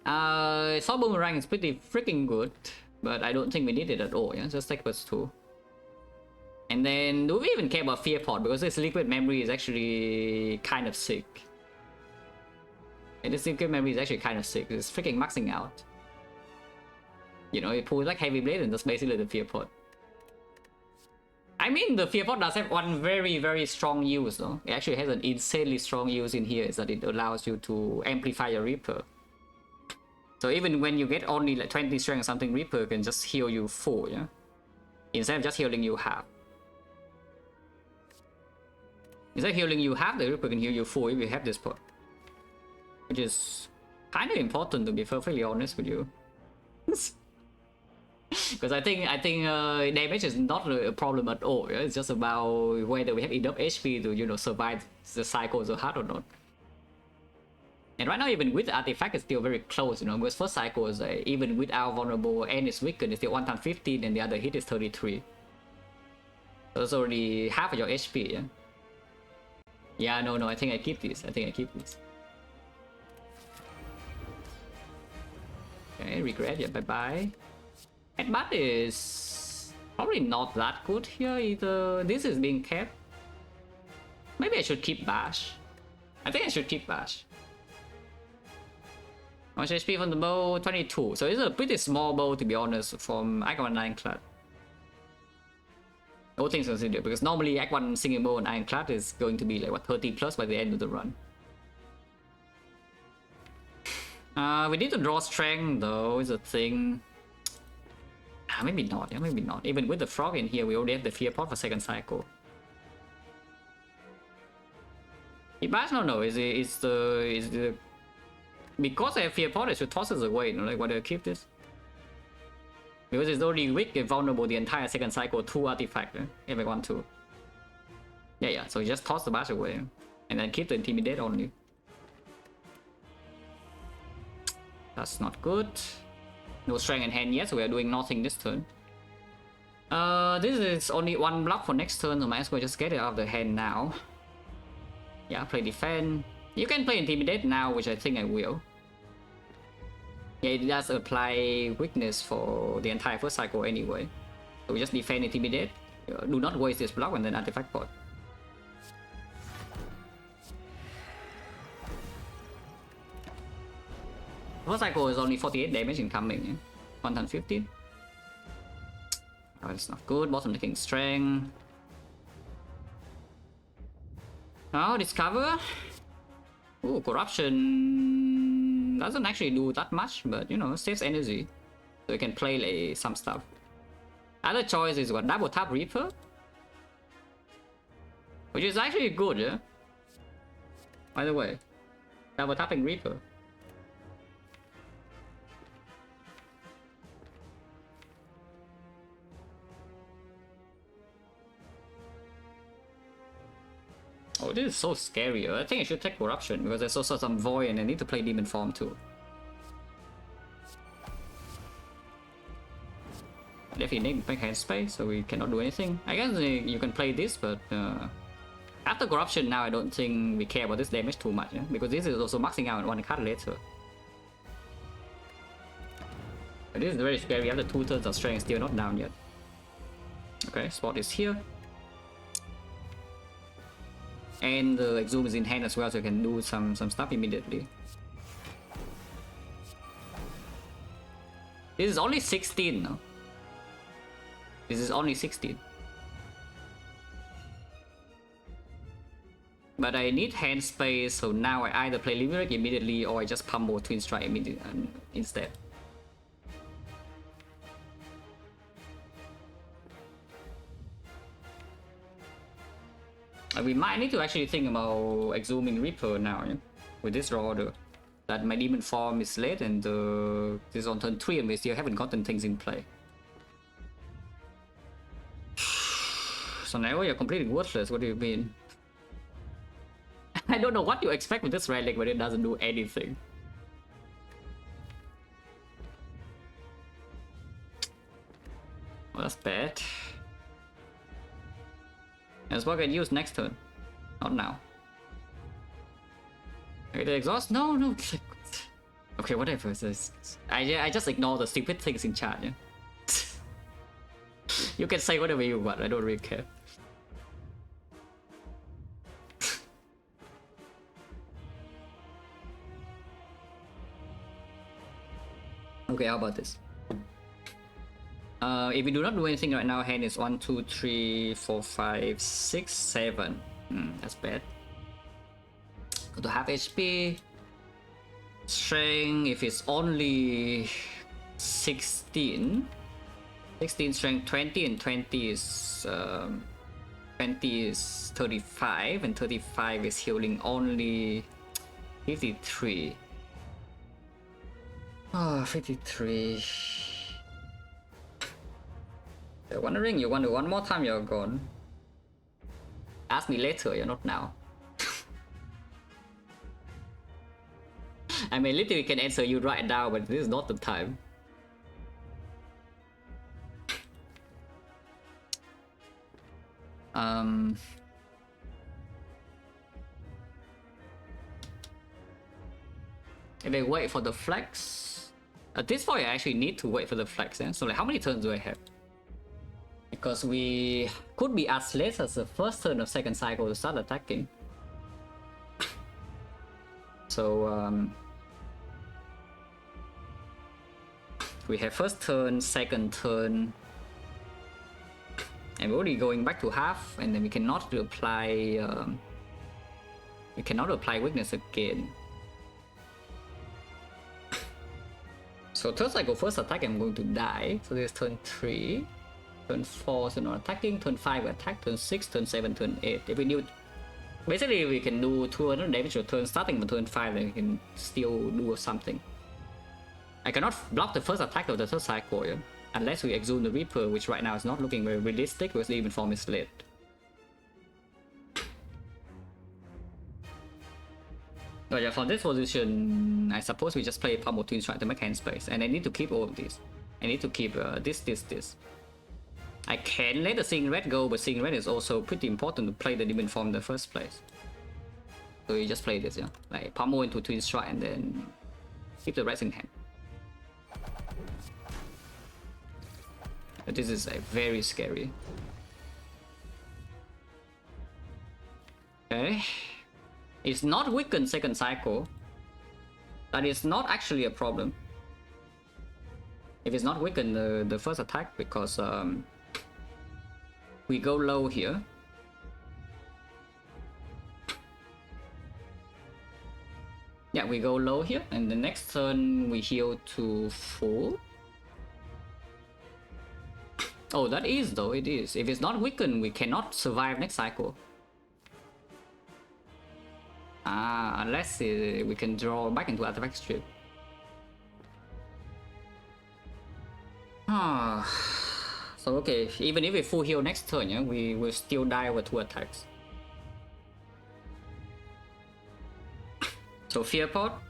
Saw Boomerang is pretty freaking good, but I don't think we need it at all. Yeah, just take +2. And then, do we even care about Fear Pot? Because this liquid memory is actually kind of sick. And this liquid memory is actually kind of sick. It's freaking maxing out. You know, it pulls like Heavy Blade and that's basically the Fear Pot. I mean, the Fear Pot does have one very strong use, though. It actually has an insanely strong use in here, is that it allows you to amplify your Reaper. So even when you get only like 20 strength or something, Reaper can just heal you full, yeah? Instead of just healing you half. Instead of healing you half, the Reaper can heal you full if you have this pot. Which is kind of important, to be perfectly honest with you. Because I think damage is not a problem at all. Yeah? It's just about whether we have enough HP to, you know, survive the cycle so hard or not. And right now, even with the artifact, it's still very close, you know, because first cycle is even without vulnerable and it's weakened, it's still 1 times 15, and the other hit is 33. So it's already half of your HP, yeah? Yeah, no, I think I keep this. Okay, regret, yeah, bye-bye. Headbutt is probably not that good here either. This is being kept. Maybe I should keep Bash. I think I should keep Bash. How much HP from the bow? 22. So it's a pretty small bow, to be honest, from Act 1 Ironclad. All things considered, because normally Act 1 single bow and Ironclad is going to be like, what, 30 plus by the end of the run. We need to draw strength, though, is a thing. Maybe not, yeah, maybe not. Even with the frog in here, we already have the Fear Pot for second cycle. Bash, no, is the because I have Fear Pot, I should toss it away, you know, like, why do I keep this? Because it's already weak and vulnerable the entire second cycle to artifact, if I want to. Yeah, so just toss the Bash away, and then keep the Intimidate only. That's not good. No strength in hand yet, so we are doing nothing this turn. This is only one block for next turn, so might as well just get it out of the hand now. Yeah, play defend. You can play Intimidate now, which I think I will. Yeah, it does apply weakness for the entire first cycle anyway. So we just defend Intimidate. Do not waste this block and then Artifact Pot. First cycle is only 48 damage incoming. Yeah? 1 times 15. Oh, that's not good. Bottom taking strength. Now discover. Ooh, corruption doesn't actually do that much, but you know, saves energy. So you can play like, some stuff. Other choice is what? Double tap Reaper? Which is actually good, yeah? By the way. Double tapping Reaper. Oh, this is so scary. I think I should take Corruption because there's also some Void and I need to play Demon Form too. Definitely need backhand space, so we cannot do anything. I guess you can play this, but I After corruption now, I don't think we care about this damage too much, yeah? Because this is also maxing out one card later. But this is very scary. After 2 turns of strength, still not down yet. Okay, spot is here. And the Exhume is in hand as well, so you can do some stuff immediately. This is only 16, no? This is only 16. But I need hand space, so now I either play Limerick immediately or I just pummel Twin Strike immediately instead. We might need to actually think about Exhuming Reaper now, yeah? With this raw order. That my demon form is late and this is on turn 3 and we still haven't gotten things in play. So now you're completely worthless, what do you mean? I don't know what you expect with this relic, but it doesn't do anything. Well, that's bad. That's what I can use next turn. Not now. Okay, the exhaust? No, no. Okay, whatever. I just ignore the stupid things in chat, yeah? You can say whatever you want, I don't really care. Okay, how about this? If we do not do anything right now, hand is 1, 2, 3, 4, 5, 6, 7. That's bad. Go to half HP. Strength, if it's only 16. 16 strength, 20 and 20 is 20 is 35 and 35 is healing only 53. Oh, 53. You're wondering, you wonder one more time, you're gone. Ask me later, you're not now. I mean, literally can answer you right now, but this is not the time. If I wait for the flex, at this point I actually need to wait for the flex, so like how many turns do I have? Because we could be as late as the first turn of second cycle to start attacking. So we have first turn, second turn, and we're already going back to half, and then we cannot apply weakness again. So turn cycle first attack, I'm going to die. So there's turn 3, turn 4, so not attacking, turn 5 attack, turn 6, turn 7, turn 8. If we knew, basically we can do 200 damage per turn starting with turn 5, then we can still do something. I cannot block the first attack of the third cycle, yeah? Unless we exhume the Reaper, which right now is not looking very realistic because the even form is late. But yeah, from this position, I suppose we just play Pummel Twin Strike to make hand space, and I need to keep all of this. I need to keep this. I can let the Seeing Red go, but Seeing Red is also pretty important to play the demon form in the first place. So you just play this, yeah? Like Pummel into Twin Strike and then keep the rest in hand. But this is very scary. Okay. It's not weakened second cycle. That is not actually a problem. If it's not weakened the first attack, because we go low here. Yeah, we go low here, and the next turn we heal to full. Oh, that is though, it is. If it's not weakened, we cannot survive next cycle. Ah, unless we can draw back into artifact strip. So okay, even if we full heal next turn, yeah, we will still die with 2 attacks. So Fear Pot.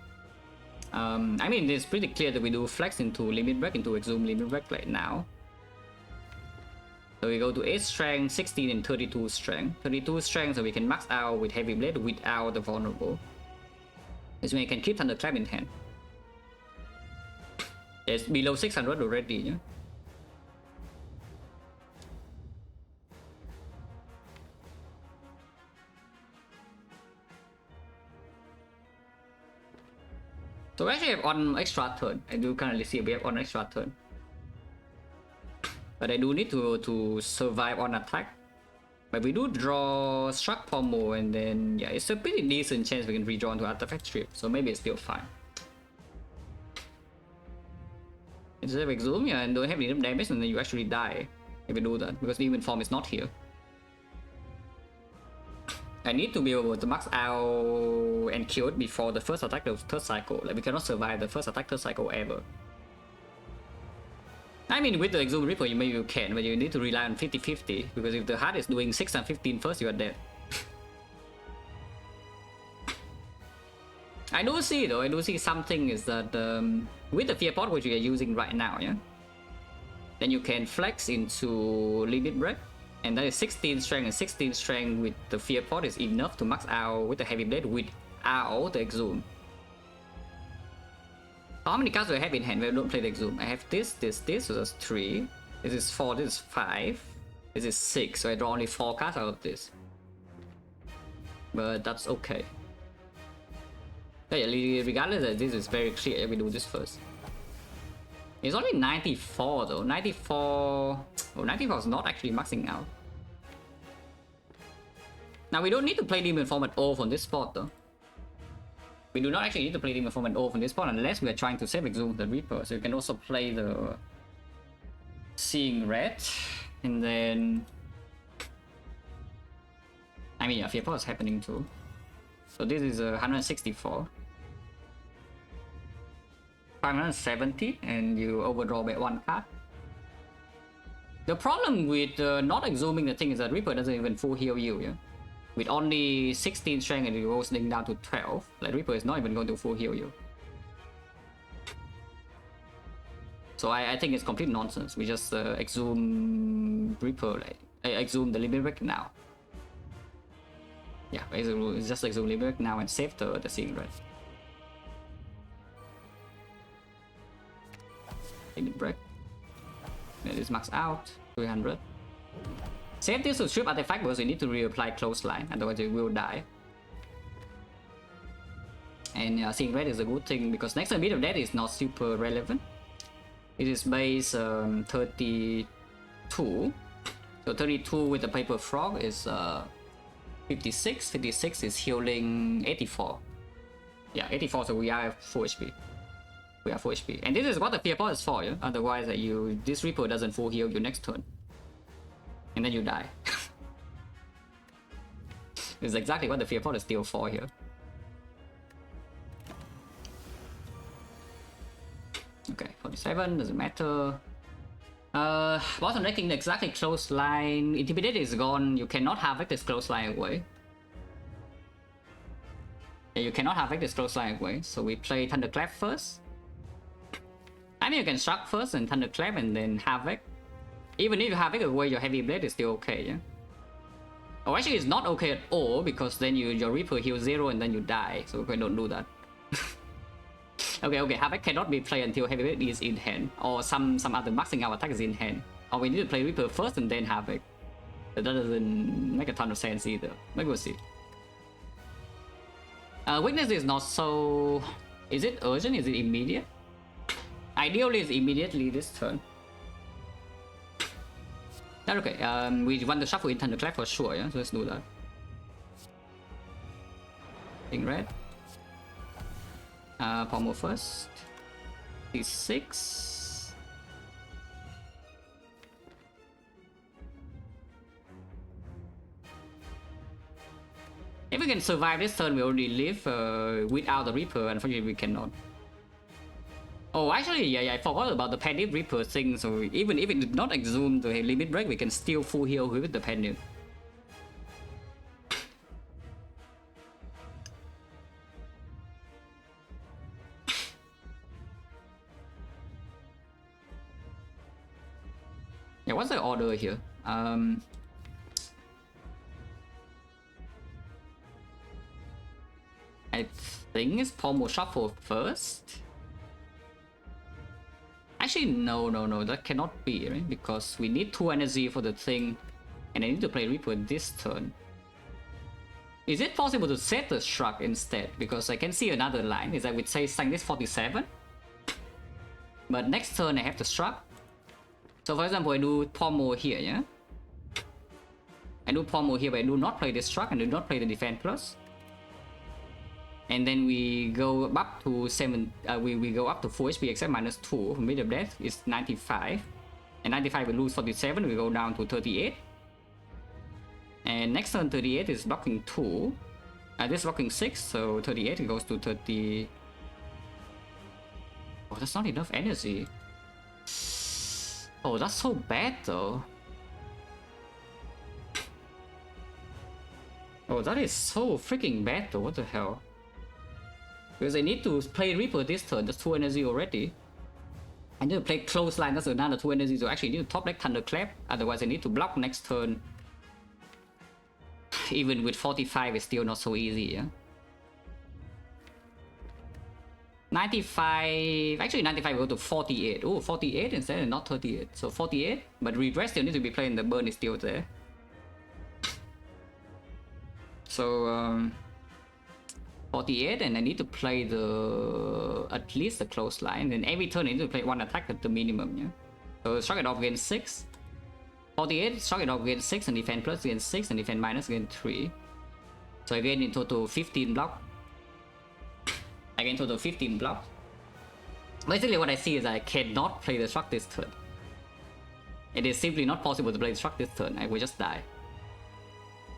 I mean, it's pretty clear that we do flex into Limit Break into Exhume Limit Break right now. So we go to 8 strength, 16 and 32 strength. 32 strength, so we can max out with heavy blade without the vulnerable. This way we can keep thunderclap in hand. It's below 600 already, yeah? So we actually have on extra turn. I do currently see we have on extra turn. But I do need to survive on attack. But we do draw Struck Pommel, and then yeah, it's a pretty decent chance we can redraw into Artifact Strip. So maybe it's still fine. Instead of Exhume, yeah, and don't have enough damage, and then you actually die if you do that, because the Even Form is not here. I need to be able to max out and kill it before the first attack of third cycle. Like, we cannot survive the first attack third cycle ever. I mean, with the Exhume Reaper, maybe you can, but you need to rely on 50-50, because if the heart is doing 6 and 15 first, you are dead. I do see though, I do see something is that with the Fear Pot which we are using right now, yeah, then you can flex into Limit Break. And that is 16 strength, and 16 strength with the Fear Pot is enough to max out with the Heavy Blade without the Exhume. How many cards do I have in hand when I don't play the Exhume? I have this, so that's 3. This is 4, this is 5. This is 6, so I draw only 4 cards out of this. But that's okay. But yeah, regardless of this is very clear, we do this first. It's only 94 though. 94. Oh, 94 is not actually maxing out. Now we don't need to play Demon Form at all from this spot though. We do not actually need to play Demon Form at all from this spot unless we are trying to save Exhume the Reaper. So you can also play the Seeing Red, and then I mean, yeah, Fear Pot is happening too. So this is 164. 570, and you overdraw by 1 card. The problem with not exhuming the thing is that Reaper doesn't even full heal you, yeah? With only 16 strength and it goes down to 12, like Reaper is not even going to full heal you. So I think it's complete nonsense. We just exhume Reaper, like, exhume the Limit Break now. Yeah, it's just exhume Limit Break now and save the Seeing Red. Limit Break. Let this max out. 300. Save this to strip artifact because you need to reapply Clothesline, otherwise you will die. And Seeing Red is a good thing because next turn Beat of Death is not super relevant. It is base 32. So 32 with the Paper Frog is 56. 56 is healing 84. Yeah, 84, so we are full HP. We are full HP. And this is what the Fear Pot is for, yeah? Otherwise this Reaper doesn't full heal you next turn. And then you die. This is exactly what the Fear Pot is still for here. Okay, 47, doesn't matter. Bottom decking exactly Clothesline. Intimidate is gone. You cannot havoc this Clothesline away. Yeah, you cannot havoc this Clothesline away. So we play Thunderclap first. I mean, you can Struck first and Thunderclap and then Havoc. Even if you Havoc away, your Heavy Blade is still okay, yeah? Oh, actually it's not okay at all because then your Reaper heals 0 and then you die. So we don't do that. Okay, Havoc cannot be played until Heavy Blade is in hand. Or some other maxing out attack is in hand. Or we need to play Reaper first and then Havoc. That doesn't make a ton of sense either. But we'll see. Weakness is not so... Is it urgent? Is it immediate? Ideally it's immediately this turn. That's okay, we want to shuffle in Thunderclap for sure, yeah? So let's do that. Seeing Red. Pommel first. D6. If we can survive this turn, we already live without the Reaper. Unfortunately, we cannot. Oh, actually, yeah, I forgot about the Panic Reaper thing. So even if it did not exhume the Limit Break, we can still full heal with the Panic. Yeah, what's the order here? I think it's Pommel Shuffle first. Actually, no, that cannot be, right? Because we need 2 energy for the thing, and I need to play Reaper this turn. Is it possible to set the Shrug instead? Because I can see another line, is that we say sign this 47. But next turn I have the Shrug. So for example, I do Pommel here, yeah? I do Pommel here, but I do not play this Shrug and do not play the Defense Plus. And then we go up to 7, we go up to full HP except -2 from mid of death is 95. And 95 we lose 47, we go down to 38. And next turn 38 is blocking 2. This is blocking 6, so 38 it goes to 30. Oh, that's not enough energy. Oh, that's so bad though. Oh, that is so freaking bad though, what the hell? Because I need to play Reaper this turn, that's 2 energy already. I need to play Clothesline, that's another 2 energy, so actually I need to top deck Thunderclap, otherwise I need to block next turn. Even with 45, it's still not so easy, yeah? 95, actually 95 will go to 48. Oh, 48 instead and not 38. So 48, but Regress still need to be playing, the burn is still there. So, 48, and I need to play at least the Clothesline, and every turn I need to play 1 attack at the minimum, yeah? So Shrug it off against 6. 48, Shrug it off against 6, and Defense Plus against 6, and Defense Minus against 3. So again in total 15 block. Again total 15 block. Basically what I see is I cannot play the Shrug this turn. It is simply not possible to play the Shrug this turn, I will just die.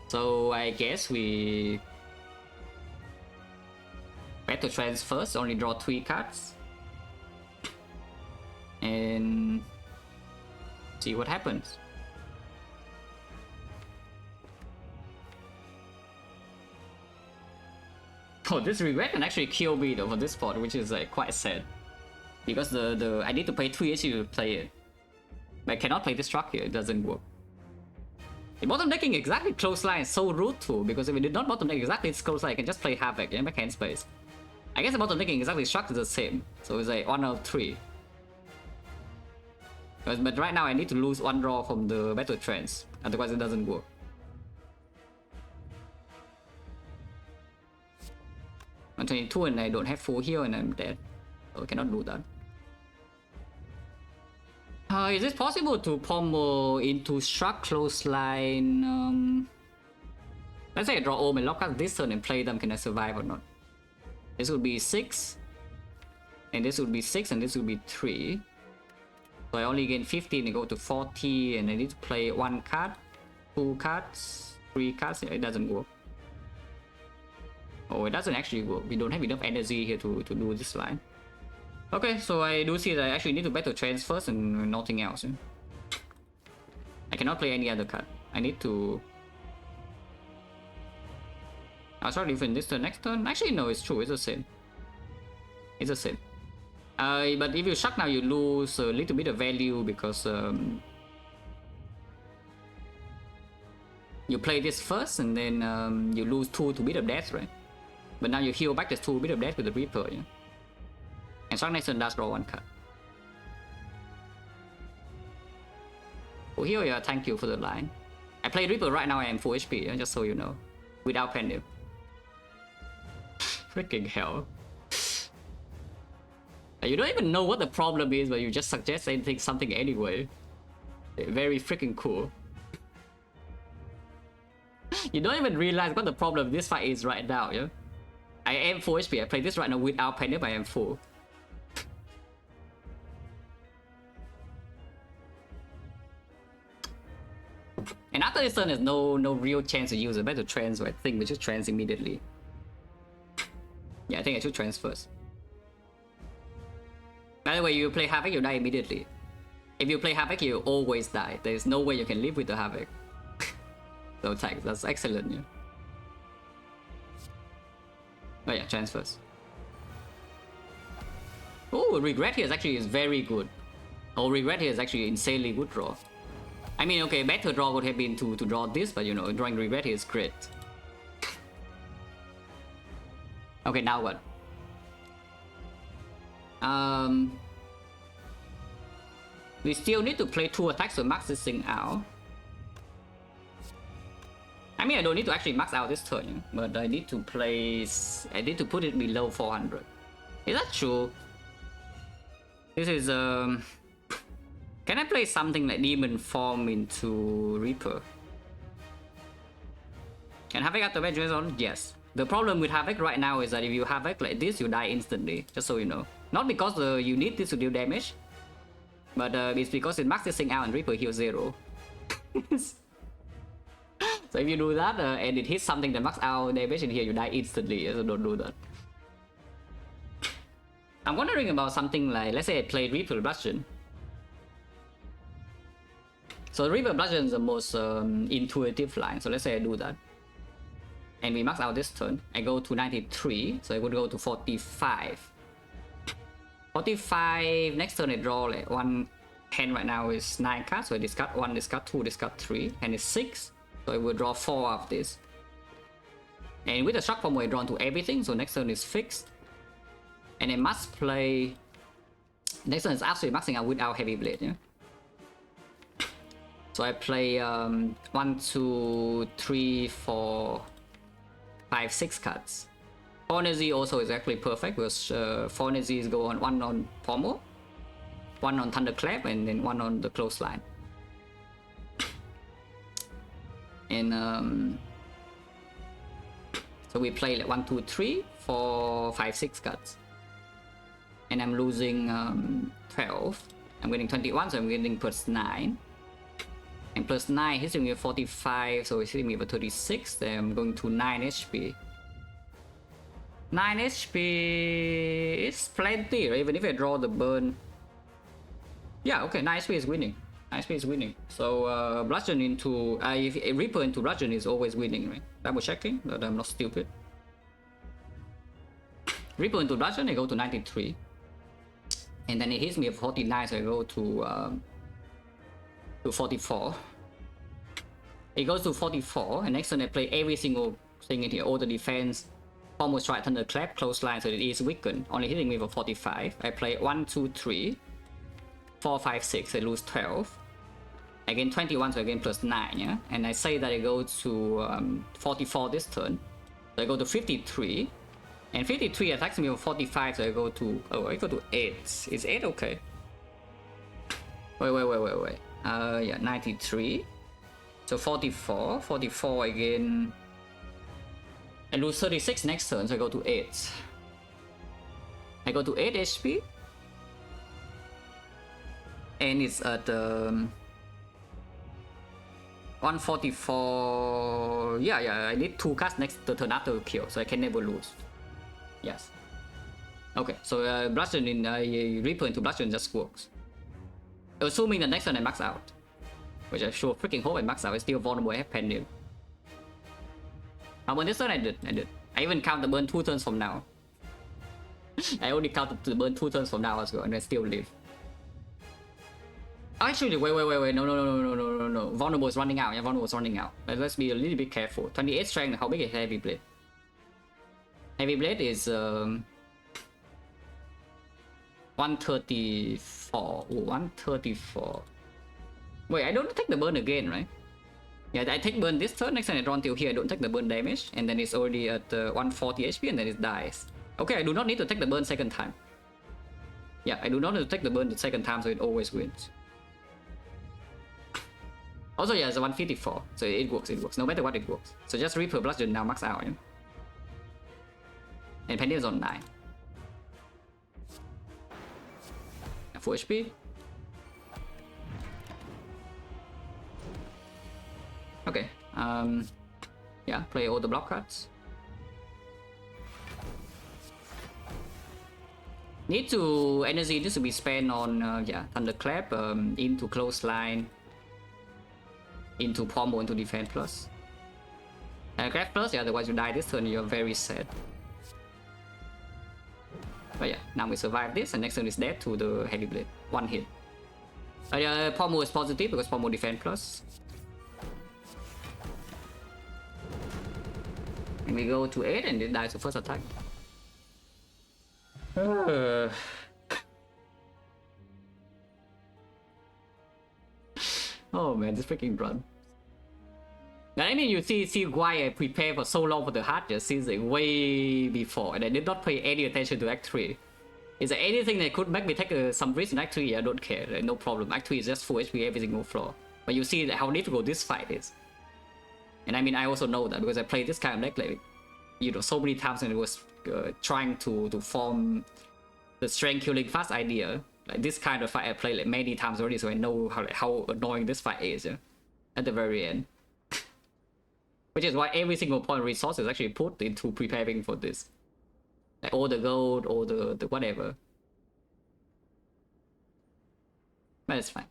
So I guess we Battle Trance first, only draw 3 cards. And see what happens. Oh, this regret can actually kill me though for this spot, which is like quite sad. Because I need to pay 3 HP to play it. But I cannot play this truck here, it doesn't work. The bottom decking exactly Clothesline is so rude too, because if we did not bottom deck exactly its Clothesline, I can just play Havoc and make hand space. I guess the bottom decking exactly Shrug is the same, so it's like 1 out of 3. But right now I need to lose 1 draw from the Battle Trance, otherwise it doesn't work. I'm 22 and I don't have full heal and I'm dead, so I cannot do that. Is it possible to pommel into Shrug Clothesline? Let's say I draw Omen, lock out this turn and play them, can I survive or not? This would be 6, and this would be 6, and this would be 3. So I only gain 15 and go to 40, and I need to play 1 card, 2 cards, 3 cards. It doesn't work. Oh, it doesn't actually work. We don't have enough energy here to do this line. Okay, so I do see that I actually need to Battle Trance first and nothing else. I cannot play any other card. I need to... I'll start defend this turn next turn. Actually, no, it's true. It's the same. It's the same. But if you Shrug now, you lose a little bit of value because you play this first and then you lose 2 to bit of death, right? But now you heal back the 2 bit of death with the Reaper, yeah? And Shrug next turn does draw 1 card. Oh, here, yeah, thank you for the line. I play Reaper right now, I am full HP, yeah? Just so you know. Without Pendiv. Freaking hell. You don't even know what the problem is, but you just suggest something anyway. Very freaking cool. You don't even realize what the problem of this fight is right now, yeah? I am full HP, I play this right now without Pendiv, I am full. And after this turn, there's no real chance to use a Battle Trance, so I think we should trance immediately. Yeah, I think I should trance first. By the way, you play Havoc, you die immediately. If you play Havoc, you always die. There's no way you can live with the Havoc. So thanks, that's excellent, yeah. Oh yeah, trance first. Oh, Regret here is very good. Oh, Regret here is actually insanely good draw. I mean, okay, better draw would have been to draw this, but you know, drawing regret is great. Okay, now what? We still need to play 2 attacks to max this thing out. I mean, I don't need to actually max out this turn, but I need to put it below 400. Is that true? This is can I play something like Demon Form into Reaper? Can Havoc after Vengeance on? Yes. The problem with Havoc right now is that if you Havoc like this, you die instantly, just so you know. Not because you need this to deal damage, but it's because it maxes this thing out and Reaper heals 0. So if you do that and it hits something that max out damage in here, you die instantly, so don't do that. I'm wondering about something like, let's say I played Reaper Bludgeon. So Reaper Bludgeon is the most intuitive line, so let's say I do that. And we max out this turn. I go to 93, so I would go to 45. 45, next turn I draw like 1 hand right now is 9 cards, so I discard 1, discard 2, discard 3, and it's 6. So I will draw 4 of this. And with the shock form, we're drawn to everything, so next turn is fixed. And I must play... Next turn is absolutely maxing out without Heavy Blade, yeah? So I play 1, 2, 3, 4, 5, 6 cards. 4 energy also is actually perfect because 4 energies go on 1 on Pommel, 1 on Thunderclap, and then 1 on the Clothesline. And so we play like 1, 2, 3, 4, 5, 6 cards. And I'm losing 12. I'm getting 21, so I'm getting +9. And +9 hitting me with 45, so it's hitting me with 36. Then I'm going to 9 HP. 9 HP is plenty, right? Even if I draw the burn. Yeah, okay, 9 HP is winning. 9 HP is winning. So Bludgeon into Reaper into Bludgeon is always winning, right? Double checking that I'm not stupid. Reaper into Bludgeon, I go to 93. And then it hits me at 49, so I go to 44. It goes to 44, and next turn I play every single thing in here, all the defense, almost try Thunderclap, Clothesline, so it is weakened, only hitting me for 45. I play 1, 2, 3, 4, 5, 6, I lose 12. Again 21, so again +9, yeah? And I say that I go to 44 this turn. So I go to 53. And 53 attacks me for 45, so I go to... Oh, I go to 8. Is 8 okay? Wait. Yeah, 93. So 44. 44 again. I lose 36 next turn, so I go to 8. I go to 8 HP. And it's at 144. Yeah, I need 2 cards next to turn after kill, so I can never lose. Yes. Okay, so Bludgeon in Reaper into Bludgeon just works. Assuming the next turn I max out. Which I sure freaking hope I max out, it's still vulnerable, I have Pendulum. But this turn I did. I even count the burn 2 turns from now. I only counted the burn 2 turns from now as well, and I still live. Actually, wait, no. Vulnerable is running out, yeah, vulnerable is running out. But let's be a little bit careful. 28 strength, how big is Heavy Blade? Heavy Blade is 134. Ooh, 134. Wait, I don't take the burn again, right? Yeah, I take burn this turn, next time I draw until here, I don't take the burn damage, and then it's already at 140 HP, and then it dies. Okay, I do not need to take the burn second time. Yeah, I do not need to take the burn the second time, so it always wins. Also, yeah, it's a 154, so it works, no matter what it works. So just Reaper Bludgeon now max out, yeah? And Pendulum is on 9. Full HP. Okay, yeah, play all the block cards. Energy needs to be spent on, yeah, Thunderclap, into Clothesline, into Pommel, into Defense Plus. Thunderclap Plus, yeah, otherwise you die this turn, you're very sad. But yeah, now we survive this, and next turn is dead to the Heavy Blade. 1 hit. Pommel is positive because Pommel defend plus. And we go to 8 and it dies the first attack. Oh man, this freaking run. I mean, you see why I prepare for so long for the hard just season way before, and I did not pay any attention to Act 3. Is there anything that could make me take some risk in Act 3? I don't care, no problem. Act 3 is just full HP every single floor. But you see how difficult this fight is. And I mean, I also know that because I played this kind of deck like, you know, so many times and it was trying to form the strength killing fast idea. Like this kind of fight I played like many times already, so I know how annoying this fight is, yeah? At the very end. Which is why every single point resource is actually put into preparing for this. Like all the gold, all the whatever. But it's fine.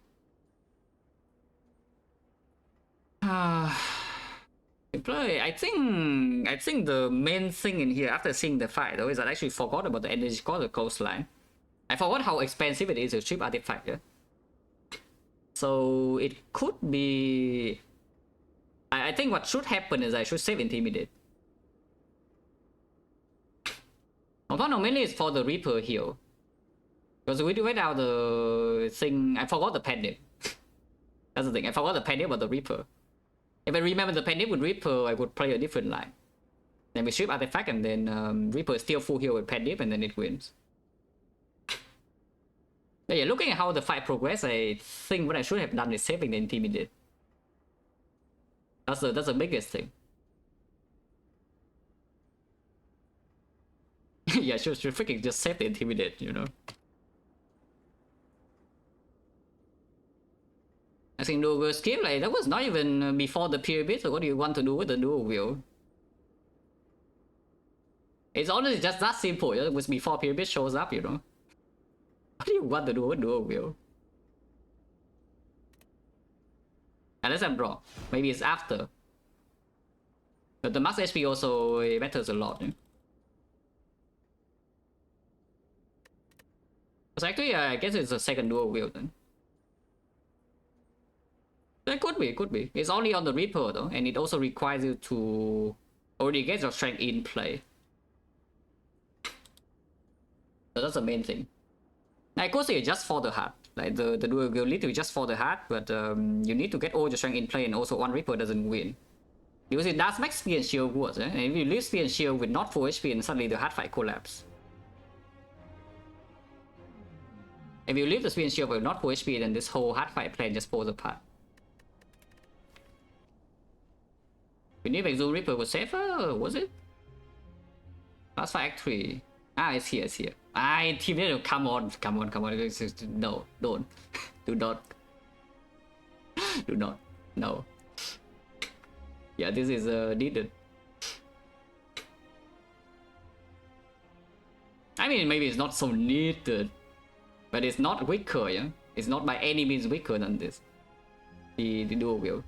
I think the main thing in here after seeing the fight though is that I actually forgot about the energy core, the coastline. I forgot how expensive it is to ship artifact, yeah? So it could be... I think what should happen is I should save Intimidate. Although mainly it's for the Reaper heal. Because without the thing... I forgot the Pandemic. That's the thing, I forgot the Pandemic about the Reaper. If I remember the Pandemic with Reaper, I would play a different line. Then we ship artifact and then Reaper steal full heal with Pandemic and then it wins. But yeah, looking at how the fight progressed, I think what I should have done is saving the Intimidate. That's the biggest thing. Yeah, should freaking just save the Intimidate, you know. I think dual wield skill, like that was not even before the pyramid, so what do you want to do with the dual wield? It's honestly just that simple, it was before pyramid shows up, you know. What do you want to do with dual wield? Unless I'm wrong. Maybe it's after. But the max HP also matters a lot. Yeah? So actually, I guess it's a second dual wield then. It could be. It's only on the Reaper though, and it also requires you to already get your strength in play. So that's the main thing. I could say just for the heart. Like the dual wield literally just for the heart, but you need to get all your strength in play, and also one Reaper doesn't win. Because it does make Spear and Shield worse, eh? And if you leave Spear and Shield with not full HP and suddenly the hard fight collapse. If you leave the Spear and Shield with not full HP, then this whole hard fight plan just falls apart. We need Exo Reaper was safer, was it? Last fight Act 3. Ah, it's here. I team come on. No, don't. Do not. Do not. No. Yeah, this is needed. I mean, maybe it's not so needed, but it's not weaker, yeah? It's not by any means weaker than this. The dual wield.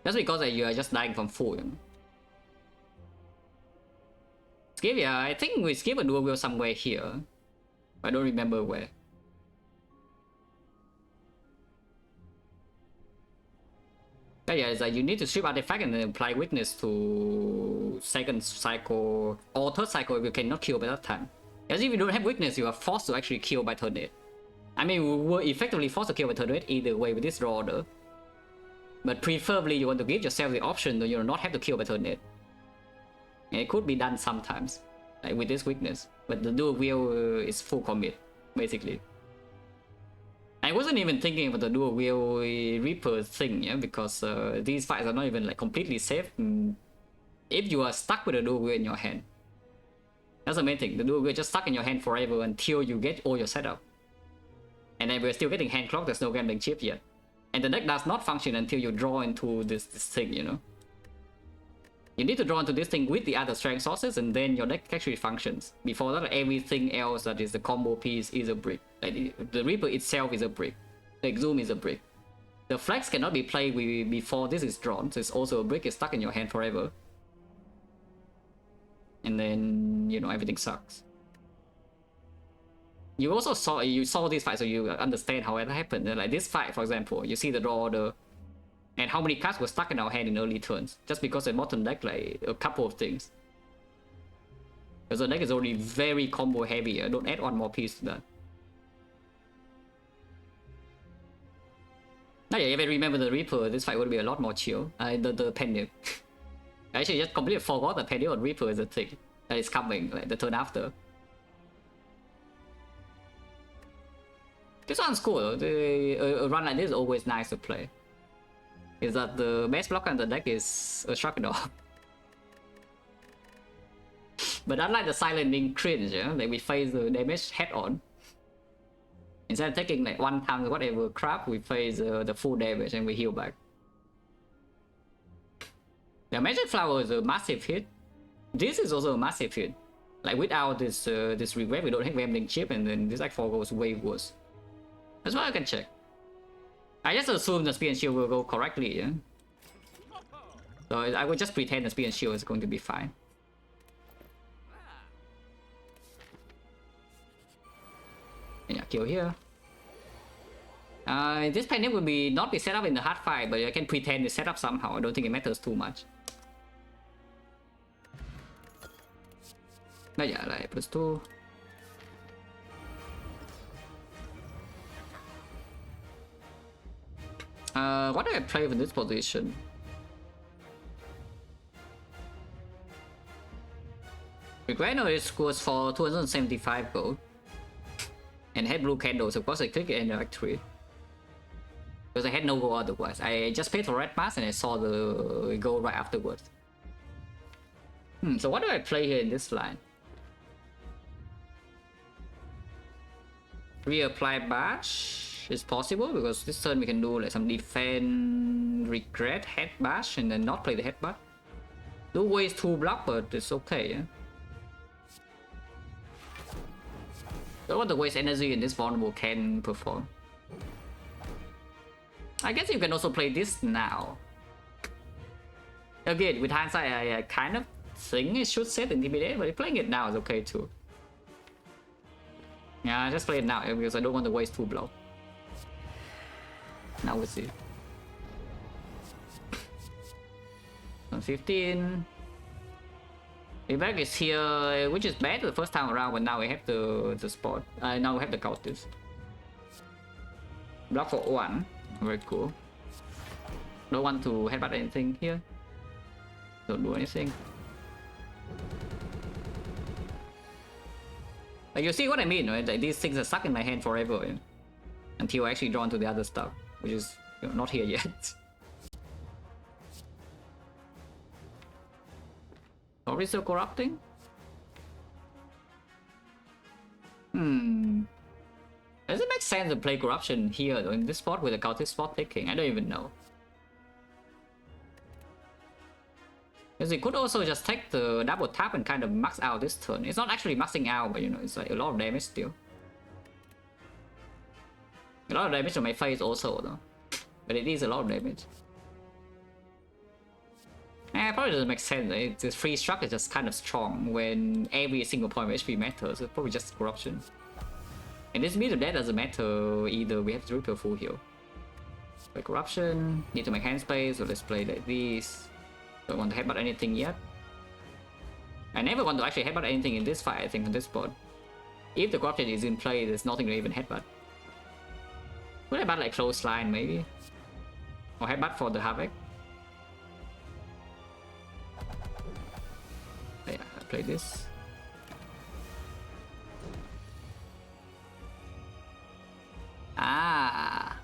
That's because you are just dying from full, you know? Skip, yeah, I think we skip a dual wield somewhere here. I don't remember where. But yeah, it's like you need to strip artifact and then apply weakness to second cycle or third cycle if you cannot kill by that time. As if you don't have weakness, you are forced to actually kill by turn 8. I mean, we were effectively forced to kill by turn 8 either way with this draw order. But preferably you want to give yourself the option that you not have to kill by turn 8. And it could be done sometimes, like with this weakness. But the dual wield is full commit, basically. I wasn't even thinking about the dual wield Reaper thing, yeah, because these fights are not even like completely safe if you are stuck with a dual wield in your hand. That's the main thing. The dual wield just stuck in your hand forever until you get all your setup. And then we're still getting hand clock, there's no gambling chip yet. And the deck does not function until you draw into this thing, you know. You need to draw into this thing with the other strength sources, and then your deck actually functions. Before that, everything else that is the combo piece is a brick. Like the Reaper itself is a brick. The Exhume is a brick. The Flex cannot be played before this is drawn, so it's also a brick. It's stuck in your hand forever. And then, you know, everything sucks. You also saw this fight, so you understand how it happened. Like this fight, for example, you see the draw order and how many cards were stuck in our hand in early turns, just because the bottom deck like a couple of things. Because the deck is already very combo heavy. Don't add one more piece to that. Oh yeah, if I remember the Reaper, this fight would be a lot more chill. The Penny. I actually just completely forgot that Penny on Reaper is a thing that is coming, like the turn after. This one's cool. A run like this is always nice to play. Is that the best blocker in the deck is a XecnaR. But unlike the Silencing Cringe, yeah, like we face the damage head on. Instead of taking like 1 time whatever crap, we face the full damage and we heal back. The Magic Flower is a massive hit. This is also a massive hit. Like without this this regrab, we don't have Wembley chip, and then this Act 4 goes way worse. That's why I can check. I just assume the Spear and Shield will go correctly, yeah? So I would just pretend the Spear and Shield is going to be fine. Yeah, kill here. This panic will not be set up in the hard fight, but I can pretend it's set up somehow. I don't think it matters too much. But yeah, like +2. What do I play with this position? XecnaR is scores for 275 gold. And had blue candles, of course I click it and like 3. Because I had no gold otherwise. I just paid for red mask and I saw the gold right afterwards. So what do I play here in this line? Reapply bash is possible because this turn we can do like some defense, regret, head bash, and then not play the head bash. Do waste 2 block, but it's okay, yeah. Don't want to waste energy in this vulnerable can perform. I guess you can also play this now. Again, with hindsight, I kind of think it should set Intimidate, but playing it now is okay too. Yeah, just play it now because I don't want to waste 2 blow. Now we'll see. 15. Feedback is here, which is bad the first time around, but now we have the spot. Now we have the counters. Block for 1. Very cool. Don't want to headbutt anything here. Don't do anything. Like you see what I mean, right? Like these things are stuck in my hand forever, yeah? Until I actually draw into the other stuff, which is not here yet. Are we still corrupting? Does it make sense to play corruption here though, in this spot with the cultist spot taking? I don't even know. Because it could also just take the double tap and kind of max out this turn. It's not actually maxing out, but it's like a lot of damage still. A lot of damage on my face also though. But it is a lot of damage. Probably doesn't make sense. The free struck is just kind of strong when every single point of HP matters. It's probably just corruption. And this means that doesn't matter either. We have to repair full heal. Play corruption. Need to make hand space, so let's play like this. Don't want to headbutt anything yet. I never want to actually headbutt anything in this fight, I think, on this spot. If the corruption is in play, there's nothing to even headbutt. Could headbutt like close line maybe? Or headbutt for the Havoc. Yeah, I play this. Ah,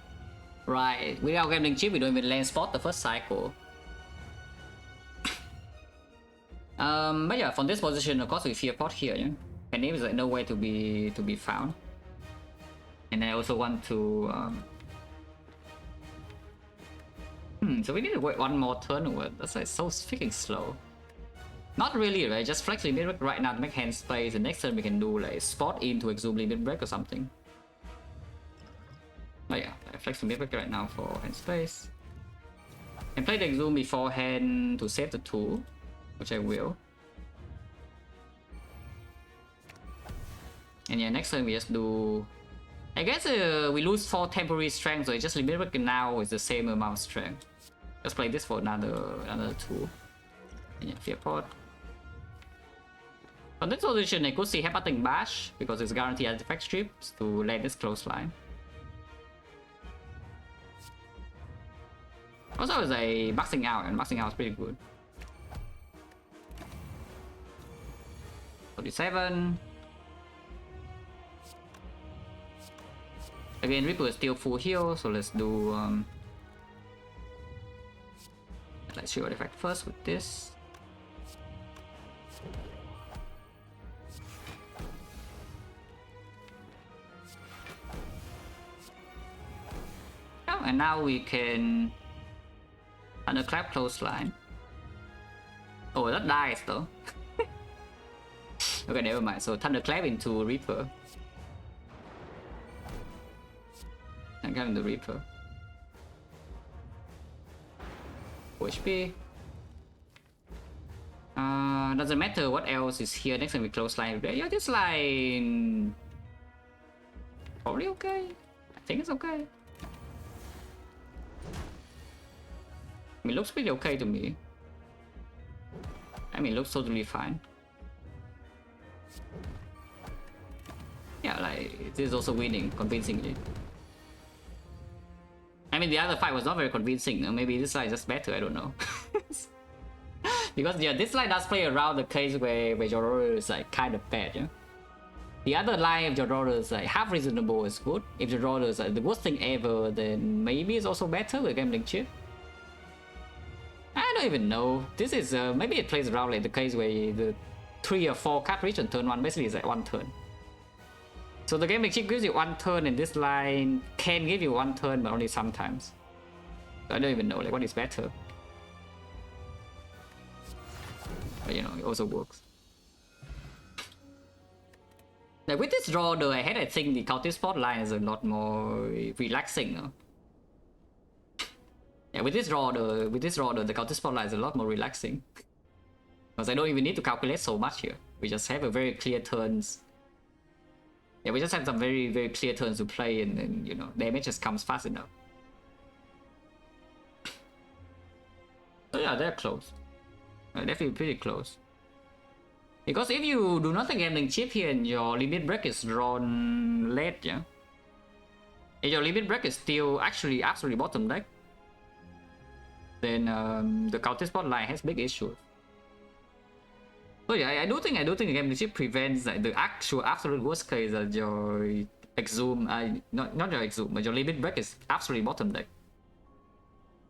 right. Without gambling chip, we don't even land spot the first cycle. But yeah, from this position, of course, we fear pot here. Yeah? And name is like nowhere to be found. And I also want to. So we need to wait 1 more turn. That's like so freaking slow. Not really, right? Just flex limit break right now to make hand space. And next turn we can do like spot into exhume limit break or something. But yeah, I flex limit break right now for hand space. And play the exhume beforehand to save the tool, which I will. And yeah, next turn we just do... I guess we lose 4 temporary strength, so it just limit break now is the same amount of strength. Let's play this for another 2. And yeah, Fear Pot. On this position, I could see Hepatic Bash because it's guaranteed artifact strips to land this close line. Also, it's a maxing out, and maxing out is pretty good. 47. Again, Reaper is still full heal, so let's do let's show artifact first with this. Oh, and now we can Thunderclap clothesline. Oh, that dies though. Okay, never mind. So Thunderclap into Reaper. And get into Reaper. HP. Doesn't matter what else is here. Next time we clothesline. Yeah, this line probably okay. I think it's okay. I mean, it looks pretty okay to me. I mean, it looks totally fine. Yeah, like, this is also winning convincingly. I mean, the other fight was not very convincing. Maybe this line is just better, I don't know. Because, yeah, this line does play around the case where your roller is like kind of bad, yeah? The other line, if your roller is like half reasonable, is good. If your roller is like the worst thing ever, then maybe it's also better with gambling chip. I don't even know. This is maybe it plays around like the case where the 3 or 4 card reach on turn 1 basically is like 1 turn. So the gambling chip gives you 1 turn, and this line can give you 1 turn, but only sometimes. So I don't even know like what is better. But you know, it also works. Like with this draw though, I think the counter spot line is a lot more relaxing. No? Yeah, with this draw though, the counter spot line is a lot more relaxing. Because I don't even need to calculate so much here. We just have a very clear turns. Yeah, we just have some very, very clear turns to play, and then, you know, damage just comes fast enough. So yeah, they're close. Definitely pretty close. Because if you do not take gambling chip here and your limit break is drawn late, yeah? If your limit break is still actually absolutely bottom deck, then the counter spot line has big issues. So yeah, I do think the gambling chip prevents like, the actual absolute worst case that your exhume, not your exhume, but your limit break is absolutely bottom deck.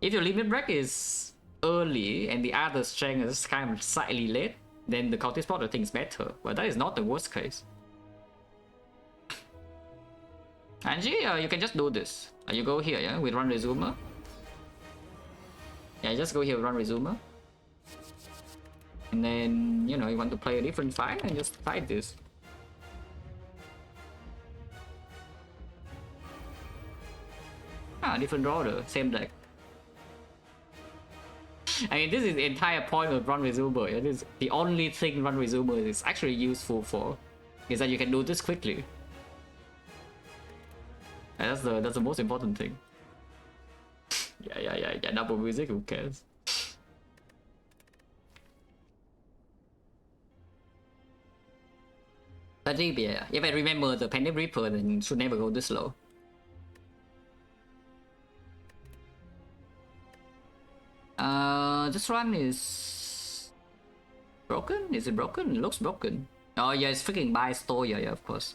If your limit break is early and the other strength is kind of slightly late, then the counter spot I think is better, but that is not the worst case. Angie, you can just do this. You go here, yeah, with Run Resumer. Yeah, just go here with Run Resumer. And then, you know, you want to play a different fight and just fight this. Ah, different order, same deck. I mean, this is the entire point of Run Resumer. Yeah? This is the only thing Run Resumer is actually useful for, is that you can do this quickly. And that's the most important thing. Yeah, double music, who cares? But yeah, if I remember the Pandemic Reaper, then it should never go this low. This run is broken? Is it broken? It looks broken. Oh yeah, it's freaking by store, yeah, of course.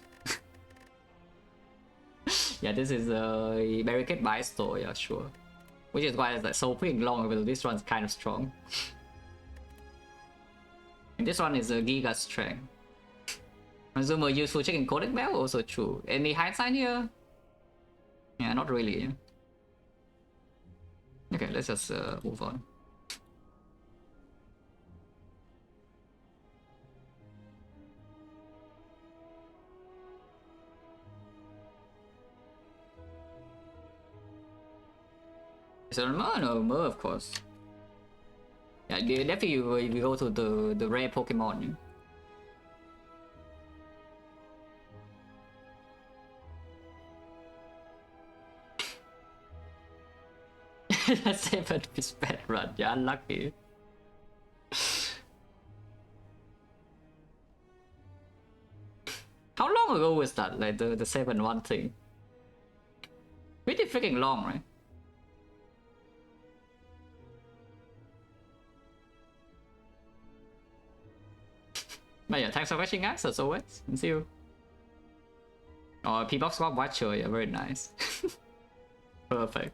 Yeah, this is a barricade buy store, yeah, sure. Which is why it's like so freaking long, but this one's kind of strong. And this one is a Giga Strength. Consumer useful checking codec bell, also true. Any hindsight here? Yeah, not really. Yeah. Okay, let's just move on. Is it Mer? No, Mer, of course. Yeah, definitely we go to the rare Pokemon. Yeah. That 7 is bad run. Yeah, unlucky. How long ago was that? Like the 7-1 thing? Pretty freaking long, right? But yeah, thanks for watching, guys, as always, and see you. Oh, P-Box Swap Watcher, yeah, very nice. Perfect.